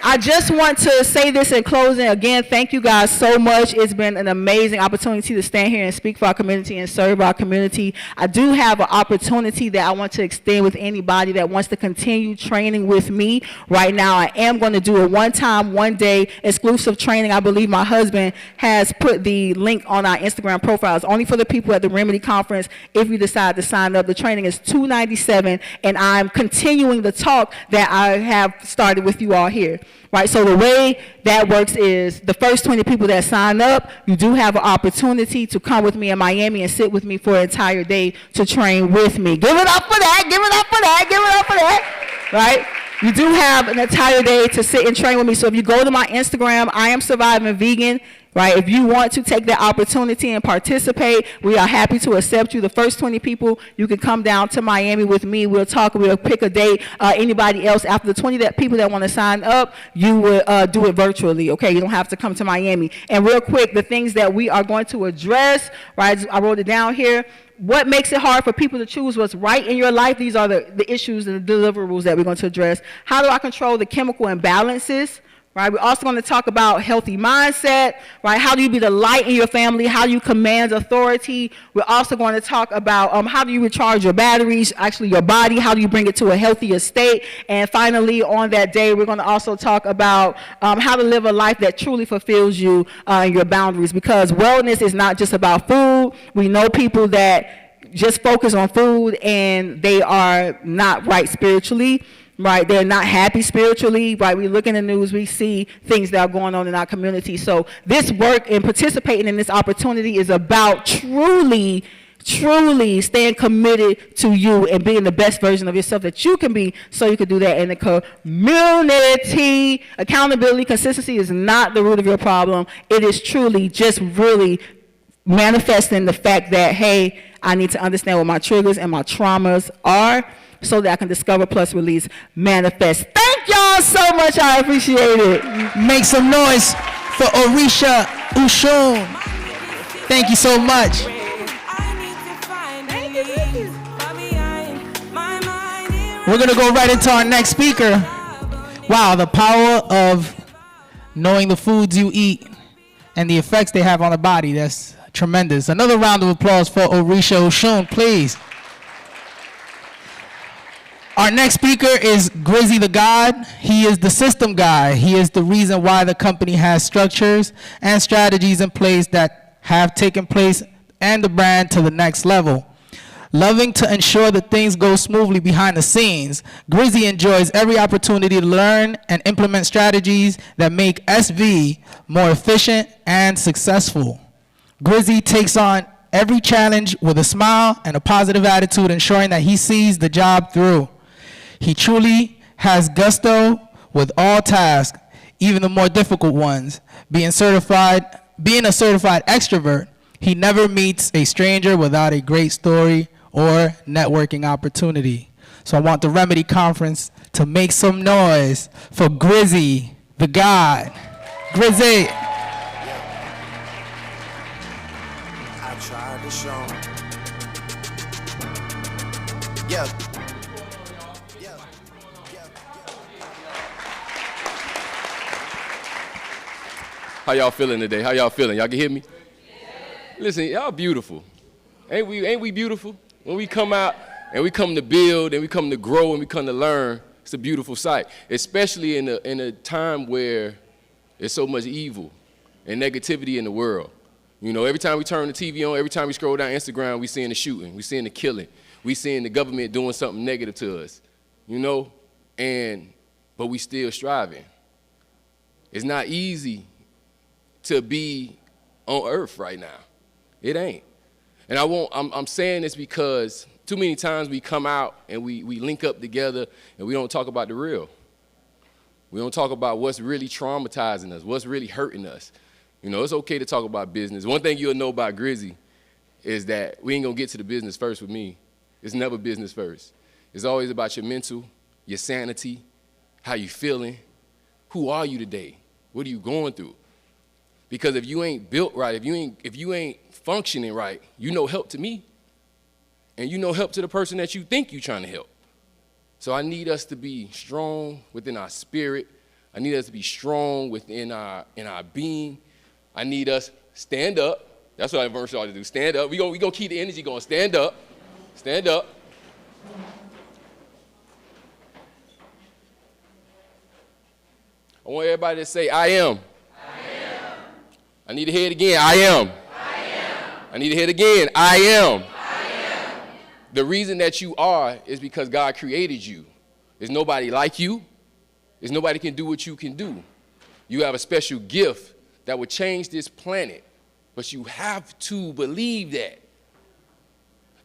I just want to say this in closing. Again, thank you guys so much. It's been an amazing opportunity to stand here and speak for our community and serve our community. I do have an opportunity that I want to extend with anybody that wants to continue training with me. Right now, I am going to do a one-time, one-day exclusive training. I believe my husband has put the link on our Instagram profile. It's only for the people at the Remedy Conference if you decide to sign up. The training is $297, and I'm continuing the talk that I have started with you all here. Right, so the way that works is the first 20 people that sign up, you do have an opportunity to come with me in Miami and sit with me for an entire day to train with me. Give it up for that, give it up for that, give it up for that, right? You do have an entire day to sit and train with me. So if you go to my Instagram, I am Surviving Vegan, right? If you want to take that opportunity and participate, we are happy to accept you. The first 20 people, you can come down to Miami with me. We'll talk. We'll pick a date. Anybody else, after the 20 people that want to sign up, you will do it virtually, okay? You don't have to come to Miami. And real quick, the things that we are going to address, right? I wrote it down here. What makes it hard for people to choose what's right in your life? These are the issues and the deliverables that we're going to address. How do I control the chemical imbalances? Right, we're also going to talk about healthy mindset, right? How do you be the light in your family? How do you command authority? We're also going to talk about how do you recharge your batteries, actually your body? How do you bring it to a healthier state? And finally, on that day, we're going to also talk about how to live a life that truly fulfills you and your boundaries, because wellness is not just about food. We know people that just focus on food and they are not right spiritually. Right, they're not happy spiritually, right? We look in the news, we see things that are going on in our community. So this work and participating in this opportunity is about truly staying committed to you and being the best version of yourself that you can be, so you can do that in the community. Accountability, consistency is not the root of your problem. It is truly just really manifesting the fact that, hey, I need to understand what my triggers and my traumas are, so that I can discover plus release, manifest. Thank y'all so much. I appreciate it. Make some noise for Orisha Ushun. Thank you so much. We're going to go right into our next speaker. Wow, the power of knowing the foods you eat and the effects they have on the body. That's tremendous. Another round of applause for Orisha Ushun, please. Our next speaker is Grizzy the God. He is the system guy. He is the reason why the company has structures and strategies in place that have taken place and the brand to the next level. Loving to ensure that things go smoothly behind the scenes, Grizzy enjoys every opportunity to learn and implement strategies that make SV more efficient and successful. Grizzy takes on every challenge with a smile and a positive attitude, ensuring that he sees the job through. He truly has gusto with all tasks, even the more difficult ones. Being a certified extrovert, he never meets a stranger without a great story or networking opportunity. So I want the Remedy Conference to make some noise for Grizzy, the God. Grizzy. I tried to show. Yeah. How y'all feeling today? How y'all feeling? Y'all can hear me? Listen, y'all beautiful. Ain't we beautiful? When we come out and we come to build and we come to grow and we come to learn, it's a beautiful sight. Especially in a time where there's so much evil and negativity in the world. You know, every time we turn the TV on, every time we scroll down Instagram, we seeing the shooting, we seeing the killing, we seeing the government doing something negative to us. You know, but we still striving. It's not easy to be on earth right now. It ain't. And I'm saying this because too many times we come out and we link up together and we don't talk about the real. We don't talk about what's really traumatizing us, what's really hurting us. You know, it's okay to talk about business. One thing you'll know about Grizzy is that we ain't gonna get to the business first with me. It's never business first. It's always about your mental, your sanity, how you feeling, who are you today, what are you going through? Because if you ain't built right, if you ain't functioning right, you know help to me, and you know help to the person that you think you're trying to help. So I need us to be strong within our spirit. I need us to be strong within our being. I need us stand up. That's what I verse ought to do. Stand up. We gonna keep the energy going. Stand up. Stand up. I want everybody to say, I am. I need to hear it again. I am. I need to hear it again. I am. The reason that you are is because God created you. There's nobody like you. There's nobody can do what you can do. You have a special gift that will change this planet, but you have to believe that.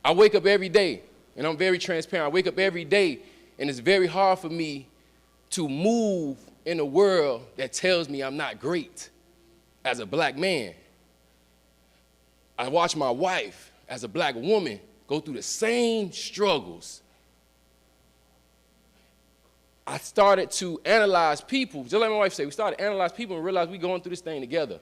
I wake up every day, and I'm very transparent. I wake up every day, and it's very hard for me to move in a world that tells me I'm not great. As a black man, I watch my wife, as a black woman, go through the same struggles. I started to analyze people, just like my wife said, we started to analyze people and realize we're going through this thing together.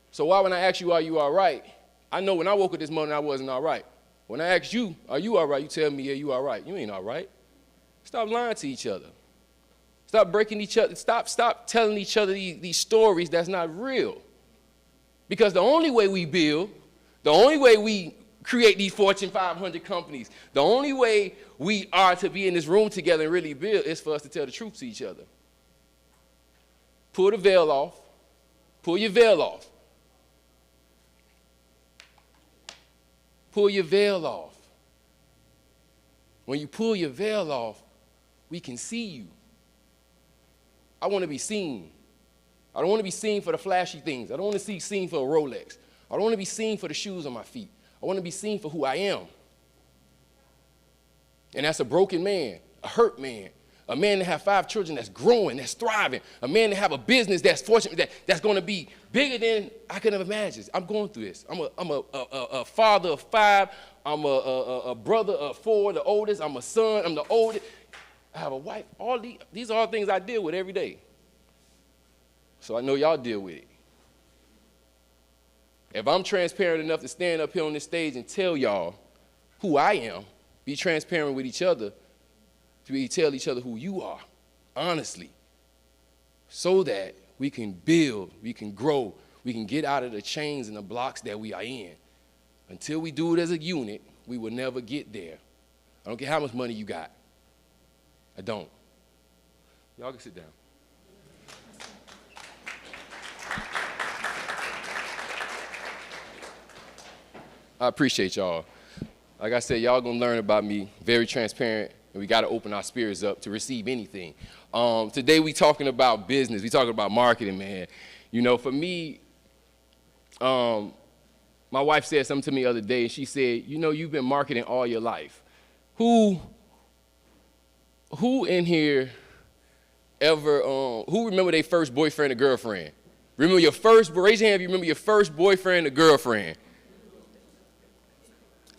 So why when I ask you, are you all right? I know when I woke up this morning, I wasn't all right. When I ask you, are you all right? You tell me, yeah, you all right. You ain't all right. Stop lying to each other. Stop breaking each other. Stop telling each other these stories that's not real. Because the only way we build, the only way we create these Fortune 500 companies, the only way we are to be in this room together and really build is for us to tell the truth to each other. Pull the veil off. Pull your veil off. Pull your veil off. When you pull your veil off, we can see you. I want to be seen. I don't want to be seen for the flashy things. I don't want to be seen for a Rolex. I don't want to be seen for the shoes on my feet. I want to be seen for who I am. And that's a broken man, a hurt man, a man that have 5 children that's growing, that's thriving, a man that have a business that's fortunate, that's going to be bigger than I could have imagined. I'm going through this. I'm a father of 5. I'm a brother of 4, the oldest. I'm a son. I'm the oldest. I have a wife. All these are all things I deal with every day. So I know y'all deal with it. If I'm transparent enough to stand up here on this stage and tell y'all who I am, be transparent with each other, to tell each other who you are, honestly, so that we can build, we can grow, we can get out of the chains and the blocks that we are in. Until we do it as a unit, we will never get there. I don't care how much money you got. I don't. Y'all can sit down. I appreciate y'all. Like I said, y'all gonna learn about me, very transparent, and we gotta open our spirits up to receive anything. Today we talking about business, we talking about marketing, man. You know, for me, my wife said something to me the other day, and she said, you know, you've been marketing all your life. Who in here ever, who remember their first boyfriend or girlfriend? Remember your first, raise your hand if you remember your first boyfriend or girlfriend.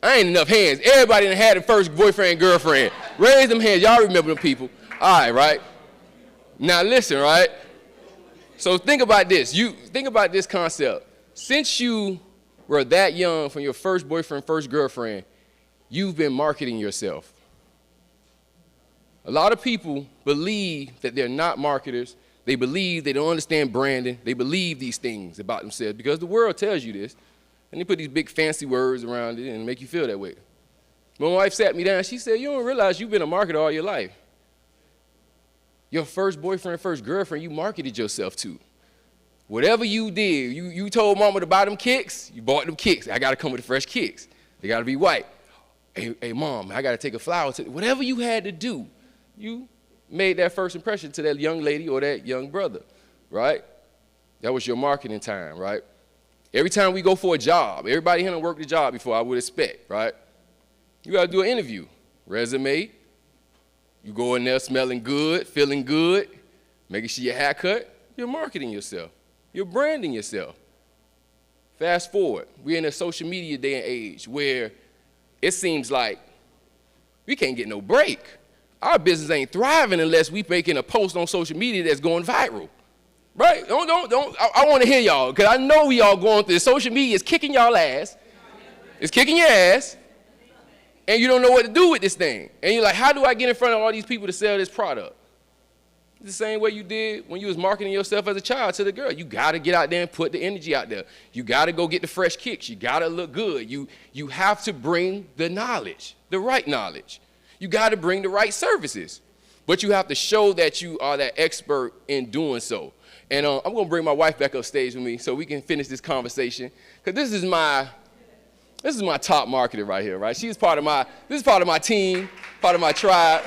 I ain't enough hands. Everybody done had the first boyfriend, girlfriend. Raise them hands. Y'all remember them people. All right, right? Now listen, right? So think about this. Think about this concept. Since you were that young, from your first boyfriend, first girlfriend, you've been marketing yourself. A lot of people believe that they're not marketers. They believe they don't understand branding. They believe these things about themselves because the world tells you this. And they put these big fancy words around it and make you feel that way. My wife sat me down. She said, you don't realize you've been a marketer all your life. Your first boyfriend, first girlfriend, you marketed yourself to. Whatever you did, you told mama to buy them kicks, you bought them kicks. I got to come with the fresh kicks. They got to be white. Hey, mom, I got to take a flower to, whatever you had to do, you made that first impression to that young lady or that young brother, right? That was your marketing time, right? Every time we go for a job, everybody here done worked the job before, I would expect, right? You got to do an interview, resume. You go in there smelling good, feeling good, making sure your hair cut. You're marketing yourself. You're branding yourself. Fast forward, we're in a social media day and age where it seems like we can't get no break. Our business ain't thriving unless we making a post on social media that's going viral. Right? I want to hear y'all, because I know we all going through this. Social media is kicking y'all ass. It's kicking your ass. And you don't know what to do with this thing. And you're like, how do I get in front of all these people to sell this product? It's the same way you did when you was marketing yourself as a child to the girl. You got to get out there and put the energy out there. You got to go get the fresh kicks. You got to look good. You have to bring the knowledge, the right knowledge. You got to bring the right services. But you have to show that you are that expert in doing so. And I'm going to bring my wife back up stage with me so we can finish this conversation. Because this is my top marketer right here, right? This is part of my team, part of my tribe.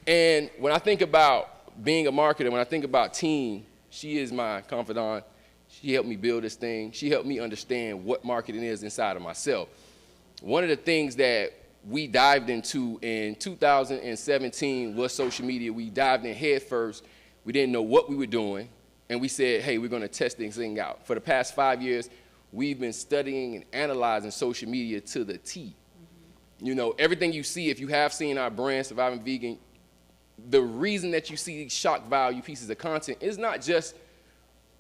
And when I think about being a marketer, when I think about team, she is my confidant. She helped me build this thing. She helped me understand what marketing is inside of myself. One of the things that we dived into in 2017 was social media. We dived in head first. We didn't know what we were doing. And we said, hey, we're going to test this thing out. For the past 5 years, we've been studying and analyzing social media to the T. You know, everything you see, if you have seen our brand, Surviving Vegan, the reason that you see these shock value pieces of content is not just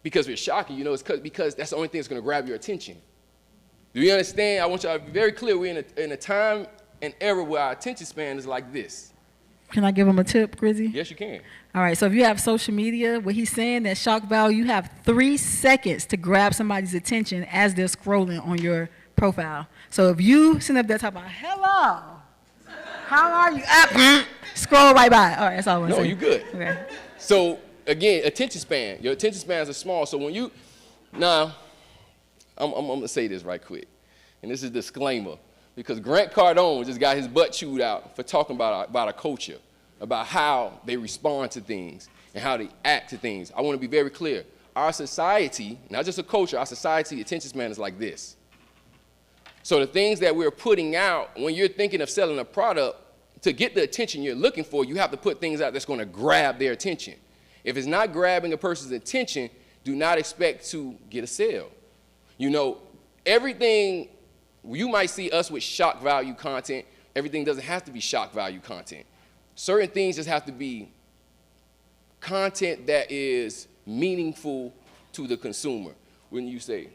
because we're shocking, you know, it's because that's the only thing that's going to grab your attention. Do you understand? I want y'all to be very clear. We're in a time and era where our attention span is like this. Can I give him a tip, Grizzy? Yes, you can. All right, so if you have social media, what he's saying, that shock value, you have 3 seconds to grab somebody's attention as they're scrolling on your profile. So if you send up that type of, hello, how are you? Scroll right by. All right, that's all I want to say. No, you good. Okay. So again, attention span. Your attention spans are small. So when you, now, I'm going to say this right quick. And this is a disclaimer. Because Grant Cardone just got his butt chewed out for talking about a culture, about how they respond to things and how they act to things. I want to be very clear. Our society, not just a culture, our society attention span is like this. So the things that we're putting out, when you're thinking of selling a product, to get the attention you're looking for, you have to put things out that's going to grab their attention. If it's not grabbing a person's attention, do not expect to get a sale. You know, everything, you might see us with shock value content. Everything doesn't have to be shock value content. Certain things just have to be content that is meaningful to the consumer. Wouldn't you say?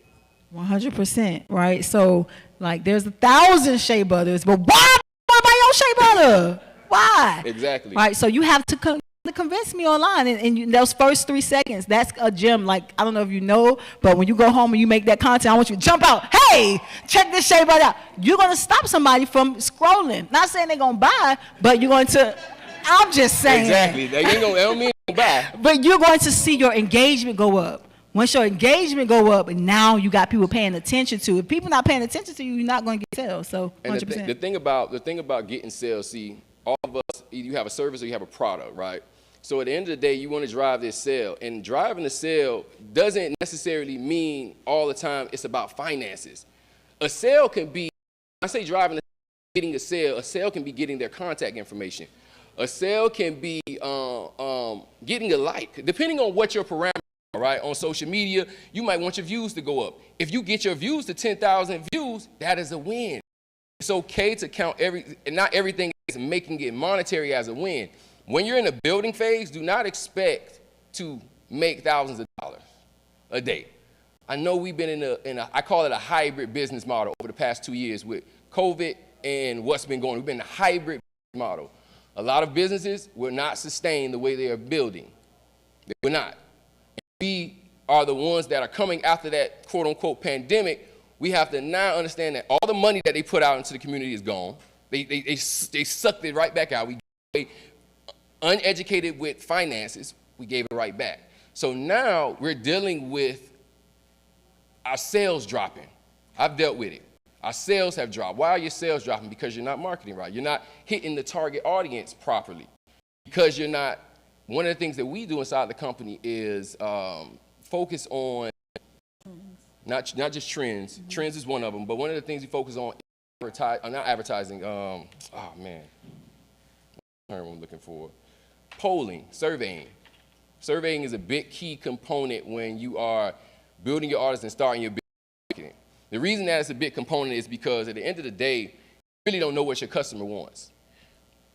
100%, right? So, like, there's 1,000 shea butters, but why buy your shea butter? Why? Exactly. Right, so you have to convince me online, and those first 3 seconds, that's a gem. Like, I don't know if you know, but when you go home and you make that content, I want you to jump out. Hey, check this shea butter out. You're going to stop somebody from scrolling. Not saying they're going to buy, but you're going to, I'm just saying. Exactly. They don't mean they're going to buy. But you're going to see your engagement go up. Once your engagement go up, and now you got people paying attention to it. If people not paying attention to you, you're not going to get sales. So 100%. And the thing about getting sales, see, all of us, either you have a service or you have a product, right? So at the end of the day, you want to drive this sale. And driving the sale doesn't necessarily mean all the time it's about finances. A sale can be, when I say driving, getting a sale can be getting their contact information. A sale can be getting a like, depending on what your parameters all right? On social media, you might want your views to go up. If you get your views to 10,000 views, that is a win. It's okay to count not everything is making it monetary as a win. When you're in the building phase, do not expect to make thousands of dollars a day. I know we've been in a I call it a hybrid business model over the past 2 years with COVID and what's been going on. We've been in a hybrid model. A lot of businesses will not sustain the way they are building. They will not. And we are the ones that are coming after that quote unquote pandemic. We have to now understand that all the money that they put out into the community is gone. They sucked it right back out. We gave uneducated with finances, we gave it right back. So now we're dealing with our sales dropping. I've dealt with it. Our sales have dropped. Why are your sales dropping? Because you're not marketing right. You're not hitting the target audience properly. Because you're not, one of the things that we do inside the company is focus on not just trends. Trends is one of them, but one of the things we focus on is not advertising, oh man, what term I'm looking for? Polling, surveying. Surveying is a big key component when you are building your audience and starting your business. The reason that it's a big component is because at the end of the day, you really don't know what your customer wants.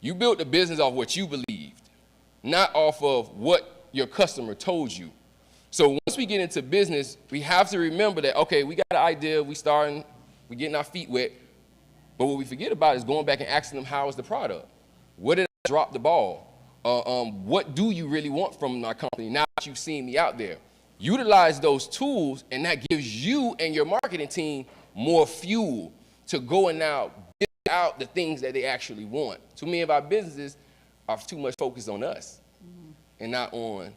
You built the business off what you believed, not off of what your customer told you. So once we get into business, we have to remember that, okay, we got an idea, we getting our feet wet, but what we forget about is going back and asking them, how is the product? Where did I drop the ball? What do you really want from our company now that you've seen me out there? Utilize those tools, and that gives you and your marketing team more fuel to go and now get out the things that they actually want. Too many of our businesses are too much focused on us and not on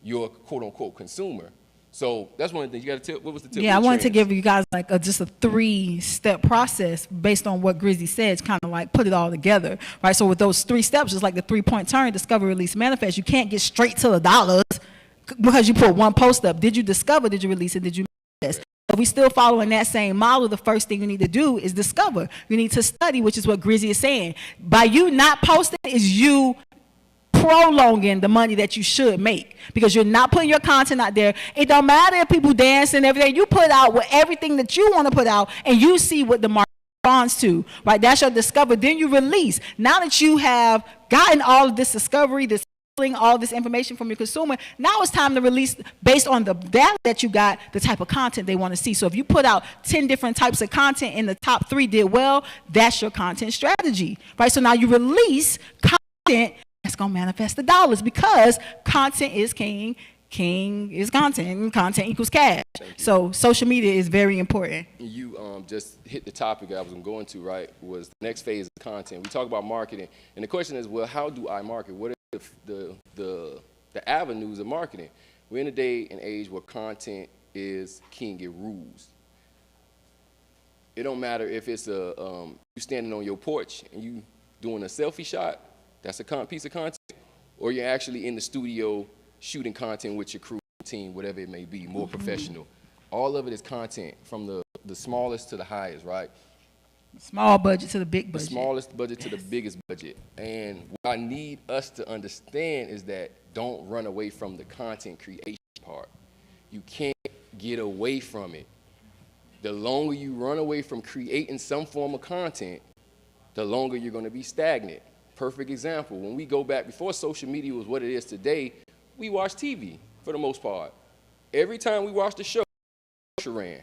your quote-unquote consumer. So that's one of the things. You got a tip? What was the tip? Yeah, I wanted to give you guys like just a 3-step process based on what Grizzy said, to kind of like put it all together, right? So with those 3 steps, just like the 3-point turn, discover, release, manifest, you can't get straight to the dollars because you put one post up. Did you discover? Did you release it? Did you manifest? If we still following that same model, the first thing you need to do is discover. You need to study, which is what Grizzy is saying. By you not posting is you prolonging the money that you should make because you're not putting your content out there. It don't matter if people dance and everything. You put out with everything that you want to put out and you see what the market responds to, right? That's your discover. Then you release. Now that you have gotten all of this discovery, this all this information from your consumer, now it's time to release based on the data that you got, the type of content they want to see. So if you put out 10 different types of content and the top 3 did well, that's your content strategy, right? So now you release content that's going to manifest the dollars because content is king. King is content. Content equals cash. So social media is very important. You just hit the topic I was going to go into, right, was the next phase of content. We talk about marketing, and the question is, well, how do I market? What are the avenues of marketing? We're in a day and age where content is king. It rules. It don't matter if it's you standing on your porch and you doing a selfie shot, that's a piece of content, or you're actually in the studio shooting content with your crew, team, whatever it may be, more professional. All of it is content from the smallest to the highest, right? Small budget to the big budget. The smallest budget to the biggest budget. And what I need us to understand is that don't run away from the content creation part. You can't get away from it. The longer you run away from creating some form of content, the longer you're going to be stagnant. Perfect example, when we go back, before social media was what it is today, we watched TV for the most part. Every time we watched a show, commercial ran.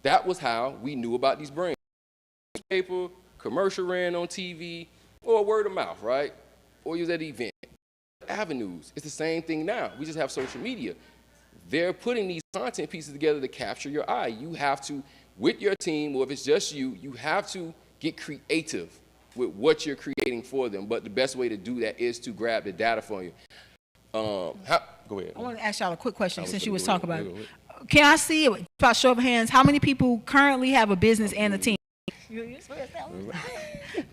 That was how we knew about these brands. Newspaper, commercial ran on TV, or word of mouth, right? Or you was at an event. Avenues, it's the same thing now. We just have social media. They're putting these content pieces together to capture your eye. You have to, with your team, or if it's just you, you have to get creative with what you're creating for them. But the best way to do that is to grab the data from you. Go ahead. I want to ask y'all a quick question since you was talking about it. Can I see, by show of hands, how many people currently have a business and a team?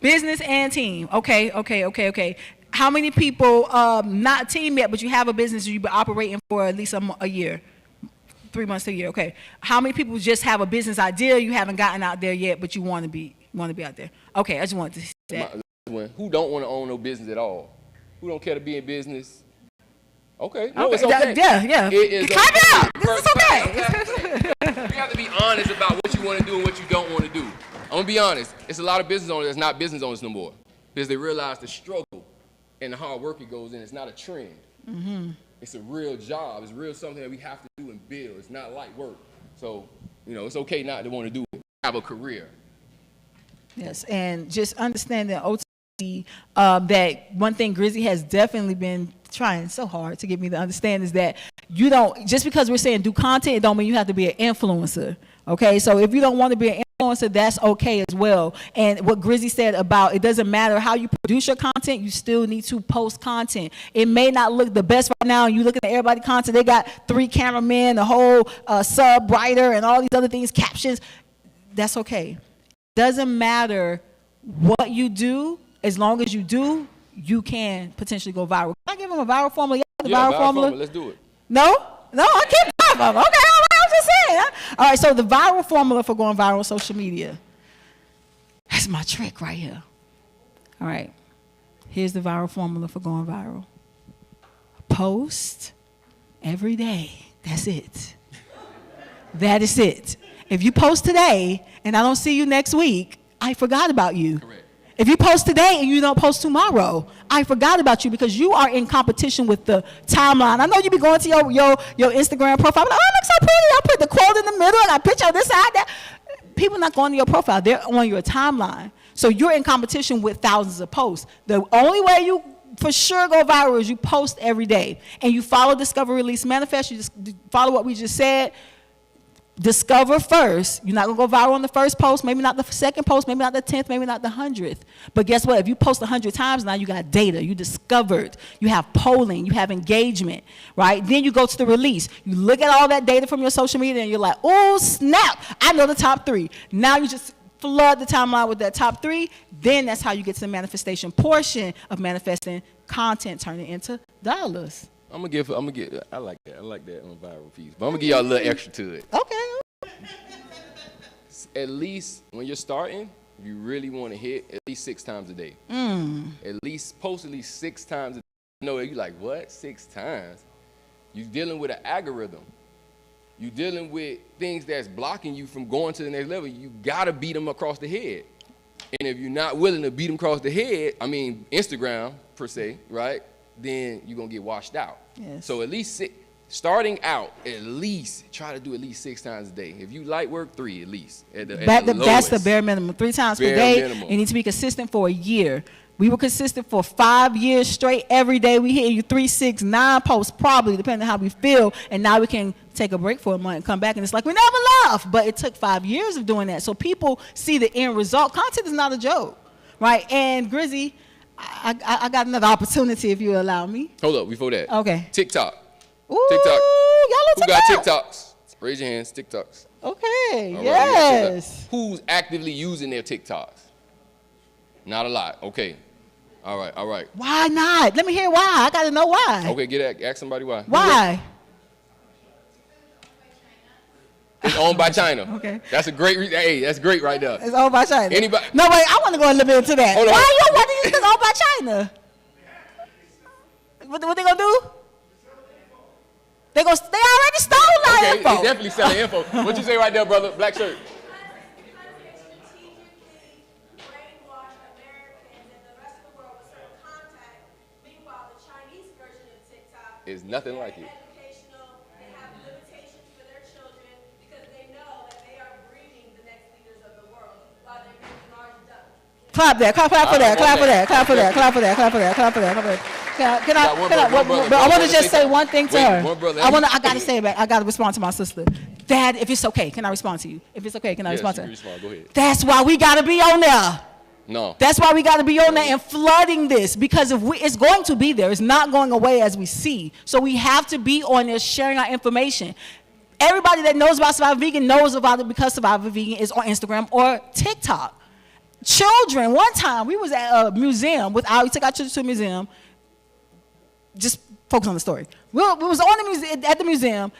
Business and team. Okay. How many people, not team yet, but you have a business you've been operating for at least a year? 3 months to a year, okay. How many people just have a business idea, you haven't gotten out there yet, but you want to be out there? Okay, I just wanted to see that. Who don't want to own no business at all? Who don't care to be in business? Okay. No, it's Okay, okay. yeah. It is Clap it okay. up. This is okay. You have to be honest about what you want to do and what you don't want to do. I'm gonna be honest. It's a lot of business owners that's not business owners no more because they realize the struggle and the hard work it goes in. It's not a trend. Mm-hmm. It's a real job. It's real something that we have to do and build. It's not light work. So, it's okay not to want to do it. Have a career. Yes, and just understanding ultimately that one thing Grizzy has definitely been trying so hard to get me to understand is that you don't, just because we're saying do content, it don't mean you have to be an influencer, okay? So if you don't want to be an influencer, that's okay as well. And what Grizzy said about it doesn't matter how you produce your content, you still need to post content. It may not look the best right now, and you looking at everybody's content, they got 3 cameramen, the whole sub writer, and all these other things, captions. That's okay. Doesn't matter what you do, as long as you do, you can potentially go viral. Can I give them a viral formula? Yeah, the viral formula. Let's do it. No, I can't buy them. Okay, all right, I'm just saying. All right, so the viral formula for going viral on social media. That's my trick right here. All right, here's the viral formula for going viral. Post every day. That's it. That is it. If you post today and I don't see you next week, I forgot about you. Correct. If you post today and you don't post tomorrow, I forgot about you because you are in competition with the timeline. I know you be going to your Instagram profile, but, oh, it looks so pretty. I put the quote in the middle and I picture on this side, that. People not going to your profile. They're on your timeline. So you're in competition with thousands of posts. The only way you for sure go viral is you post every day. And you follow Discover, Release, Manifest. You just follow what we just said. Discover first. You're not going to go viral on the first post, maybe not the second post, maybe not the 10th, maybe not the 100th. But guess what? If you post 100 times, now you got data. You discovered. You have polling. You have engagement, right? Then you go to the release. You look at all that data from your social media and you're like, oh, snap. I know the top 3. Now you just flood the timeline with that top 3. Then that's how you get to the manifestation portion of manifesting content turning into dollars. I like that on viral piece. But I'm gonna give y'all a little extra to it. Okay. At least when you're starting, if you really want to hit, at least 6 times a day. At least post at least 6 times a day. No, you're like, what? 6 times? You're dealing with an algorithm. You're dealing with things that's blocking you from going to the next level. You gotta beat them across the head. And if you're not willing to beat them across the head, I mean Instagram per se, right? Then you're gonna get washed out. Yes. So at least starting out, at least try to do at least 6 times a day. If you light work, 3 at least. That's the bare minimum. 3 times per day. Minimum. You need to be consistent for a year. We were consistent for 5 years straight. Every day we hit you 3, 6, 9 posts, probably depending on how we feel. And now we can take a break for a month and come back, and it's like we never left. But it took 5 years of doing that. So people see the end result. Content is not a joke, right? And Grizzy, I got another opportunity if you allow me. Hold up, before that. Okay. TikTok. Ooh, TikTok. y'all Who got TikToks? Raise your hands, TikToks. Okay, All right, yes. Who's actively using their TikToks? Not a lot. Okay. All right. Why not? Let me hear why. I got to know why. Okay, ask somebody why. Why? It's owned by China. Okay. That's a great hey, that's great right there. It's owned by China. Anybody? No, wait, I want to go a little bit into that. Hold on. Why you want to use this owned by China? What they gonna do? They already stole our info. They definitely selling info. What you say right there, brother? Black shirt. It's nothing like it. Clap that, clap for that, clap for that, clap for that, clap for that, clap for that, clap for that, clap for that. Can I want to just say one thing to her. I got to say it back. I got to respond to my sister. Dad, if it's okay, can I respond to you? If it's okay, can I respond to her? Go ahead. That's why we got to be on there. No. That's why we got to be on there and flooding this, because it's going to be there. It's not going away as we see. So we have to be on there sharing our information. Everybody that knows about Survivor Vegan knows about it because Survivor Vegan is on Instagram or TikTok. Children, one time we was at a museum we took our children to a museum. Just focus on the story. We was at the museum.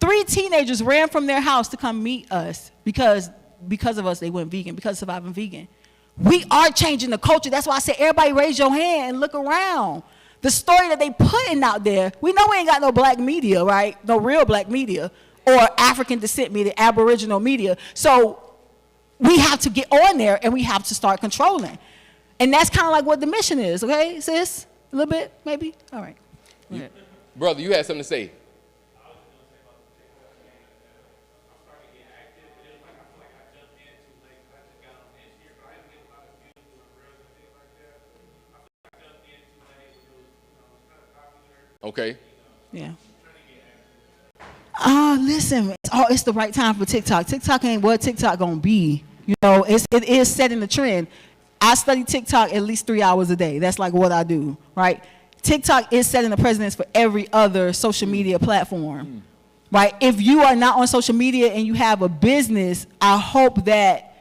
3 teenagers ran from their house to come meet us because of us they went vegan, because of Surviving Vegan. We are changing the culture. That's why I say everybody raise your hand and look around. The story that they putting out there, we know we ain't got no black media, right? No real black media or African descent media, Aboriginal media. So we have to get on there and we have to start controlling. And that's kind of like what the mission is, okay, sis? A little bit, maybe? All right. Brother, you had something to say. Okay. Yeah. Listen, it's the right time for TikTok. TikTok ain't what TikTok gonna be. You know, it is setting the trend. I study TikTok at least 3 hours a day. That's like what I do, right? TikTok is setting the precedence for every other social media platform, right? If you are not on social media and you have a business, I hope that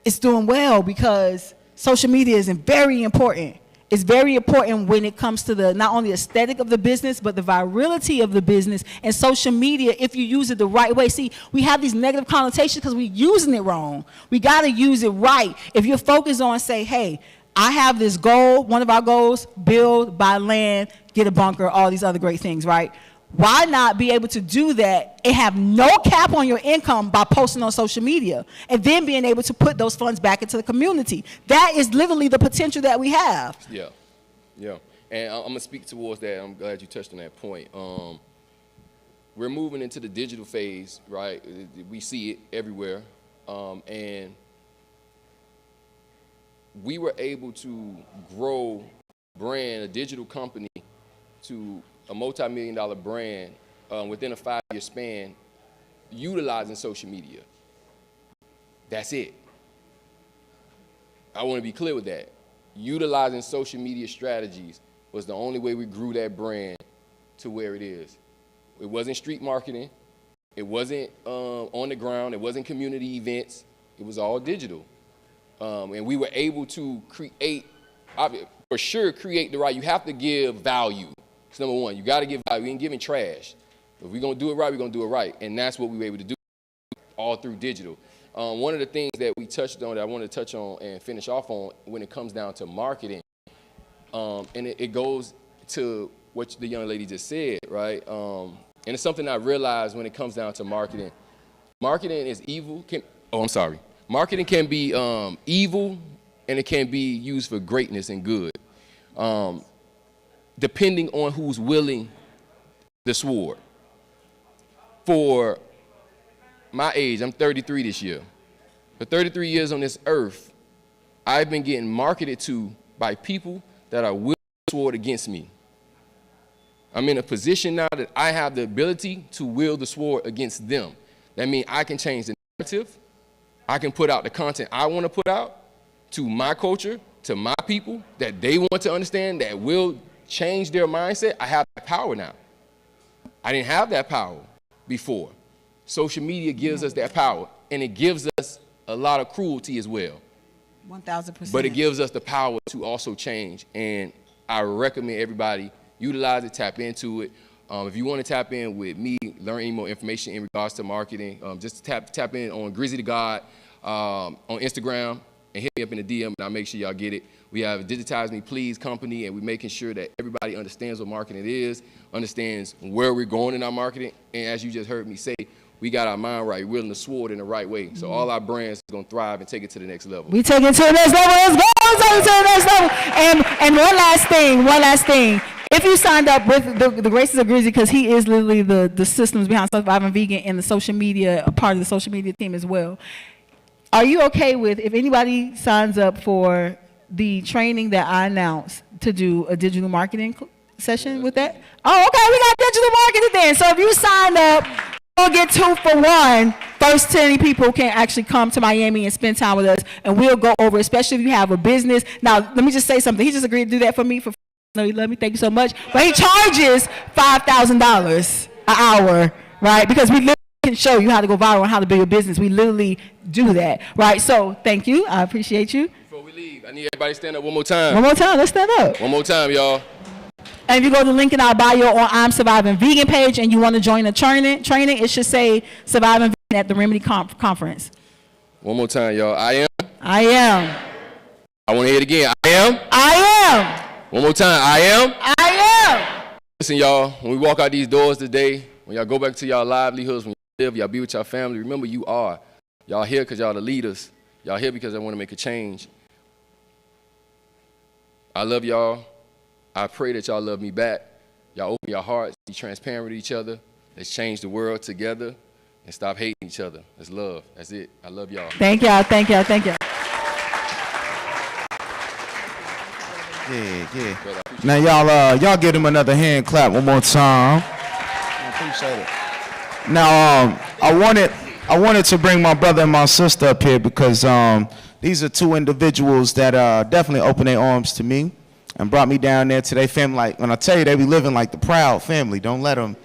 it's doing well, because social media is very important. It's very important when it comes to the not only aesthetic of the business, but the virality of the business and social media if you use it the right way. See, we have these negative connotations because we're using it wrong. We got to use it right. If you're focused on, say, hey, I have this goal, one of our goals, build, buy land, get a bunker, all these other great things, right? Why not be able to do that and have no cap on your income by posting on social media and then being able to put those funds back into the community? That is literally the potential that we have. Yeah, yeah. And I'm going to speak towards that. I'm glad you touched on that point. We're moving into the digital phase, right? We see it everywhere. And we were able to grow a brand, a digital company, to a multi-million-dollar brand within a 5-year span, utilizing social media. That's it. I want to be clear with that. Utilizing social media strategies was the only way we grew that brand to where it is. It wasn't street marketing. It wasn't on the ground. It wasn't community events. It was all digital. And we were able to create, for sure, create the right. You have to give value. It's number one. You got to give value. We ain't giving trash. If we're going to do it right, we're going to do it right. And that's what we were able to do all through digital. One of the things that we touched on that I want to touch on and finish off on when it comes down to marketing, and it goes to what the young lady just said, right? And it's something I realized when it comes down to marketing. Marketing is evil. Marketing can be evil, and it can be used for greatness and good. Depending on who's willing the sword. For my age, I'm 33 this year. For 33 years on this earth, I've been getting marketed to by people that are willing the sword against me. I'm in a position now that I have the ability to wield the sword against them. That means I can change the narrative. I can put out the content I want to put out to my culture, to my people, that they want to understand, that will change their mindset. I have that power now. I didn't have that power before. Social media gives us that power, and it gives us a lot of cruelty as well. 1,000%. But it gives us the power to also change, and I recommend everybody utilize it, tap into it. If you want to tap in with me, learn any more information in regards to marketing, just tap in on Grizzy the God on Instagram and hit me up in the DM, and I'll make sure y'all get it. We have a Digitize Me Please company, and we're making sure that everybody understands what marketing is, understands where we're going in our marketing, and as you just heard me say, we got our mind right, wielding the sword in the right way. So all our brands are going to thrive and take it to the next level. We take it to the next level. Let's go. Take it to the next level. And one last thing. If you signed up with the Graces of Grizzy, because he is literally the systems behind Surviving Vegan and the social media, a part of the social media team as well, are you okay with, if anybody signs up for the training that I announced to do a digital marketing session with that? Oh, okay, we got digital marketing then. So if you sign up, we'll get 2 for 1. First 10 people can actually come to Miami and spend time with us, and we'll go over, especially if you have a business. Now, let me just say something. He just agreed to do that for me for no, you love me, thank you so much. But he charges $5,000 an hour, right? Because we literally can show you how to go viral and how to build your business. We literally do that, right? So thank you. I appreciate you. Before we leave, I need everybody to stand up one more time. One more time. Let's stand up. One more time, y'all. And if you go to the link in our bio on I'm Surviving Vegan page and you want to join the training, it should say Surviving Vegan at the Remedy Conference. One more time, y'all. I am. I am. I want to hear it again. I am. I am. One more time, I am. I am. Listen, y'all, when we walk out these doors today, when y'all go back to y'all livelihoods, when you live, y'all be with y'all family, remember you are. Y'all here because y'all the leaders. Y'all here because I want to make a change. I love y'all. I pray that y'all love me back. Y'all open your hearts, be transparent with each other. Let's change the world together and stop hating each other. That's love. That's it. I love y'all. Thank y'all. Thank y'all. Thank y'all. Yeah. Now y'all give him another hand clap one more time. I appreciate it. Now I wanted to bring my brother and my sister up here because these are two individuals that definitely opened their arms to me and brought me down there to their family. Like when I tell you, they be living like the proud family. Don't let them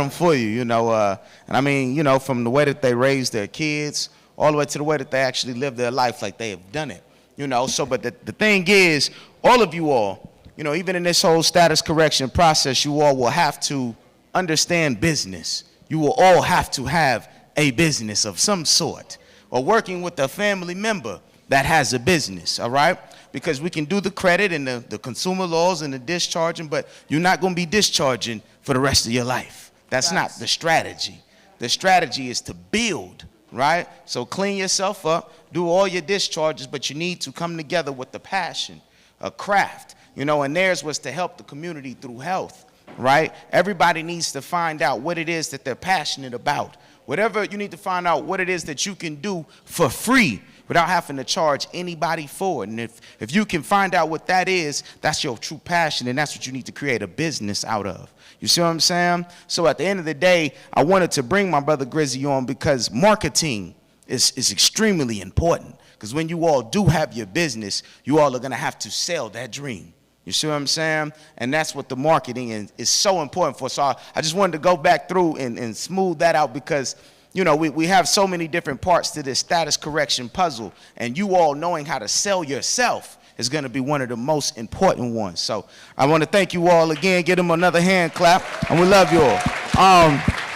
fool you, you know. And I mean, you know, from the way that they raise their kids all the way to the way that they actually live their life like they have done it, you know. So, but the thing is, all of you all, you know, even in this whole status correction process, you all will have to understand business. You will all have to have a business of some sort, or working with a family member that has a business, all right? Because we can do the credit and the consumer laws and the discharging, but you're not going to be discharging for the rest of your life. That's not the strategy. The strategy is to build, right? So clean yourself up, do all your discharges, but you need to come together with the passion, a craft, you know, and theirs was to help the community through health, right? Everybody needs to find out what it is that they're passionate about. Whatever, you need to find out what it is that you can do for free without having to charge anybody for it. And if you can find out what that is, that's your true passion, and that's what you need to create a business out of. You see what I'm saying? So at the end of the day, I wanted to bring my brother Grizzy on because marketing is extremely important. Because when you all do have your business, you all are going to have to sell that dream. You see what I'm saying? And that's what the marketing is so important for. So I just wanted to go back through and smooth that out because, you know, we have so many different parts to this status correction puzzle. And you all knowing how to sell yourself is going to be one of the most important ones. So I want to thank you all again. Give them another hand clap. And we love you all.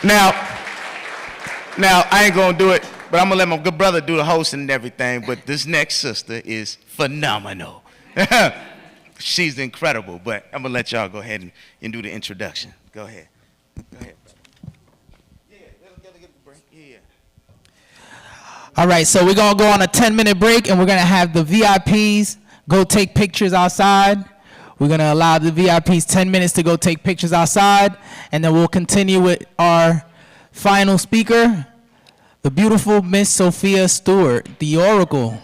Now, I ain't going to do it, but I'm going to let my good brother do the hosting and everything. But this next sister is phenomenal. She's incredible, but I'm going to let y'all go ahead and do the introduction. Go ahead. All right, so we're going to go on a 10-minute break, and we're going to have the VIPs go take pictures outside. We're going to allow the VIPs 10 minutes to go take pictures outside, and then we'll continue with our final speaker, the beautiful Miss Sophia Stewart, the Oracle.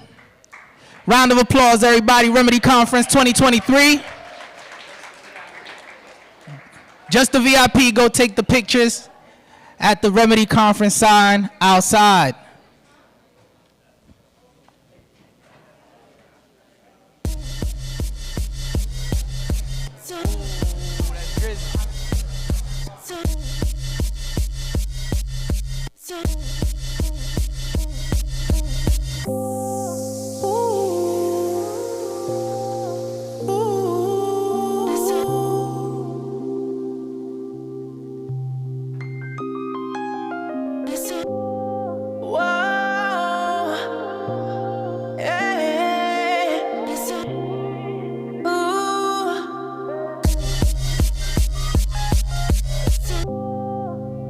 Round of applause, everybody. Remedy Conference 2023. Just the VIP, go take the pictures at the Remedy Conference sign outside.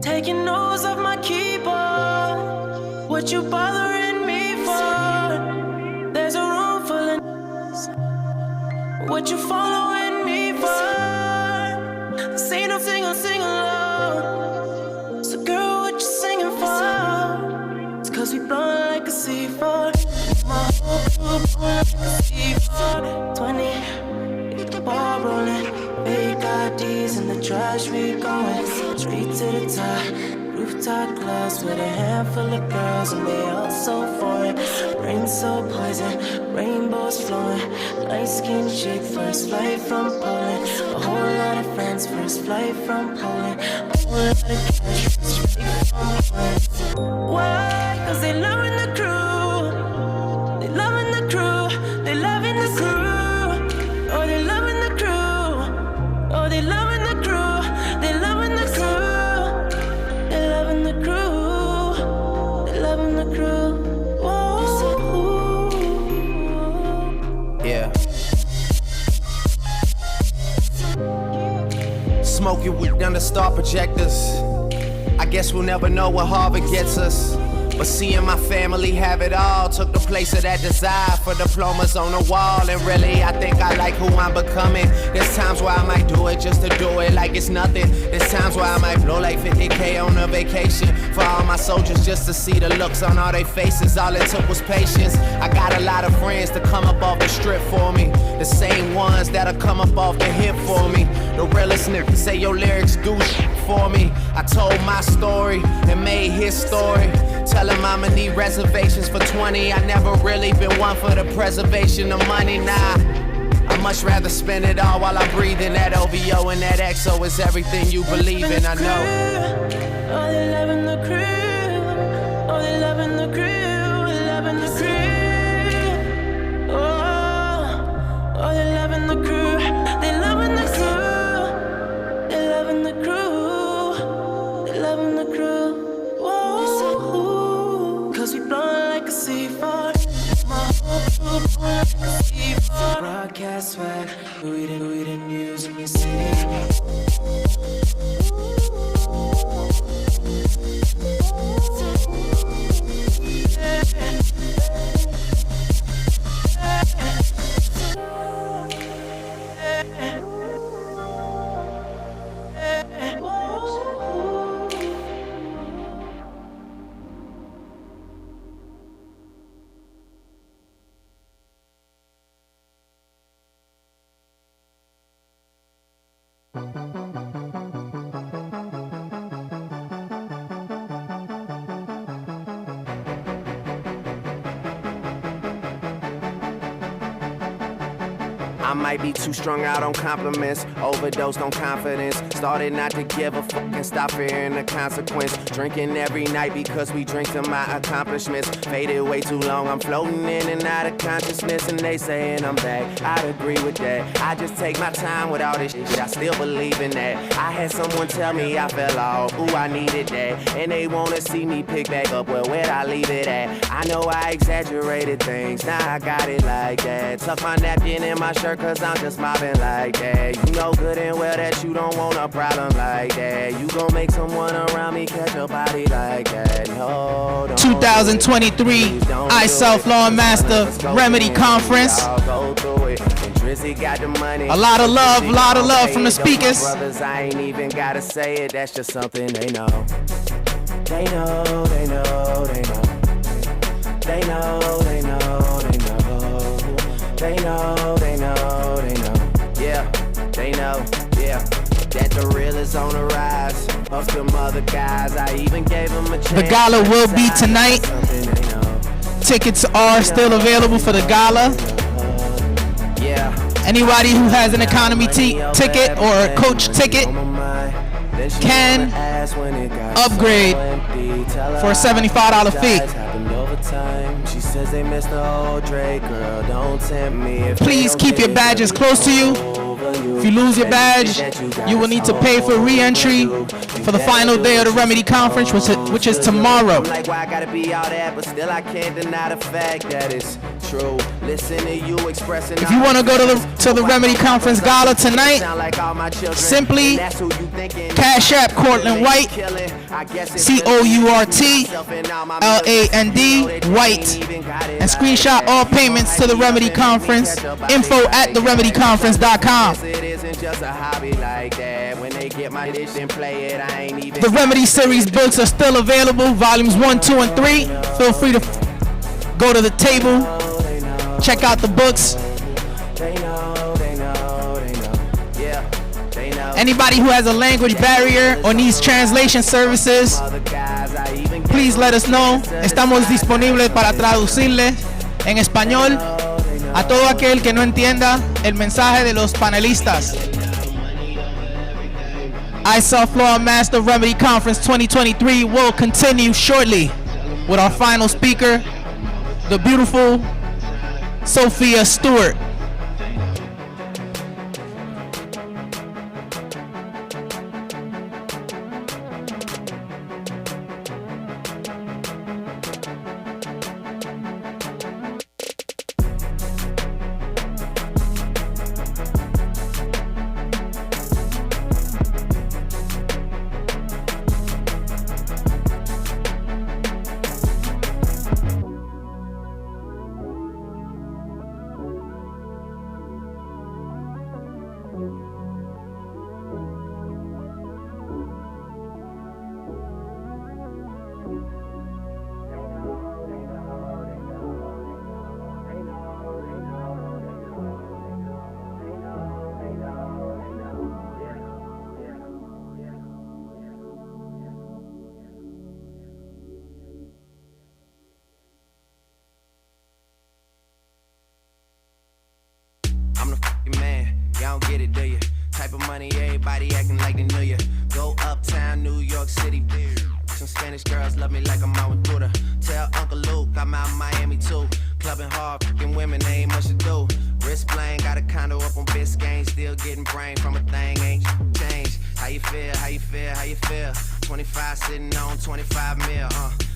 Taking notes of my keyboard. What you bothering me for? There's a room full of what you following me for? Sing no sing along. So girl, what you singing for? It's cause we blowing like a C4. My whole crew blowing like a C4. 20, get the ball rolling. Big IDs in the trash, we going straight to the top. Rooftop clubs with a handful of girls, and they all so foreign. Rain so poison, rainbows flowing. Light skinned chick, first flight from Poland. A whole lot of friends, first flight from Poland. A whole lot of cash, first flight from Poland. Why? Cause they loving the crew. They loving the crew. They loving the crew. Oh, they loving the crew. Oh, they loving the crew. They loving the crew. They loving the crew. They loving the crew. Whoa. Yeah. argue with them to start projectors. I guess we'll never know what Harvard gets us. But seeing my family have it all took the place of that desire for diplomas on the wall. And really, I think I like who I'm becoming. There's times where I might do it just to do it like it's nothing. There's times where I might blow like 50K on a vacation for all my soldiers just to see the looks on all their faces. All it took was patience. I got a lot of friends to come up off the strip for me. The same ones that'll come up off the hip for me. The realest niggas say your lyrics do shit for me. I told my story and made his story. Tell him I'ma need reservations for 20. I never really been one for the preservation of money, nah. I much rather spend it all while I'm breathing. That OVO and that XO is everything you believe in, I know. Oh, they loving the crib. Oh, they loving the crib. They loving the crib. Oh, they loving the crew. They loving the crew. They loving the crew. They loving the crew. Whoa, 'cause we blowing like a C4. My whole crew blowing like a C4. Broadcast swag. We didn't use in your city. I might be too strung out on compliments, overdosed on confidence. Started not to give a fuck and stop fearing the consequence. Drinking every night because we drink to my accomplishments. Faded way too long, I'm floating in and out of consciousness. And they saying I'm back, I'd agree with that. I just take my time with all this shit, I still believe in that. I had someone tell me I fell off, ooh, I needed that. And they wanna see me pick back up, well, where'd I leave it at? I know I exaggerated things, now I got it like that. Tuck my napkin in my shirt, 'cause I'm just mobbing like that. You know good and well that you don't want a problem like that. You gon' make someone around me catch a body like that. No, don't 2023 iSelf Law and Master Remedy Conference. A lot of love from the speakers. Brothers, I ain't even gotta say it, that's just something they know. They know, they know, they know. They know, they know, they know. They know, they know, they know. Yeah, they know, yeah. That the real is on the rise. Of them other guys, I even gave them a chance. The gala will be tonight. Tickets are still available for the gala. Yeah. Anybody who has an economy ticket or a coach ticket can upgrade for a $75 fee. She says they missed the whole Drake, girl, don't tempt me. Please keep your badges close to you. If you lose your badge, you will need to pay for re-entry for the final day of the Remedy Conference, which is tomorrow. Like why I gotta be all that, but still I can't deny the fact that it's true. Listen to you expressing. If you want to go to the Remedy Conference Gala tonight, simply Cash App Cortland White, COURTLAND White, and screenshot all payments to the Remedy Conference. info@theremedyconference.com. The Remedy Series books are still available, volumes 1, 2, and 3. Feel free to go to the table, check out the books. Anybody who has a language barrier or needs translation services, please let us know. Estamos disponibles para traducirle en español a todo aquel que no entienda el mensaje de los panelistas. iSelf Law and Master Remedy Conference 2023 will continue shortly with our final speaker, the beautiful Sophia Stewart. for money, everybody acting like they knew ya. Go uptown, New York City. Some Spanish girls love me like I'm out with Buddha. Tell Uncle Luke I'm out in Miami too. Clubbing hard, fucking women, they ain't much to do. Wrist playing, got a condo up on Biscayne. Still getting brain from a thing, ain't changed. How you feel, how you feel, how you feel? 25 sitting on 25 mil,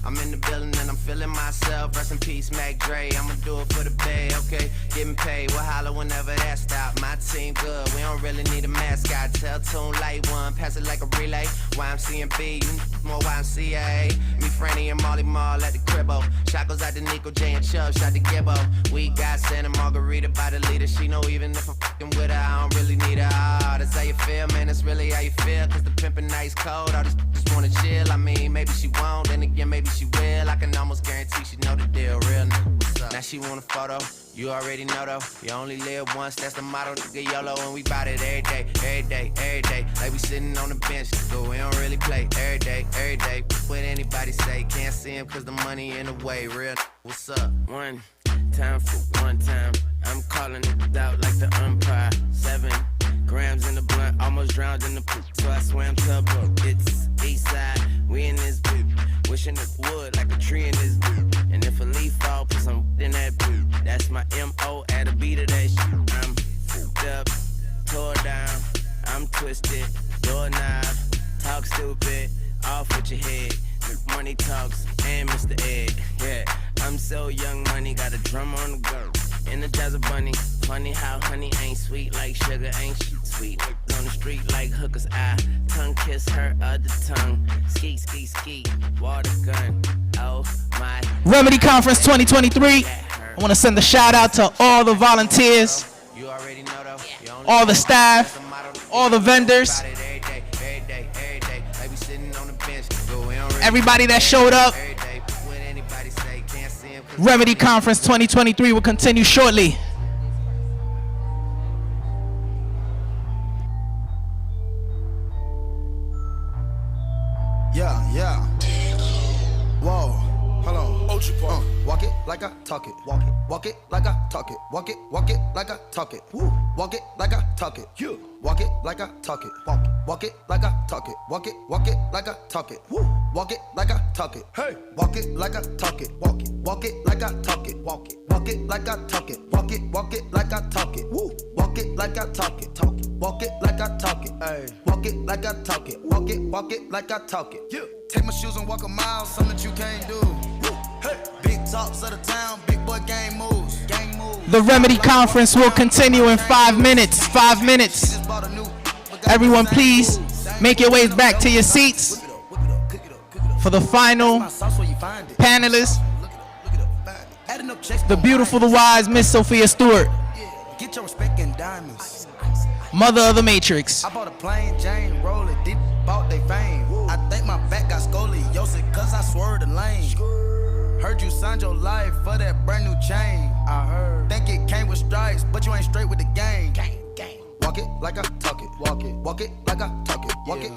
I'm in the building and I'm feeling myself. Rest in peace, Mac Dre, I'ma do it for the bay, okay? Getting paid, we'll holler whenever that stop. My team good, we don't really need a mascot. Tell Tune Light One, pass it like a relay. YMCMB, you more YMCA. Me, Franny, and Molly Mall at the cribbo. Shot goes out to Nico, J, and Chubb, shot to Gibbo. We got Santa Margarita by the leader. She know even if I'm fucking with her, I don't really need her. Oh, that's how you feel, man, that's really how you feel. Cause the pimpin' ice cold, all this just wanna chill. I mean, maybe she won't, then again, maybe she will. I can almost guarantee she know the deal, real nigga. What's up? Now she want a photo, you already know though. You only live once, that's the motto, nigga, YOLO. And we bout it every day, every day, every day. Like we sitting on the bench, nigga, we don't really play. Every day, every day. What anybody say, can't see him cause the money in the way, real nigga. What's up? One time for one time, I'm calling it out like the umpire. 7 grams in the blunt, almost drowned in the poop, so I swam tubboat. It's east side, we in this boot, wishing it would like a tree in this boot. And if a leaf fall, put some in that boot. That's my M.O. at a beat of that shit. I'm fucked up, tore down, I'm twisted, doorknob, talk stupid, off with your head. Money talks and Mr. Ed, yeah. I'm so young, money got a drum on the go. Energizer bunny, funny how honey ain't sweet like sugar, ain't she sweet? On the street like hookers, I tongue kiss her other tongue. Ski, ski, ski, water gun. Oh my. Remedy Conference 2023. I want to send a shout out to all the volunteers, all the staff, all the vendors, everybody that showed up. Remedy Conference 2023 will continue shortly. Yeah. Whoa, hold on. Walk it like I talk it. Walk it like I talk it. Walk it like I talk it. Walk it like I talk it. Walk it like I talk it. Walk it like I talk it. Walk it like I talk it. Walk it like I talk it. Hey, walk it like I talk it. Walk it like I talk it. Walk it like I talk it. Walk it like I talk it. Walk it like I talk it. Walk it like I talk it. Hey, walk it like I talk it. Walk it like I talk it. Take my shoes and walk a mile, something that you can't do. Hey, big talks of the town, big boy gang moves. The Remedy Conference will continue in 5 minutes. 5 minutes. Everyone, please make your ways back to your seats for the final panelists, the beautiful, the wise Miss Sophia Stewart, Get your respect in diamonds. mother of the Matrix. I bought a plain Jane, roll it, did bought they fame. I think my back got scoliosis cause I swerved the lane. Heard you signed your life for that brand new chain. I heard. Think it came with stripes, but you ain't straight with the game. Walk it like I talk it. Walk it like I talk it. Walk it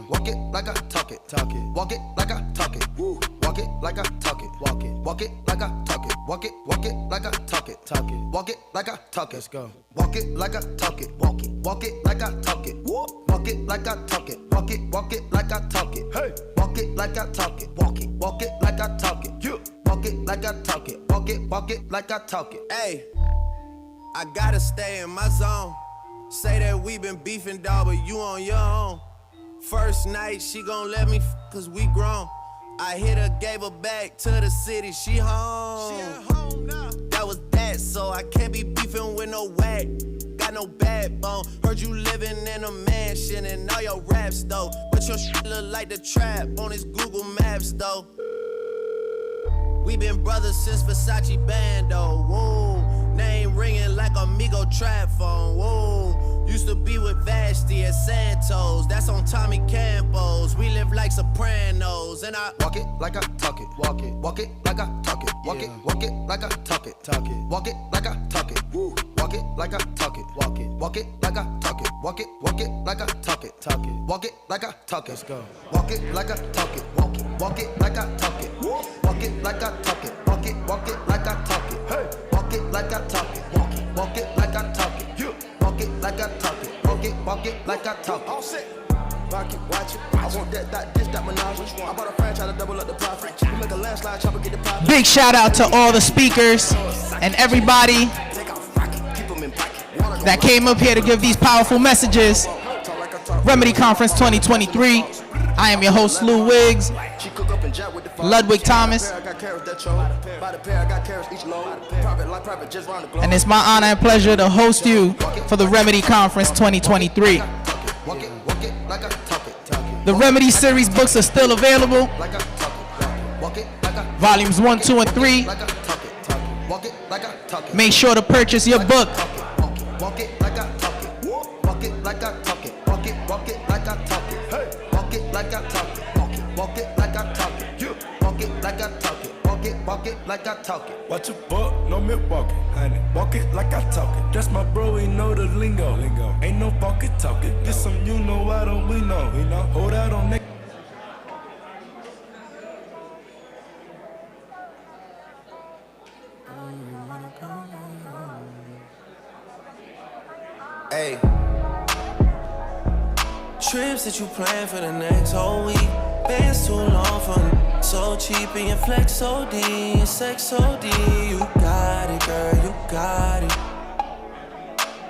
like I talk it. Walk it like I talk it. Walk it like I talk it. Walk it like I talk it. Walk it like I talk it. Walk it like I talk it. Let's go. Walk it like I talk it. Walk it like I talk it. Walk it like I talk it. Walk it like I talk it. Hey, walk it like I talk it. Walk it like I talk it. Walk it like I talk it. Walk it like I talk it. Hey, I gotta stay in my zone. Say that we been beefing, dawg, but you on your own. First night, she gon' let me cause we grown. I hit her, gave her back to the city, she home. She at home now. That was that, so I can't be beefing with no whack. Got no backbone. Heard you living in a mansion and all your raps though. But your shit look like the trap on his Google Maps though. We been brothers since Versace Bando, whoa. Name ringing like Amigo trap phone, whoa. Used to be with Vashti at Santos, that's on Tommy Campos. We live like Sopranos, and I walk it like I talk it. Walk it like I talk it. Walk it like I talk it. Walk it like I talk it. Walk it like I talk it. Walk it like I talk it. Walk it like I talk it. Walk it like I talk it. Let's go. Walk it like I talk it. Walk it like I talk it. Walk it like I talk it. Walk it like I talk it. Hey, walk it like I talk it. Walk it like I talk it. Walk it like I talk it. Walk walk it like I talk it. All set. Rock it, watch it. I want that, this, that menage. I bought a franchise to double up the profit. You make a landslide, chopper, get the profit. Big shout out to all the speakers and everybody that came up here to give these powerful messages. Remedy Conference 2023. I am your host, Lou Wiggs, Ludwig Thomas. And it's my honor and pleasure to host you for the Remedy Conference 2023. The Remedy series books are still available. Volumes 1, 2, and 3. Make sure to purchase your book. Walk it like I talk it. Walk it like I talk it. Walk it like I talk it. Hey, walk it like I talk it. Walk it like I talk it. Walk it like I talk it. Walk it like I talk it. Watch your buck, no Milwaukee, honey. Walk it like I talk it. That's my bro, he know the lingo. Ain't no walk it talk it. This some you know, why don't we know? Hold out on that. Hey. Trips that you plan for the next whole week. Bands too long for me. So cheap and your flex OD, your sex OD. You got it, girl, you got it.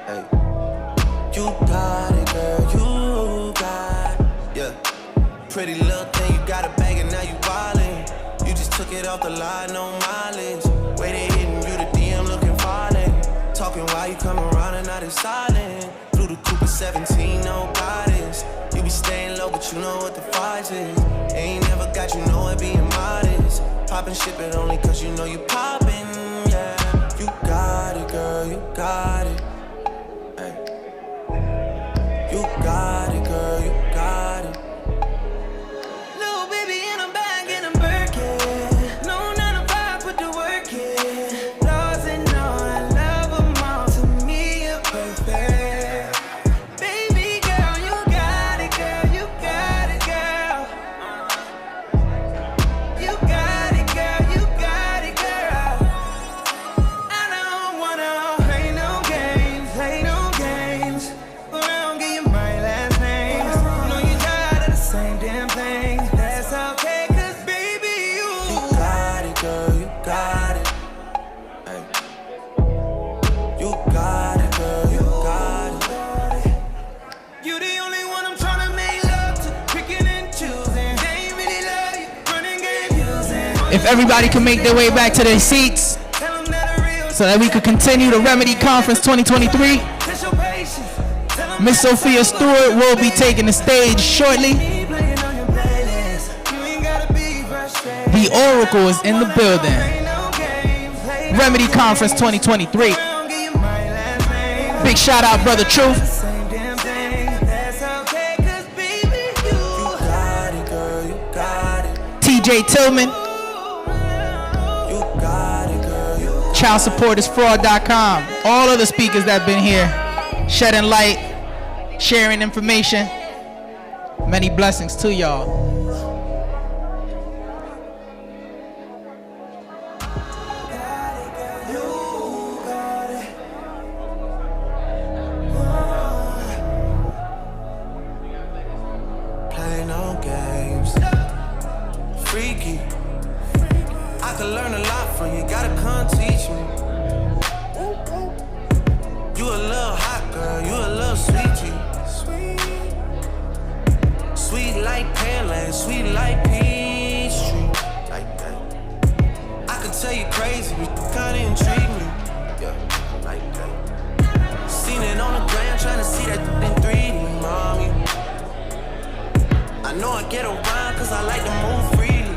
Hey. You got it, girl, you got it. Yeah. Pretty little thing, you got a bag and now you wildin'. You just took it off the line, no mileage. Way they hitting you, the DM looking violent. Talking while you come around and not silent. Through the Cooper 17, no guidance. You be staying low, but you know what the price is. Ain't never got you know it being modest. Poppin' ship it only cause you know you poppin', yeah. You got it, girl, you got it. Hey. You got it, girl, you got it. Little baby in a bag in a Birkin. No 9 to 5, put the work in. Lost and all, I love them all. To me, you're perfect. Baby girl, you got it, girl, you got it, girl. You got it, girl, you got it, girl. I don't wanna play no games, around, give you my last name. Know you tired of the same damn thing. That's okay, cause baby, you got it, girl, you got it. Hey. You got it, girl, you got it. You the only one I'm tryna make love to, picking and choosing. They ain't really love you, running game using. If everybody can make their way back to their seats so that we could continue the Remedy Conference 2023. Miss Sophia Stewart will be taking the stage shortly. The Oracle is in the building. Remedy Conference 2023. Big shout out, Brother Truth. TJ Tillman. ChildSupportersFraud.com. All of the speakers that have been here, shedding light, sharing information. Many blessings to y'all. Play no games. Freaky. I could learn a lot from you, gotta come teach me. You a little hot girl, you a little sweetie. Sweet like Pearland, sweet like Peachtree. Like that. I could tell you crazy, but you kinda intrigue me. Yeah, like that. Seen it on the ground, tryna see that in 3D, mommy. I know I get around cause I like to move freely.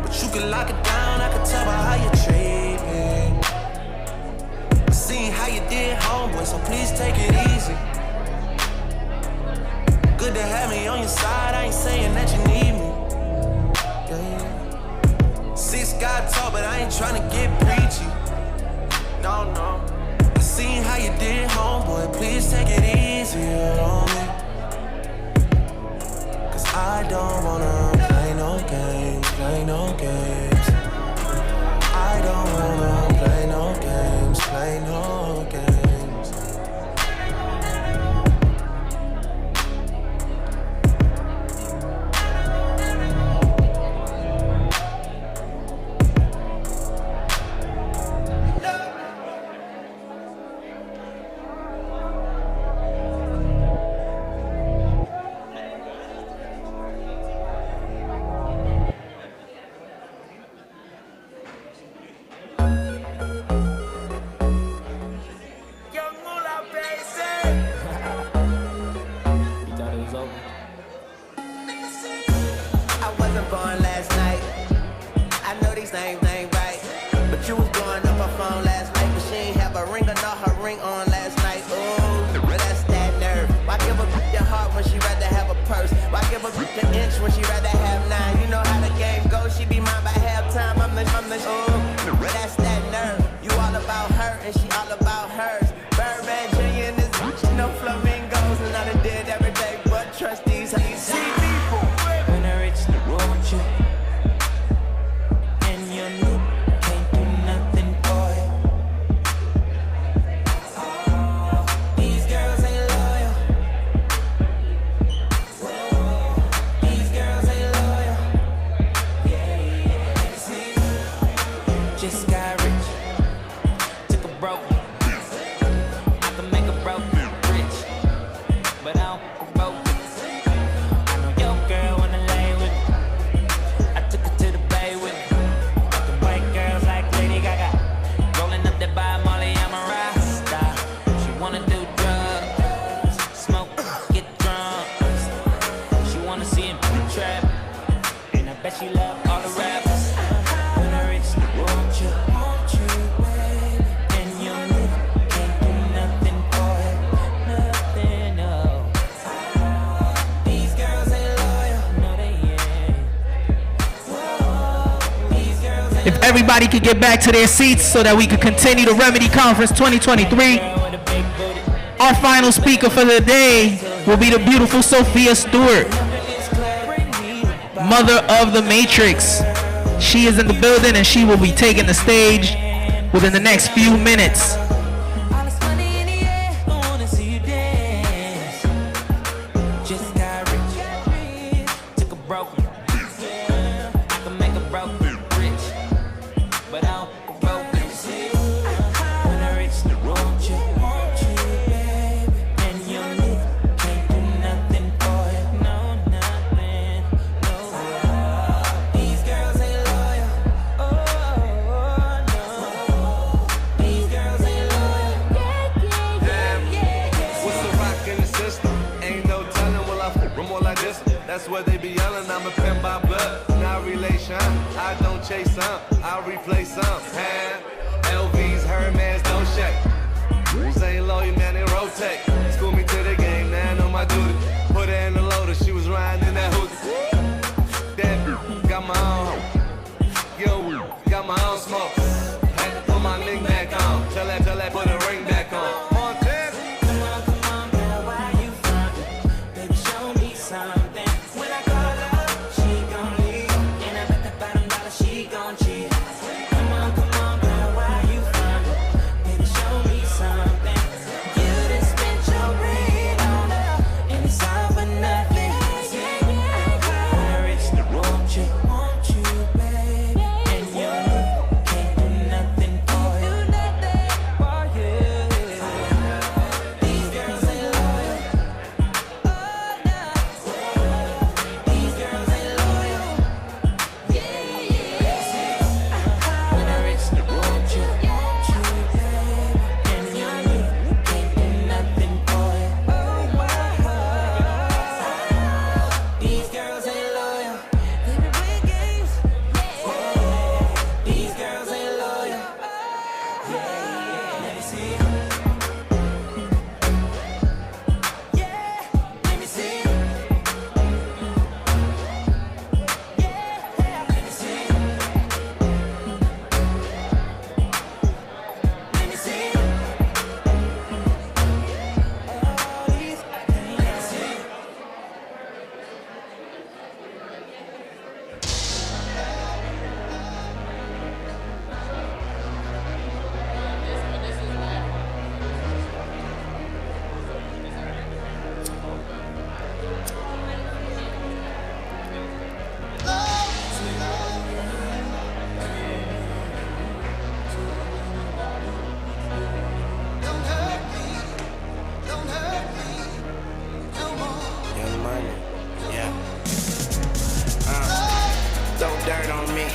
But you can lock it down, I can tell by how you treat me. I seen how you did, homeboy, so please take it easy. Good to have me on your side, I ain't saying that you need me. Yeah. 6 God talk, but I ain't tryna get preachy. No, no. I seen how you did, homeboy, please take it easy on me. I don't wanna play no games, play no games. I don't wanna play no games, play no games. I wasn't born last night. I know these names ain't right, but you was blowing up her phone last night, but she ain't have a ring or not her ring on last night. Ooh, but that's that nerve. Why give a your heart when she rather have a purse? Why give a an inch when she rather have 9? You know how the game goes. She be mine by halftime. I'm the ooh, but that's that nerve. You all about her and she all about hers. Birdman Jr. and this bitch, no flamingos, and I done did every day but trust these people. When I reach the road, you and you knew can't do nothing for it. These girls ain't loyal. These girls ain't loyal. Just got rich, took a broke. I can make a broke rich, but I don't broke. I know your girl wanna lay with me. I took her to the bay with me. Fucking white girls like Lady Gaga, rolling up that by Molly, I'm a Rasta. She wanna do drugs, smoke, get drunk. She wanna see him trap, and I bet she love all the rappers. When I reach the want you, baby, and you can't do nothing for it, nothing, no. These girls ain't loyal, no they ain't. These girls ain't If everybody could get back to their seats so that we could continue the Remedy Conference 2023. Our final speaker for the day will be the beautiful Sophia Stewart, mother of the Matrix. She is in the building and she will be taking the stage within the next few minutes. all this money in the air, I wanna see you dance. Just got rich, took a broke. I can make a broke rich, but I don't broke. When I reach the want you, baby, and you can't do nothing for it, no, nothing, no. These girls ain't loyal, oh, no. These girls ain't loyal, What's the rock in the system? Ain't no telling, will I from more like this? That's what they be yelling. I'm a pimp by blood, not relation. I don't chase some, I replace some. LVs, Hermes, no shake. Rules ain't loyal, man, they rotate. School me to the game, now I know my duty. Put her in the loader, she was riding in that hoodie. That got my own hoe. Yo, got my own smoke. Had to put my knick-knack on. Tell that, put a ring back on. Montana. come on, girl, why you frontin'? Baby, show me something. When I call her, she gon' leave, and I bet the bottom dollar she gon' cheat. Come on, girl, why you frontin'? Baby, show me something. You done spent your bread on her, and it's all for nothing. When I reach the want you, baby, and you can't do nothing for you. For you. These girls ain't loyal. Oh no. These girls ain't loyal. When I reach the want you, baby, and you can't do nothing for you. These girls ain't loyal. They be playing games. These girls ain't loyal. Let me see. Let me see. Let me see. Let me see. All these things. Young Money, yeah. Throw dirt on me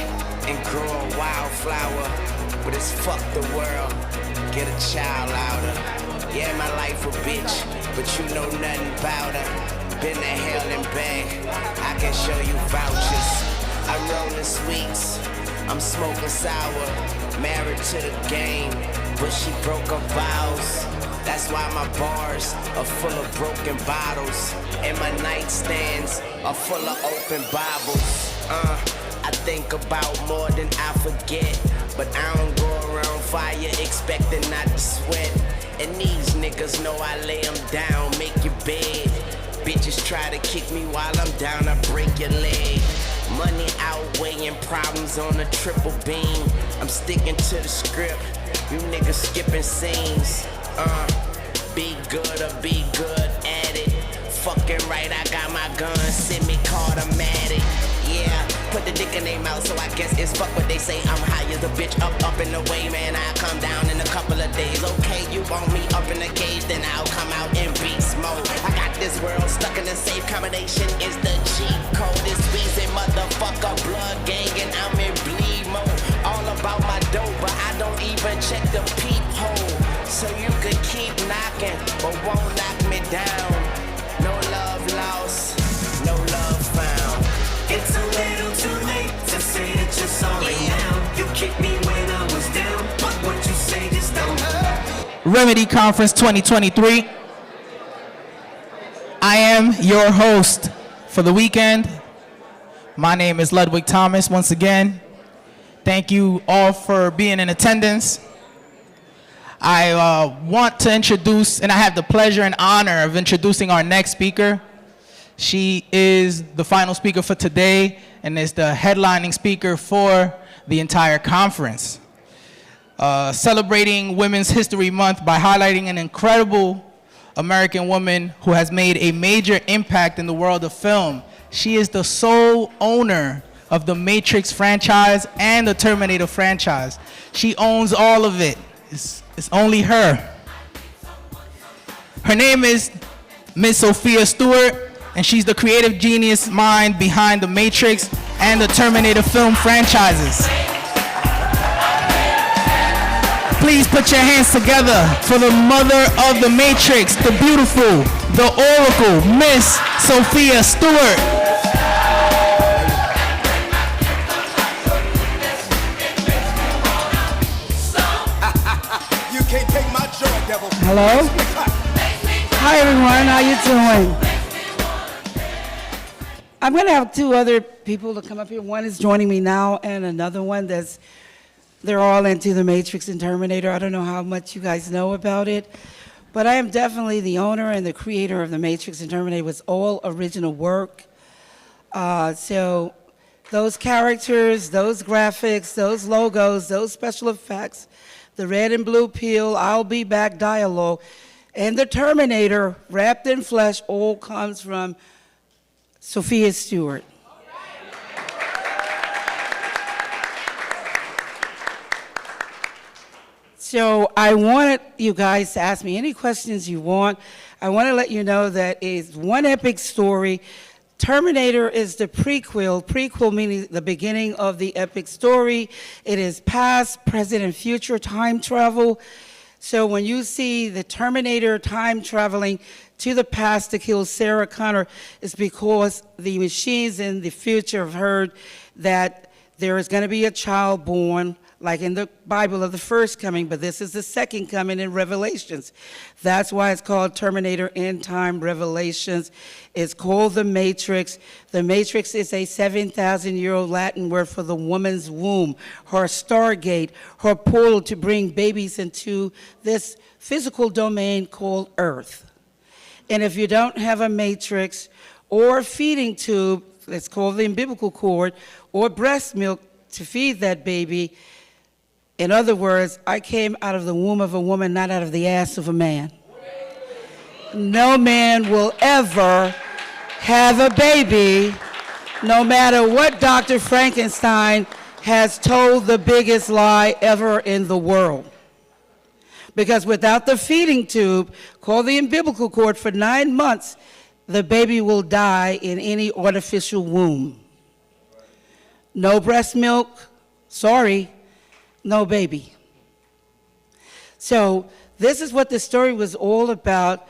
and grow a wildflower, but it's fuck the world. Get a child out her. Yeah, my life a bitch, but you know nothing about her. Been to hell and back, I can show you vouchers. I'm rolling sweets, I'm smoking sour. Married to the game, but she broke her vows. That's why my bars are full of broken bottles, and my nightstands are full of open Bibles. I think about more than I forget, but I don't go around fire expecting not to sweat. And these niggas know I lay them down, make your bed. Bitches try to kick me while I'm down, I break your leg. Money outweighing problems on a triple beam. I'm sticking to the script, you niggas skipping scenes. Be good or be good at it. Fucking right, I got my gun, semi-automatic. Yeah, put the dick in their mouth, so I guess it's fuck what they say. I'm high as a bitch, up and away, man. I'll come down in a couple of days. Okay, you want me up in the cage, then I'll come out in beast mode. I got this world stuck in a safe combination. Is the cheat code? It's Weezy, motherfucker, blood gang, and I'm in bleed mode. All about my dope, but I don't even check the peephole. So you could keep knocking, but won't knock me down. No love lost, no love found. It's a little too late to say that you're sorry now. You kicked me when I was down, but what you say just don't hurt. Remedy Conference 2023. I am your host for the weekend. My name is Ludwig Thomas once again. Thank you all for being in attendance. I want to introduce, and I have the pleasure and honor of introducing our next speaker. She is the final speaker for today and is the headlining speaker for the entire conference. Celebrating Women's History Month by highlighting an incredible American woman who has made a major impact in the world of film. She is the sole owner of the Matrix franchise and the Terminator franchise. She owns all of it. It's only her. Her name is Ms. Sophia Stewart, and she's the creative genius mind behind the Matrix and the Terminator film franchises. Please put your hands together for the mother of the Matrix, the beautiful, the Oracle, Miss Sophia Stewart. Hello? Hi everyone, how you doing? I'm gonna have two other people to come up here. One is joining me now and another one they're all into the Matrix and Terminator. I don't know how much you guys know about it, but I am definitely the owner and the creator of the Matrix and Terminator. It was all original work. So those characters, those graphics, those logos, those special effects, the red and blue peel, I'll be back dialogue, and the Terminator wrapped in flesh all comes from Sophia Stewart. So I wanted you guys to ask me any questions you want. I want to let you know that it's one epic story. Terminator is the prequel. Prequel meaning the beginning of the epic story. It is past, present, and future time travel. So when you see the Terminator time traveling to the past to kill Sarah Connor, it's because the machines in the future have heard that there is going to be a child born, like in the Bible of the first coming, but this is the second coming in Revelations. That's why it's called Terminator End Time Revelations. It's called the Matrix. The Matrix is a 7,000-year-old Latin word for the woman's womb, her stargate, her portal to bring babies into this physical domain called Earth. And if you don't have a matrix or a feeding tube, it's called the umbilical cord, or breast milk to feed that baby, in other words, I came out of the womb of a woman, not out of the ass of a man. No man will ever have a baby, no matter what Dr. Frankenstein has told the biggest lie ever in the world. Because without the feeding tube, called the umbilical cord, for 9 months, the baby will die in any artificial womb. No breast milk, sorry. No baby. So this is what the story was all about.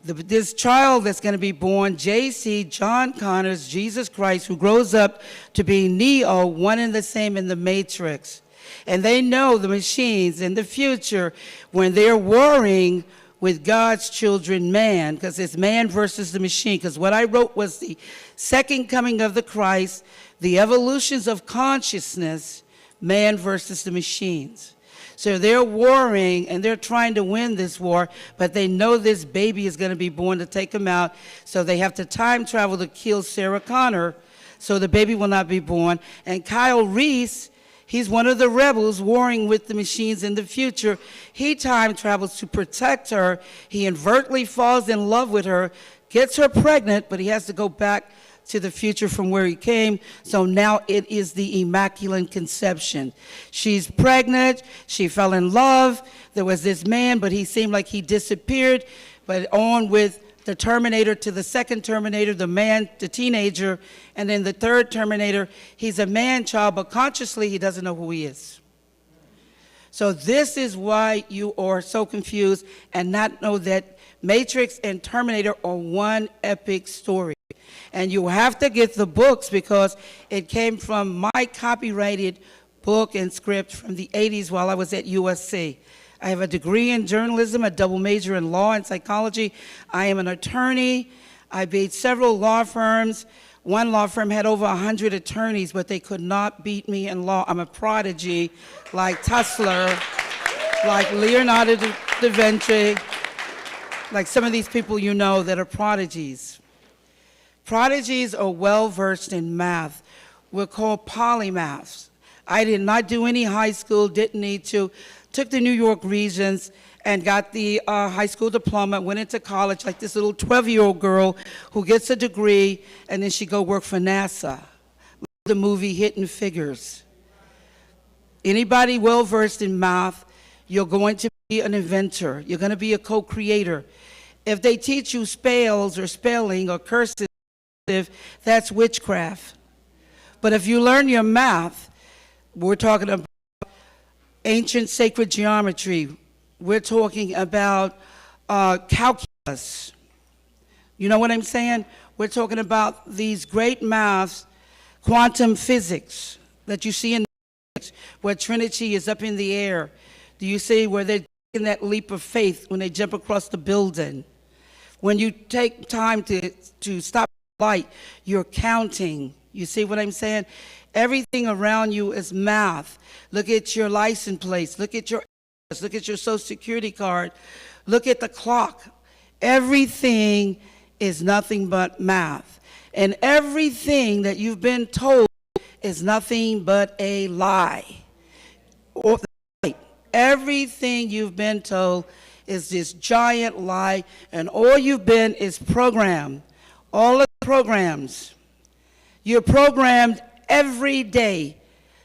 This child that's going to be born, J.C. John Connors, Jesus Christ, who grows up to be Neo, one and the same in the Matrix. And they know the machines in the future when they're warring with God's children, man, because it's man versus the machine. Because what I wrote was the second coming of the Christ, the evolutions of consciousness, man versus the machines. So they're warring and they're trying to win this war, but they know this baby is going to be born to take them out. So they have to time travel to kill Sarah Connor so the baby will not be born. And Kyle Reese, he's one of the rebels warring with the machines in the future. He time travels to protect her. He inadvertently falls in love with her, gets her pregnant, but he has to go back to the future from where he came. So now it is the Immaculate Conception. She's pregnant. She fell in love. There was this man, but he seemed like he disappeared. But on with the Terminator to the second Terminator, the man, the teenager, and then the third Terminator, he's a man-child, but consciously he doesn't know who he is. So this is why you are so confused and not know that Matrix and Terminator are one epic story. And you have to get the books because it came from my copyrighted book and script from the 80s while I was at USC. I have a degree in journalism, a double major in law and psychology. I am an attorney. I beat several law firms. One law firm had over 100 attorneys, but they could not beat me in law. I'm a prodigy, like Tussler, like Leonardo da Vinci, like some of these people you know that are prodigies. Prodigies are well-versed in math. We're called polymaths. I did not do any high school, didn't need to. Took the New York Regents and got the high school diploma, went into college like this little 12-year-old girl who gets a degree, and then she go work for NASA. The movie Hidden Figures. Anybody well-versed in math, you're going to be an inventor. You're going to be a co-creator. If they teach you spells or spelling or cursive, that's witchcraft. But if you learn your math, we're talking about ancient sacred geometry. We're talking about calculus. You know what I'm saying? We're talking about these great maths, quantum physics that you see in physics, where Trinity is up in the air. Do you see where they're taking that leap of faith when they jump across the building? When you take time to stop light, you're counting. You see what I'm saying? Everything around you is math. Look at your license plates. Look at your address. Look at your social security card. Look at the clock. Everything is nothing but math. And everything that you've been told is nothing but a lie. Everything you've been told is this giant lie, and all you've been is programmed. All of the programs. You're programmed every day.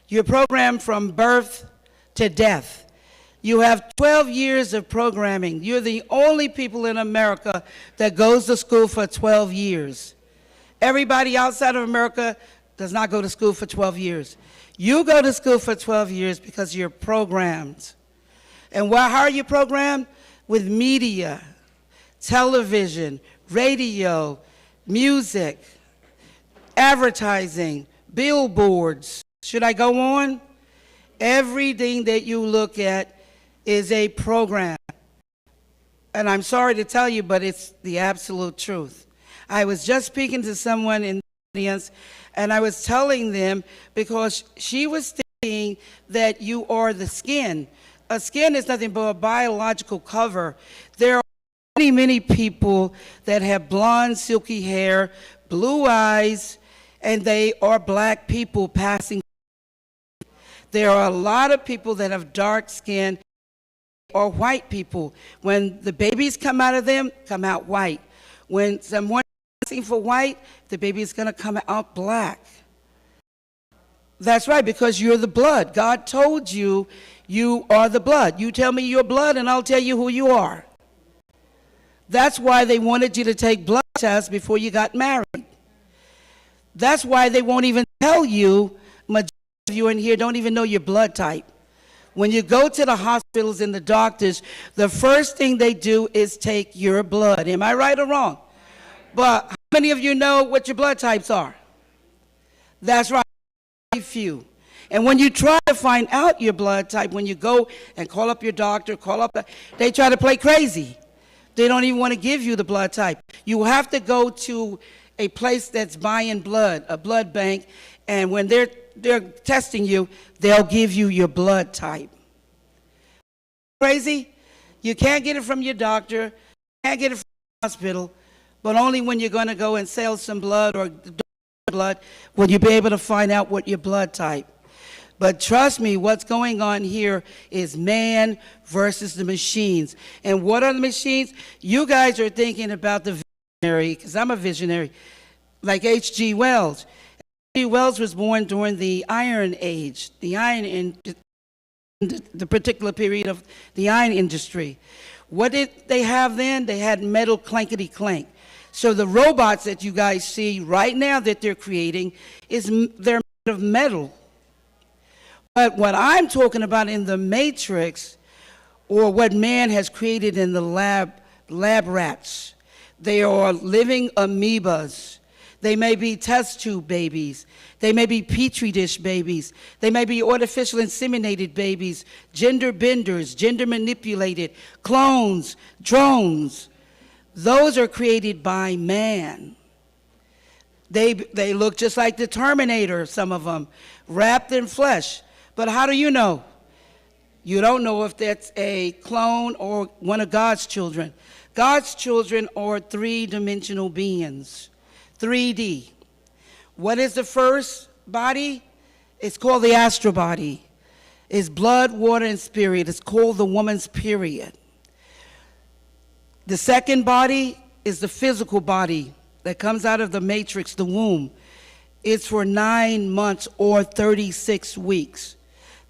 You're programmed from birth to death. You have 12 years of programming. You're the only people in America that goes to school for 12 years. Everybody outside of America does not go to school for 12 years. You go to school for 12 years because you're programmed. And how are you programmed? With media, television, radio, music, advertising, billboards. Should I go on? Everything that you look at is a program. And I'm sorry to tell you, but it's the absolute truth. I was just speaking to someone in the audience, and I was telling them, because she was thinking that you are the skin. A skin is nothing but a biological cover. There are many, many people that have blonde, silky hair, blue eyes, and they are black people passing. There are a lot of people that have dark skin or white people. When the babies come out of them, come out white. When someone is asking for white, the baby is going to come out black. That's right, because you're the blood. God told you you are the blood. You tell me your blood and I'll tell you who you are. That's why they wanted you to take blood tests before you got married. That's why they won't even tell you, majority of you in here don't even know your blood type. When you go to the hospitals and the doctors, the first thing they do is take your blood. Am I right or wrong? But how many of you know what your blood types are? That's right, very few. And when you try to find out your blood type, when you go and call up your doctor, they try to play crazy. They don't even want to give you the blood type. You have to go to a place that's buying blood, a blood bank, and when they're testing you, they'll give you your blood type. Crazy? You can't get it from your doctor, can't get it from the hospital, but only when you're going to go and sell some blood or blood will you be able to find out what your blood type. But trust me, what's going on here is man versus the machines. And what are the machines? You guys are thinking about the visionary, because I'm a visionary, like H.G. Wells. H.G. Wells was born during the Iron Age, the particular period of the iron industry. What did they have then? They had metal clankety clank. So the robots that you guys see right now that they're creating, they're made of metal. But what I'm talking about in the matrix, or what man has created in the lab rats, they are living amoebas. They may be test tube babies. They may be petri dish babies. They may be artificial inseminated babies, gender benders, gender manipulated, clones, drones. Those are created by man. They look just like the Terminator, some of them, wrapped in flesh. But how do you know? You don't know if that's a clone or one of God's children. God's children are three-dimensional beings, 3D. What is the first body? It's called the astral body. It's blood, water, and spirit. It's called the woman's period. The second body is the physical body that comes out of the matrix, the womb. It's for 9 months or 36 weeks.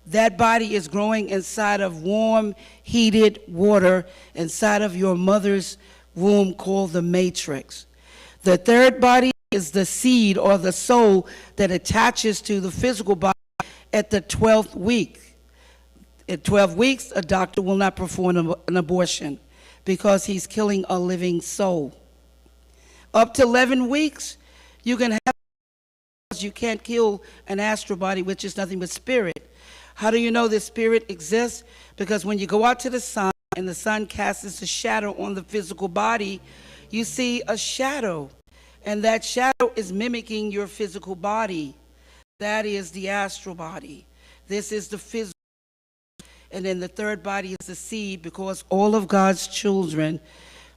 That body is growing inside of warm, heated water inside of your mother's womb called the matrix. The third body is the seed or the soul that attaches to the physical body at the 12th week. At 12 weeks, a doctor will not perform an abortion because he's killing a living soul. Up to 11 weeks, you can have, you can't kill an astral body, which is nothing but spirit. How do you know the spirit exists? Because when you go out to the sun and the sun casts a shadow on the physical body, you see a shadow. And that shadow is mimicking your physical body. That is the astral body. This is the physical. And then the third body is the seed, because all of God's children,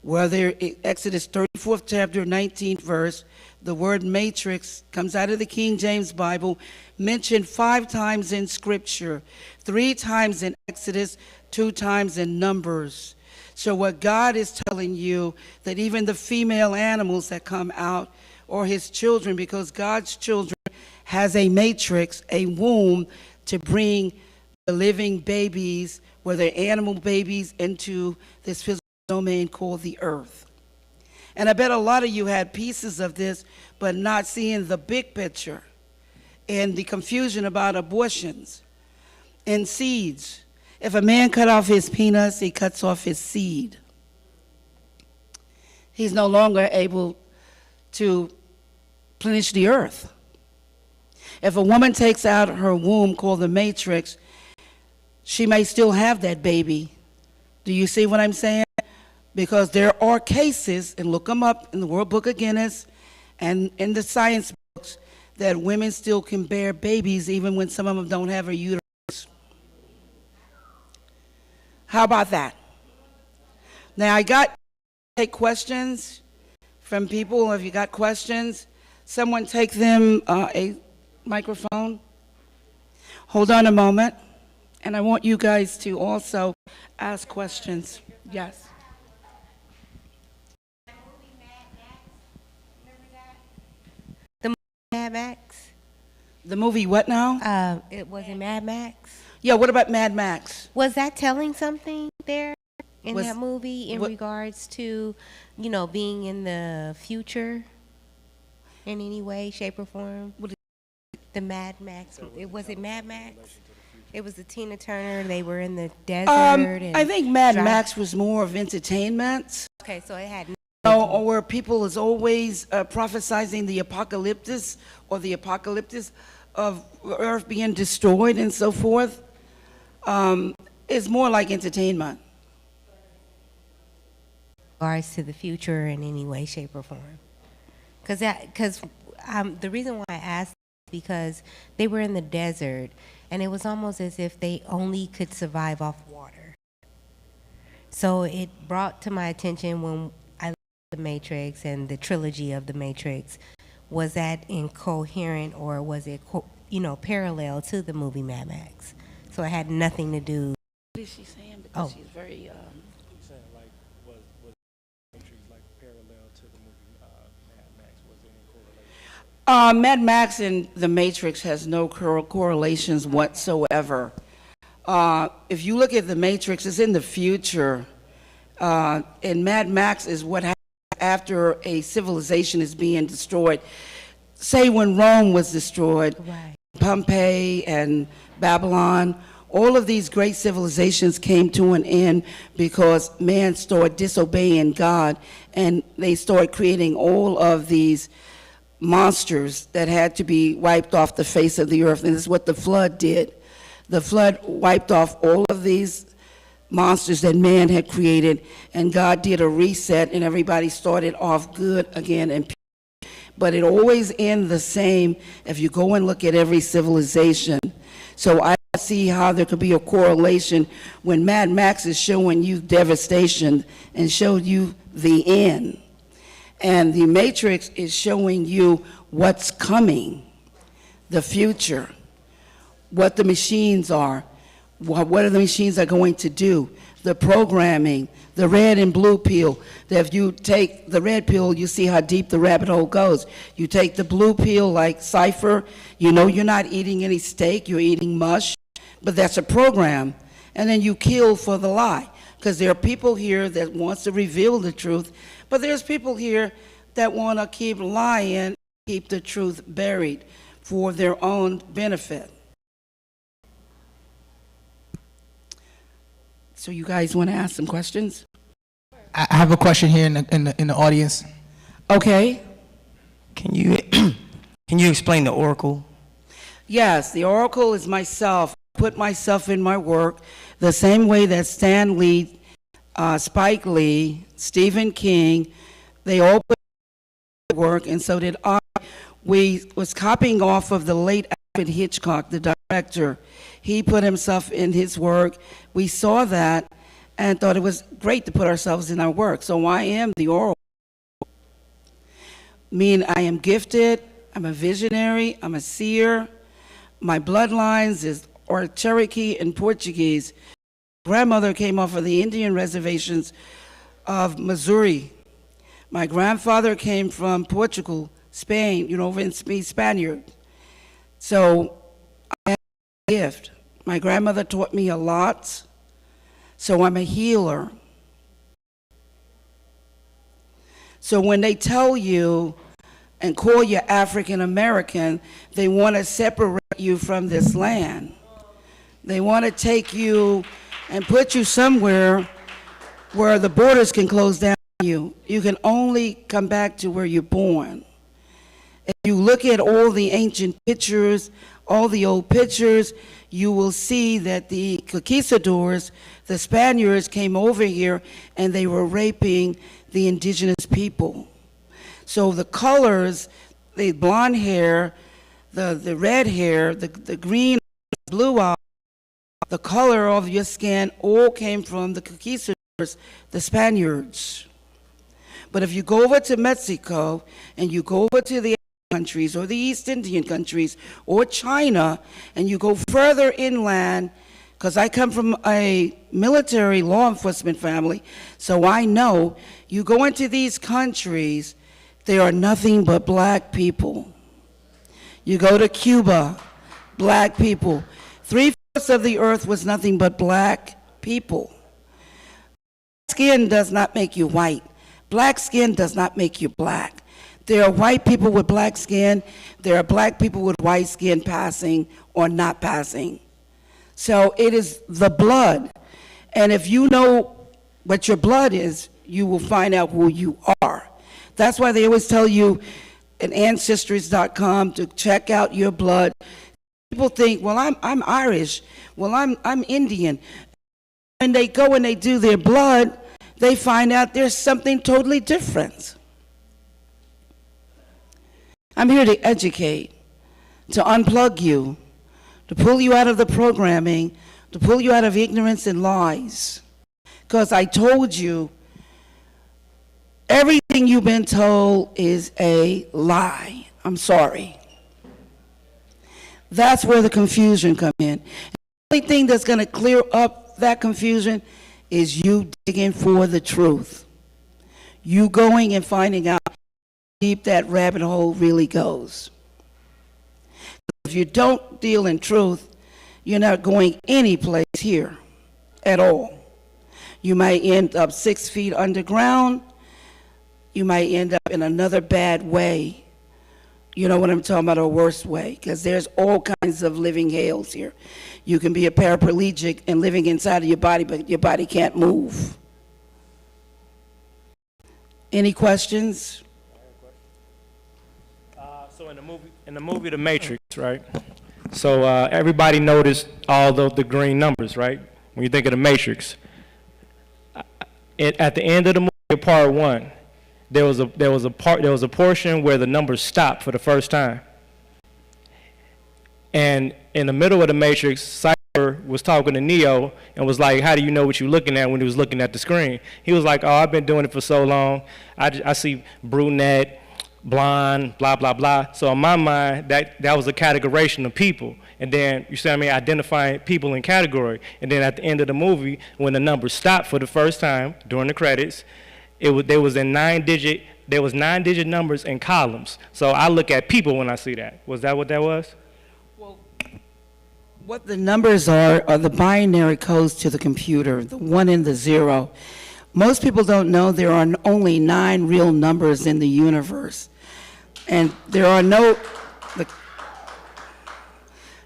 whether Exodus 34th chapter, 19th verse, the word matrix comes out of the King James Bible, mentioned 5 times in Scripture, 3 times in Exodus, 2 times in Numbers. So what God is telling you, that even the female animals that come out are his children, because God's children has a matrix, a womb, to bring the living babies, whether animal babies, into this physical domain called the earth. And I bet a lot of you had pieces of this, but not seeing the big picture and the confusion about abortions and seeds. If a man cut off his penis, he cuts off his seed. He's no longer able to replenish the earth. If a woman takes out her womb, called the matrix, she may still have that baby. Do you see what I'm saying? Because there are cases, and look them up in the World Book of Guinness and in the science books, that women still can bear babies even when some of them don't have a uterus. How about that? Now take questions from people. If you got questions, someone take them a microphone. Hold on a moment. And I want you guys to also ask questions. Yes. Mad Max? The movie what now? It was in Mad Max. Yeah, what about Mad Max? Was that telling something there in Was- that movie in what- regards to, being in the future in any way, shape, or form? The Mad Max. Was it Mad Max? It was the Tina Turner. They were in the desert. And I think Mad Max was more of entertainment. Okay, so it had. Or where people is always prophesizing the apocalypse or the apocalypse of Earth being destroyed and so forth. It's more like entertainment. Regards to the future in any way, shape, or form. Because the reason why I asked is because they were in the desert, and it was almost as if they only could survive off water. So it brought to my attention when I looked at The Matrix and the trilogy of The Matrix, was that incoherent or was it, parallel to the movie Mad Max? So it had nothing to do. What is she saying? Because she's very. Mad Max and The Matrix has no correlations whatsoever. If you look at The Matrix, it's in the future. And Mad Max is what happens after a civilization is being destroyed. Say when Rome was destroyed, right. Pompeii and Babylon, all of these great civilizations came to an end because man started disobeying God, and they started creating all of these monsters that had to be wiped off the face of the earth. And this is what the flood did. The flood wiped off all of these monsters that man had created, and God did a reset, and everybody started off good again. And but it always ends the same if you go and look at every civilization. So I see how there could be a correlation when Mad Max is showing you devastation and showed you the end. And The Matrix is showing you what's coming, the future, what the machines are, what are the machines are going to do, the programming, the red and blue pill. That if you take the red pill, you see how deep the rabbit hole goes. You take the blue pill like Cypher, you know you're not eating any steak, you're eating mush, but that's a program. And then you kill for the lie. Because there are people here that wants to reveal the truth, but there's people here that want to keep lying, keep the truth buried for their own benefit. So you guys want to ask some questions? I have a question here in the audience. Okay. Can you explain the oracle? Yes, the oracle is myself. I put myself in my work the same way that Stan Lee, Spike Lee, Stephen King, they all put their work, and so did I. We was copying off of the late Alfred Hitchcock, the director. He put himself in his work. We saw that and thought it was great to put ourselves in our work. So I am the oracle. Meaning I am gifted, I'm a visionary, I'm a seer. My bloodlines are Cherokee and Portuguese. Grandmother came off of the Indian reservations of Missouri. My grandfather came from Portugal, Spain, Spaniard. So I have a gift. My grandmother taught me a lot, so I'm a healer. So when they tell you and call you African American, they want to separate you from this land. They want to take you and put you somewhere where the borders can close down on you. You can only come back to where you're born. If you look at all the ancient pictures, all the old pictures, you will see that the conquistadors, the Spaniards, came over here and they were raping the indigenous people. So the colors, the blonde hair, the red hair, the green, blue eyes, the color of your skin all came from the conquistadors, the Spaniards. But if you go over to Mexico and you go over to the countries or the East Indian countries or China, and you go further inland, because I come from a military law enforcement family, so I know you go into these countries, they are nothing but black people. You go to Cuba, black people. 3/4 of the earth was nothing but black people. Skin does not make you white. Black skin does not make you black. There are white people with black skin. There are black people with white skin passing or not passing. So it is the blood. And if you know what your blood is, you will find out who you are. That's why they always tell you at Ancestries.com to check out your blood. People think, well, I'm Irish. Well, I'm Indian. When they go and they do their blood, they find out there's something totally different. I'm here to educate, to unplug you, to pull you out of the programming, to pull you out of ignorance and lies. Because I told you, everything you've been told is a lie. I'm sorry. That's where the confusion comes in. The only thing that's going to clear up that confusion is you digging for the truth. You going and finding out how deep that rabbit hole really goes. If you don't deal in truth, you're not going any place here at all. You might end up 6 feet underground. You might end up in another bad way. You know what I'm talking about, a worse way, because there's all kinds of living hells here. You can be a paraplegic and living inside of your body, but your body can't move. Any questions? So in the movie The Matrix, right? So everybody noticed all the green numbers, right? When you think of The Matrix. At the end of the movie, part 1, there was a portion where the numbers stopped for the first time. And in the middle of The Matrix, Cypher was talking to Neo and was like, how do you know what you're looking at when he was looking at the screen? He was like, oh, I've been doing it for so long. I see brunette, blonde, blah, blah, blah. So in my mind, that was a categorization of people. And then, you see what I mean, identifying people in category. And then at the end of the movie, when the numbers stopped for the first time during the credits, there was 9-digit numbers in columns. So I look at people when I see that. Was that what that was? Well, what the numbers are the binary codes to the computer, the 1 and the 0. Most people don't know there are only 9 real numbers in the universe. And there are no,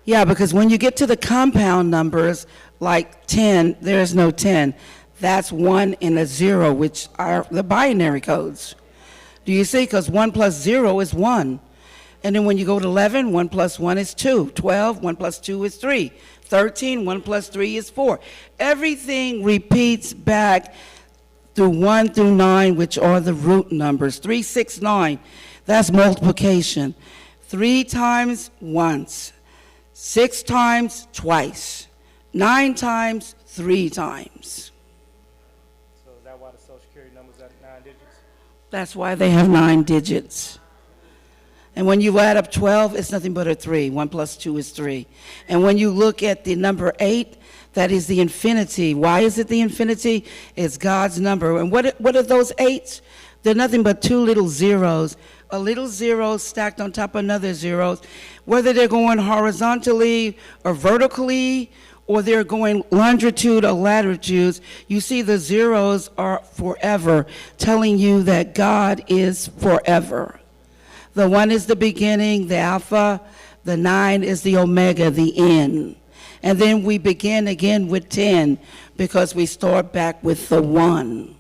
because when you get to the compound numbers, like 10, there's no 10. That's 1 and a 0, which are the binary codes. Do you see? Because 1 plus 0 is 1. And then when you go to 11, 1 plus 1 is 2. 12, 1 plus 2 is 3. 13, 1 plus 3 is 4. Everything repeats back through 1 through 9, which are the root numbers. 3, 6, 9, that's multiplication. 3 times once. 6 times twice. 9 times 3 times. So is that why the Social Security number's at 9 digits? That's why they have 9 digits. And when you add up 12, it's nothing but a 3. 1 plus 2 is 3. And when you look at the number 8, that is the infinity. Why is it the infinity? It's God's number. And what are those 8s? They're nothing but 2 little zeros. A little 0 stacked on top of another 0. Whether they're going horizontally or vertically, or they're going longitude or latitude, you see the zeros are forever, telling you that God is forever. The 1 is the beginning, the alpha. The 9 is the omega, the end. And then we begin again with 10 because we start back with the 1.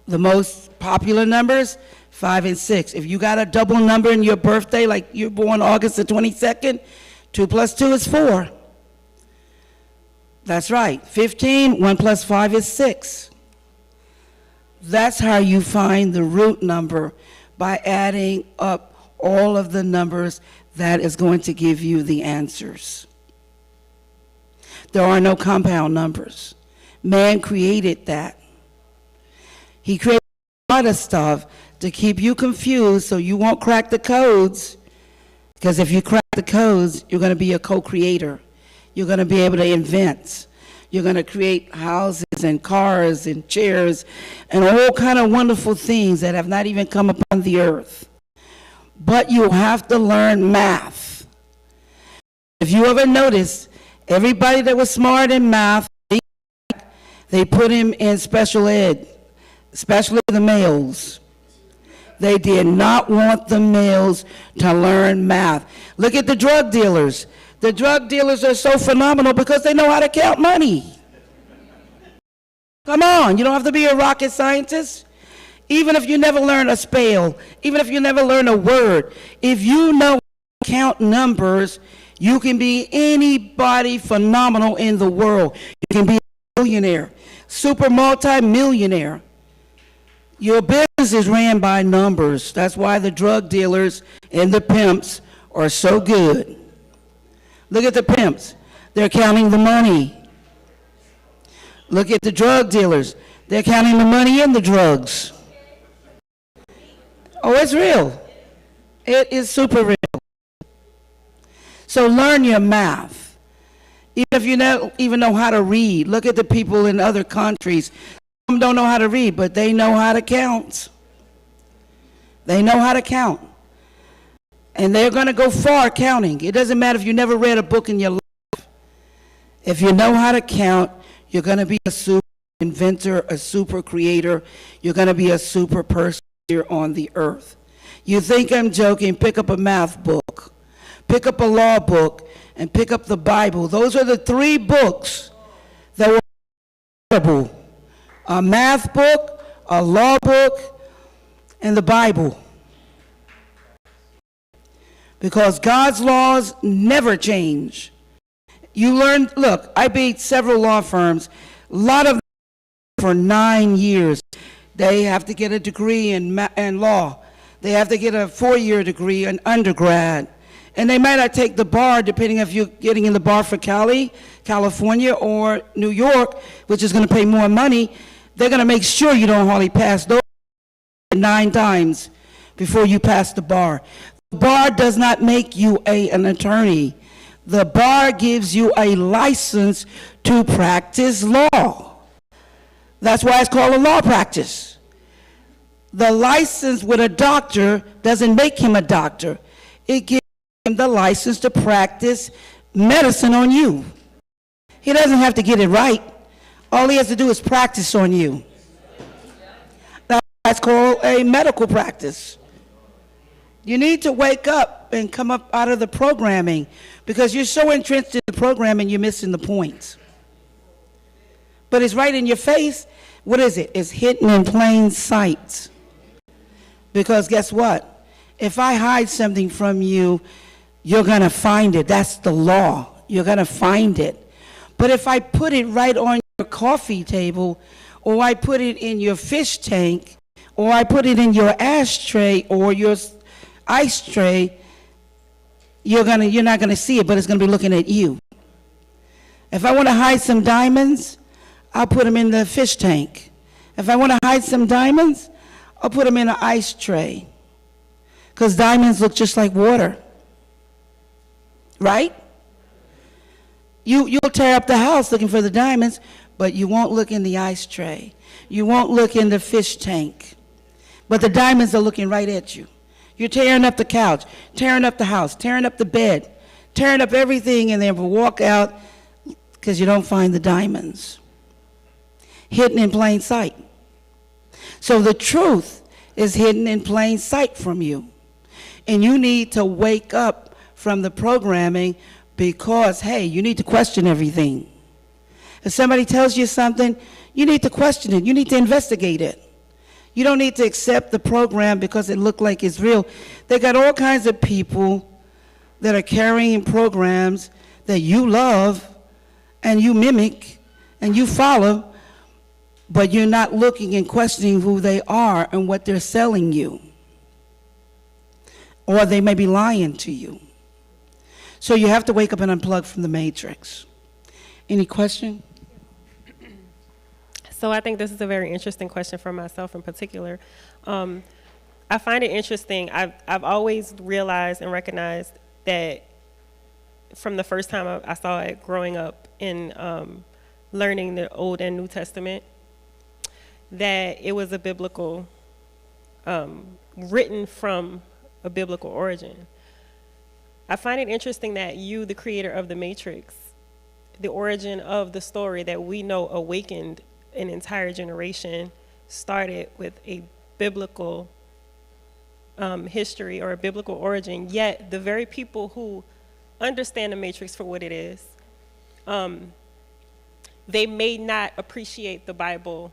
The most popular numbers, 5 and 6. If you got a double number in your birthday, like you're born August the 22nd, 2 plus 2 is 4. That's right. 15, 1 plus 5 is 6. That's how you find the root number, by adding up all of the numbers. That is going to give you the answers. There are no compound numbers. Man created that. He created a lot of stuff to keep you confused so you won't crack the codes. Because if you crack the codes, you're going to be a co-creator. You're going to be able to invent. You're going to create houses and cars and chairs and all kind of wonderful things that have not even come upon the earth. But you have to learn math. If you ever noticed, everybody that was smart in math, they put him in special ed, especially the males. They did not want the males to learn math. Look at the drug dealers. The drug dealers are so phenomenal because they know how to count money. Come on, you don't have to be a rocket scientist. Even if you never learn a spell, even if you never learn a word, if you know how to count numbers, you can be anybody phenomenal in the world. You can be a millionaire, super multi-millionaire. Your business is ran by numbers. That's why the drug dealers and the pimps are so good. Look at the pimps. They're counting the money. Look at the drug dealers. They're counting the money in the drugs. Oh, it's real. It is super real. So learn your math. Even if you don't even know how to read, look at the people in other countries. Some don't know how to read, but they know how to count. They know how to count. And they're going to go far counting. It doesn't matter if you never read a book in your life. If you know how to count, you're going to be a super inventor, a super creator. You're going to be a super person here on the earth. You think I'm joking? Pick up a math book. Pick up a law book and pick up the Bible. Those are the 3 books that were incredible. A math book, a law book, and the Bible. Because God's laws never change. You learn, look, I beat several law firms, a lot of them for 9 years. They have to get a degree in law. They have to get a 4-year degree in undergrad. And they might not take the bar, depending if you're getting in the bar for California, or New York, which is going to pay more money. They're going to make sure you don't hardly pass those 9 times before you pass the bar. The bar does not make you an attorney. The bar gives you a license to practice law. That's why it's called a law practice. The license with a doctor doesn't make him a doctor. It gives him the license to practice medicine on you. He doesn't have to get it right. All he has to do is practice on you. That's called a medical practice. You need to wake up and come up out of the programming, because you're so entrenched in the programming, you're missing the point. But it's right in your face. What is it? It's hidden in plain sight. Because guess what? If I hide something from you, you're going to find it. That's the law. You're going to find it. But if I put it right on your coffee table, or I put it in your fish tank, or I put it in your ashtray or your ice tray, you're not going to see it, but it's going to be looking at you. If I want to hide some diamonds, I'll put them in the fish tank. If I want to hide some diamonds, I'll put them in an ice tray. Because diamonds look just like water. Right? You'll tear up the house looking for the diamonds, but you won't look in the ice tray. You won't look in the fish tank. But the diamonds are looking right at you. You're tearing up the couch, tearing up the house, tearing up the bed, tearing up everything, and then walk out because you don't find the diamonds. Hidden in plain sight. So the truth is hidden in plain sight from you. And you need to wake up from the programming, because, hey, you need to question everything. If somebody tells you something, you need to question it. You need to investigate it. You don't need to accept the program because it looked like it's real. They got all kinds of people that are carrying programs that you love and you mimic and you follow, but you're not looking and questioning who they are and what they're selling you. Or they may be lying to you. So you have to wake up and unplug from the matrix. Any question? So I think this is a very interesting question for myself in particular. I find it interesting. I've always realized and recognized that from the first time I saw it growing up in learning the Old and New Testament, that it was a biblical, written from a biblical origin. I find it interesting that you, the creator of the Matrix, the origin of the story that we know awakened an entire generation, started with a biblical history or a biblical origin, yet the very people who understand the matrix for what it is. They may not appreciate the Bible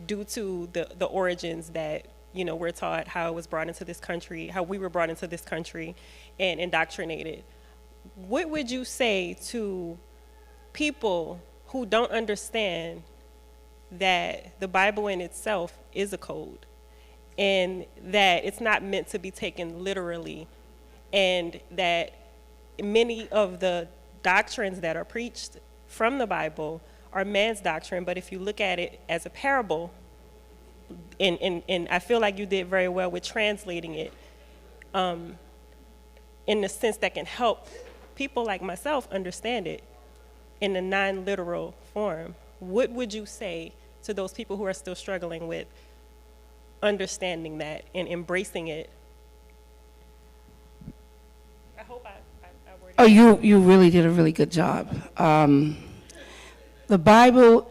due to the origins that, you know, we're taught, how it was brought into this country, how we were brought into this country and indoctrinated. What would you say to people who don't understand that the Bible in itself is a code and that it's not meant to be taken literally, and that many of the doctrines that are preached from the Bible are man's doctrine, but if you look at it as a parable, and I feel like you did very well with translating it in the sense that can help people like myself understand it in a non-literal form, what would you say to those people who are still struggling with understanding that and embracing it? I hope I worded Oh, you really did a really good job. The Bible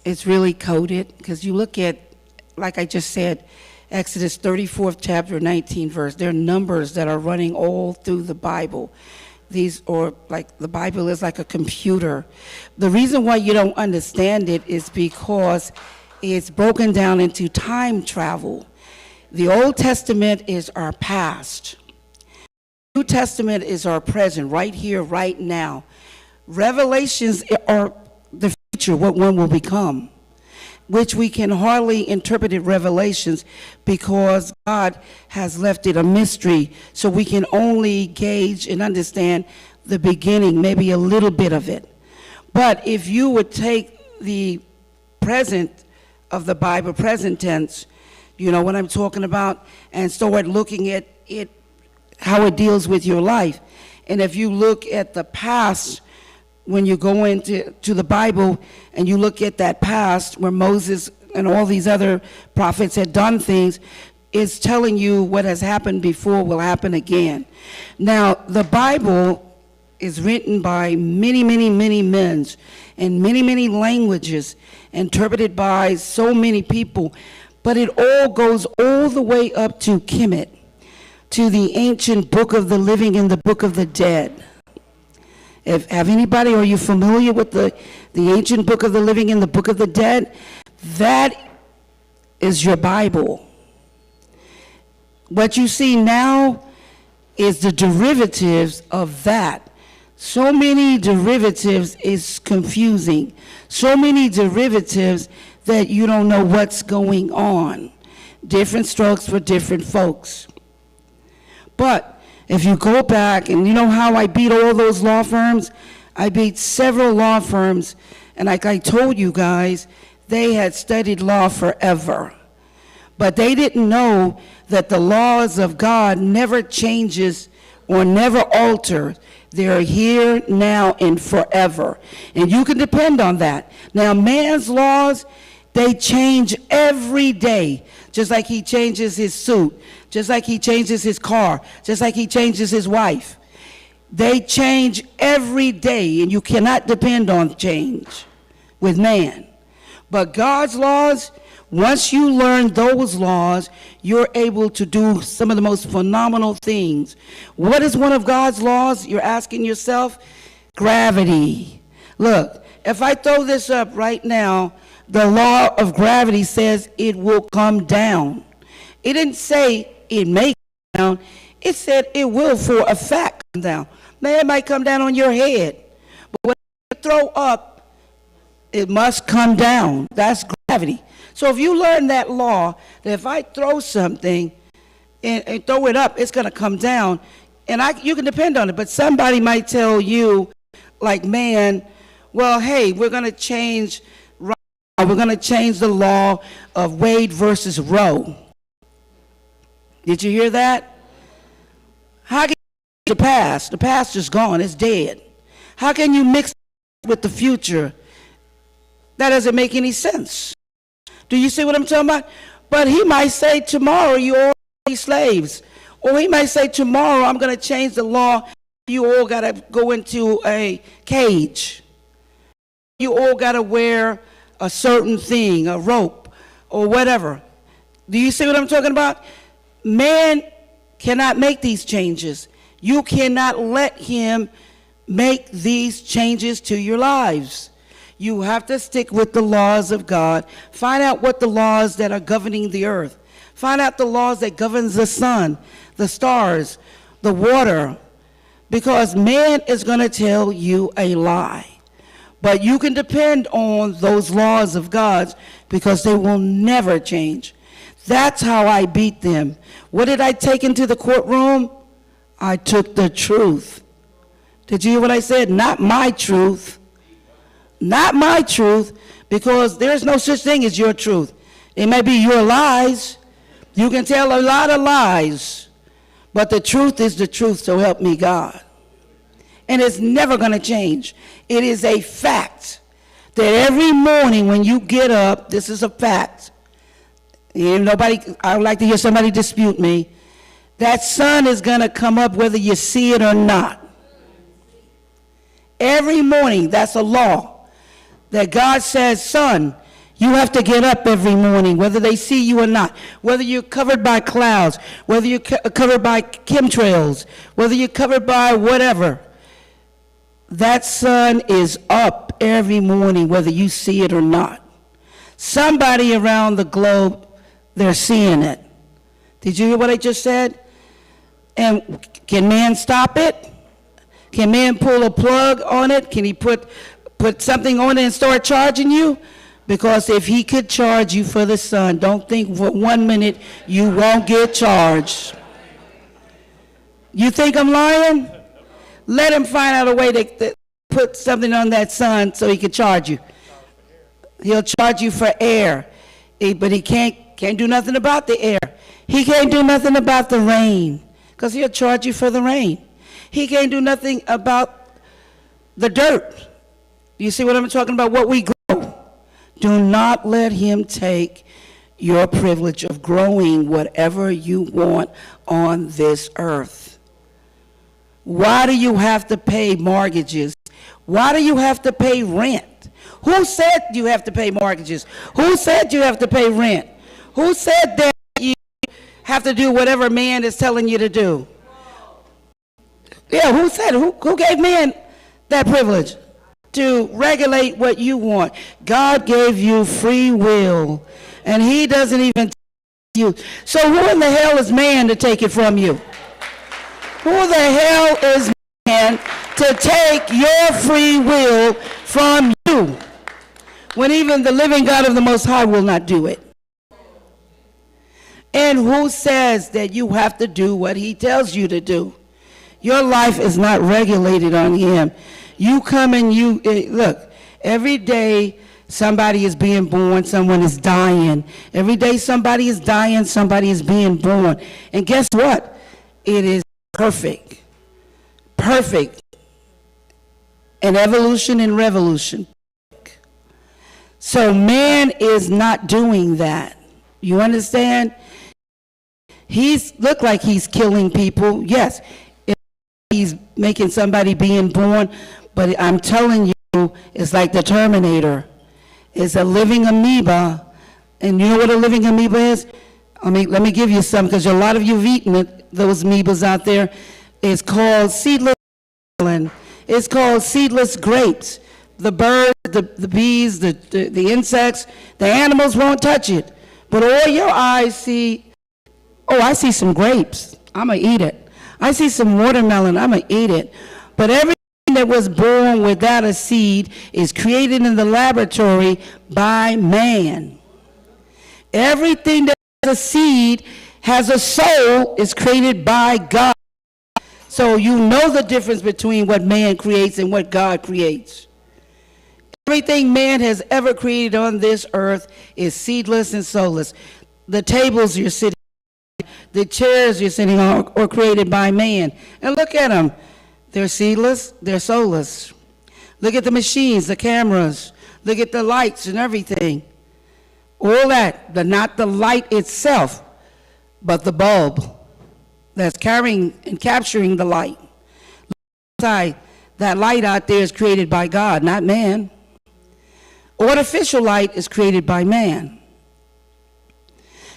is really coded because you look at, like I just said, Exodus 34th chapter, 19th verse. There are numbers that are running all through the Bible. These, or like the Bible is like a computer. The reason why you don't understand it is because it's broken down into time travel. The Old Testament is our past. New Testament is our present, right here, right now. Revelations are the future, what one will become, which we can hardly interpret in Revelations because God has left it a mystery, so we can only gauge and understand the beginning, maybe a little bit of it. But if you would take the present of the Bible, present tense, you know what I'm talking about, and start looking at it, how it deals with your life. And if you look at the past, when you go into the Bible and you look at that past where Moses and all these other prophets had done things, it's telling you what has happened before will happen again. Now, the Bible is written by many, many, many men in many, many languages, interpreted by so many people, but it all goes all the way up to Kemet, to the ancient book of the living and the book of the dead. Have anybody, are you familiar with the ancient book of the living and the book of the dead? That is your Bible. What you see now is the derivatives of that. So many derivatives is confusing. So many derivatives that you don't know what's going on. Different strokes for different folks. But if you go back, and you know how I beat all those law firms? I beat several law firms, and like I told you guys, they had studied law forever. But they didn't know that the laws of God never changes or never alter. They're here, now, and forever. And you can depend on that. Now, man's laws, they change every day, just like he changes his suit, just like he changes his car, just like he changes his wife. They change every day, and you cannot depend on change with man. But God's laws, once you learn those laws, you're able to do some of the most phenomenal things. What is one of God's laws? You're asking yourself? Gravity. Look, if I throw this up right now, the law of gravity says it will come down. It didn't say it may come down. It said it will for a fact come down. Now, it might come down on your head, but when you throw up, it must come down. That's gravity. So if you learn that law, that if I throw something and throw it up, it's going to come down, and you can depend on it. But somebody might tell you, like man, well, hey, we're going to change the law of Wade versus Roe. Did you hear that? How can you the past? The past is gone. It's dead. How can you mix with the future? That doesn't make any sense. Do you see what I'm talking about? But he might say tomorrow you all be slaves. Or he might say tomorrow I'm going to change the law. You all got to go into a cage. You all got to wear a certain thing, a rope, or whatever. Do you see what I'm talking about? Man cannot make these changes. You cannot let him make these changes to your lives. You have to stick with the laws of God. Find out what the laws that are governing the earth. Find out the laws that governs the sun, the stars, the water, because man is going to tell you a lie. But you can depend on those laws of God because they will never change. That's how I beat them. What did I take into the courtroom? I took the truth. Did you hear what I said? Not my truth. Not my truth, because there's no such thing as your truth. It may be your lies. You can tell a lot of lies, but the truth is the truth, so help me God. And it's never going to change. It is a fact that every morning when you get up, this is a fact. And I would like to hear somebody dispute me. That sun is going to come up whether you see it or not. Every morning, that's a law. That God says, son, you have to get up every morning, whether they see you or not, whether you're covered by clouds, whether you're covered by chemtrails, whether you're covered by whatever. That sun is up every morning, whether you see it or not. Somebody around the globe, they're seeing it. Did you hear what I just said? And can man stop it? Can man pull a plug on it? Can he put something on it and start charging you? Because if he could charge you for the sun, don't think for 1 minute you won't get charged. You think I'm lying? Let him find out a way to put something on that sun so he can charge you. He'll charge you for air, but he can't do nothing about the air. He can't do nothing about the rain, because he'll charge you for the rain. He can't do nothing about the dirt. You see what I'm talking about? What we grow. Do not let him take your privilege of growing whatever you want on this earth. Why do you have to pay mortgages? Why do you have to pay rent? Who said you have to pay mortgages? Who said you have to pay rent? Who said that you have to do whatever man is telling you to do? Yeah, who said? Who gave man that privilege to regulate what you want? God gave you free will, and he doesn't even tell you. So who in the hell is man to take it from you? Who the hell is man to take your free will from you, when even the living God of the Most High will not do it? And who says that you have to do what he tells you to do? Your life is not regulated on him. You come and look, every day somebody is being born, someone is dying. Every day somebody is dying, somebody is being born. And guess what? It is perfect. Perfect. And evolution and revolution. So man is not doing that. You understand? He's look like he's killing people. Yes. He's making somebody being born, but I'm telling you, it's like the Terminator. It's a living amoeba, and you know what a living amoeba is? Let me give you some, because a lot of you have eaten it, those amoebas out there. It's called seedless pollen. It's called seedless grapes. The birds, the bees, the insects, the animals won't touch it. But all your eyes see, oh, I see some grapes. I'm going to eat it. I see some watermelon, I'm going to eat it. But everything that was born without a seed is created in the laboratory by man. Everything that has a seed has a soul is created by God. So you know the difference between what man creates and what God creates. Everything man has ever created on this earth is seedless and soulless. The tables you're sitting, the chairs you're sitting on are created by man. And look at them. They're seedless, they're soulless. Look at the machines, the cameras. Look at the lights and everything. All that, not the light itself, but the bulb that's carrying and capturing the light. That light out there is created by God, not man. Artificial light is created by man.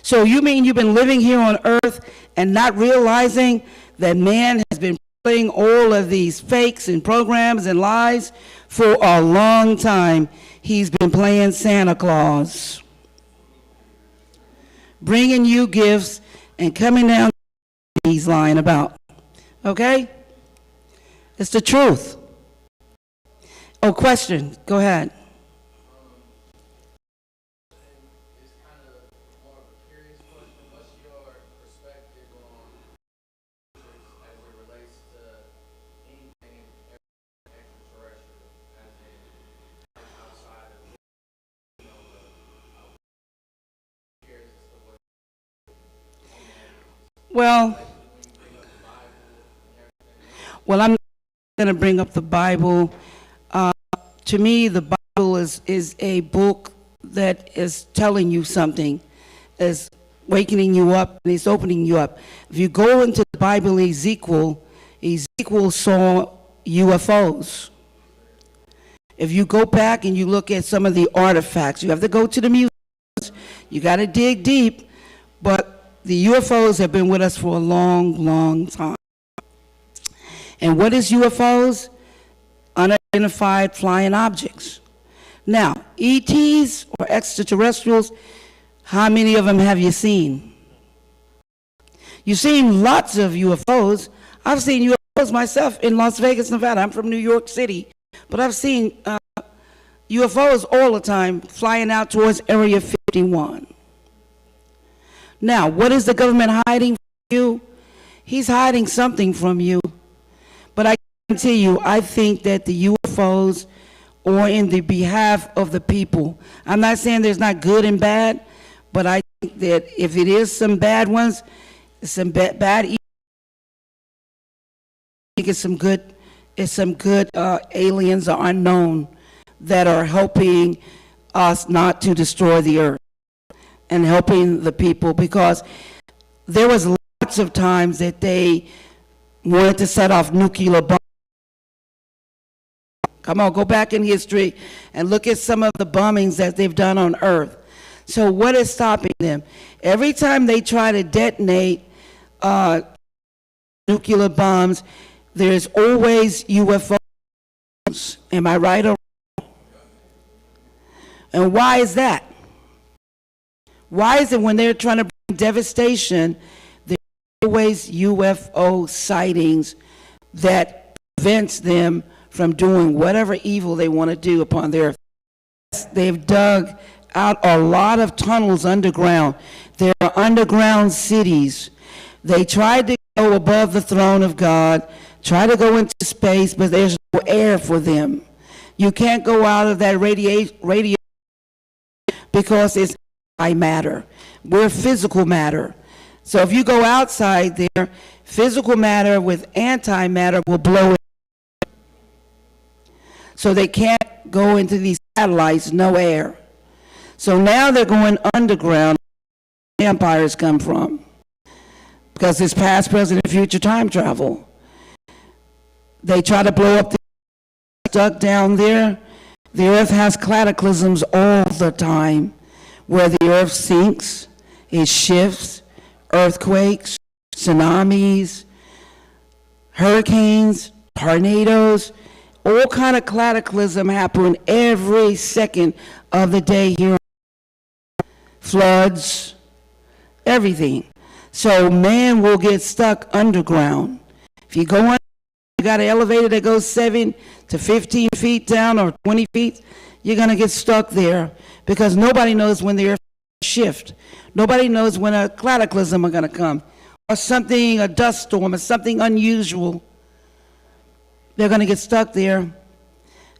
So you mean you've been living here on earth and not realizing that man has been playing all of these fakes and programs and lies for a long time. He's been playing Santa Claus, bringing you gifts and coming down. He's lying about. Okay? It's the truth. Oh, question. Go ahead. Well, I'm going to bring up the Bible. To me, the Bible is a book that is telling you something, is wakening you up, and it's opening you up. If you go into the Bible, Ezekiel saw UFOs. If you go back and you look at some of the artifacts, you have to go to the museums, you got to dig deep, but the UFOs have been with us for a long, long time. And what is UFOs? Unidentified flying objects. Now, ETs or extraterrestrials, how many of them have you seen? You've seen lots of UFOs. I've seen UFOs myself in Las Vegas, Nevada. I'm from New York City. But I've seen UFOs all the time flying out towards Area 51. Now, what is the government hiding from you? He's hiding something from you. But I guarantee you, I think that the UFOs are in the behalf of the people. I'm not saying there's not good and bad, but I think that if it is some bad ones, some bad I think it's some good aliens or unknown that are helping us not to destroy the earth and helping the people, because there was lots of times that they wanted to set off nuclear bombs. Come on, go back in history and look at some of the bombings that they've done on Earth. So what is stopping them? Every time they try to detonate nuclear bombs, there's always UFOs. Am I right or wrong? And why is that? Why is it when they're trying to bring devastation, there's always UFO sightings that prevents them from doing whatever evil they want to do upon the earth? They've dug out a lot of tunnels underground. There are underground cities. They tried to go above the throne of God, try to go into space, but there's no air for them. You can't go out of that radio because it's antimatter. We're physical matter. So if you go outside there, physical matter with antimatter will blow it. So they can't go into these satellites, no air. So now they're going underground, where empires come from, because it's past, present, and future time travel. They try to blow up the stuck down there. The earth has cataclysms all the time, where the earth sinks, it shifts, earthquakes, tsunamis, hurricanes, tornadoes, all kind of cataclysm happen every second of the day here. Floods, everything. So man will get stuck underground. If you go on, you got an elevator that goes 7 to 15 feet down or 20 feet, you're gonna get stuck there because nobody knows when the earth shift. Nobody knows when a cataclysm are gonna come or something, a dust storm or something unusual. They're going to get stuck there.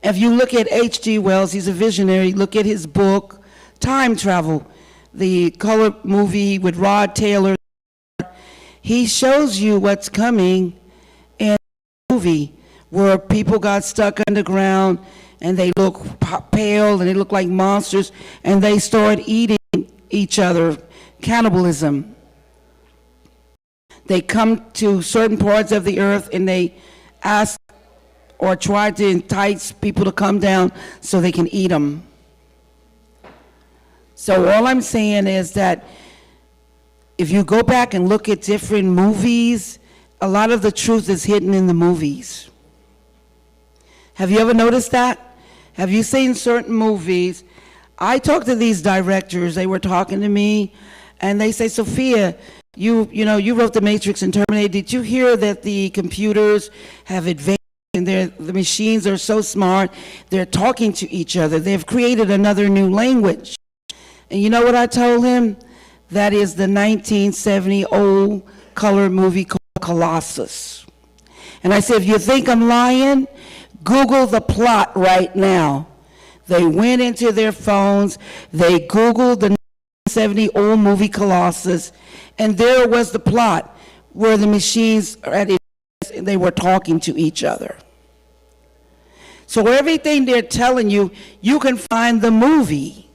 If you look at H.G. Wells, he's a visionary. Look at his book, Time Travel, the color movie with Rod Taylor. He shows you what's coming in the movie where people got stuck underground and they look pale and they look like monsters and they start eating each other, cannibalism. They come to certain parts of the earth and they ask or try to entice people to come down so they can eat them. So all I'm saying is that if you go back and look at different movies, a lot of the truth is hidden in the movies. Have you ever noticed that? Have you seen certain movies? I talked to these directors, they were talking to me, and they say, Sophia, you wrote The Matrix and Terminator. Did you hear that the computers have advanced and the machines are so smart, they're talking to each other. They've created another new language. And you know what I told him? That is the 1970 old color movie called Colossus. And I said, if you think I'm lying, Google the plot right now. They went into their phones, they Googled the 1970 old movie Colossus, and there was the plot where the machines are at and they were talking to each other. So everything they're telling you, you can find the movie.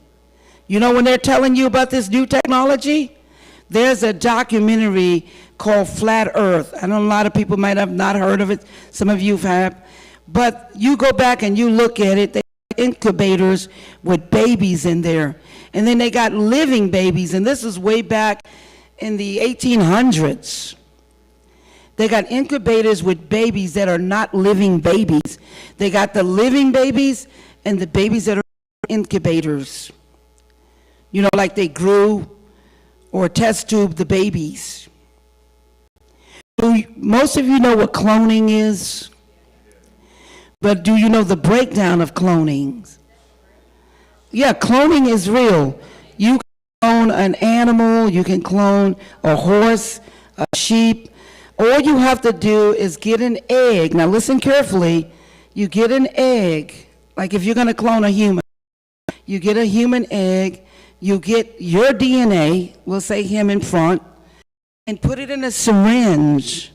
You know when they're telling you about this new technology? There's a documentary called Flat Earth. I know a lot of people might have not heard of it. Some of you have. But you go back and you look at it, they have incubators with babies in there. And then they got living babies, and this is way back in the 1800s. They got incubators with babies that are not living babies. They got the living babies and the babies that are incubators. You know, like they grew or test tube the babies. Most of you know what cloning is, but do you know the breakdown of cloning? Yeah, cloning is real. You can clone an animal, you can clone a horse, a sheep. All you have to do is get an egg. Now listen carefully. You get an egg, like if you're going to clone a human, you get a human egg, you get your DNA, we'll say him in front, and put it in a syringe,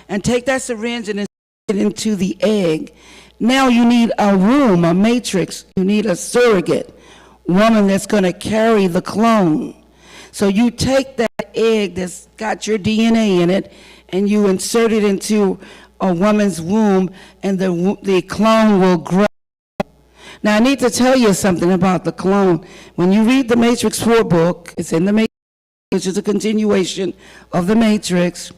and take that syringe and insert it into the egg. Now you need a womb, a matrix. You need a surrogate woman that's going to carry the clone. So you take that egg that's got your DNA in it, and you insert it into a woman's womb, and the clone will grow. Now, I need to tell you something about the clone. When you read the Matrix 4 book, it's in the Matrix, which is a continuation of the Matrix.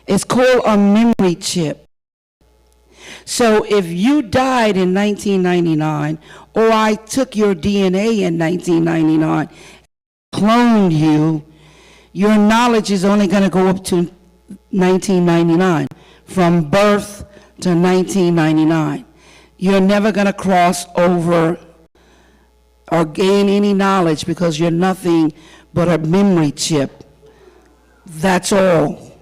It's called a memory chip. So if you died in 1999, or I took your DNA in 1999, cloned you, your knowledge is only going to go up to 1999, from birth to 1999. You're never going to cross over or gain any knowledge because you're nothing but a memory chip. That's all.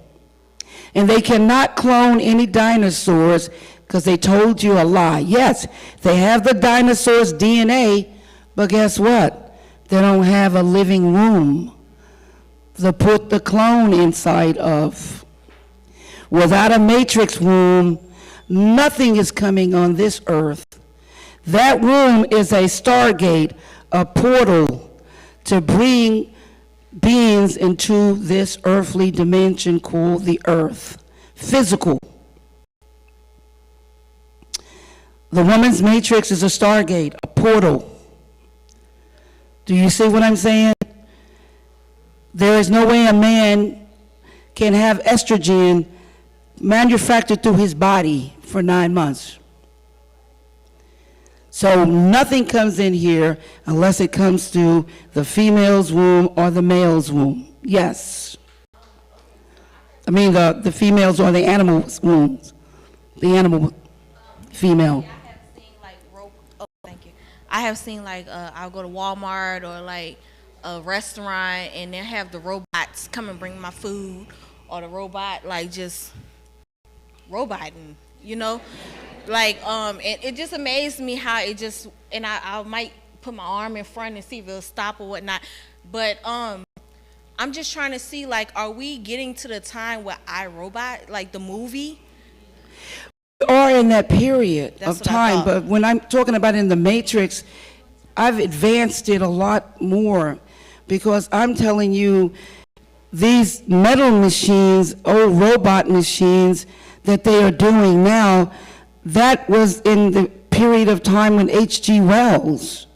And they cannot clone any dinosaurs because they told you a lie. Yes, they have the dinosaur's DNA, but guess what? They don't have a living womb to put the clone inside of. Without a matrix womb, nothing is coming on this earth. That womb is a stargate, a portal to bring beings into this earthly dimension called the earth. Physical. The woman's matrix is a stargate, a portal. Do you see what I'm saying? There is no way a man can have estrogen manufactured through his body for 9 months. So nothing comes in here unless it comes through the female's womb or the male's womb. Yes. I mean the females or the animal's wombs. The animal female. I have seen like I'll go to Walmart or like a restaurant and they have the robots come and bring my food, or the robot like just roboting, you know, like it just amazed me how it just, and I might put my arm in front and see if it'll stop or whatnot, but I'm just trying to see, like, are we getting to the time where iRobot, like the movie? We are in that period of time, but when I'm talking about in the Matrix, I've advanced it a lot more, because I'm telling you, these metal machines, old robot machines that they are doing now, that was in the period of time when H.G. Wells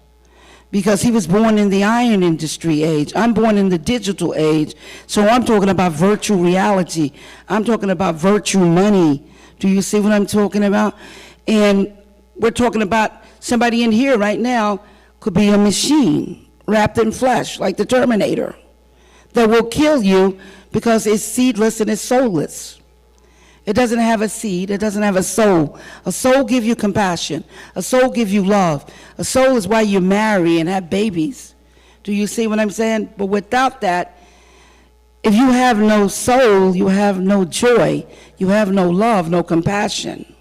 because he was born in the iron industry age. I'm born in the digital age. So I'm talking about virtual reality. I'm talking about virtual money. Do you see what I'm talking about? And we're talking about somebody in here right now could be a machine wrapped in flesh, like the Terminator, that will kill you because it's seedless and it's soulless. It doesn't have a seed. It doesn't have a soul. A soul gives you compassion. A soul gives you love. A soul is why you marry and have babies. Do you see what I'm saying? But without that, if you have no soul, you have no joy. You have no love, no compassion.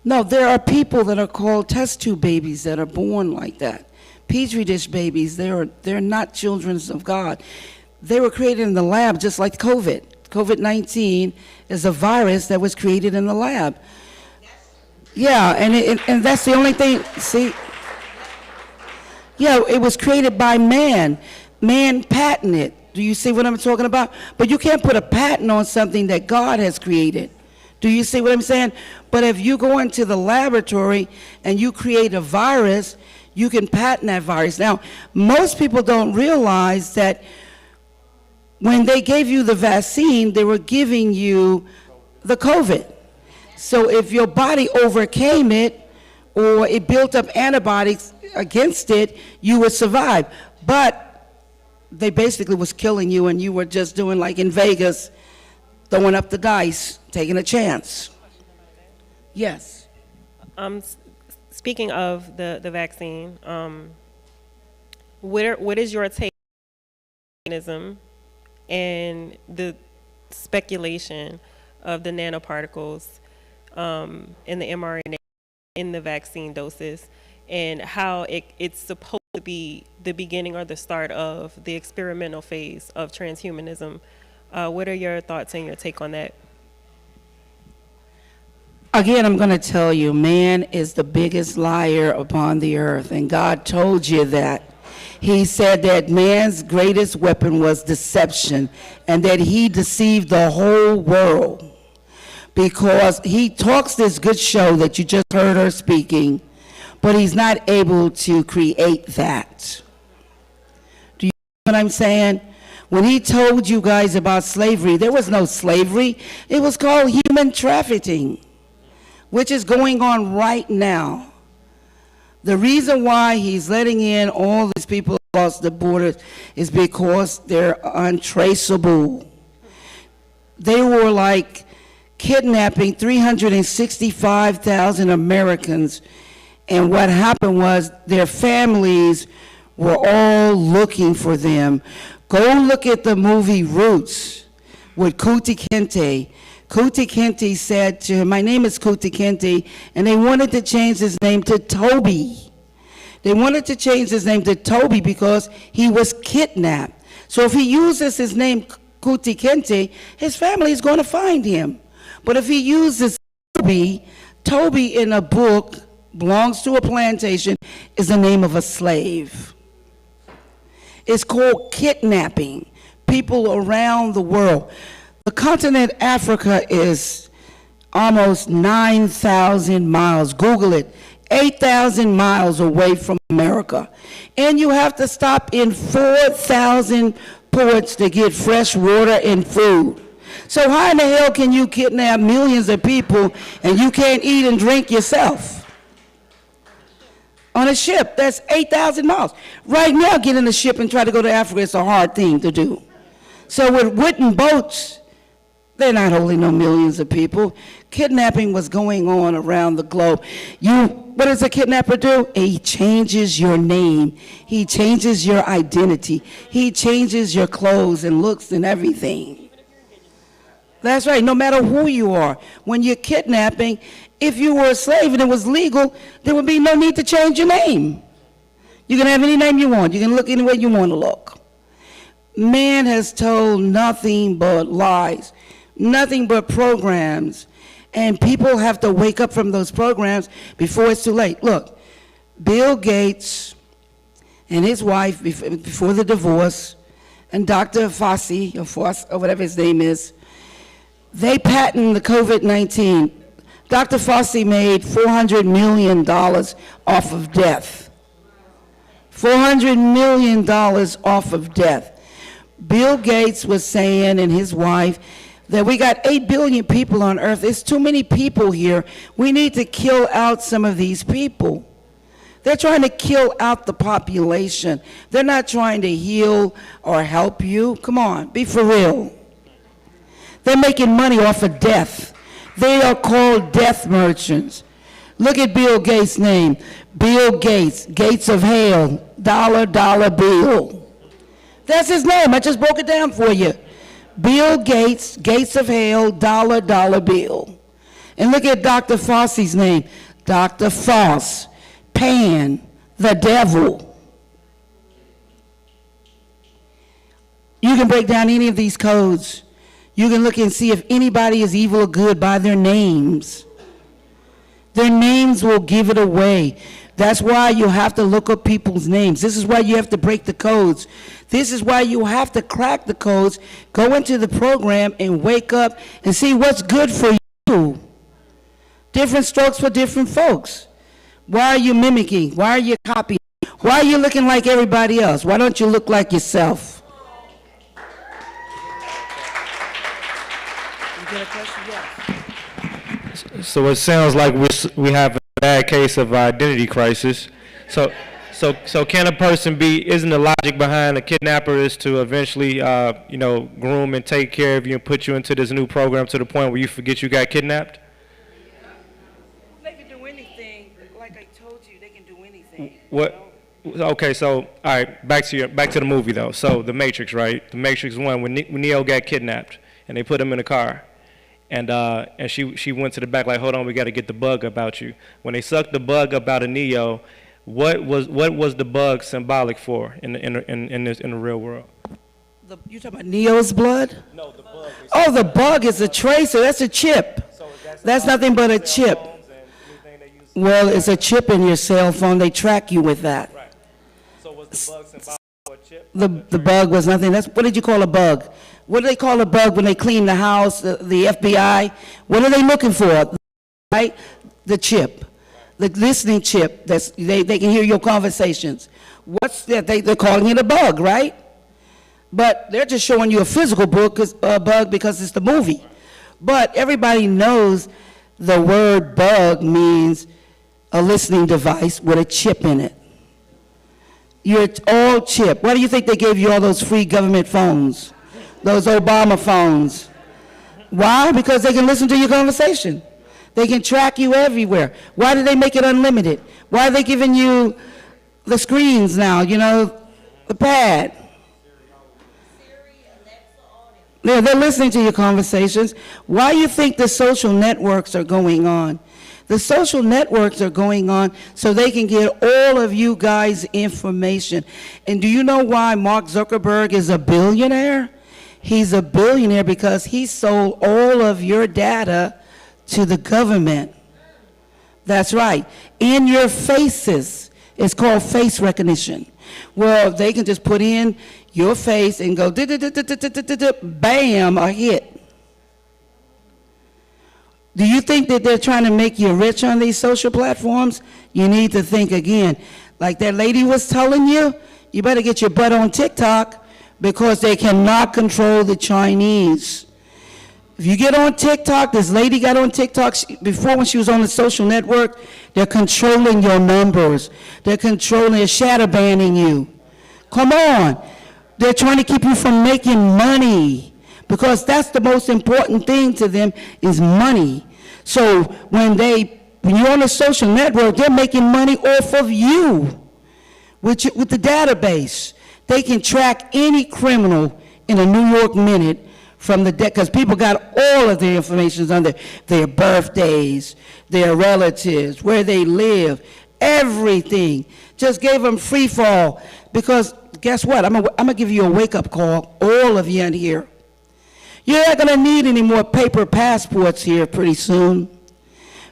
No, there are people that are called test tube babies that are born like that. Petri dish babies, they're not children of God. They were created in the lab just like COVID. COVID-19 is a virus that was created in the lab. Yeah, and that's the only thing, see? Yeah, it was created by man. Man patented it. Do you see what I'm talking about? But you can't put a patent on something that God has created. Do you see what I'm saying? But if you go into the laboratory and you create a virus, you can patent that virus. Now, most people don't realize that when they gave you the vaccine, they were giving you the COVID. So if your body overcame it or it built up antibodies against it, you would survive. But they basically was killing you and you were just doing like in Vegas, throwing up the dice, taking a chance. Yes. Speaking of the vaccine, what is your take on mechanism and the speculation of the nanoparticles in the mRNA in the vaccine doses, and how it's supposed to be the beginning or the start of the experimental phase of transhumanism? What are your thoughts and your take on that? Again, I'm going to tell you, man is the biggest liar upon the earth, and God told you that. He said that man's greatest weapon was deception, and that he deceived the whole world, because he talks this good show that you just heard her speaking, but he's not able to create that. Do you know what I'm saying? When he told you guys about slavery, there was no slavery. It was called human trafficking, which is going on right now. The reason why he's letting in all these people across the borders is because they're untraceable. They were like kidnapping 365,000 Americans, and what happened was their families were all looking for them. Go look at the movie Roots with Kuti Kinte. Kuti Kinte said to him, my name is Kuti Kinte, and they wanted to change his name to Toby. They wanted to change his name to Toby because he was kidnapped. So if he uses his name Kuti Kinte, his family is going to find him. But if he uses Toby in a book belongs to a plantation is the name of a slave. It's called kidnapping people around the world. The continent Africa is almost 9,000 miles. Google it. 8,000 miles away from America. And you have to stop in 4,000 ports to get fresh water and food. So how in the hell can you kidnap millions of people and you can't eat and drink yourself? On a ship, that's 8,000 miles. Right now, get in a ship and try to go to Africa, it's a hard thing to do. So with wooden boats, they're not holding no millions of people. Kidnapping was going on around the globe. What does a kidnapper do? He changes your name. He changes your identity. He changes your clothes and looks and everything. That's right, no matter who you are. When you're kidnapping, if you were a slave and it was legal, there would be no need to change your name. You can have any name you want. You can look any way you want to look. Man has told nothing but lies, nothing but programs, and people have to wake up from those programs before it's too late. Look, Bill Gates and his wife before the divorce, and Dr. Fauci, or whatever his name is, they patented the COVID-19. Dr. Fauci made $400 million off of death. $400 million off of death. Bill Gates was saying, and his wife, that we got 8 billion people on earth. There's too many people here. We need to kill out some of these people. They're trying to kill out the population. They're not trying to heal or help you. Come on, be for real. They're making money off of death. They are called death merchants. Look at Bill Gates' name. Bill Gates, Gates of Hell, dollar bill. That's his name. I just broke it down for you. Bill Gates, Gates of Hell, dollar bill. And look at Dr. Fauci's name. Dr. Faust, Pan, the devil. You can break down any of these codes. You can look and see if anybody is evil or good by their names. Their names will give it away. That's why you have to look up people's names. This is why you have to break the codes. This is why you have to crack the codes, go into the program and wake up and see what's good for you. Different strokes for different folks. Why are you mimicking? Why are you copying? Why are you looking like everybody else? Why don't you look like yourself? So it sounds like we have a bad case of identity crisis. So can a person isn't the logic behind a kidnapper is to eventually, groom and take care of you and put you into this new program to the point where you forget you got kidnapped? They can do anything. Like I told you, they can do anything. What? Okay, so all right, back to the movie though. So The Matrix, right? The Matrix 1, when Neo got kidnapped and they put him in a car. And she went to the back like, hold on, we got to get the bug about you. When they sucked the bug up out of Neo, what was the bug symbolic for in the real world? You talking about Neo's blood? No, the bug. Oh, the bug is a tracer. That's a chip. That's nothing but a chip. Well, it's a chip in your cell phone. They track you with that. Right. So was the bug symbolic for a chip? The bug was nothing. What did you call a bug? What do they call a bug when they clean the house, the FBI? What are they looking for? Right? The chip, the listening chip. They can hear your conversations. What's that? They're calling it a bug, right? But they're just showing you a physical bug because it's the movie. But everybody knows the word bug means a listening device with a chip in it. You're all chip. Why do you think they gave you all those free government phones? Those Obama phones. Why? Because they can listen to your conversation. They can track you everywhere. Why did they make it unlimited? Why are they giving you the screens now, the pad? They're listening to your conversations. Why do you think the social networks are going on? The social networks are going on so they can get all of you guys information. And do you know why Mark Zuckerberg is a billionaire? He's a billionaire because he sold all of your data to the government. That's right. In your faces. It's called face recognition. Well, they can just put in your face and go, bam, a hit. Do you think that they're trying to make you rich on these social platforms? You need to think again. Like that lady was telling you, you better get your butt on TikTok because they cannot control the Chinese. If you get on TikTok, this lady got on TikTok before when she was on the social network, they're controlling your numbers. They're shadow banning you. Come on. They're trying to keep you from making money because that's the most important thing to them is money. So when you're on a social network, they're making money off of you with the database. They can track any criminal in a New York minute from the because people got all of their information on their birthdays, their relatives, where they live, everything. Just gave them free fall because guess what? I'm gonna give you a wake-up call, all of you in here. You're not gonna need any more paper passports here pretty soon.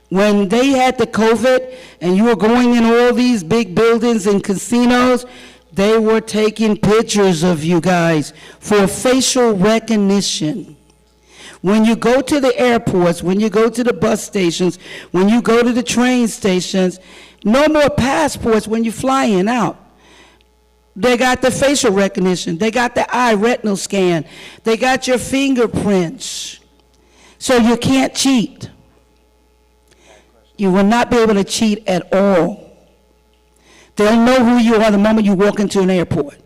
When they had the COVID and you were going in all these big buildings and casinos, They were taking pictures of you guys for facial recognition. When you go to the airports, when you go to the bus stations, when you go to the train stations, no more passports when you're flying out. They got the facial recognition. They got the eye retinal scan. They got your fingerprints. So you can't cheat. You will not be able to cheat at all. They'll know who you are the moment you walk into an airport,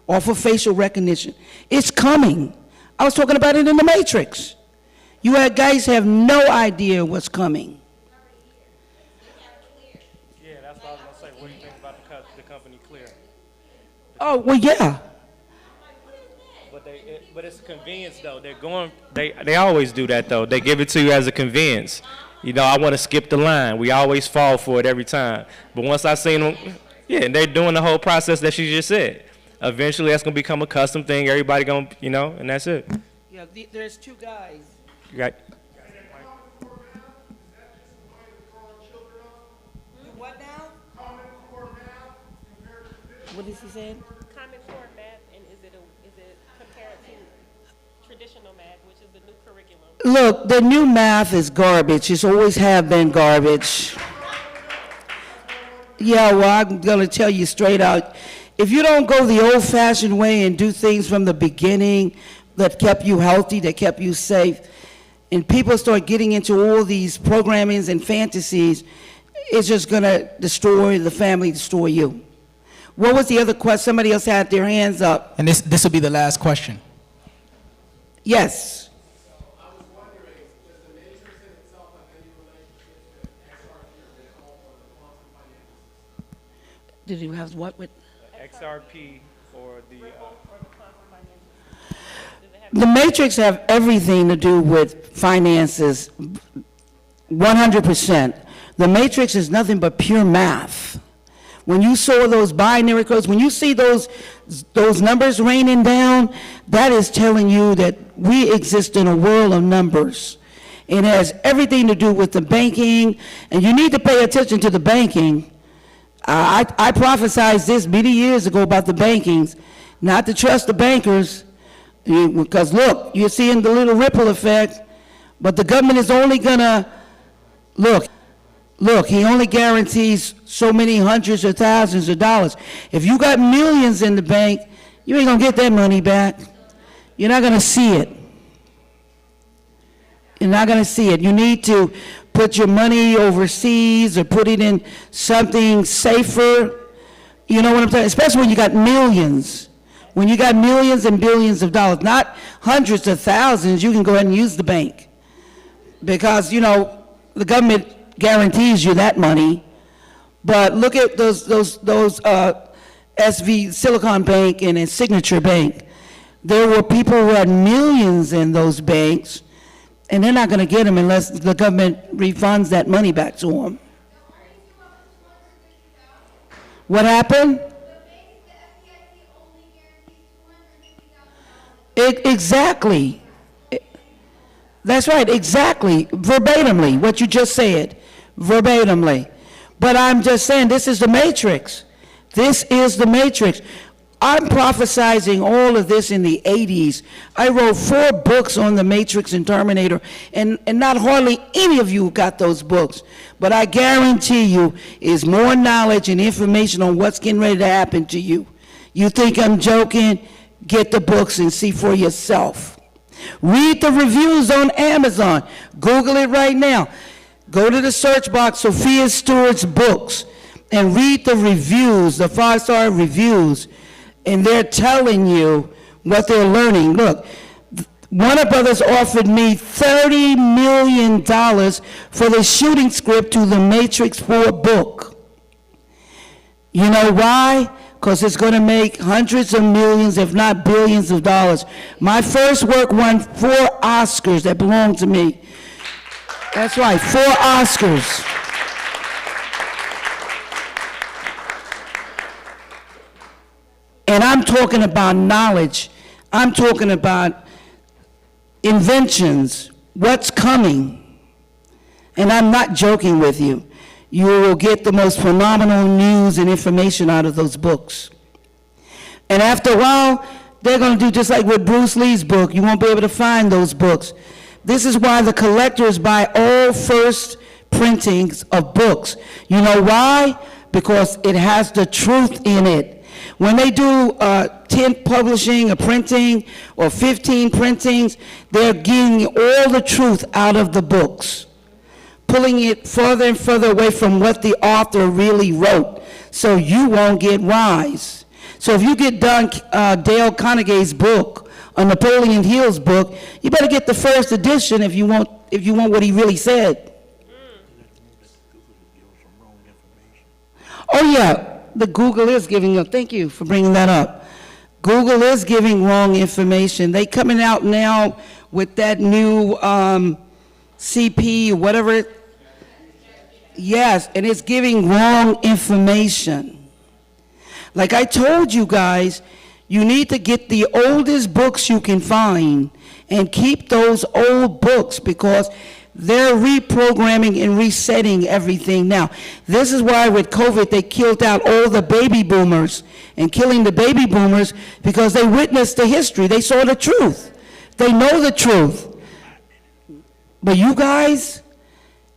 off of facial recognition. It's coming. I was talking about it in The Matrix. You guys have no idea what's coming. Yeah, that's what I was going to say. What do you think about the company Clear? Oh, well, yeah. But it's a convenience, though. They always do that, though. They give it to you as a convenience. You know, I want to skip the line. We always fall for it every time. But once I seen them, yeah, and they're doing the whole process that she just said. Eventually, that's going to become a custom thing. Everybody going to, you know, and that's it. Yeah, there's two guys. You got, What now? What is he saying? Common Core math, and is it compared to traditional math, which is the new curriculum? Look, the new math is garbage. It's always have been garbage. Yeah, well, I'm going to tell you straight out. If you don't go the old-fashioned way and do things from the beginning that kept you healthy, that kept you safe, and people start getting into all these programmings and fantasies, it's just going to destroy the family, destroy you. What was the other question? Somebody else had their hands up. And this will be the last question. Yes. Did you have what with? XRP or the... The Matrix have everything to do with finances, 100%. The Matrix is nothing but pure math. When you saw those binary codes, when you see those numbers raining down, that is telling you that we exist in a world of numbers. It has everything to do with the banking, and you need to pay attention to the banking. I prophesied this many years ago about the bankings, not to trust the bankers, because look, you're seeing the little ripple effect, but the government is only gonna, look, he only guarantees so many hundreds of thousands of dollars. If you got millions in the bank, you ain't gonna get that money back. You're not gonna see it. You're not gonna see it. You need to put your money overseas or put it in something safer. You know what I'm saying? Especially when you got millions. When you got millions and billions of dollars, not hundreds of thousands, you can go ahead and use the bank. Because, you know, the government guarantees you that money. But look at those SV Silicon Bank and Signature Bank. There were people who had millions in those banks, and they're not going to get them unless the government refunds that money back to them. What happened? Exactly. That's right, exactly. Verbatimly, what you just said. Verbatimly. But I'm just saying, this is the Matrix. This is the Matrix. I'm prophesizing all of this in the 80s. I wrote 4 books on the Matrix and Terminator, and not hardly any of you got those books. But I guarantee you, is more knowledge and information on what's getting ready to happen to you. You think I'm joking? Get the books and see for yourself. Read the reviews on Amazon. Google it right now. Go to the search box, Sophia Stewart's books, and read the reviews, the 5-star reviews. And they're telling you what they're learning. Look, Warner Brothers offered me $30 million for the shooting script to the Matrix 4 book. You know why? Because it's going to make hundreds of millions, if not billions of dollars. My first work won 4 Oscars that belong to me. That's right, 4 Oscars. And I'm talking about knowledge. I'm talking about inventions, what's coming. And I'm not joking with you. You will get the most phenomenal news and information out of those books. And after a while, they're going to do just like with Bruce Lee's book. You won't be able to find those books. This is why the collectors buy all first printings of books. You know why? Because it has the truth in it. When they do 10 publishing or printing or 15 printings, they're getting all the truth out of the books, pulling it further and further away from what the author really wrote, so you won't get wise. So if you get done Dale Carnegie's book, or Napoleon Hill's book, you better get the first edition if you want what he really said. Oh yeah, the Google is giving you, thank you for bringing that up. Google is giving wrong information. They coming out now with that new CP, whatever. Yes, and it's giving wrong information. Like I told you guys, you need to get the oldest books you can find and keep those old books, because they're reprogramming and resetting everything now. This is why with COVID they killed out all the baby boomers, and killing the baby boomers because they witnessed the history. They saw the truth. They know the truth. But you guys,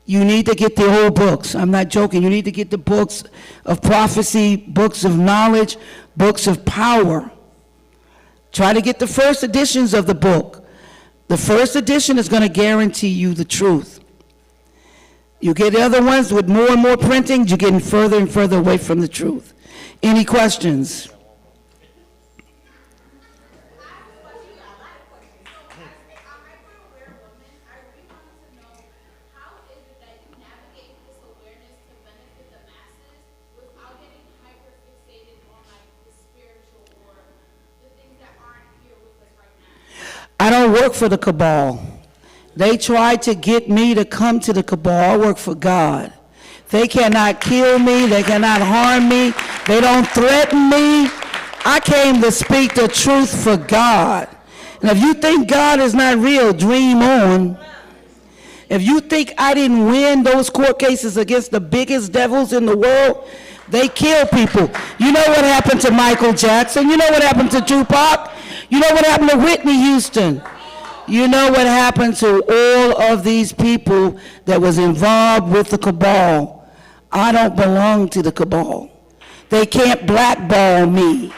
you need to get the old books. I'm not joking. You need to get the books of prophecy, books of knowledge, books of power. Try to get the first editions of the book. The first edition is going to guarantee you the truth. You get the other ones with more and more printings, you're getting further and further away from the truth. Any questions? I don't work for the cabal. They tried to get me to come to the cabal. I work for God. They cannot kill me. They cannot harm me. They don't threaten me. I came to speak the truth for God. And if you think God is not real, dream on. If you think I didn't win those court cases against the biggest devils in the world, they kill people. You know what happened to Michael Jackson? You know what happened to Tupac? You know what happened to Whitney Houston? You know what happened to all of these people that was involved with the cabal? I don't belong to the cabal. They can't blackball me.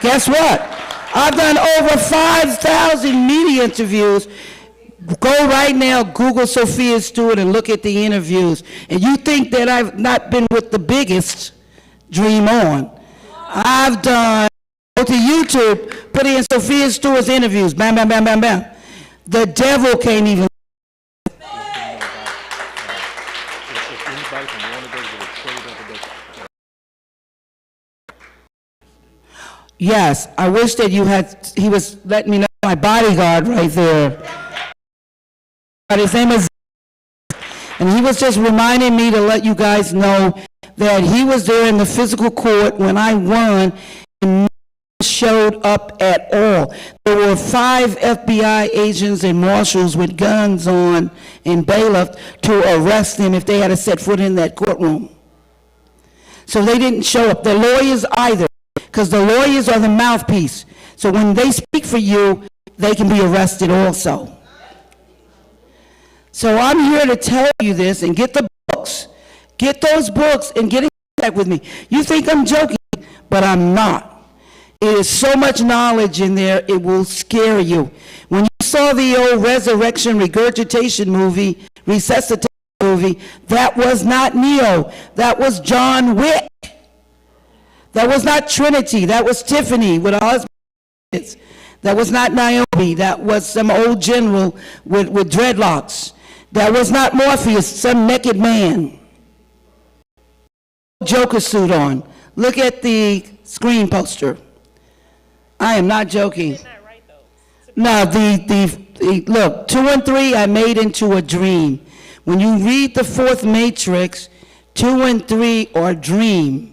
Guess what? I've done over 5,000 media interviews. Go right now, Google Sophia Stewart and look at the interviews. And you think that I've not been with the biggest, dream on. I've done, go to YouTube, put in Sophia Stewart's interviews, bam, bam, bam, bam, bam. The devil can't even. Yes, I wish that he was letting me know my bodyguard right there. His name is, and he was just reminding me to let you guys know that he was there in the physical court when I won and showed up at all. There were 5 FBI agents and marshals with guns on in bailiff to arrest him if they had to set foot in that courtroom. So they didn't show up. The lawyers either, because the lawyers are the mouthpiece. So when they speak for you, they can be arrested also. So I'm here to tell you this, and get the books. Get those books and get in contact with me. You think I'm joking, but I'm not. It is so much knowledge in there, it will scare you. When you saw the old resurrection regurgitation movie, resuscitation movie, that was not Neo. That was John Wick. That was not Trinity. That was Tiffany with her husband. That was not Naomi. That was some old general with dreadlocks. That was not Morpheus, some naked man. Joker suit on. Look at the screen poster. I am not joking. No, look, 2 and 3 I made into a dream. When you read the 4th Matrix, 2 and 3 are dream.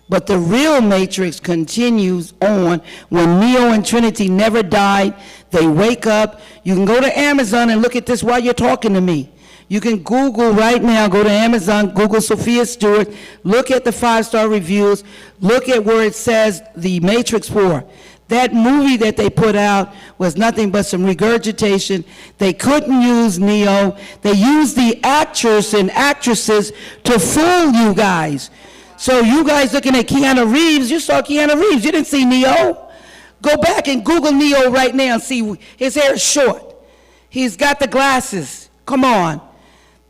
But the real Matrix continues on when Neo and Trinity never died. They wake up. You can go to Amazon and look at this while you're talking to me. You can Google right now, go to Amazon, Google Sophia Stewart, look at the 5-star reviews, look at where it says The Matrix 4. That movie that they put out was nothing but some regurgitation. They couldn't use Neo. They used the actors and actresses to fool you guys. So you guys looking at Keanu Reeves, you saw Keanu Reeves, you didn't see Neo. Go back and Google Neo right now and see his hair is short. He's got the glasses. Come on.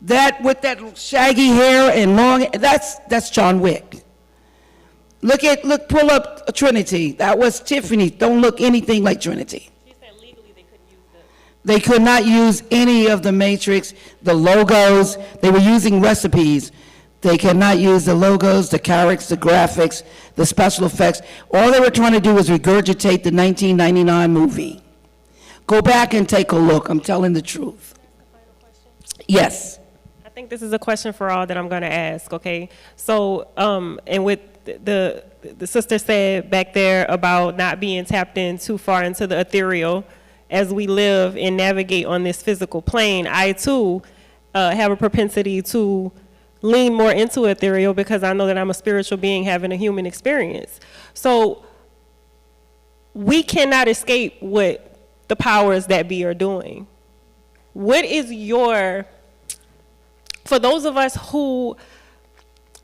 That with that shaggy hair and long, that's John Wick. Pull up Trinity. That was Tiffany. Don't look anything like Trinity. She said legally they couldn't use it. They could not use any of the Matrix, the logos. They were using recipes. They cannot use the logos, the characters, the graphics, the special effects. All they were trying to do was regurgitate the 1999 movie. Go back and take a look. I'm telling the truth. Yes. I think this is a question for all that I'm going to ask, okay? So, and with the sister said back there about not being tapped in too far into the ethereal as we live and navigate on this physical plane. I too have a propensity to lean more into ethereal because I know that I'm a spiritual being having a human experience. So we cannot escape what the powers that be are doing. What is for those of us who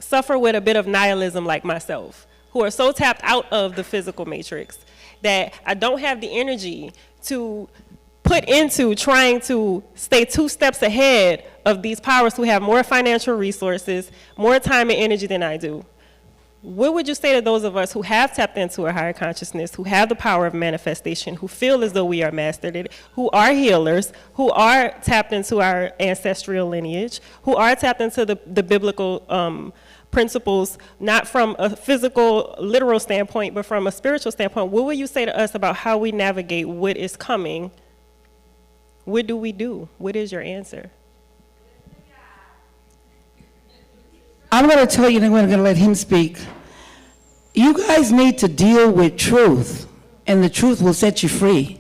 suffer with a bit of nihilism like myself, who are so tapped out of the physical matrix that I don't have the energy to put into trying to stay 2 steps ahead of these powers who have more financial resources, more time and energy than I do. What would you say to those of us who have tapped into a higher consciousness, who have the power of manifestation, who feel as though we are mastered it, who are healers, who are tapped into our ancestral lineage, who are tapped into the biblical principles, not from a physical, literal standpoint, but from a spiritual standpoint? What would you say to us about how we navigate what is coming? What do we do? What is your answer? I'm going to tell you, and I'm going to let him speak. You guys need to deal with truth, and the truth will set you free.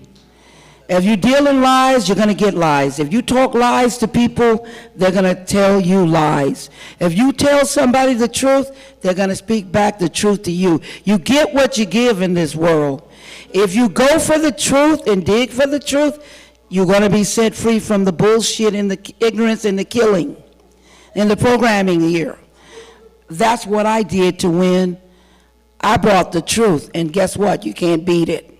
If you deal in lies, you're going to get lies. If you talk lies to people, they're going to tell you lies. If you tell somebody the truth, they're going to speak back the truth to you. You get what you give in this world. If you go for the truth and dig for the truth, you're going to be set free from the bullshit and the ignorance and the killing and the programming here. That's what I did to win. I brought the truth, and guess what? You can't beat it.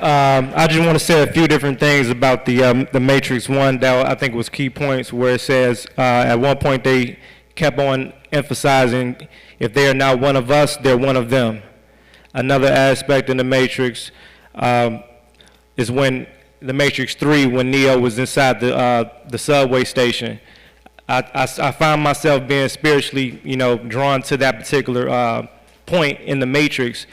I just want to say a few different things about the Matrix 1 that I think was key points, where it says at one point they kept on emphasizing if they are not one of us, they're one of them. Another aspect in the Matrix is when the Matrix 3, when Neo was inside the subway station. I found myself being spiritually, drawn to that particular point in the Matrix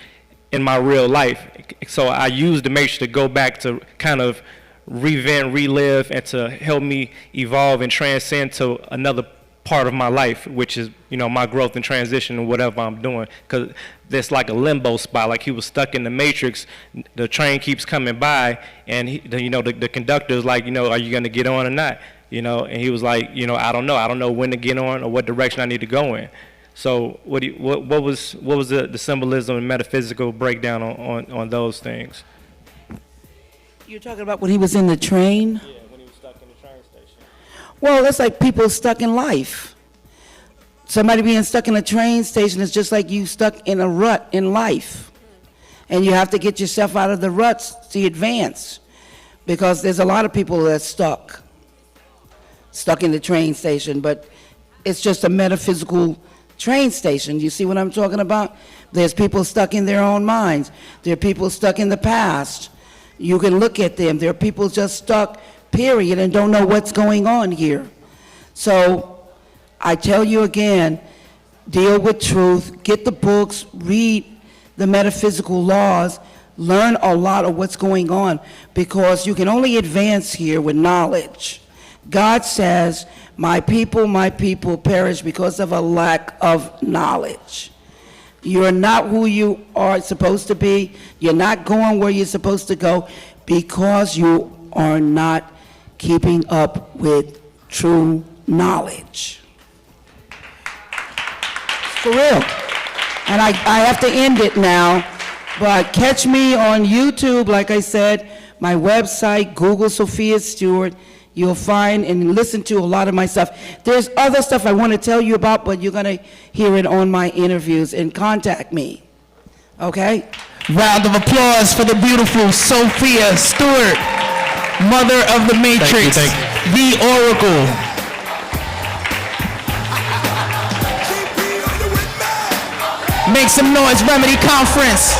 in my real life. So I used the Matrix to go back to kind of revent, relive, and to help me evolve and transcend to another part of my life, which is, my growth and transition and whatever I'm doing. Because there's like a limbo spot, like he was stuck in the Matrix. The train keeps coming by, and the conductor is like, are you gonna get on or not? And he was like, I don't know when to get on or what direction I need to go in. So what was the symbolism and metaphysical breakdown on those things? You're talking about when he was in the train? Yeah, when he was stuck in the train station. Well, that's like people stuck in life. Somebody being stuck in a train station is just like you stuck in a rut in life. And you have to get yourself out of the ruts to advance. Because there's a lot of people that's stuck in the train station, but it's just a metaphysical train station. You see what I'm talking about? There's people stuck in their own minds. There are people stuck in the past. You can look at them. There are people just stuck, period, and don't know what's going on here. So I tell you again, deal with truth, get the books, read the metaphysical laws, learn a lot of what's going on, because you can only advance here with knowledge. God says, my people perish because of a lack of knowledge. You're not who you are supposed to be. You're not going where you're supposed to go because you are not keeping up with true knowledge. For real. And I have to end it now, but catch me on YouTube, like I said, my website, Google Sophia Stewart. You'll find and listen to a lot of my stuff. There's other stuff I want to tell you about, but you're going to hear it on my interviews, and contact me. Okay? Round of applause for the beautiful Sophia Stewart, mother of the Matrix, the Oracle. Make some noise, Remedy Conference.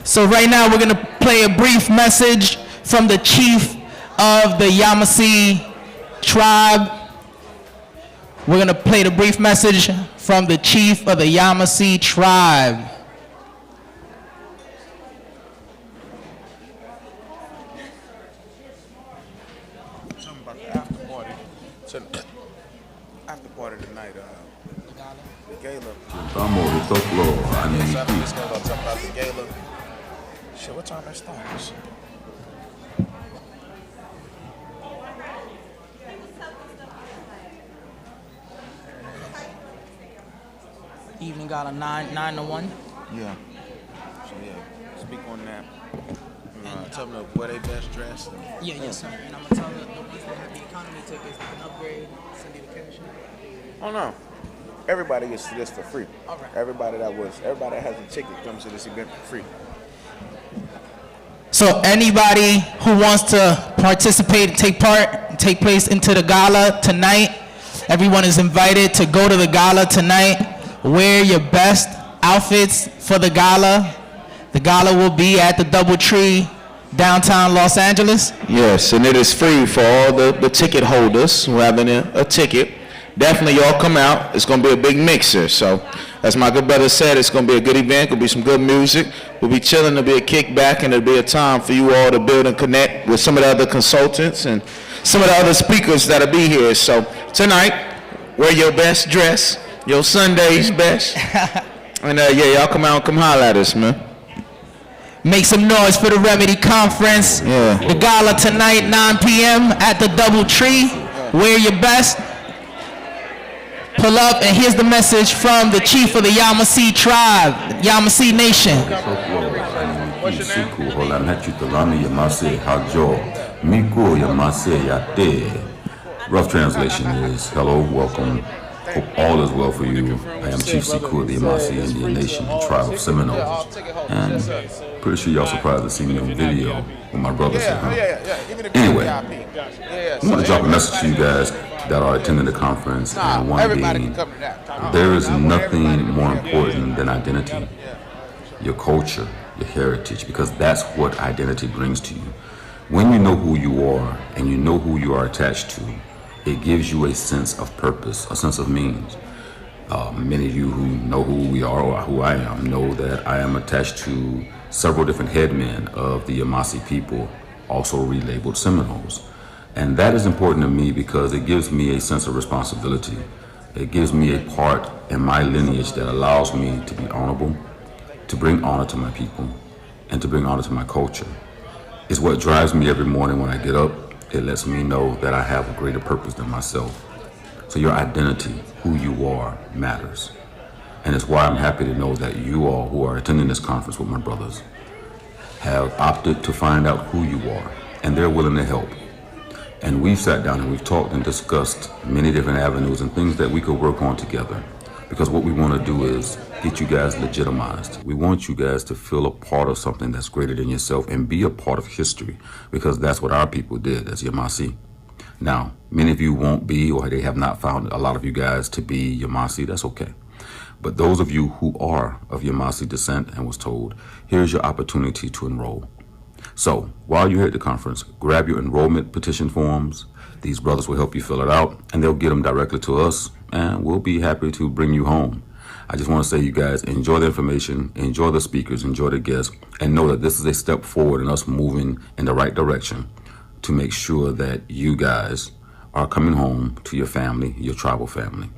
So right now we're gonna play a brief message from the chief of the Yamasee tribe. We're gonna play the brief message from the chief of the Yamasee tribe. Something about the after party. After party tonight, the gala. Estamos de Toclo, Yes, after this, gonna talk about the gala. Shit, what time that starts? Evening gala 9 to 1. Yeah. So yeah, speak on that. Tell them to wear their best dress. Yeah, yes, sir. And I'm gonna tell the ones that have the economy tickets they can upgrade, send you the cash. Oh no. Everybody gets to this for free. All right. Everybody that has a ticket comes to this event for free. So anybody who wants to participate, take place into the gala tonight, everyone is invited to go to the gala tonight. Wear your best outfits for the gala. The gala will be at the DoubleTree, downtown Los Angeles. Yes, and it is free for all the ticket holders who have a ticket. Definitely y'all come out. It's going to be a big mixer. So as my good brother said, it's going to be a good event. There'll be some good music. We'll be chilling. There'll be a kickback, and there'll be a time for you all to build and connect with some of the other consultants and some of the other speakers that'll be here. So tonight, wear your best dress, your Sunday's best. And yeah, y'all come out and come holler at us, man. Make some noise for the Remedy Conference. Yeah. The gala tonight, 9 p.m. at the DoubleTree. Wear your best. Pull up, and here's the message from the chief of the Yamasee tribe, Yamasee Nation. Rough translation is, hello, welcome, hope all is well for you. I am Chief Sekou of the Yamasee Indian Nation, tribe of Seminoles. And pretty sure y'all surprised to see me on video with my brothers here, huh? Anyway, I want to drop a message to you guys that are attending the conference, and one being, there is nothing more important than identity, your culture, your heritage, because that's what identity brings to you. When you know who you are and you know who you are attached to, it gives you a sense of purpose, a sense of meaning. Many of you who know who we are or who I am know that I am attached to several different headmen of the Yamasee people, also relabeled Seminoles. And that is important to me because it gives me a sense of responsibility. It gives me a part in my lineage that allows me to be honorable, to bring honor to my people, and to bring honor to my culture. It's what drives me every morning when I get up. It lets me know that I have a greater purpose than myself. So your identity, who you are, matters. And it's why I'm happy to know that you all who are attending this conference with my brothers have opted to find out who you are, and they're willing to help. And we've sat down and we've talked and discussed many different avenues and things that we could work on together. Because what we want to do is get you guys legitimized. We want you guys to feel a part of something that's greater than yourself and be a part of history, because that's what our people did as Yamasee. Now, many of you won't be, or they have not found a lot of you guys to be Yamasee. That's okay. But those of you who are of Yamasee descent and was told, here's your opportunity to enroll. So while you're here at the conference, grab your enrollment petition forms, These brothers will help you fill it out, and they'll get them directly to us, and we'll be happy to bring you home. I just want to say, you guys, enjoy the information, enjoy the speakers, enjoy the guests, and know that this is a step forward in us moving in the right direction to make sure that you guys are coming home to your family, your tribal family.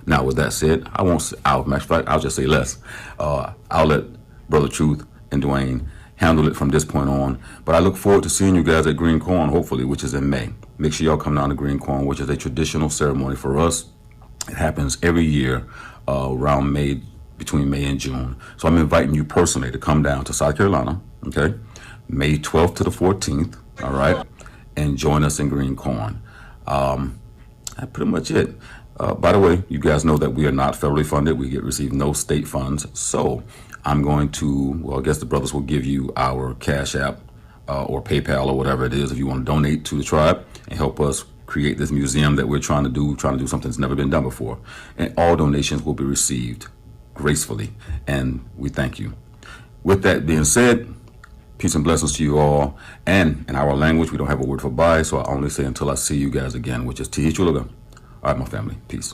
Now, with that said, matter of fact, I'll just say less. I'll let Brother Truth and Dwayne handle it from this point on. But I look forward to seeing you guys at Green Corn, hopefully, which is in May. Make sure y'all come down to Green Corn, which is a traditional ceremony for us. It happens every year around May, between May and June. So I'm inviting you personally to come down to South Carolina, okay? May 12th to the 14th, all right? And join us in Green Corn. That's pretty much it. By the way, you guys know that we are not federally funded. We receive no state funds. So I'm going to, well, I guess the brothers will give you our Cash App or PayPal or whatever it is if you want to donate to the tribe and help us create this museum that we're trying to do something that's never been done before. And all donations will be received gracefully, and we thank you. With that being said, peace and blessings to you all. And in our language, we don't have a word for bye, so I only say until I see you guys again, which is Tihi Chulaga. All right, my family, peace.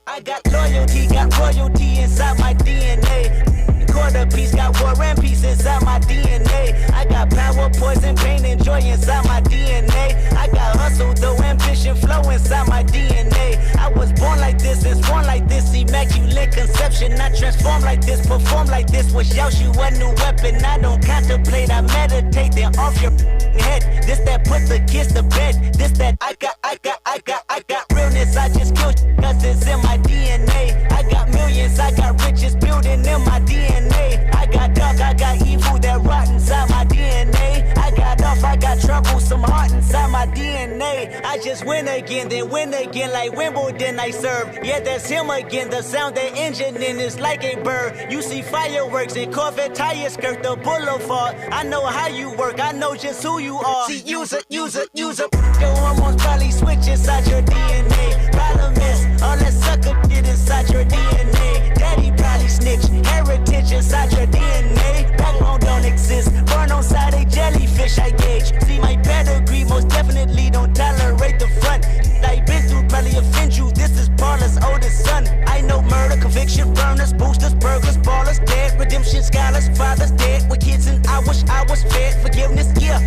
I got loyalty, got royalty inside my DNA. Quarter piece, got war and peace inside my DNA. I got power, poison, pain, and joy inside my DNA. I got hustle, though, ambition, flow inside my DNA. I was born like this and sworn like this, immaculate conception. I transform like this, perform like this. Was Yaoshu a new weapon? I don't contemplate, I meditate, then off your head. This that put the kids to bed. This that I got realness. I just kill cause it's in my DNA. I got millions, I got riches building in my DNA. I got dark, I got evil that rot inside my DNA. I got off, I got trouble, some heart inside my DNA. I just win again, then win again like Wimbledon I serve. Yeah, that's him again, the sound that engine in is like a bird. You see fireworks and Corvette tires skirt the boulevard. I know how you work, I know just who you are. See, use it. Your hormones probably switch inside your DNA. Problem is, all that sucker shit inside your DNA. Daddy probably snitch, heritage inside your DNA. Backbone don't exist, born on side a jellyfish I gauge. See my pedigree, most definitely don't tolerate the front. I've been through probably offend you, this is Paula's oldest son. I know murder, conviction, burners, boosters, burglars, ballers, dead, redemption, scholars, fathers dead. With kids and I wish I was fed. Forgiveness, yeah.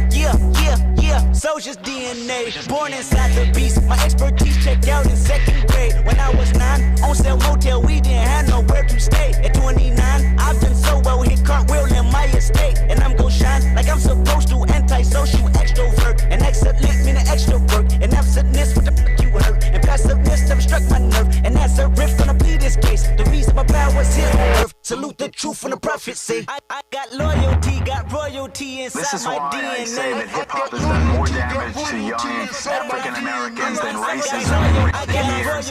Soldier's DNA, born inside the beast. My expertise checked out in second grade. When I was 9, on sale motel, we didn't have nowhere to stay. At 29, I've been so well, hit cartwheel in my estate. And I'm gon' shine like I'm supposed to, antisocial extrovert. And excellent meaning extra work. And absentness, what the fuck you hurt. And passiveness never struck my nerve. And that's a riff gonna be this case. The reason my power's here on earth. Salute the truth from the prophets say. I got loyalty, got royalty inside This is my why DNA. I say that hip-hop has done more damage to young African Americans than racism in years.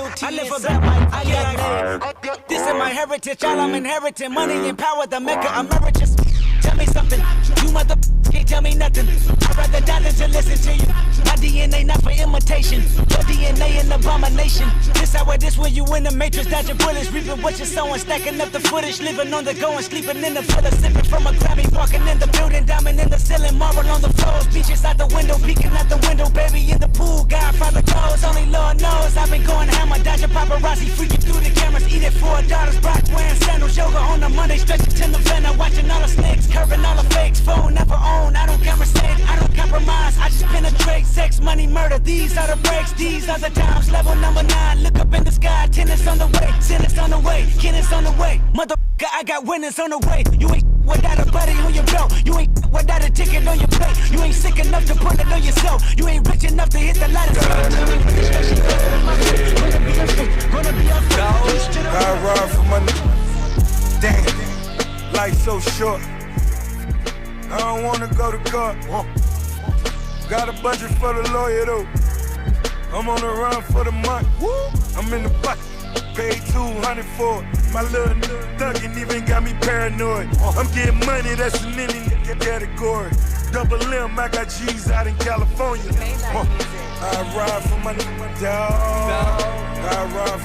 This is my heritage, all I'm inheriting. Money and power, the mecca emeritus. Tell me something, you mother can't tell me nothing. I'd rather die than to listen to you. My DNA not for imitation, your DNA an abomination. This hour, this where you in the matrix, dodging bullets, reaping what you're sowing, stacking up the footage, living on the go and sleeping in the villa, sipping from a Grammy, walking in the building, diamond in the ceiling, marble on the floors, beaches out the window, peeking out the window, baby in the pool, Godfather clothes, only Lord knows I've been going hammer, dodging paparazzi, freaking through the cameras, eating for $4, Brock wearing sandals, yoga on a Monday, stretching to November, watching all the snakes, curving all the fakes, phone never own, I don't conversate, I don't compromise, I just penetrate, sex, money, murder, these are the breaks, these are the times, level number 9, look up in the sky, tennis on the way, sentence on the way, Kenneth on the way, motherfucker, I got winners on the way, you ain't without a buddy on your belt. You ain't without a ticket on your plate. You ain't sick enough to put it on yourself. You ain't rich enough to hit the ladder. I ride for my damn. Life so short. I don't wanna go to court. Got a budget for the lawyer though. I'm on the run for the month. I'm in the bucket. Paid 200 for it. My little thuggin' even got me paranoid. I'm getting money, that's in any category. Double M, I got G's out in California. I ride for my dog. I ride for